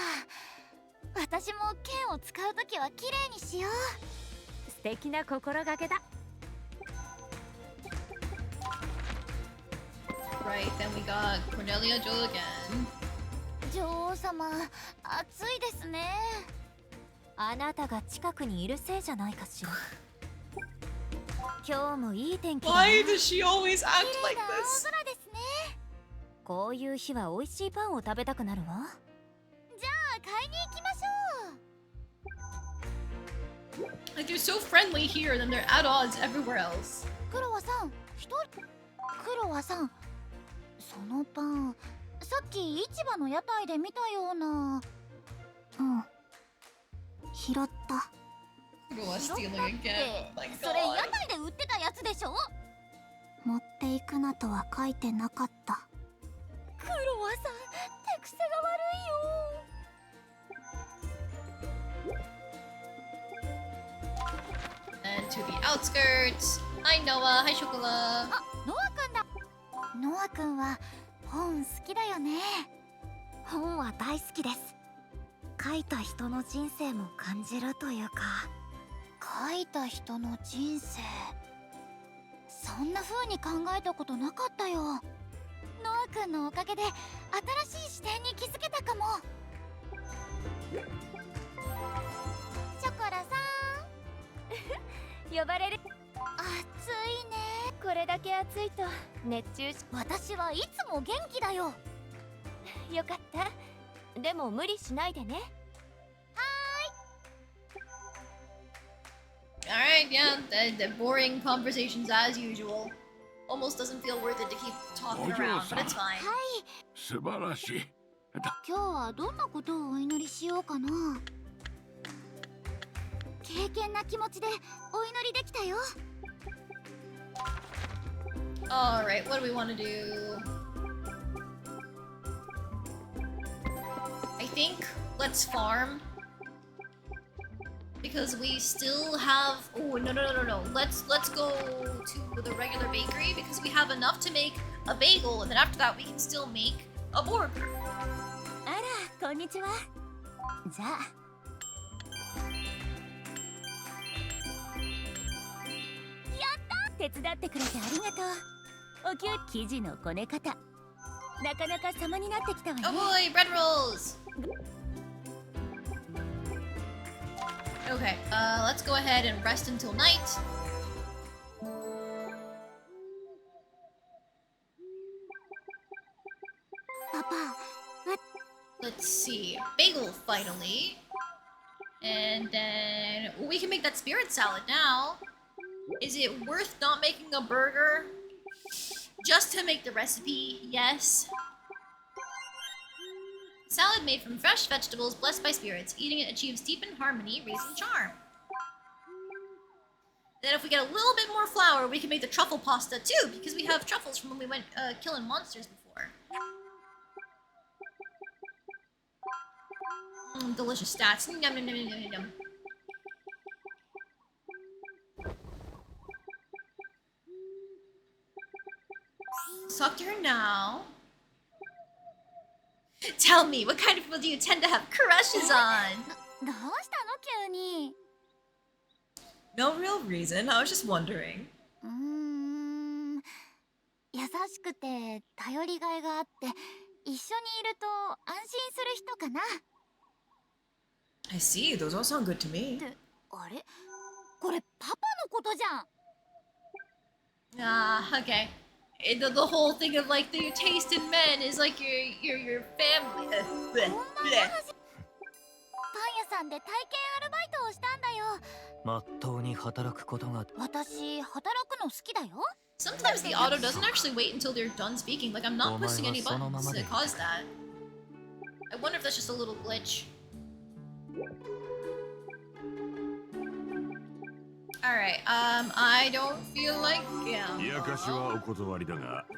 私も剣を使うときは綺麗にしよう。素敵な心がけだ。Right, then we got Cornelia Joel again. 女王様、暑いですね。あなたが近くにいるせいじゃないかしら。今日もいい天気だな。Why does she always act like this? 綺麗な青空ですね。こういう日は美味しいパンを食べたくなるわ。じゃあ買いに行きましょう。Like they're so friendly here, and then they're at odds everywhere else. クロワさん、クロワさん、そのパン、さっき市場の屋台で見たような。拾った。Who was stealing again? My それ屋 God. 台で売ってたやつでしょ。持っていくなとは書いてなかった。クロワさん、手癖が悪いよ。 And to the outskirts. Hi Noah. Hi Chocola. あ、ノアくんだ。ノアくんは本好きだよね。本は大好きです。書いた人の人生も感じるというか。書いた人の人生、そんな風に考えたことなかったよ。ノアくんのおかげで新しい視点に気づけたかも。ショコラさん呼ばれる。暑いね。これだけ暑いと熱中し。私はいつも元気だよ。よかった。でも無理しないでね。Alright, yeah, the boring conversations as usual. Almost doesn't feel worth it to keep talking around, but it's fine. 素晴らしい。今日はどんなことをお祈りしようかな。敬虔な気持ちでお祈りできたよ。Alright, what do we want to do? I think let's farm. Because we still have. Oh no! Let's go to the regular bakery because we have enough to make a bagel, and then after that we can still make a burger. あら、こんにちは。じゃあ。やった！手伝ってくれてありがとう。生地のこね方、なかなか様になってきたわね。Oh boy, bread rolls. Okay, let's go ahead and rest until night. Papa, let's see. Bagel finally. And then we can make that spirit salad now. Is it worth not making a burger? Just to make the recipe, yes. Salad made from fresh vegetables blessed by spirits. Eating it achieves deepened harmony, raising charm. Then if we get a little bit more flour, we can make the truffle pasta too, because we have truffles from when we went killing monsters before. Delicious stats. Yum, yum, yum, yum, yum, yum. Let's talk to her now. Tell me, what kind of people do you tend to have crushes on? どうしたの急に。No real reason. I was just wondering. 優しくて頼りがいがあって一緒にいると安心する人かな。I see. Those all sound good to me. あれ、これパパのことじゃん。Okay. The whole thing of like your taste in men is like your family. Bleh, パン bleh. 屋さんで体験アルバイトをしたんだよ。まっとうに働くことが私、働くの好きだよ。 Sometimes the auto doesn't actually wait until they're done speaking. Like I'm not pushing any buttons to cause that. I wonder if that's just a little glitch. Alright, I don't feel like because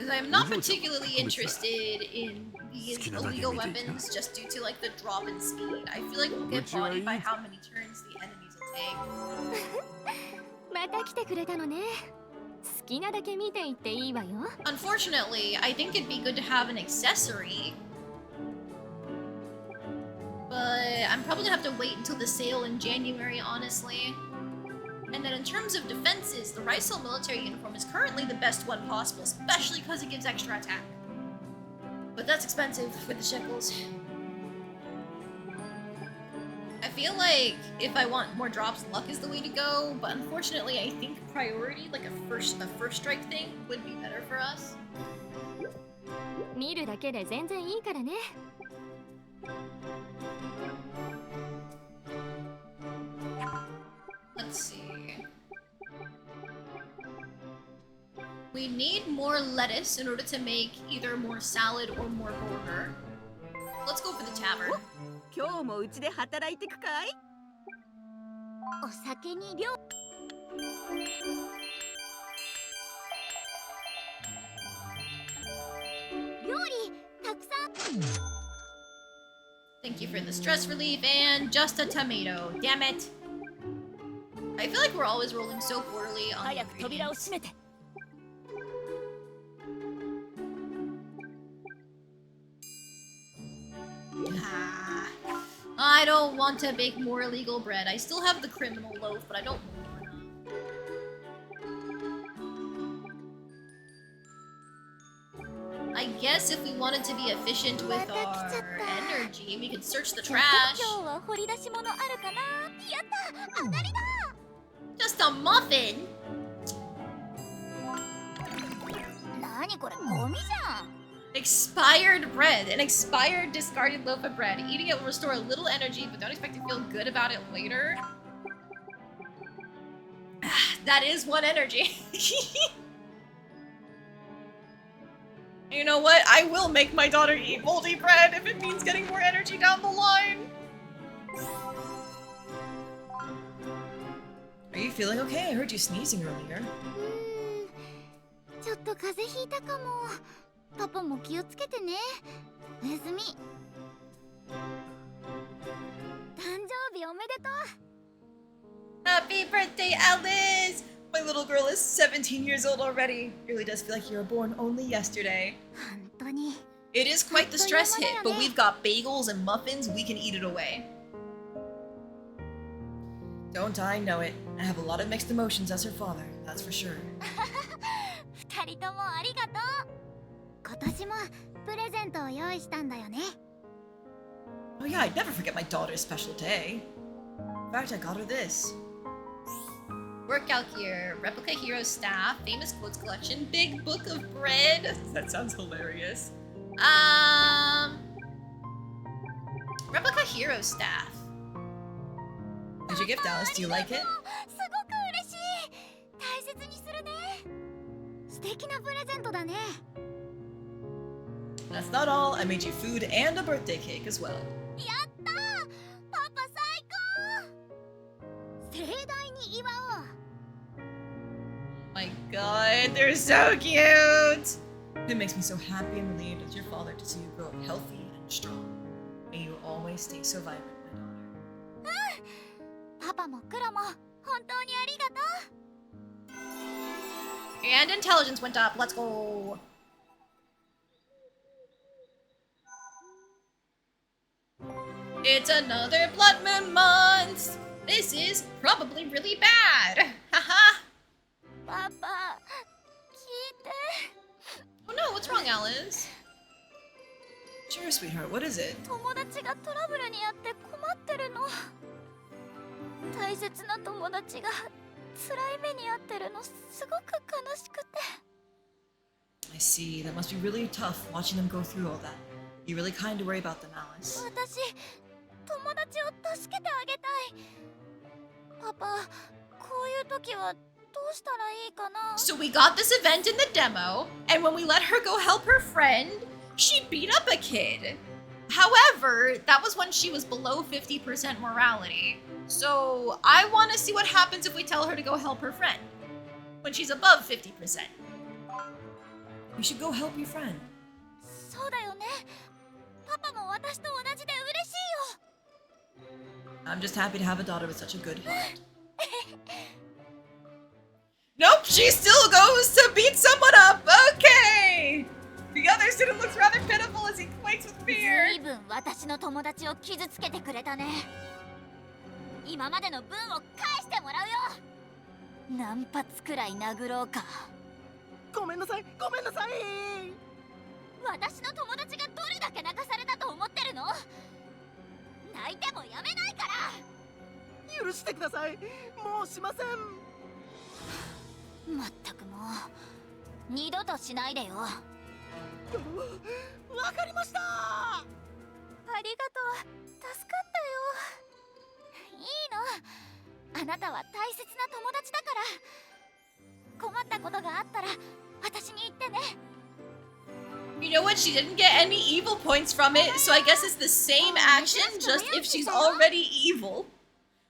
I'm not particularly interested in these illegal weapons just due to like the drop in speed. I feel like we'll get bodied by how many turns the enemies will take. また来てくれたのね。好きなだけ見ていっていいわよ。Unfortunately, I think it'd be good to have an accessory. But I'm probably gonna have to wait until the sale in January, honestly. And then in terms of defenses, the Rysel military uniform is currently the best one possible, especially because it gives extra attack. But that's expensive with the shekels. I feel like if I want more drops, luck is the way to go, but unfortunately I think priority, like a first strike thing, would be better for us. 見るだけで全然いいからね。Let's see. We need more lettuce in order to make either more salad or more burger. Let's go for the tavern. 今日もうちで働いてくかい？お酒に料理たくさん。 Thank you for the stress relief and just a tomato. Damn it. I feel like we're always rolling so poorly on the 早く扉を ingredients. 閉めて。 Ah, I don't want to bake more illegal bread. I still have the criminal loaf, but I don't want enough. I guess if we wanted to be efficient with our energy, we could search the trash. 今日は掘り出し物あるかな。やった、当たりだ。 Just a muffin? 何これ、ゴミじゃん。 Expired bread. An expired discarded loaf of bread. Eating it will restore a little energy, but don't expect to feel good about it later. That is one energy. You know what? I will make my daughter eat moldy bread if it means getting more energy down the line. Are you feeling okay? I heard you sneezing earlier. ちょっと風邪ひいたかも。パパも気をつけてね。おやすみ。誕生日おめでとう。 Happy birthday, Alice! My little girl is 17 years old already. Really does feel like you were born only yesterday. 本当に。 It is quite the stress hit, but we've got bagels and muffins, we can eat it away. Don't I know it? I have a lot of mixed emotions as her father, that's for sure. 二人ともありがとう。今年もプレゼントを用意したんだよね。 Oh yeah, I'd never forget my daughter's special day. In fact, I got her this. Workout gear, replica hero staff, famous quotes collection, big book of bread. That sounds hilarious. Replica hero staff. Did you gift Alice? Do you like it? すごく嬉しい。大切にするね。素敵なプレゼントだね。 That's not all. I made you food and a birthday cake as well. やったー。パパ最高。盛大に祝おう。 My god, they're so cute! It makes me so happy and relieved as your father to see you grow up healthy and strong. May you always stay so vibrant, my daughter. パパもクロも本当にありがとう。 And intelligence went up. Let's go. It's another Blood Moon month. This is probably really bad. Haha. パパ、聞いて。 Oh no, what's wrong, Alice? Sure, sweetheart, what is it? 友達がトラブルにあって困ってるの。大切な友達が辛い目に遭ってるのすごく悲しくて。I see. That must be really tough watching them go through all that. You really kind to worry about them, Alice. 私友達を助けてあげたい。パパ、こういう時はどうしたらいいかな。 So we got this event in the demo, and when we let her go help her friend, she beat up a kid. However, that was when she was below 50% morality. So I want to see what happens if we tell her to go help her friend when she's above 50%. You should go help your friend. そうだよね。パパも私と同じで嬉しいよ。 I'm just happy to have a daughter with such a good heart. Nope, she still goes to beat someone up. Okay. The other student looks rather pitiful as he quakes with fear. ずいぶん私の友達を傷つけてくれたね。今までの分を返してもらうよ。何発くらい殴ろうか。ごめんなさい、ごめんなさい。私の友達がどれだけ泣かされたと思ってるの？泣いてもやめないから。許してください。もうしません。まったくもう二度としないでよ。わかりました。ありがとう。助かったよ。いいの。あなたは大切な友達だから。困ったことがあったら私に言ってね。 You know what? She didn't get any evil points from it, so I guess it's the same action, just if she's already evil.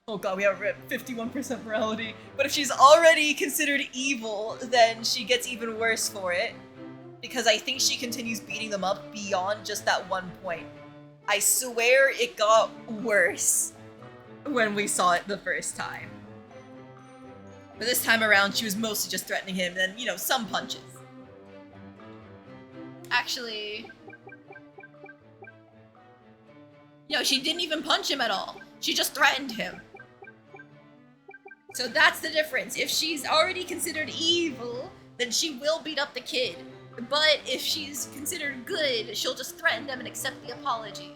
Oh god, we are at 51% morality. But if she's already considered evil, then she gets even worse for it. Because I think she continues beating them up beyond just that one point. I swear it got worse when we saw it the first time. But this time around, she was mostly just threatening him, and, you know, some punches. Actually... No, she didn't even punch him at all. She just threatened him. So that's the difference. If she's already considered evil, then she will beat up the kid. But if she's considered good, she'll just threaten them and accept the apology.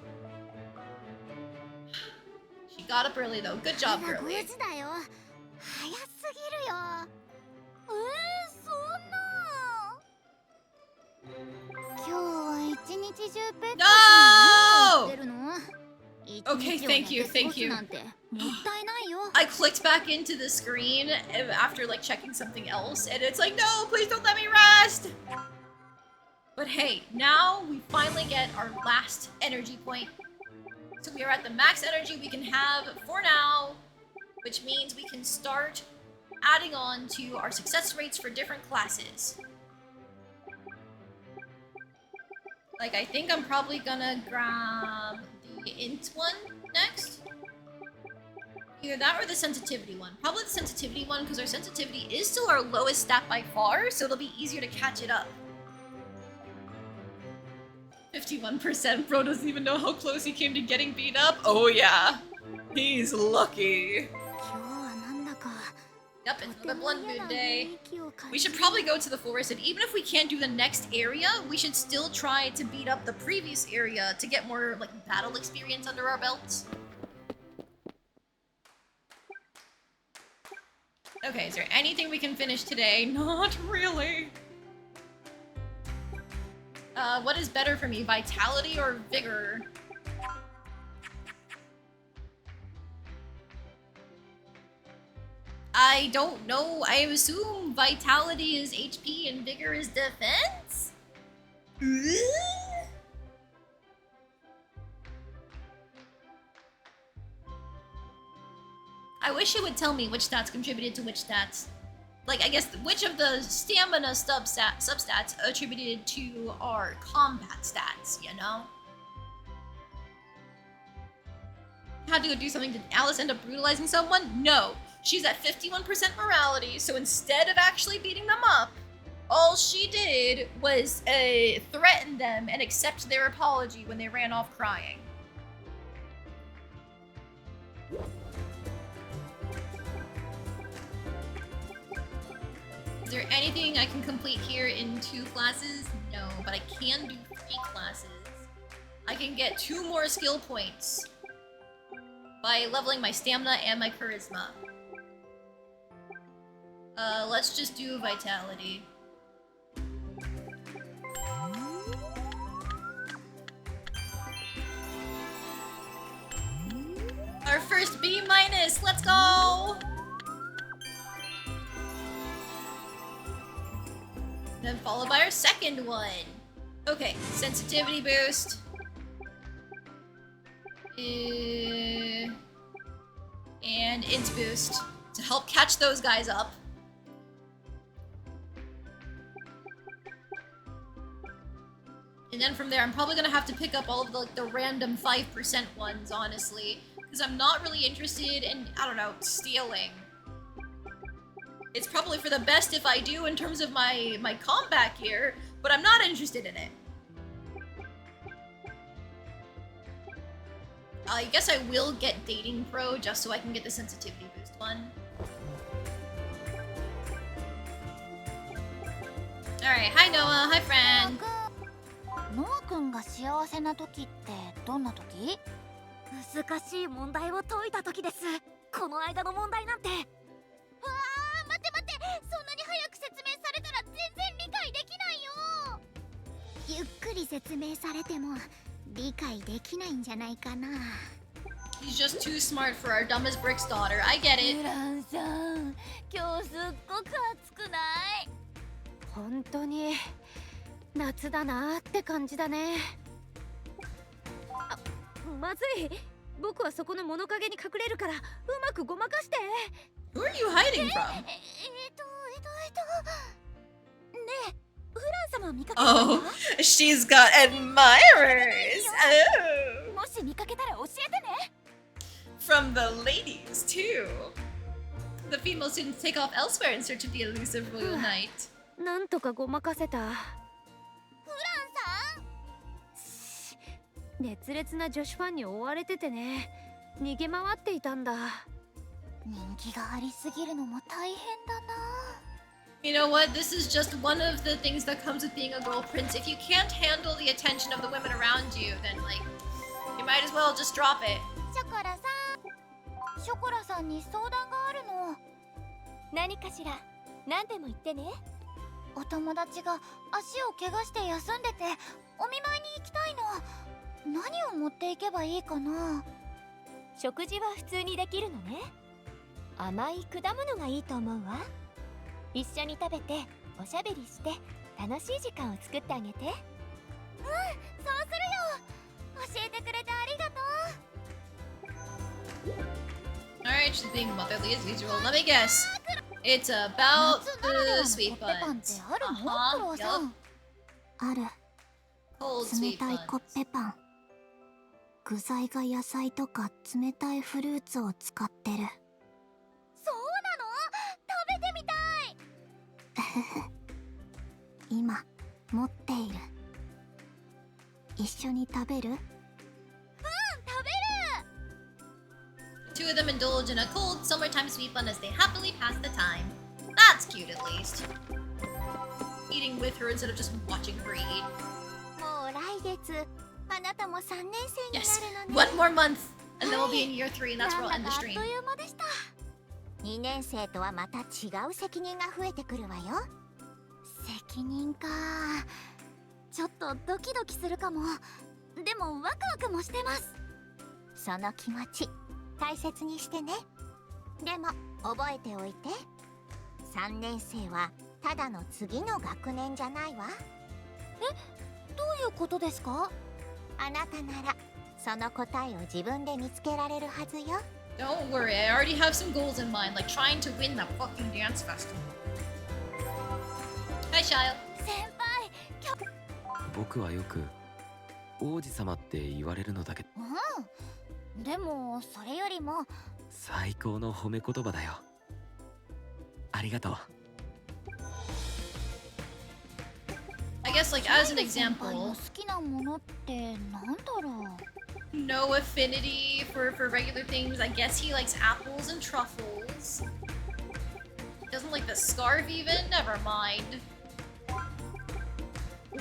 She got up early though. Good job, girlie. 5時だよ。早すぎるよ。そんな。今日は一日中ペット No! してるの？ Okay, thank you, thank you. なんてもったいないよ。 I clicked back into the screen after like checking something else, and it's like, no, please don't let me rest! But hey, now we finally get our last energy point. So we are at the max energy we can have for now, which means we can start adding on to our success rates for different classes. Like, I think I'm probably gonna grab the int one next. Either that or the sensitivity one. Probably the sensitivity one, because our sensitivity is still our lowest stat by far, so it'll be easier to catch it up. 51%. Bro doesn't even know how close he came to getting beat up. Oh yeah. He's lucky. Yep, it's another Blood Moon Day. We should probably go to the forest, and even if we can't do the next area, we should still try to beat up the previous area to get more, like, battle experience under our belts. Okay, is there anything we can finish today? Not really. What is better for me, vitality or vigor? I don't know. I assume vitality is HP and vigor is defense? I wish it would tell me which stats contributed to which stats. Like, I guess which of the stamina substats attributed to our combat stats, you know? Had to go do something. Did Alice end up brutalizing someone? No. She's at 51% morality, so instead of actually beating them up, all she did was threaten them and accept their apology when they ran off crying. Is there anything I can complete here in 2 classes? No, but I can do 3 classes. I can get 2 more skill points by leveling my stamina and my charisma. Let's just do vitality. our first B minus. Let's go. Then followed by our second one. Okay, sensitivity boost. And int boost to help catch those guys up. And then from there, I'm probably gonna have to pick up all of the random 5% ones, honestly, because I'm not really interested in, I don't know, stealing. It's probably for the best if I do in terms of my combat gear, but I'm not interested in it. I guess I will get Dating Pro just so I can get the sensitivity boost one. Alright, hi Noah, hi friend. ノア君が幸せな時ってどんな時？難しい問題を解いた時です。この間の問題なんて。わあ、待って待って、そんなに早く説明されたら全然理解できないよ。ゆっくり説明されても理解できないんじゃないかな。He's just too smart for our dumb as bricks daughter. I get it. ウランさん、今日すっごく暑くない？本当に夏だなって感じだね。あ、まずい。僕はそこの物陰に隠れるからうまくごまかして。Who are you hiding from? ねえ、ウラン様見かけたか？ Oh, she's got admirers. Oh. もし見かけたら教えてね。From the ladies too. The female students take off elsewhere in search of the elusive royal knight. なんとかごまかせた。熱烈な女子ファンに追われててね、逃げ回っていたんだ。人気がありすぎるのも大変だな。You know what? This is just one of the things that comes with being a girl prince. If you can't handle the attention of the women around you, then like, you might as well just drop it. ショコラさん、ショコラさんに相談があるの。何かしら？何でも言ってね。お友達が足を怪我して休んでてお見舞いに行きたいの。何を持っていけばいいかな。食事は普通にできるのね。甘い果物がいいと思うわ。一緒に食べておしゃべりして楽しい時間を作ってあげて。うん、そうするよ。教えてくれてありがとう。 Alright, she's being motherly as usual. Let me guess. It's about the sweet buns. Yup. ある。 Cold 冷 sweet たいコッ buns. ペパン。具材が野菜とか冷たいフルーツを使ってる。そうなの？食べてみたい。今持っている。一緒に食べる？うん、食べる。 Two of them indulge in a cold summertime sweet bun as they happily pass the time. That's cute at least. Eating with her instead of just watching her eat. もう来月、あなたも3年生にな Yes, るのね。 one more month, and then we'll be in year 3, and that's where we'll end the あっ stream. という間でした。2年生とはまた違う責任が増えてくるわよ。責任か。ちょっとドキドキするかも。でもワクワクもしてます。その気持ち大切にしてね。でも覚えておいて。3年生はただの次の学年じゃないわ。え、どういうことですか？あなたならその答えを自分で見つけられるはずよ。 Don't worry, I already have some goals in mind, like trying to win that fucking dance festival. Hi, Shile. 先輩、僕はよく王子様って言われるのだけど、うん。でもそれよりも最高の褒め言葉だよ。ありがとう。I guess, like, as an 先輩の example, 好きなものってなんだろう。 no affinity for regular things. I guess he likes apples and truffles. Doesn't like the scarf even? Never mind.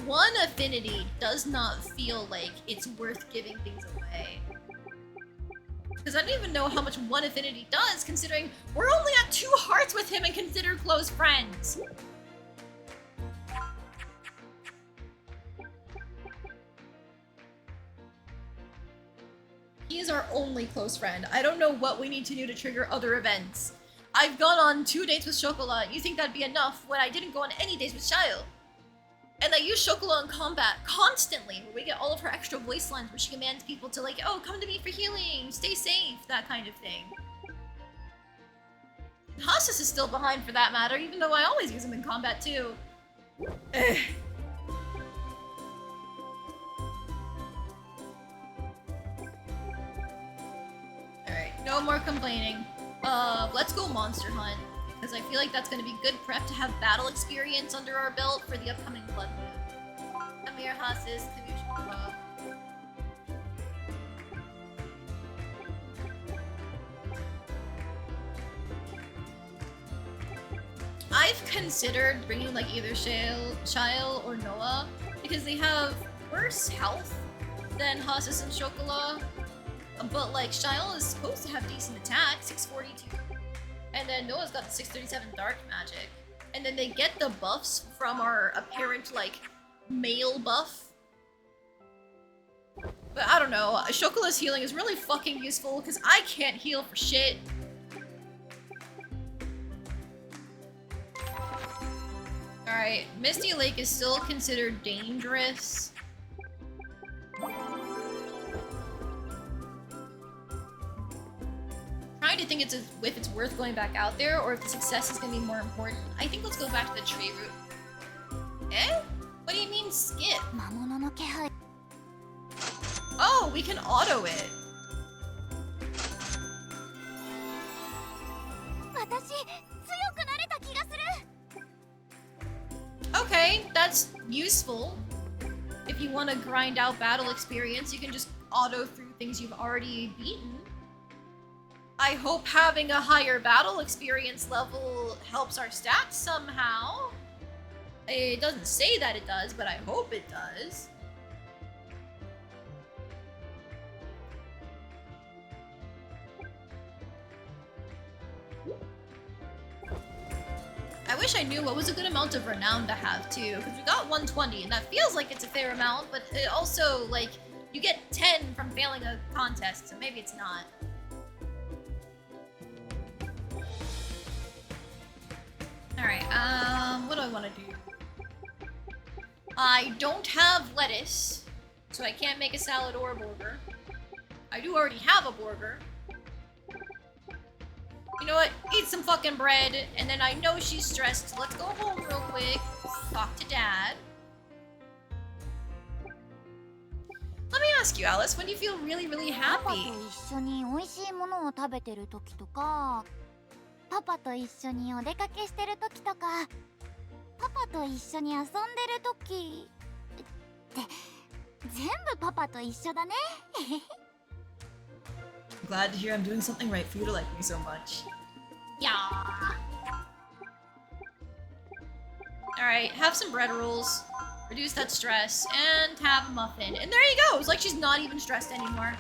One affinity does not feel like it's worth giving things away. Because I don't even know how much one affinity does, considering we're only at 2 hearts with him and considered close friends. He is our only close friend. I don't know what we need to do to trigger other events. I've gone on 2 dates with Chocolat. You think that'd be enough when I didn't go on any dates with Shio? And I use Chocolat in combat constantly, where we get all of her extra voice lines where she commands people to like, oh, come to me for healing, stay safe, that kind of thing. Hasus is still behind for that matter, even though I always use him in combat too. Alright, no more complaining. Let's go Monster Hunt, because I feel like that's going to be good prep to have battle experience under our belt for the upcoming Blood Moon. Amir Hasis, Kamushima. I've considered bringing like either Shael or Noah, because they have worse health than Hasis and Chocolat. But like Shael is supposed to have decent attack, 642. And then Noah's got the 637 dark magic. And then they get the buffs from our apparent like male buff. But I don't know, Chocolat's healing is really fucking useful because I can't heal for shit. Alright, Misty Lake is still considered dangerous. Trying to think if it's worth going back out there or if the success is going to be more important. I think let's go back to the tree route. Eh? What do you mean skip? Oh, we can auto it. Okay, that's useful. If you want to grind out battle experience, you can just auto through things you've already beaten. I hope having a higher battle experience level helps our stats somehow. It doesn't say that it does, but I hope it does. I wish I knew what was a good amount of renown to have too, because we got 120 and that feels like it's a fair amount, but it also, like, you get 10 from failing a contest, so maybe it's not. Alright, what do I want to do? I don't have lettuce, so I can't make a salad or a burger. I do already have a burger. You know what? Eat some fucking bread, and then I know she's stressed. Let's go home real quick. Talk to Dad. Let me ask you, Alice, when do you feel really, really happy? パパと一緒にお出かけしてる時とか、パパと一緒に遊んでる時って全部パパと一緒だね。Glad to hear I'm doing something right for you to like me so much. Yeah. Alright, have some bread rolls, reduce that stress, and have a muffin. And there you go! It's like she's not even stressed anymore.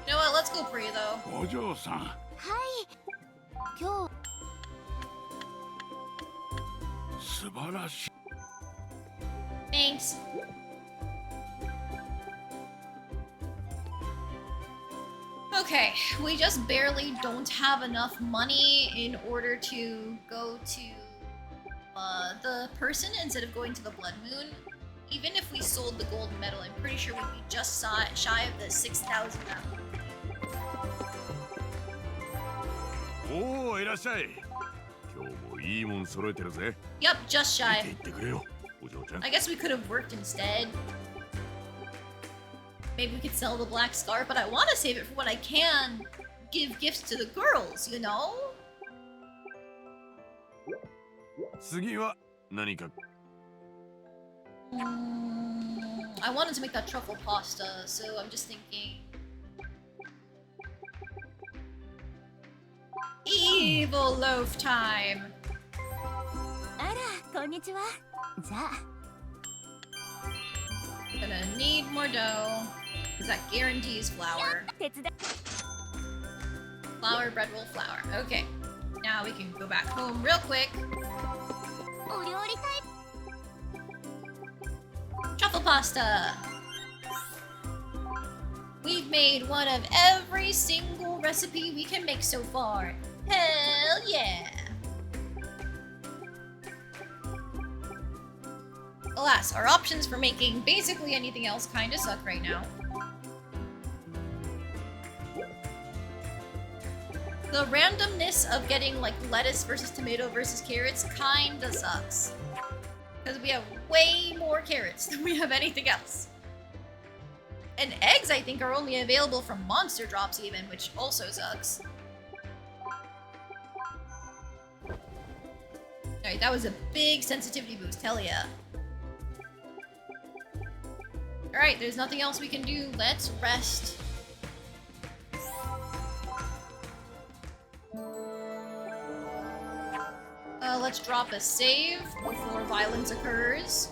You know what? Let's go pray though. お嬢さん。はい。今日。素晴らしい。Thanks. Okay, we just barely don't have enough money in order to go to the person instead of going to the Blood Moon. Even if we sold the gold medal, I'm pretty sure we'd be just shy of the 6,000 now. おお、いらっしゃい。今日もいいもん揃えてるぜ。Yep, just shy. 見ていってくれよ、お嬢ちゃん。 I guess we could have worked instead. Maybe we could sell the black scarf, but I want to save it for when I can give gifts to the girls, you know? 次は何か。I wanted to make that truffle pasta, so I'm just thinking. Evil loaf time! あら、こんにちは。じゃあ。Gonna need more dough, because that guarantees flour. Flour, bread roll, flour. Okay. Now we can go back home real quick. お料理タイム。Truffle pasta! We've made one of every single recipe we can make so far. Hell yeah! Alas, our options for making basically anything else kinda suck right now. The randomness of getting like lettuce versus tomato versus carrots kinda sucks. Because we have way more carrots than we have anything else. And eggs, I think, are only available from monster drops even, which also sucks. Alright, that was a big sensitivity boost, hell yeah. Alright, there's nothing else we can do. Let's rest. Let's drop a save before violence occurs.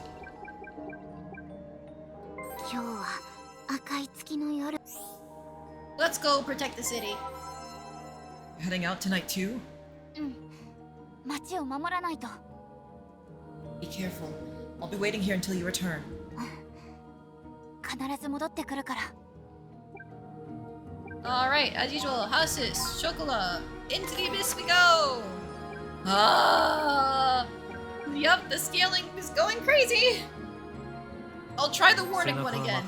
Let's go protect the city. Heading out tonight too? Be careful. I'll be waiting here until you return. Alright, as usual, houses, chocolat, into the abyss we go! Ah! Yup, the scaling is going crazy! I'll try the warning one again.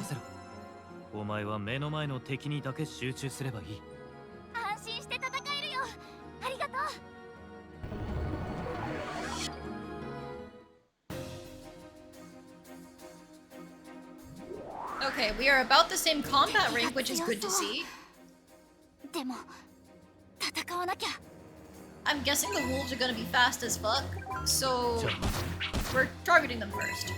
お前は目の前の敵にだけ集中すればいい。安心して戦えるよ。ありがとう。Okay, we are about the same combat rank, which is good to see. I'm guessing the wolves are gonna be fast as fuck, so we're targeting them first.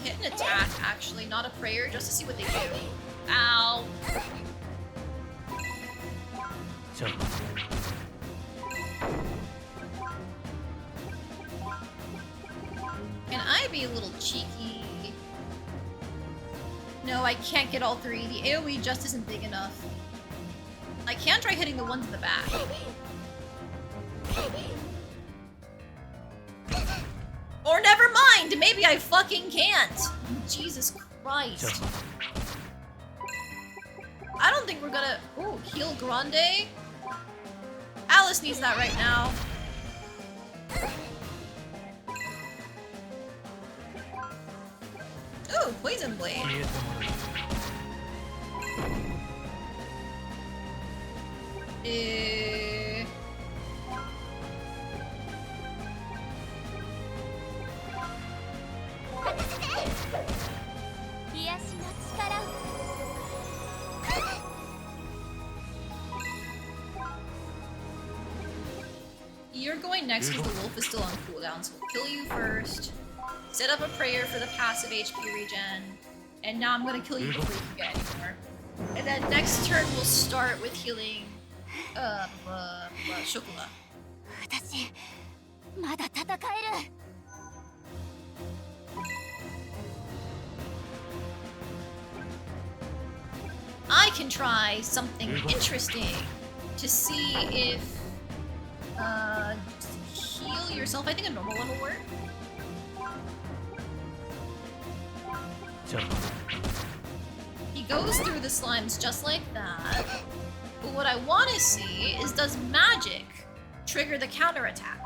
Hit an attack, actually, not a prayer, just to see what they do. Ow! Can I be a little cheeky? No, I can't get all three. The AoE just isn't big enough. I can try hitting the ones in the back. Or never mind! Maybe I fucking can't! Jesus Christ. I don't think we're gonna... Ooh, heal Grande? Alice needs that right now. Ooh, Poison Blade. You're going next because the wolf is still on cooldown, so we'll kill you first. Set up a prayer for the passive HP regen. And now I'm gonna kill you before you can get anymore. And then next turn we'll start with healing Chocolat. I can try something interesting to see if heal yourself. I think a normal one will work. He goes through the slimes just like that. But what I want to see is, does magic trigger the counterattack?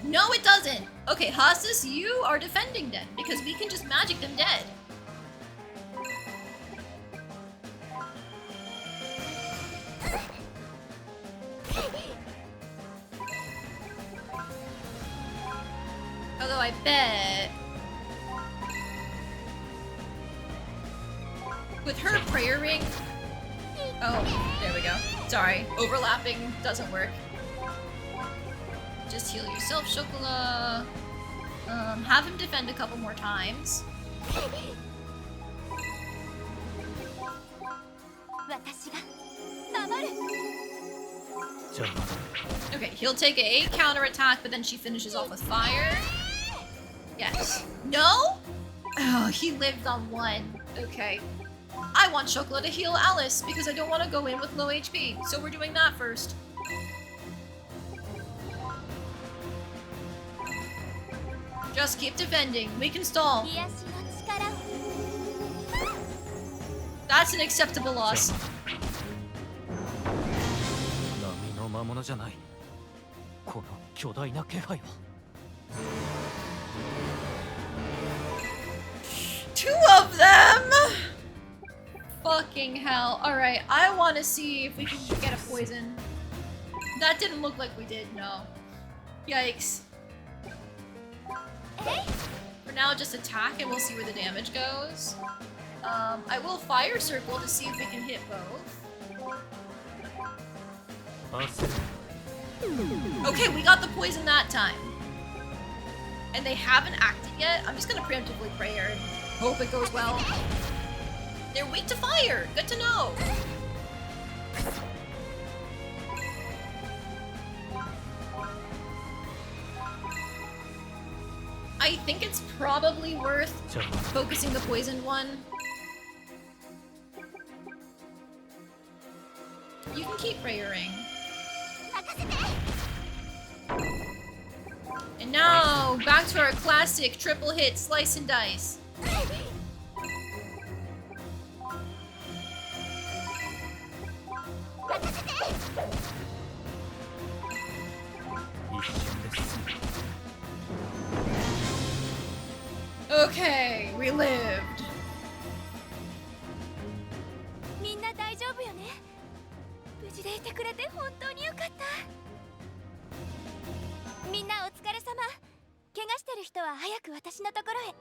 No, it doesn't. Okay, Hasus, you are defending then, because we can just magic them dead. Although I bet with her prayer ring. Oh, there we go. Sorry, overlapping doesn't work. Just heal yourself, Chocolat. Have him defend a couple more times. Okay, he'll take a counterattack, but then she finishes off with fire. Yes. No? Oh, he lived on one. Okay. I want Chocolat to heal Alice because I don't want to go in with low HP. So we're doing that first. Just keep defending. We can stall. That's an acceptable loss. 波の魔物じゃない。この巨大な気配は。Two of them! Fucking hell. Alright, I want to see if we can get a poison. That didn't look like we did, no. Yikes. For now, just attack and we'll see where the damage goes. I will fire circle to see if we can hit both. Okay, we got the poison that time. And they haven't acted yet. I'm just gonna preemptively prayer and hope it goes well. They're weak to fire. Good to know. I think it's probably worth focusing the poisoned one. You can keep prayering. And now, back to our classic triple hit slice and dice. Okay, we lived. みんな大丈夫よね。無事でいてくれて本当によかった。みんなお疲れ様。怪我してる人は早く私のところへ。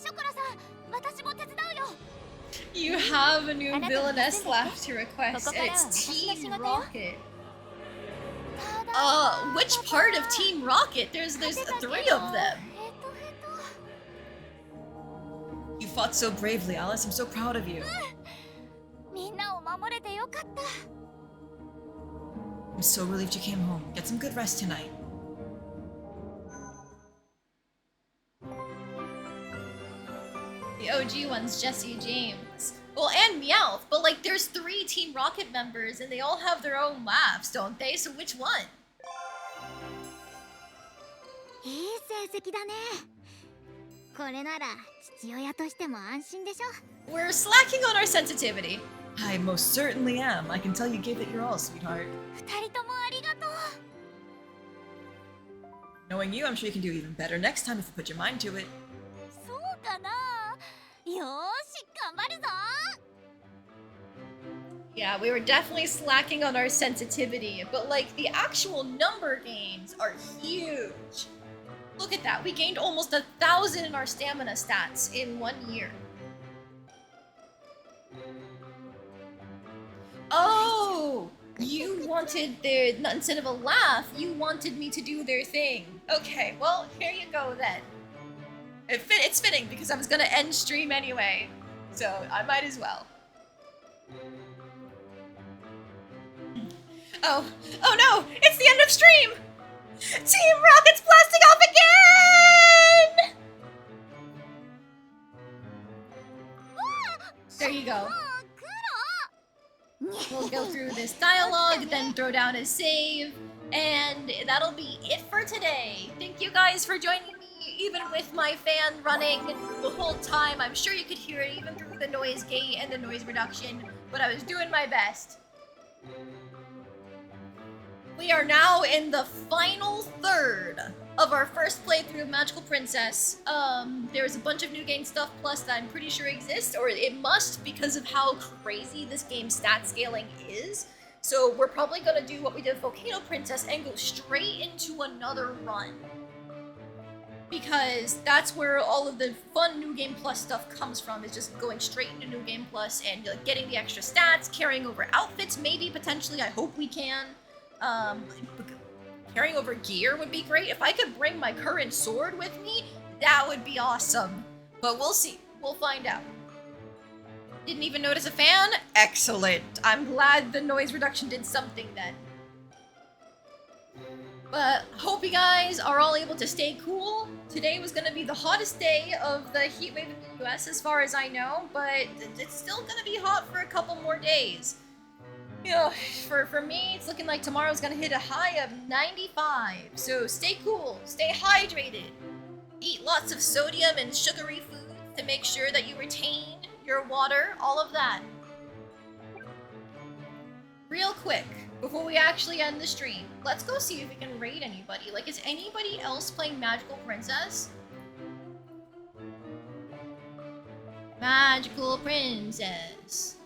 ショコラさん、私も手伝うよ。You have a new villainess left to request, and it's Team Rocket. Which part of Team Rocket? There's 3 of them. You fought so bravely, Alice. I'm so proud of you. みんなを守れてよかった。I'm so relieved you came home. Get some good rest tonight. The OG one's Jesse James. Well, and Meowth, but like there's 3 Team Rocket members and they all have their own laughs, don't they? So which one? いい成績だね。これなら父親としても安心でしょ。We're slacking on our sensitivity. I most certainly am. I can tell you gave it your all, sweetheart. 二人ともありがとう。 Knowing you, I'm sure you can do even better next time if you put your mind to it. そうかな。よーし、頑張るぞ。 Yeah, we were definitely slacking on our sensitivity, but like the actual number gains are huge. Look at that, we gained almost 1,000 in our stamina stats in 1 year. Oh, you wanted their, instead of a laugh, you wanted me to do their thing. Okay, well, here you go then. It's fitting because I was gonna end stream anyway, so I might as well. Oh no! It's the end of stream! Team Rocket's blasting off again! There you go. We'll go through this dialogue, then throw down a save, and that'll be it for today. Thank you guys for joining me, even with my fan running the whole time. I'm sure you could hear it even through the noise gate and the noise reduction, but I was doing my best. We are now in the final third of our first playthrough of Magical Princess. There's a bunch of new game stuff plus that I'm pretty sure exists, or it must because of how crazy this game's stat scaling is. So we're probably gonna do what we did with Volcano Princess and go straight into another run. Because that's where all of the fun New Game Plus stuff comes from, is just going straight into New Game Plus and getting the extra stats, carrying over outfits, maybe, potentially, I hope we can. Carrying over gear would be great. If I could bring my current sword with me, that would be awesome. But we'll see. We'll find out. Didn't even notice a fan? Excellent. I'm glad the noise reduction did something then. But hope you guys are all able to stay cool. Today was going to be the hottest day of the heatwave in the US as far as I know, but it's still going to be hot for a couple more days. You know, for me, it's looking like tomorrow's gonna hit a high of 95. So stay cool, stay hydrated, Eat lots of sodium and sugary foods to make sure that you retain your water, all of that. Real quick, before we actually end the stream, let's go see if we can raid anybody. Like, is anybody else playing Magical Princess? Magical Princess.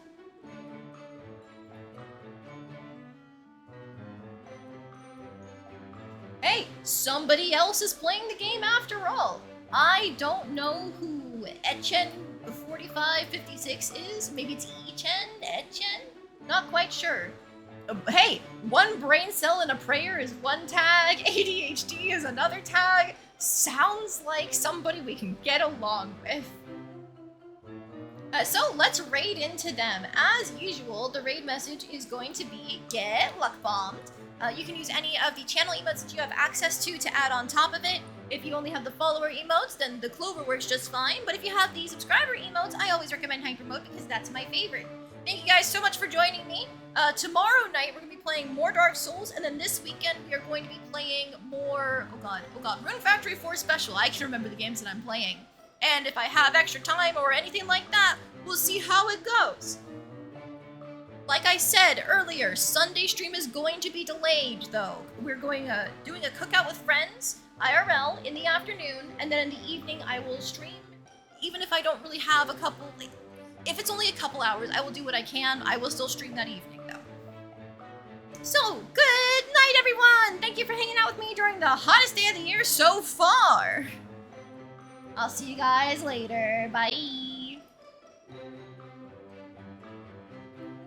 Hey, somebody else is playing the game after all. I don't know who Etchen4556 is. Maybe it's Etchen? Not quite sure. Hey, one brain cell in a prayer is one tag, ADHD is another tag. Sounds like somebody we can get along with. So let's raid into them. As usual, the raid message is going to be get luck bombed. You can use any of the channel emotes that you have access to add on top of it. If you only have the follower emotes, then the clover works just fine. But if you have the subscriber emotes, I always recommend hyper mode because that's my favorite. Thank you guys so much for joining me. Tomorrow night we're going to be playing more Dark Souls, and then this weekend we are going to be playing more, oh god, Rune Factory 4 Special. I can remember the games that I'm playing. And if I have extra time or anything like that, we'll see how it goes. Like I said earlier, Sunday stream is going to be delayed though. We're doing a cookout with friends, IRL, in the afternoon, and then in the evening I will stream. Even if I don't really have a couple, like, if it's only a couple hours, I will do what I can. I will still stream that evening though. So, good night everyone! Thank you for hanging out with me during the hottest day of the year so far. I'll see you guys later. Bye.